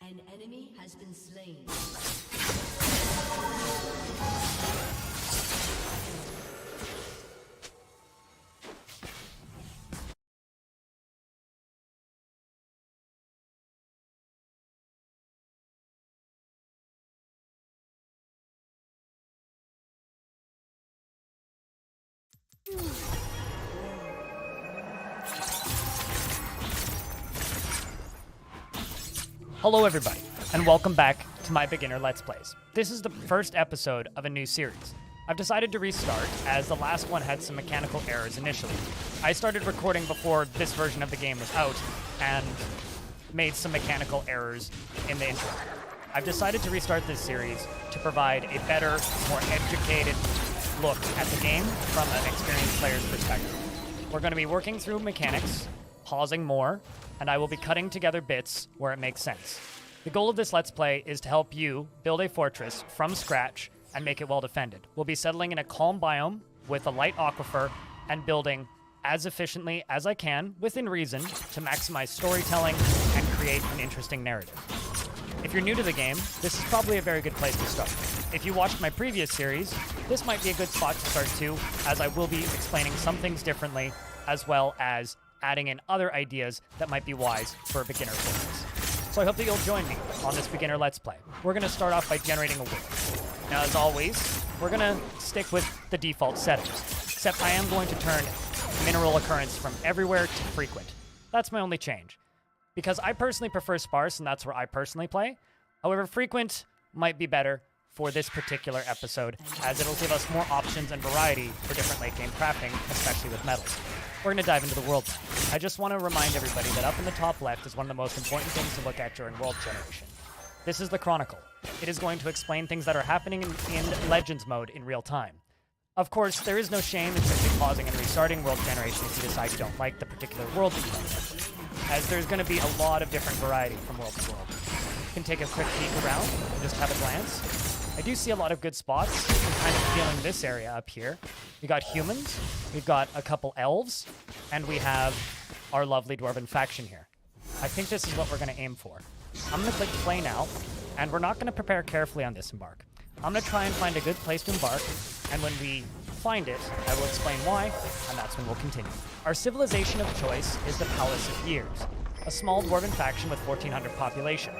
An enemy has been slain. Hello everybody, and welcome back to my beginner Let's Plays. This is the first episode of a new series. I've decided to restart, as the last one had some mechanical errors initially. I started recording before this version of the game was out, and made some mechanical errors in the intro. I've decided to restart this series to provide a better, more educated look at the game from an experienced player's perspective. We're going to be working through mechanics, pausing more, and I will be cutting together bits where it makes sense. The goal of this Let's Play is to help you build a fortress from scratch and make it well defended. We'll be settling in a calm biome with a light aquifer and building as efficiently as I can, within reason, to maximize storytelling and create an interesting narrative. If you're new to the game, this is probably a very good place to start. If you watched my previous series, this might be a good spot to start too, as I will be explaining some things differently, as well as adding in other ideas that might be wise for a beginner fortress. So I hope that you'll join me on this beginner Let's Play. We're going to start off by generating a world. Now, as always, we're going to stick with the default settings, except I am going to turn mineral occurrence from everywhere to frequent. That's my only change. Because I personally prefer sparse, and that's where I personally play. However, frequent might be better for this particular episode, as it'll give us more options and variety for different late game crafting, especially with metals. We're going to dive into the world now. I just want to remind everybody that up in the top left is one of the most important things to look at during world generation. This is the Chronicle. It is going to explain things that are happening in Legends mode in real time. Of course, there is no shame in simply pausing and restarting world generation if you decide you don't like the particular world that you don't like, as there's going to be a lot of different variety from world to world. You can take a quick peek around and just have a glance. I do see a lot of good spots. I'm kind of feeling this area up here. We got humans, we've got a couple elves, and we have our lovely dwarven faction here. I think this is what we're going to aim for. I'm going to click play now, and we're not going to prepare carefully on this embark. I'm going to try and find a good place to embark, and when we find it, I will explain why, and that's when we'll continue. Our civilization of choice is the Palace of Years, a small dwarven faction with 1,400 population,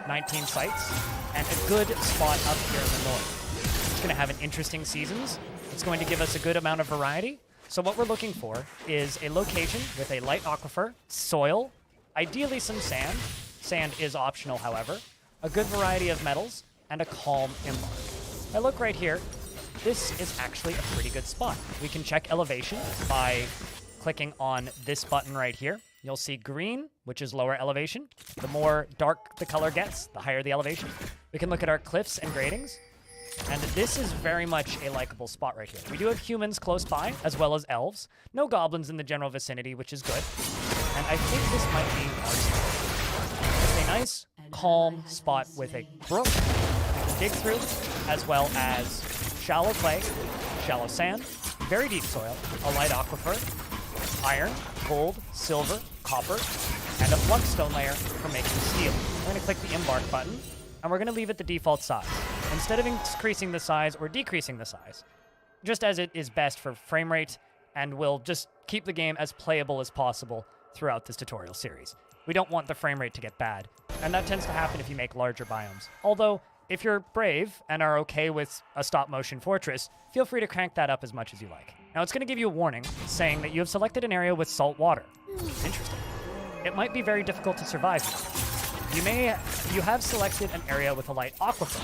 19 sites, and a good spot up here in the north. It's going to have an interesting seasons. It's going to give us a good amount of variety. So what we're looking for is a location with a light aquifer, soil, ideally some sand. Sand is optional, however. A good variety of metals, and a calm embark. If I look right here, this is actually a pretty good spot. We can check elevation by clicking on this button right here. You'll see green, which is lower elevation. The more dark the color gets, the higher the elevation. We can look at our cliffs and gratings, and this is very much a likable spot right here. We do have humans close by, as well as elves. No goblins in the general vicinity, which is good. And I think this might be our spot. It's a nice, calm spot with a brook we can dig through, as well as shallow clay, shallow sand, very deep soil, a light aquifer, iron, gold, silver, copper, and a flux stone layer for making steel. We're going to click the embark button, and we're going to leave it the default size. Instead of increasing the size or decreasing the size, just as it is best for frame rate, and will just keep the game as playable as possible throughout this tutorial series. We don't want the frame rate to get bad, and that tends to happen if you make larger biomes. Although, if you're brave and are okay with a stop-motion fortress, feel free to crank that up as much as you like. Now, it's going to give you a warning saying that you have selected an area with salt water. Interesting. It might be very difficult to survive here. You have selected an area with a light aquifer.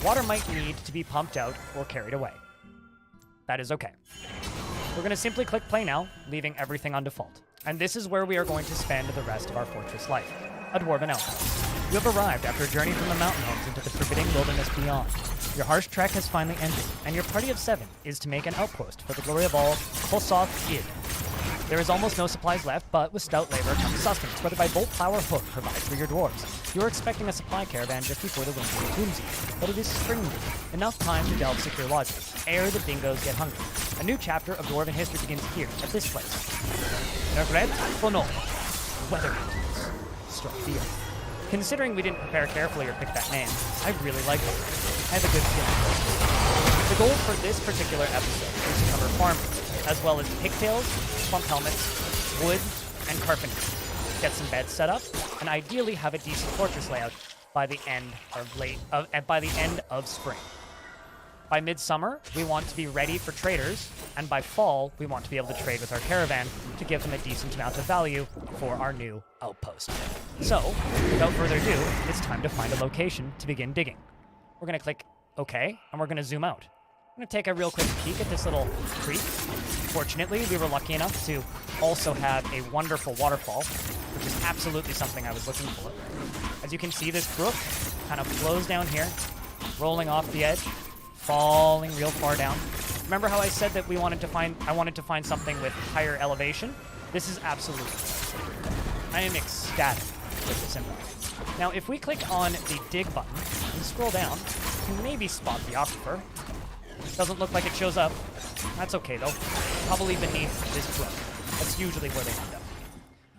Water might need to be pumped out or carried away. That is okay. We're going to simply click play now, leaving everything on default. And this is where we are going to spend the rest of our fortress life, a dwarven outpost. You have arrived after a journey from the mountain homes into the forbidding wilderness beyond. Your harsh trek has finally ended, and your party of 7 is to make an outpost for the glory of all Kosoth Id. There is almost no supplies left, but with stout labor comes sustenance, whether by bolt, plow, or hook provided for your dwarves. You are expecting a supply caravan just before the winter entombs you, but it is spring, enough time to delve secure lodges, ere the dingoes get hungry. A new chapter of dwarven history begins here, at this place. Nurgred Fonol, Weather Mountains, struck the earth. Considering we didn't prepare carefully or pick that name, I really like it. I have a good feeling. The goal for this particular episode is to cover farming, as well as pigtails, plump helmets, wood, and carpentry. Get some beds set up, and ideally have a decent fortress layout by the end of spring. By midsummer, we want to be ready for traders, and by fall, we want to be able to trade with our caravan to give them a decent amount of value for our new outpost. So, without further ado, it's time to find a location to begin digging. We're going to click OK, and we're going to zoom out. I'm going to take a real quick peek at this little creek. Fortunately, we were lucky enough to also have a wonderful waterfall, which is absolutely something I was looking for. As you can see, this brook kind of flows down here, rolling off the edge, falling real far down. Remember how I said that I wanted to find something with higher elevation? This is absolutely. I am ecstatic with this environment. Now, if we click on the dig button and scroll down, you can maybe spot the aquifer. Doesn't look like it shows up. That's okay, though. Probably beneath this brook. That's usually where they end up.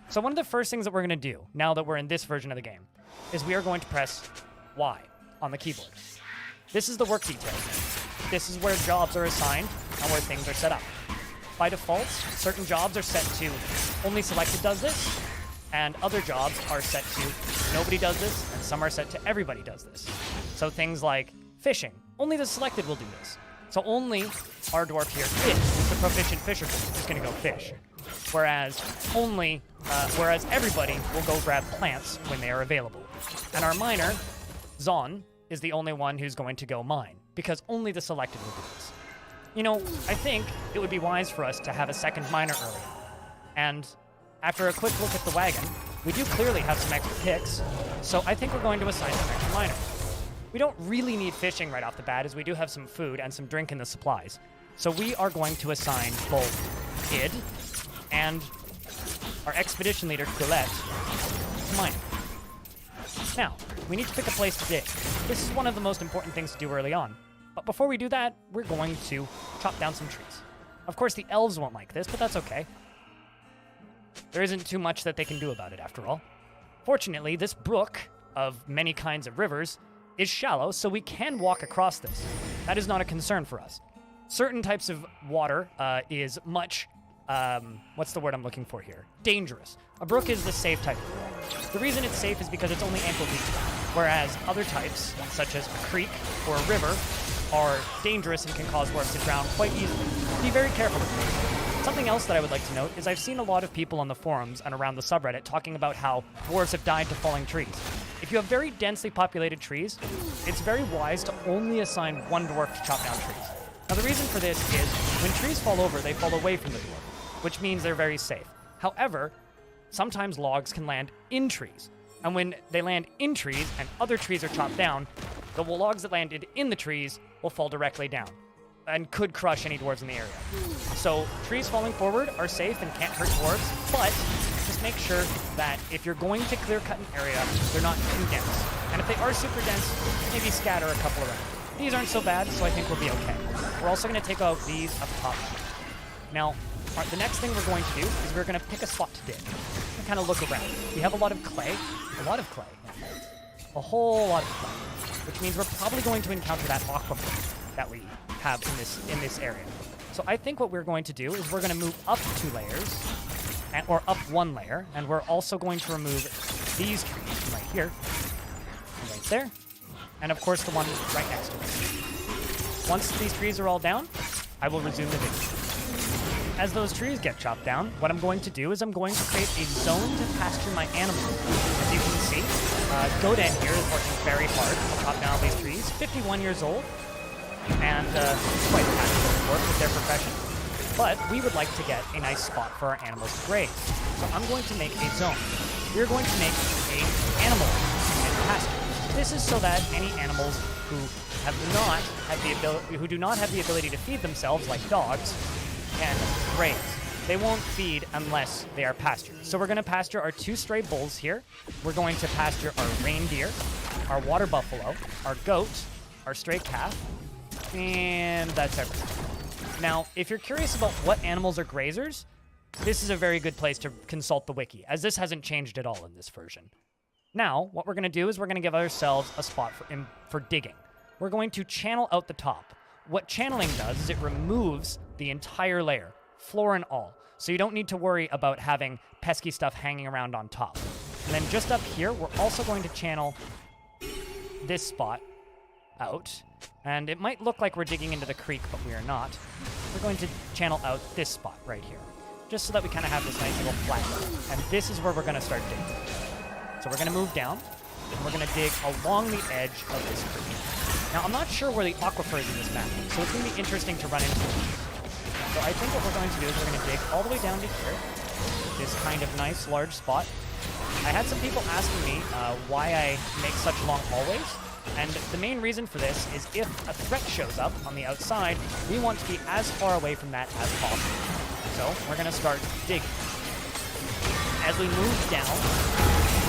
So one of the first things that we're going to do, now that we're in this version of the game, is we are going to press Y on the keyboard. This is the work details. This is where jobs are assigned and where things are set up. By default, certain jobs are set to only selected does this, and other jobs are set to nobody does this, and some are set to everybody does this. So things like fishing, only the selected will do this. So only our dwarf here is the proficient fisherman who's going to go fish. Whereas everybody will go grab plants when they are available. And our miner, Zon, is the only one who's going to go mine, because only the selected will do this. You know, I think it would be wise for us to have a second miner early on. And after a quick look at the wagon, we do clearly have some extra picks, so I think we're going to assign some extra miners. We don't really need fishing right off the bat, as we do have some food and some drink in the supplies. So we are going to assign both Id and our expedition leader, Quillette, to mining. Now, we need to pick a place to dig. This is one of the most important things to do early on. But before we do that, we're going to chop down some trees. Of course, the elves won't like this, but that's okay. There isn't too much that they can do about it, after all. Fortunately, this brook, of many kinds of rivers, is shallow, so we can walk across this. That is not a concern for us. Certain types of water is much, what's the word I'm looking for here? Dangerous. A brook is the safe type of water. The reason it's safe is because it's only ankle deep, whereas other types, such as a creek or a river, are dangerous and can cause dwarves to drown quite easily. Be very careful with this. Something else that I would like to note is I've seen a lot of people on the forums and around the subreddit talking about how dwarves have died to falling trees. If you have very densely populated trees, it's very wise to only assign one dwarf to chop down trees. Now the reason for this is when trees fall over, they fall away from the dwarf, which means they're very safe. However, sometimes logs can land in trees. And when they land in trees and other trees are chopped down, the logs that landed in the trees will fall directly down and could crush any dwarves in the area. So trees falling forward are safe and can't hurt dwarves, but just make sure that if you're going to clear cut an area, they're not too dense. And if they are super dense, maybe scatter a couple around. These aren't so bad, so I think we'll be okay. We're also going to take out these up top. Now, the next thing we're going to do is we're going to pick a spot to dig. And kind of look around. We have a lot of clay. A whole lot of clay. Which means we're probably going to encounter that aquifer that we have in this area. So I think what we're going to do is we're going to move up 2 layers, or up 1 layer, and we're also going to remove these trees right here, and right there, and of course the one right next to us. Once these trees are all down, I will resume the video. As those trees get chopped down, what I'm going to do is I'm going to create a zone to pasture my animals. As you can see, Godan here is working very hard to chop down all these trees. 51 years old, and quite passionate work with their profession. But we would like to get a nice spot for our animals to graze. So I'm going to make a zone. We're going to make an animal and pasture. This is so that any animals who do not have the ability to feed themselves, like dogs, can graze. They won't feed unless they are pastured. So we're going to pasture our 2 stray bulls here. We're going to pasture our reindeer, our water buffalo, our goat, our stray calf, and that's everything. Now, if you're curious about what animals are grazers, this is a very good place to consult the wiki, as this hasn't changed at all in this version. Now, what we're going to do is we're going to give ourselves a spot for digging. We're going to channel out the top. What channeling does is it removes the entire layer, floor and all, so you don't need to worry about having pesky stuff hanging around on top. And then just up here, we're also going to channel this spot out. And it might look like we're digging into the creek, but we are not. We're going to channel out this spot right here, just so that we kind of have this nice little flat. And this is where we're going to start digging. So we're going to move down, and we're going to dig along the edge of this creek. Now, I'm not sure where the aquifer is in this map, so it's going to be interesting to run into it. So I think what we're going to do is we're going to dig all the way down to here, this kind of nice, large spot. I had some people asking me why I make such long hallways. And the main reason for this is if a threat shows up on the outside, we want to be as far away from that as possible. So we're going to start digging. As we move down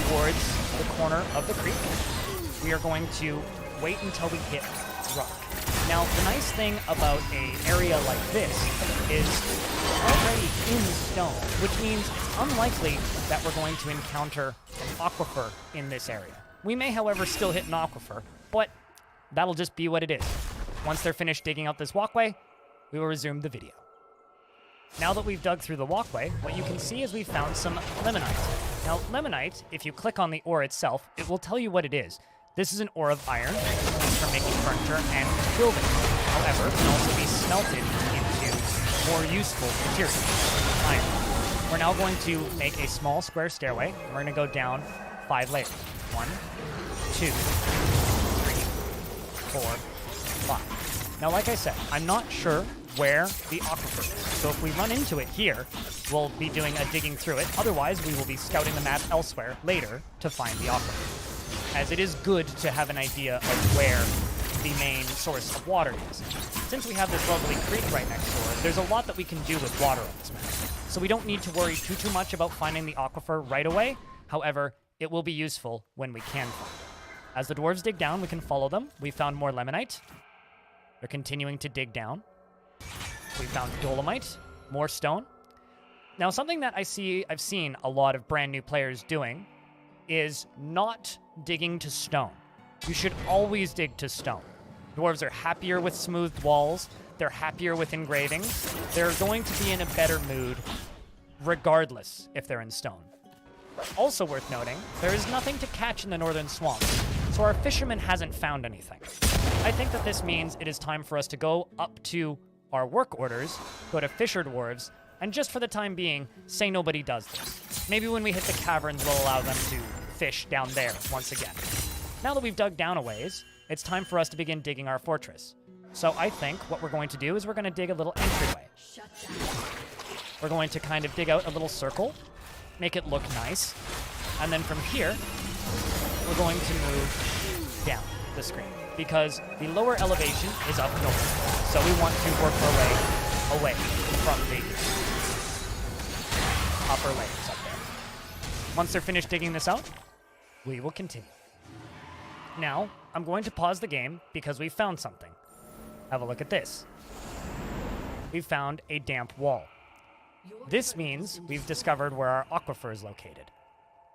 towards the corner of the creek, we are going to wait until we hit rock. Now, the nice thing about an area like this is it's already in stone, which means it's unlikely that we're going to encounter an aquifer in this area. We may, however, still hit an aquifer, but that'll just be what it is. Once they're finished digging out this walkway, we will resume the video. Now that we've dug through the walkway, what you can see is we've found some lemonite. Now, lemonite, if you click on the ore itself, it will tell you what it is. This is an ore of iron used for making furniture and building. however, can also be smelted into more useful material, iron. We're now going to make a small square stairway, and we're going to go down 5 layers. 1, 2, 3, 4, 5. Now, like I said, I'm not sure where the aquifer is. So if we run into it here, we'll be doing a digging through it. Otherwise, we will be scouting the map elsewhere later to find the aquifer, as it is good to have an idea of where the main source of water is. Since we have this lovely creek right next door, there's a lot that we can do with water on this map. So we don't need to worry too much about finding the aquifer right away. However, it will be useful when we can find it. As the dwarves dig down, we can follow them. We found more lemonite. They're continuing to dig down. We found dolomite, more stone. Now, something that I've seen a lot of brand new players doing is not digging to stone. You should always dig to stone. Dwarves are happier with smoothed walls. They're happier with engravings. They're going to be in a better mood regardless if they're in stone. Also worth noting, there is nothing to catch in the northern swamps, so our fisherman hasn't found anything. I think that this means it is time for us to go up to our work orders, go to Fisher Dwarves, and just for the time being, say nobody does this. Maybe when we hit the caverns, we'll allow them to fish down there once again. Now that we've dug down a ways, it's time for us to begin digging our fortress. So I think what we're going to do is we're going to dig a little entryway. We're going to kind of dig out a little circle, make it look nice, and then from here, we're going to move down the screen because the lower elevation is up north. So we want to work our way away from the upper layers up there. Once they're finished digging this out, we will continue. Now, I'm going to pause the game because we found something. Have a look at this. We found a damp wall. This means we've discovered where our aquifer is located.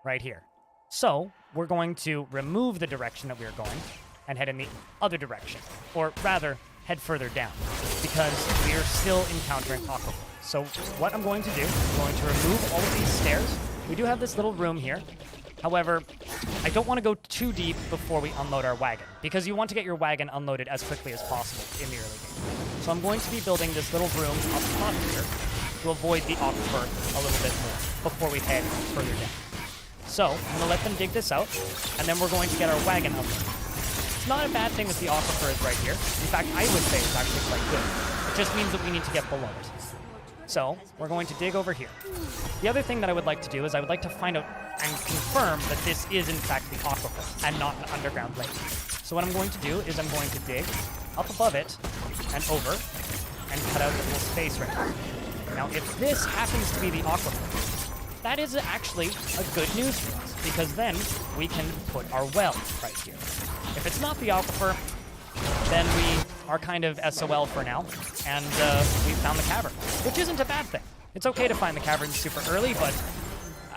Right here. So, we're going to remove the direction that we are going and head in the other direction. Or rather, head further down. Because we are still encountering aquifer. So, what I'm going to do, I'm going to remove all of these stairs. We do have this little room here. However, I don't want to go too deep before we unload our wagon, because you want to get your wagon unloaded as quickly as possible in the early game. So I'm going to be building this little room up top here to avoid the aquifer a little bit more before we head further down. So I'm going to let them dig this out, and then we're going to get our wagon unloaded. It's not a bad thing that the aquifer is right here. In fact, I would say it's actually quite good. It just means that we need to get below it. So we're going to dig over here. The other thing that I would like to do is I would like to find out and confirm that this is in fact the aquifer and not an underground lake. So what I'm going to do is I'm going to dig up above it and over and cut out a little space right here. Now if this happens to be the aquifer, that is actually a good news for us because then we can put our well right here. If it's not the aquifer, then we are kind of SOL for now, and we found the cavern, which isn't a bad thing. It's okay to find the caverns super early, but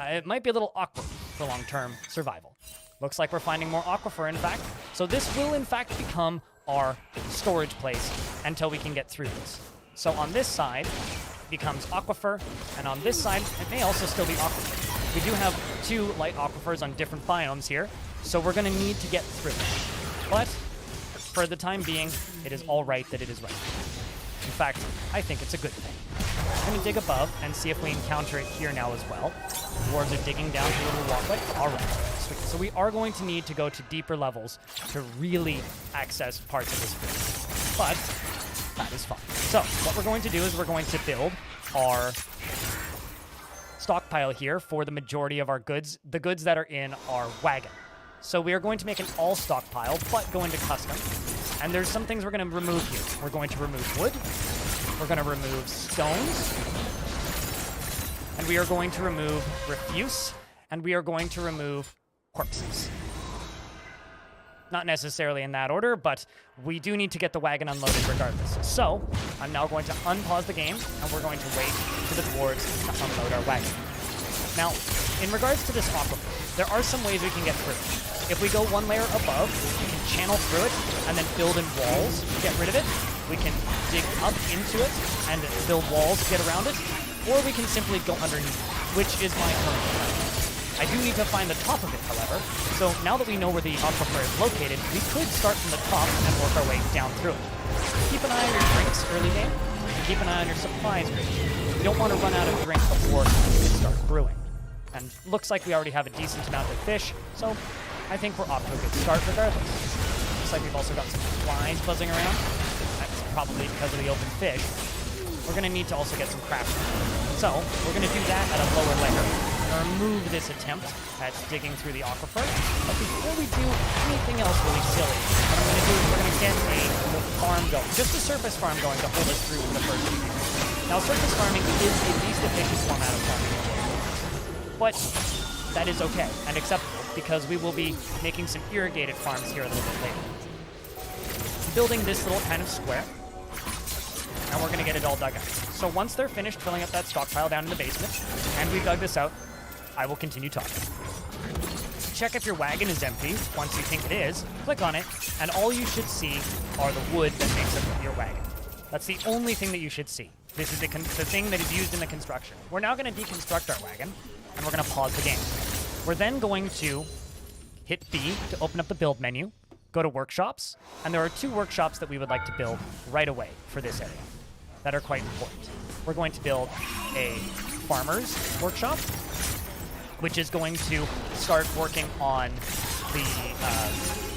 it might be a little awkward for long-term survival. Looks like we're finding more aquifer, in fact, so this will, in fact, become our storage place until we can get through this. So on this side, it becomes aquifer, and on this side, it may also still be aquifer. We do have 2 light aquifers on different biomes here, so we're going to need to get through it. But for the time being, it is all right that it is right. In fact, I think it's a good thing. I'm going to dig above and see if we encounter it here now as well. Dwarves are digging down to a little walkway. All right, sweet. So we are going to need to go to deeper levels to really access parts of this place. But that is fine. So what we're going to do is we're going to build our stockpile here for the majority of our goods, the goods that are in our wagon. So we are going to make an all stockpile, but go into custom. And there's some things we're going to remove here. We're going to remove wood. We're going to remove stones. And we are going to remove refuse. And we are going to remove corpses. Not necessarily in that order, but we do need to get the wagon unloaded regardless. So I'm now going to unpause the game, and we're going to wait for the dwarves to unload our wagon. Now, in regards to this aquifer, there are some ways we can get through it. If we go 1 layer above, we can channel through it and then build in walls to get rid of it. We can dig up into it and build walls to get around it. Or we can simply go underneath, which is my current plan. I do need to find the top of it, however. So now that we know where the aquifer is located, we could start from the top and work our way down through it. Keep an eye on your drinks early game, and keep an eye on your supplies early game. You don't want to run out of drink before you can start brewing. And looks like we already have a decent amount of fish, so I think we're off to a good start regardless. Looks like we've also got some flies buzzing around. That's probably because of the open fish. We're going to need to also get some crafting. So, we're going to do that at a lower layer. We're going to remove this attempt at digging through the aquifer. But before we do anything else really silly, what I'm going to do is we're going to get a farm going. Just a surface farm going to hold us through for the first few years. Now, surface farming is the least efficient format of farming. But that is okay and acceptable because we will be making some irrigated farms here a little bit later. Building this little kind of square. And we're going to get it all dug out. So once they're finished filling up that stockpile down in the basement, and we dug this out, I will continue talking. Check if your wagon is empty. Once you think it is, click on it, and all you should see are the wood that makes up your wagon. That's the only thing that you should see. This is the thing that is used in the construction. We're now going to deconstruct our wagon, and we're going to pause the game. We're then going to hit B to open up the build menu, go to workshops, and there are 2 workshops that we would like to build right away for this area that are quite important. We're going to build a farmer's workshop, which is going to start working on the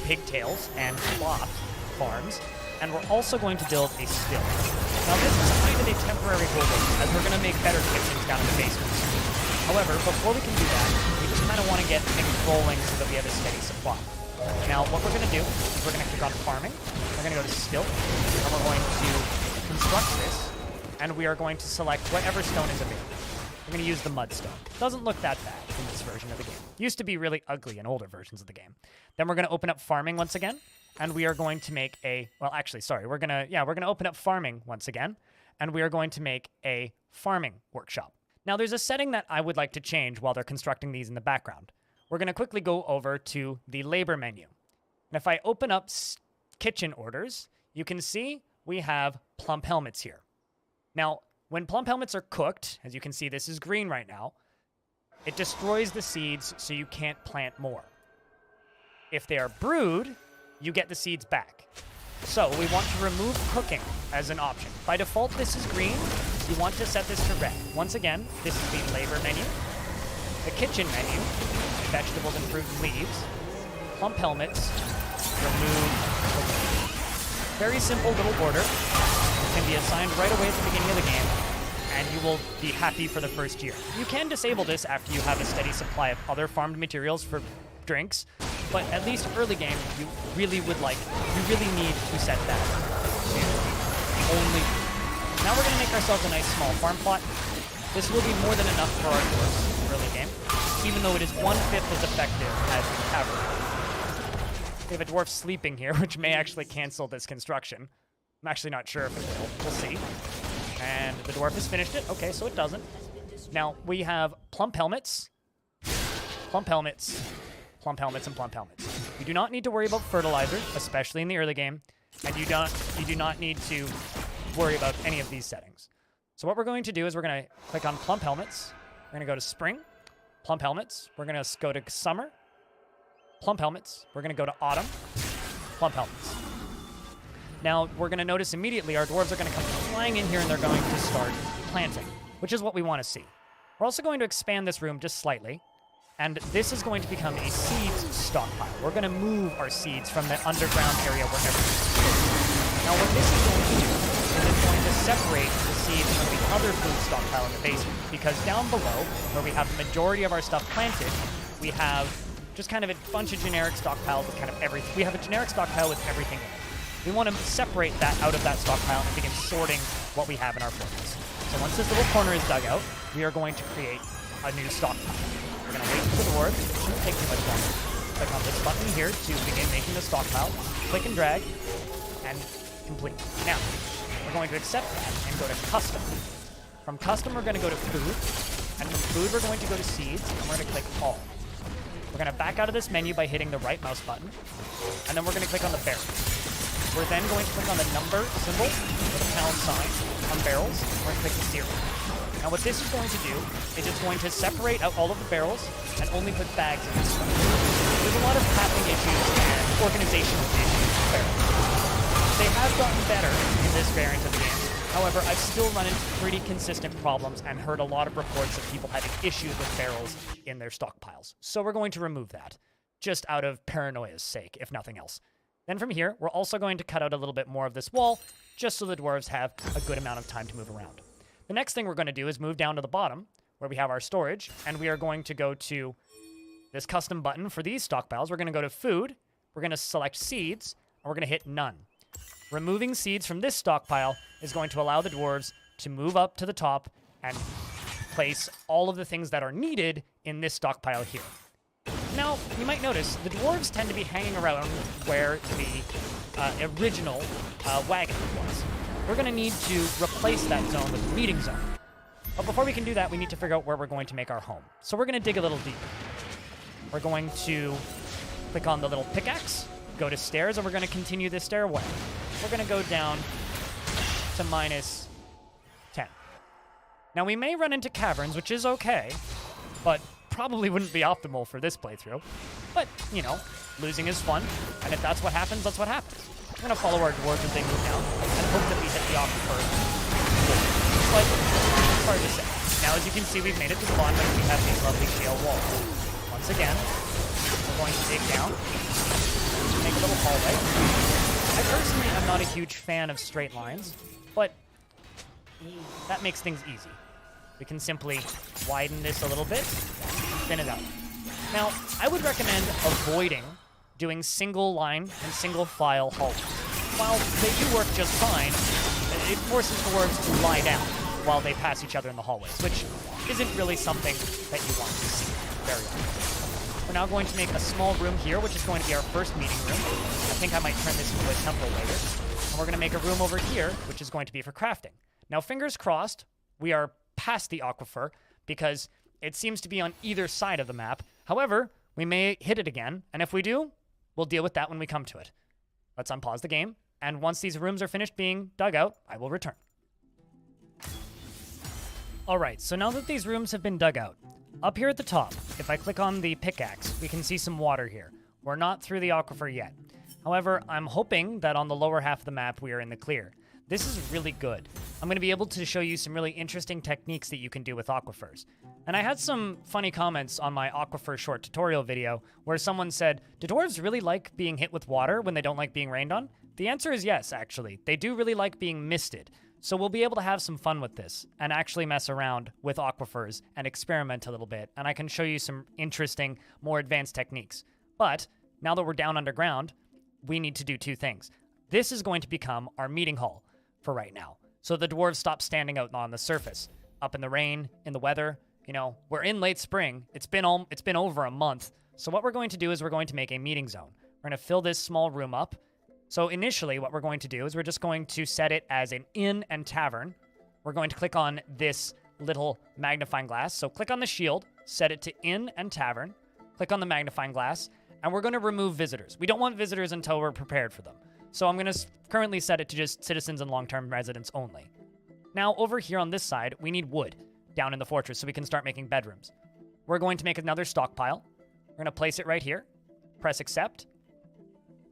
pigtails and cloth farms, and we're also going to build a still. Now this is kind of a temporary building, as we're going to make better kitchens down in the basement soon. However, before we can do that, we just kind of want to get things rolling so that we have a steady supply. Now, what we're going to do is we're going to click on farming, we're going to go to still, and we're going to construct this, and we are going to select whatever stone is available. We're going to use the mudstone. Doesn't look that bad in this version of the game. Used to be really ugly in older versions of the game. Then we're going to open up farming once again, and we are going to make a, well, actually, sorry, we're going to open up farming once again, and we are going to make a farming workshop. Now, there's a setting that I would like to change while they're constructing these in the background. We're going to quickly go over to the labor menu. And if I open up kitchen orders, you can see we have plump helmets here. Now, when plump helmets are cooked, as you can see, this is green right now, it destroys the seeds so you can't plant more. If they are brewed, you get the seeds back. So we want to remove cooking as an option. By default, this is green. You want to set this to red. Once again, this is the labor menu, the kitchen menu, vegetables and fruit and leaves, plump helmets, remove cooking. Very simple little order. Can be assigned right away at the beginning of the game, and you will be happy for the first year. You can disable this after you have a steady supply of other farmed materials for drinks, but at least early game, you really need to set that to only. Now we're going to make ourselves a nice small farm plot. This will be more than enough for our dwarves early game, even though it is 1/5 as effective as the cavalry. We have a dwarf sleeping here, which may actually cancel this construction. I'm actually not sure if it will. We'll see. And the dwarf has finished it. Okay, so it doesn't. Now, we have plump helmets, plump helmets, plump helmets, and plump helmets. You do not need to worry about fertilizer, especially in the early game, and you do not need to worry about any of these settings. So what we're going to do is we're going to click on plump helmets. We're going to go to spring, plump helmets. We're going to go to summer, plump helmets. We're going to go to autumn, plump helmets. Now, we're going to notice immediately our dwarves are going to come flying in here and they're going to start planting, which is what we want to see. We're also going to expand this room just slightly, and this is going to become a seeds stockpile. We're going to move our seeds from the underground area wherever it's stored. Now, what this is going to do is it's going to separate the seeds from the other food stockpile in the basement, because down below, where we have the majority of our stuff planted, we have just kind of a bunch of generic stockpiles with kind of everything. We have a generic stockpile with everything in it. We want to separate that out of that stockpile and begin sorting what we have in our fortress. So once this little corner is dug out, we are going to create a new stockpile. We're going to wait for the dwarves. It shouldn't take too much longer. Click on this button here to begin making the stockpile. Click and drag, and complete. Now, we're going to accept that and go to custom. From custom, we're going to go to food, and from food, we're going to go to seeds, and we're going to click all. We're going to back out of this menu by hitting the right mouse button, and then we're going to click on the barrels. We're then going to click on the number symbol with a pound sign on barrels. We're going to click the 0. Now what this is going to do is it's going to separate out all of the barrels and only put bags in this one. There's a lot of pathing issues and organizational issues with barrels. They have gotten better in this variant of the game. However, I've still run into pretty consistent problems and heard a lot of reports of people having issues with barrels in their stockpiles. So we're going to remove that, just out of paranoia's sake, if nothing else. Then from here, we're also going to cut out a little bit more of this wall, just so the dwarves have a good amount of time to move around. The next thing we're going to do is move down to the bottom, where we have our storage, and we are going to go to this custom button for these stockpiles. We're going to go to food, we're going to select seeds, and we're going to hit none. Removing seeds from this stockpile is going to allow the dwarves to move up to the top and place all of the things that are needed in this stockpile here. Now, you might notice the dwarves tend to be hanging around where the original wagon was. We're going to need to replace that zone with a meeting zone. But before we can do that, we need to figure out where we're going to make our home. So we're going to dig a little deeper. We're going to click on the little pickaxe, go to stairs, and we're going to continue this stairway. We're going to go down to minus 10. Now, we may run into caverns, which is okay, but probably wouldn't be optimal for this playthrough. But, you know, losing is fun, and if that's what happens, that's what happens. We're going to follow our dwarves as they move down and hope that we hit the aquifer. But it's hard to say. Now, as you can see, we've made it to spawn, but we have these lovely shale walls. Once again, we're going to dig down, make a little hallway. I personally am not a huge fan of straight lines, but that makes things easy. We can simply widen this a little bit, thin it out. Now, I would recommend avoiding doing single line and single file hallways. While they do work just fine, it forces the dwarves to lie down while they pass each other in the hallways, which isn't really something that you want to see very often. We're now going to make a small room here, which is going to be our first meeting room. I think I might turn this into a temple later. And we're going to make a room over here, which is going to be for crafting. Now, fingers crossed, we are past the aquifer, because it seems to be on either side of the map. However, we may hit it again, and if we do, we'll deal with that when we come to it. Let's unpause the game, and once these rooms are finished being dug out, I will return. Alright, so now that these rooms have been dug out, up here at the top, if I click on the pickaxe, we can see some water here. We're not through the aquifer yet. However, I'm hoping that on the lower half of the map we are in the clear. This is really good. I'm going to be able to show you some really interesting techniques that you can do with aquifers. And I had some funny comments on my aquifer short tutorial video where someone said, do dwarves really like being hit with water when they don't like being rained on? The answer is yes, actually. They do really like being misted. So we'll be able to have some fun with this and actually mess around with aquifers and experiment a little bit. And I can show you some interesting, more advanced techniques. But now that we're down underground, we need to do two things. This is going to become our meeting hall for right now. So the dwarves stop standing out on the surface, up in the rain, in the weather. You know, we're in late spring. It's been over a month. So what we're going to do is we're going to make a meeting zone. We're going to fill this small room up. So initially what we're going to do is we're just going to set it as an inn and tavern. We're going to click on this little magnifying glass. So click on the shield, set it to inn and tavern, click on the magnifying glass, and we're going to remove visitors. We don't want visitors until we're prepared for them. So I'm going to currently set it to just citizens and long-term residents only. Now, over here on this side, we need wood down in the fortress so we can start making bedrooms. We're going to make another stockpile. We're going to place it right here, press accept,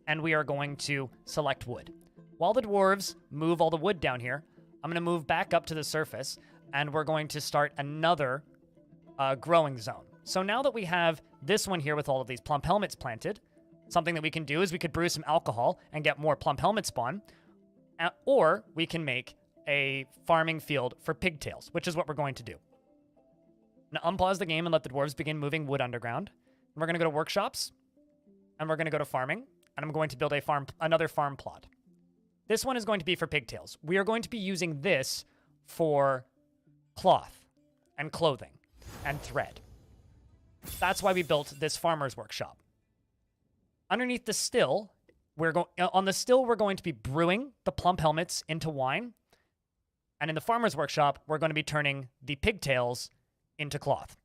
and we are going to select wood. While the dwarves move all the wood down here, I'm going to move back up to the surface, and we're going to start another growing zone. So now that we have this one here with all of these plump helmets planted, something that we can do is we could brew some alcohol and get more plump helmet spawn, or we can make a farming field for pigtails, which is what we're going to do. Now unpause the game and let the dwarves begin moving wood underground. And we're going to go to workshops, and we're going to go to farming, and I'm going to build another farm plot. This one is going to be for pigtails. We are going to be using this for cloth and clothing and thread. That's why we built this farmer's workshop. Underneath the still, we're going to be brewing the plump helmets into wine. And in the farmer's workshop, we're going to be turning the pigtails into cloth.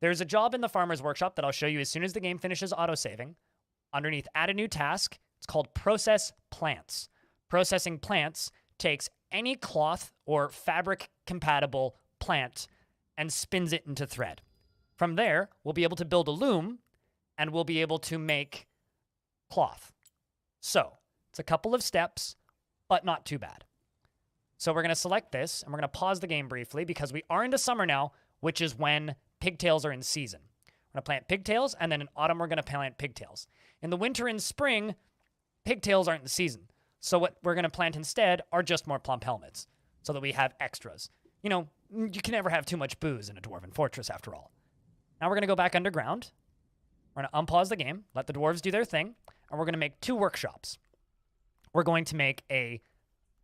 There's a job in the farmer's workshop that I'll show you as soon as the game finishes autosaving. Underneath add a new task, it's called process plants. Processing plants takes any cloth or fabric compatible plant and spins it into thread. From there, we'll be able to build a loom and we'll be able to make cloth. So, it's a couple of steps. but not too bad. So we're going to select this, and we're going to pause the game briefly because we are into summer now, which is when pigtails are in season. We're going to plant pigtails, and then in autumn we're going to plant pigtails. In the winter and spring, pigtails aren't in season. So what we're going to plant instead are just more plump helmets, so that we have extras. You know, you can never have too much booze in a Dwarven fortress after all. Now we're going to go back underground. We're going to unpause the game, let the dwarves do their thing, and we're going to make 2 workshops. We're going to make a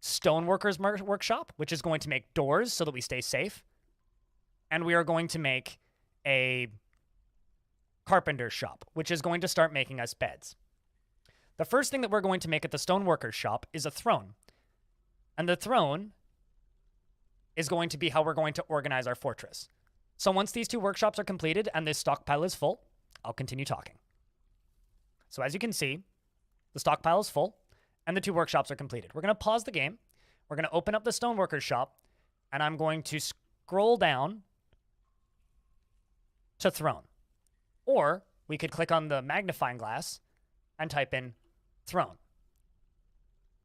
stoneworkers workshop, which is going to make doors so that we stay safe. And we are going to make a carpenter's shop, which is going to start making us beds. The first thing that we're going to make at the stoneworkers shop is a throne. And the throne is going to be how we're going to organize our fortress. So once these 2 workshops are completed and this stockpile is full, I'll continue talking. So as you can see, the stockpile is full and the 2 workshops are completed. We're going to pause the game. We're going to open up the stoneworkers shop, and I'm going to scroll down to throne. Or we could click on the magnifying glass and type in throne.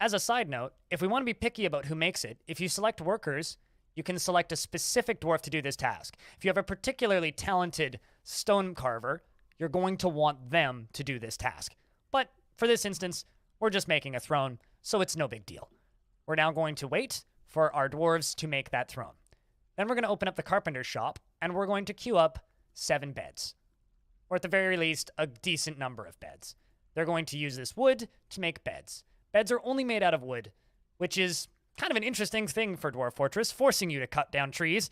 As a side note, if we want to be picky about who makes it, if you select workers, you can select a specific dwarf to do this task. If you have a particularly talented stone carver, you're going to want them to do this task. But for this instance, we're just making a throne, so it's no big deal. We're now going to wait for our dwarves to make that throne. Then we're going to open up the carpenter's shop, and we're going to queue up 7 beds. Or at the very least, a decent number of beds. They're going to use this wood to make beds. Beds are only made out of wood, which is kind of an interesting thing for Dwarf Fortress, forcing you to cut down trees.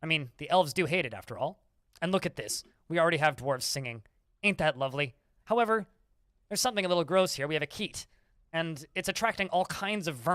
I mean, the elves do hate it after all. And look at this. We already have dwarves singing. Ain't that lovely? However, there's something a little gross here. We have a keet, and it's attracting all kinds of vermin.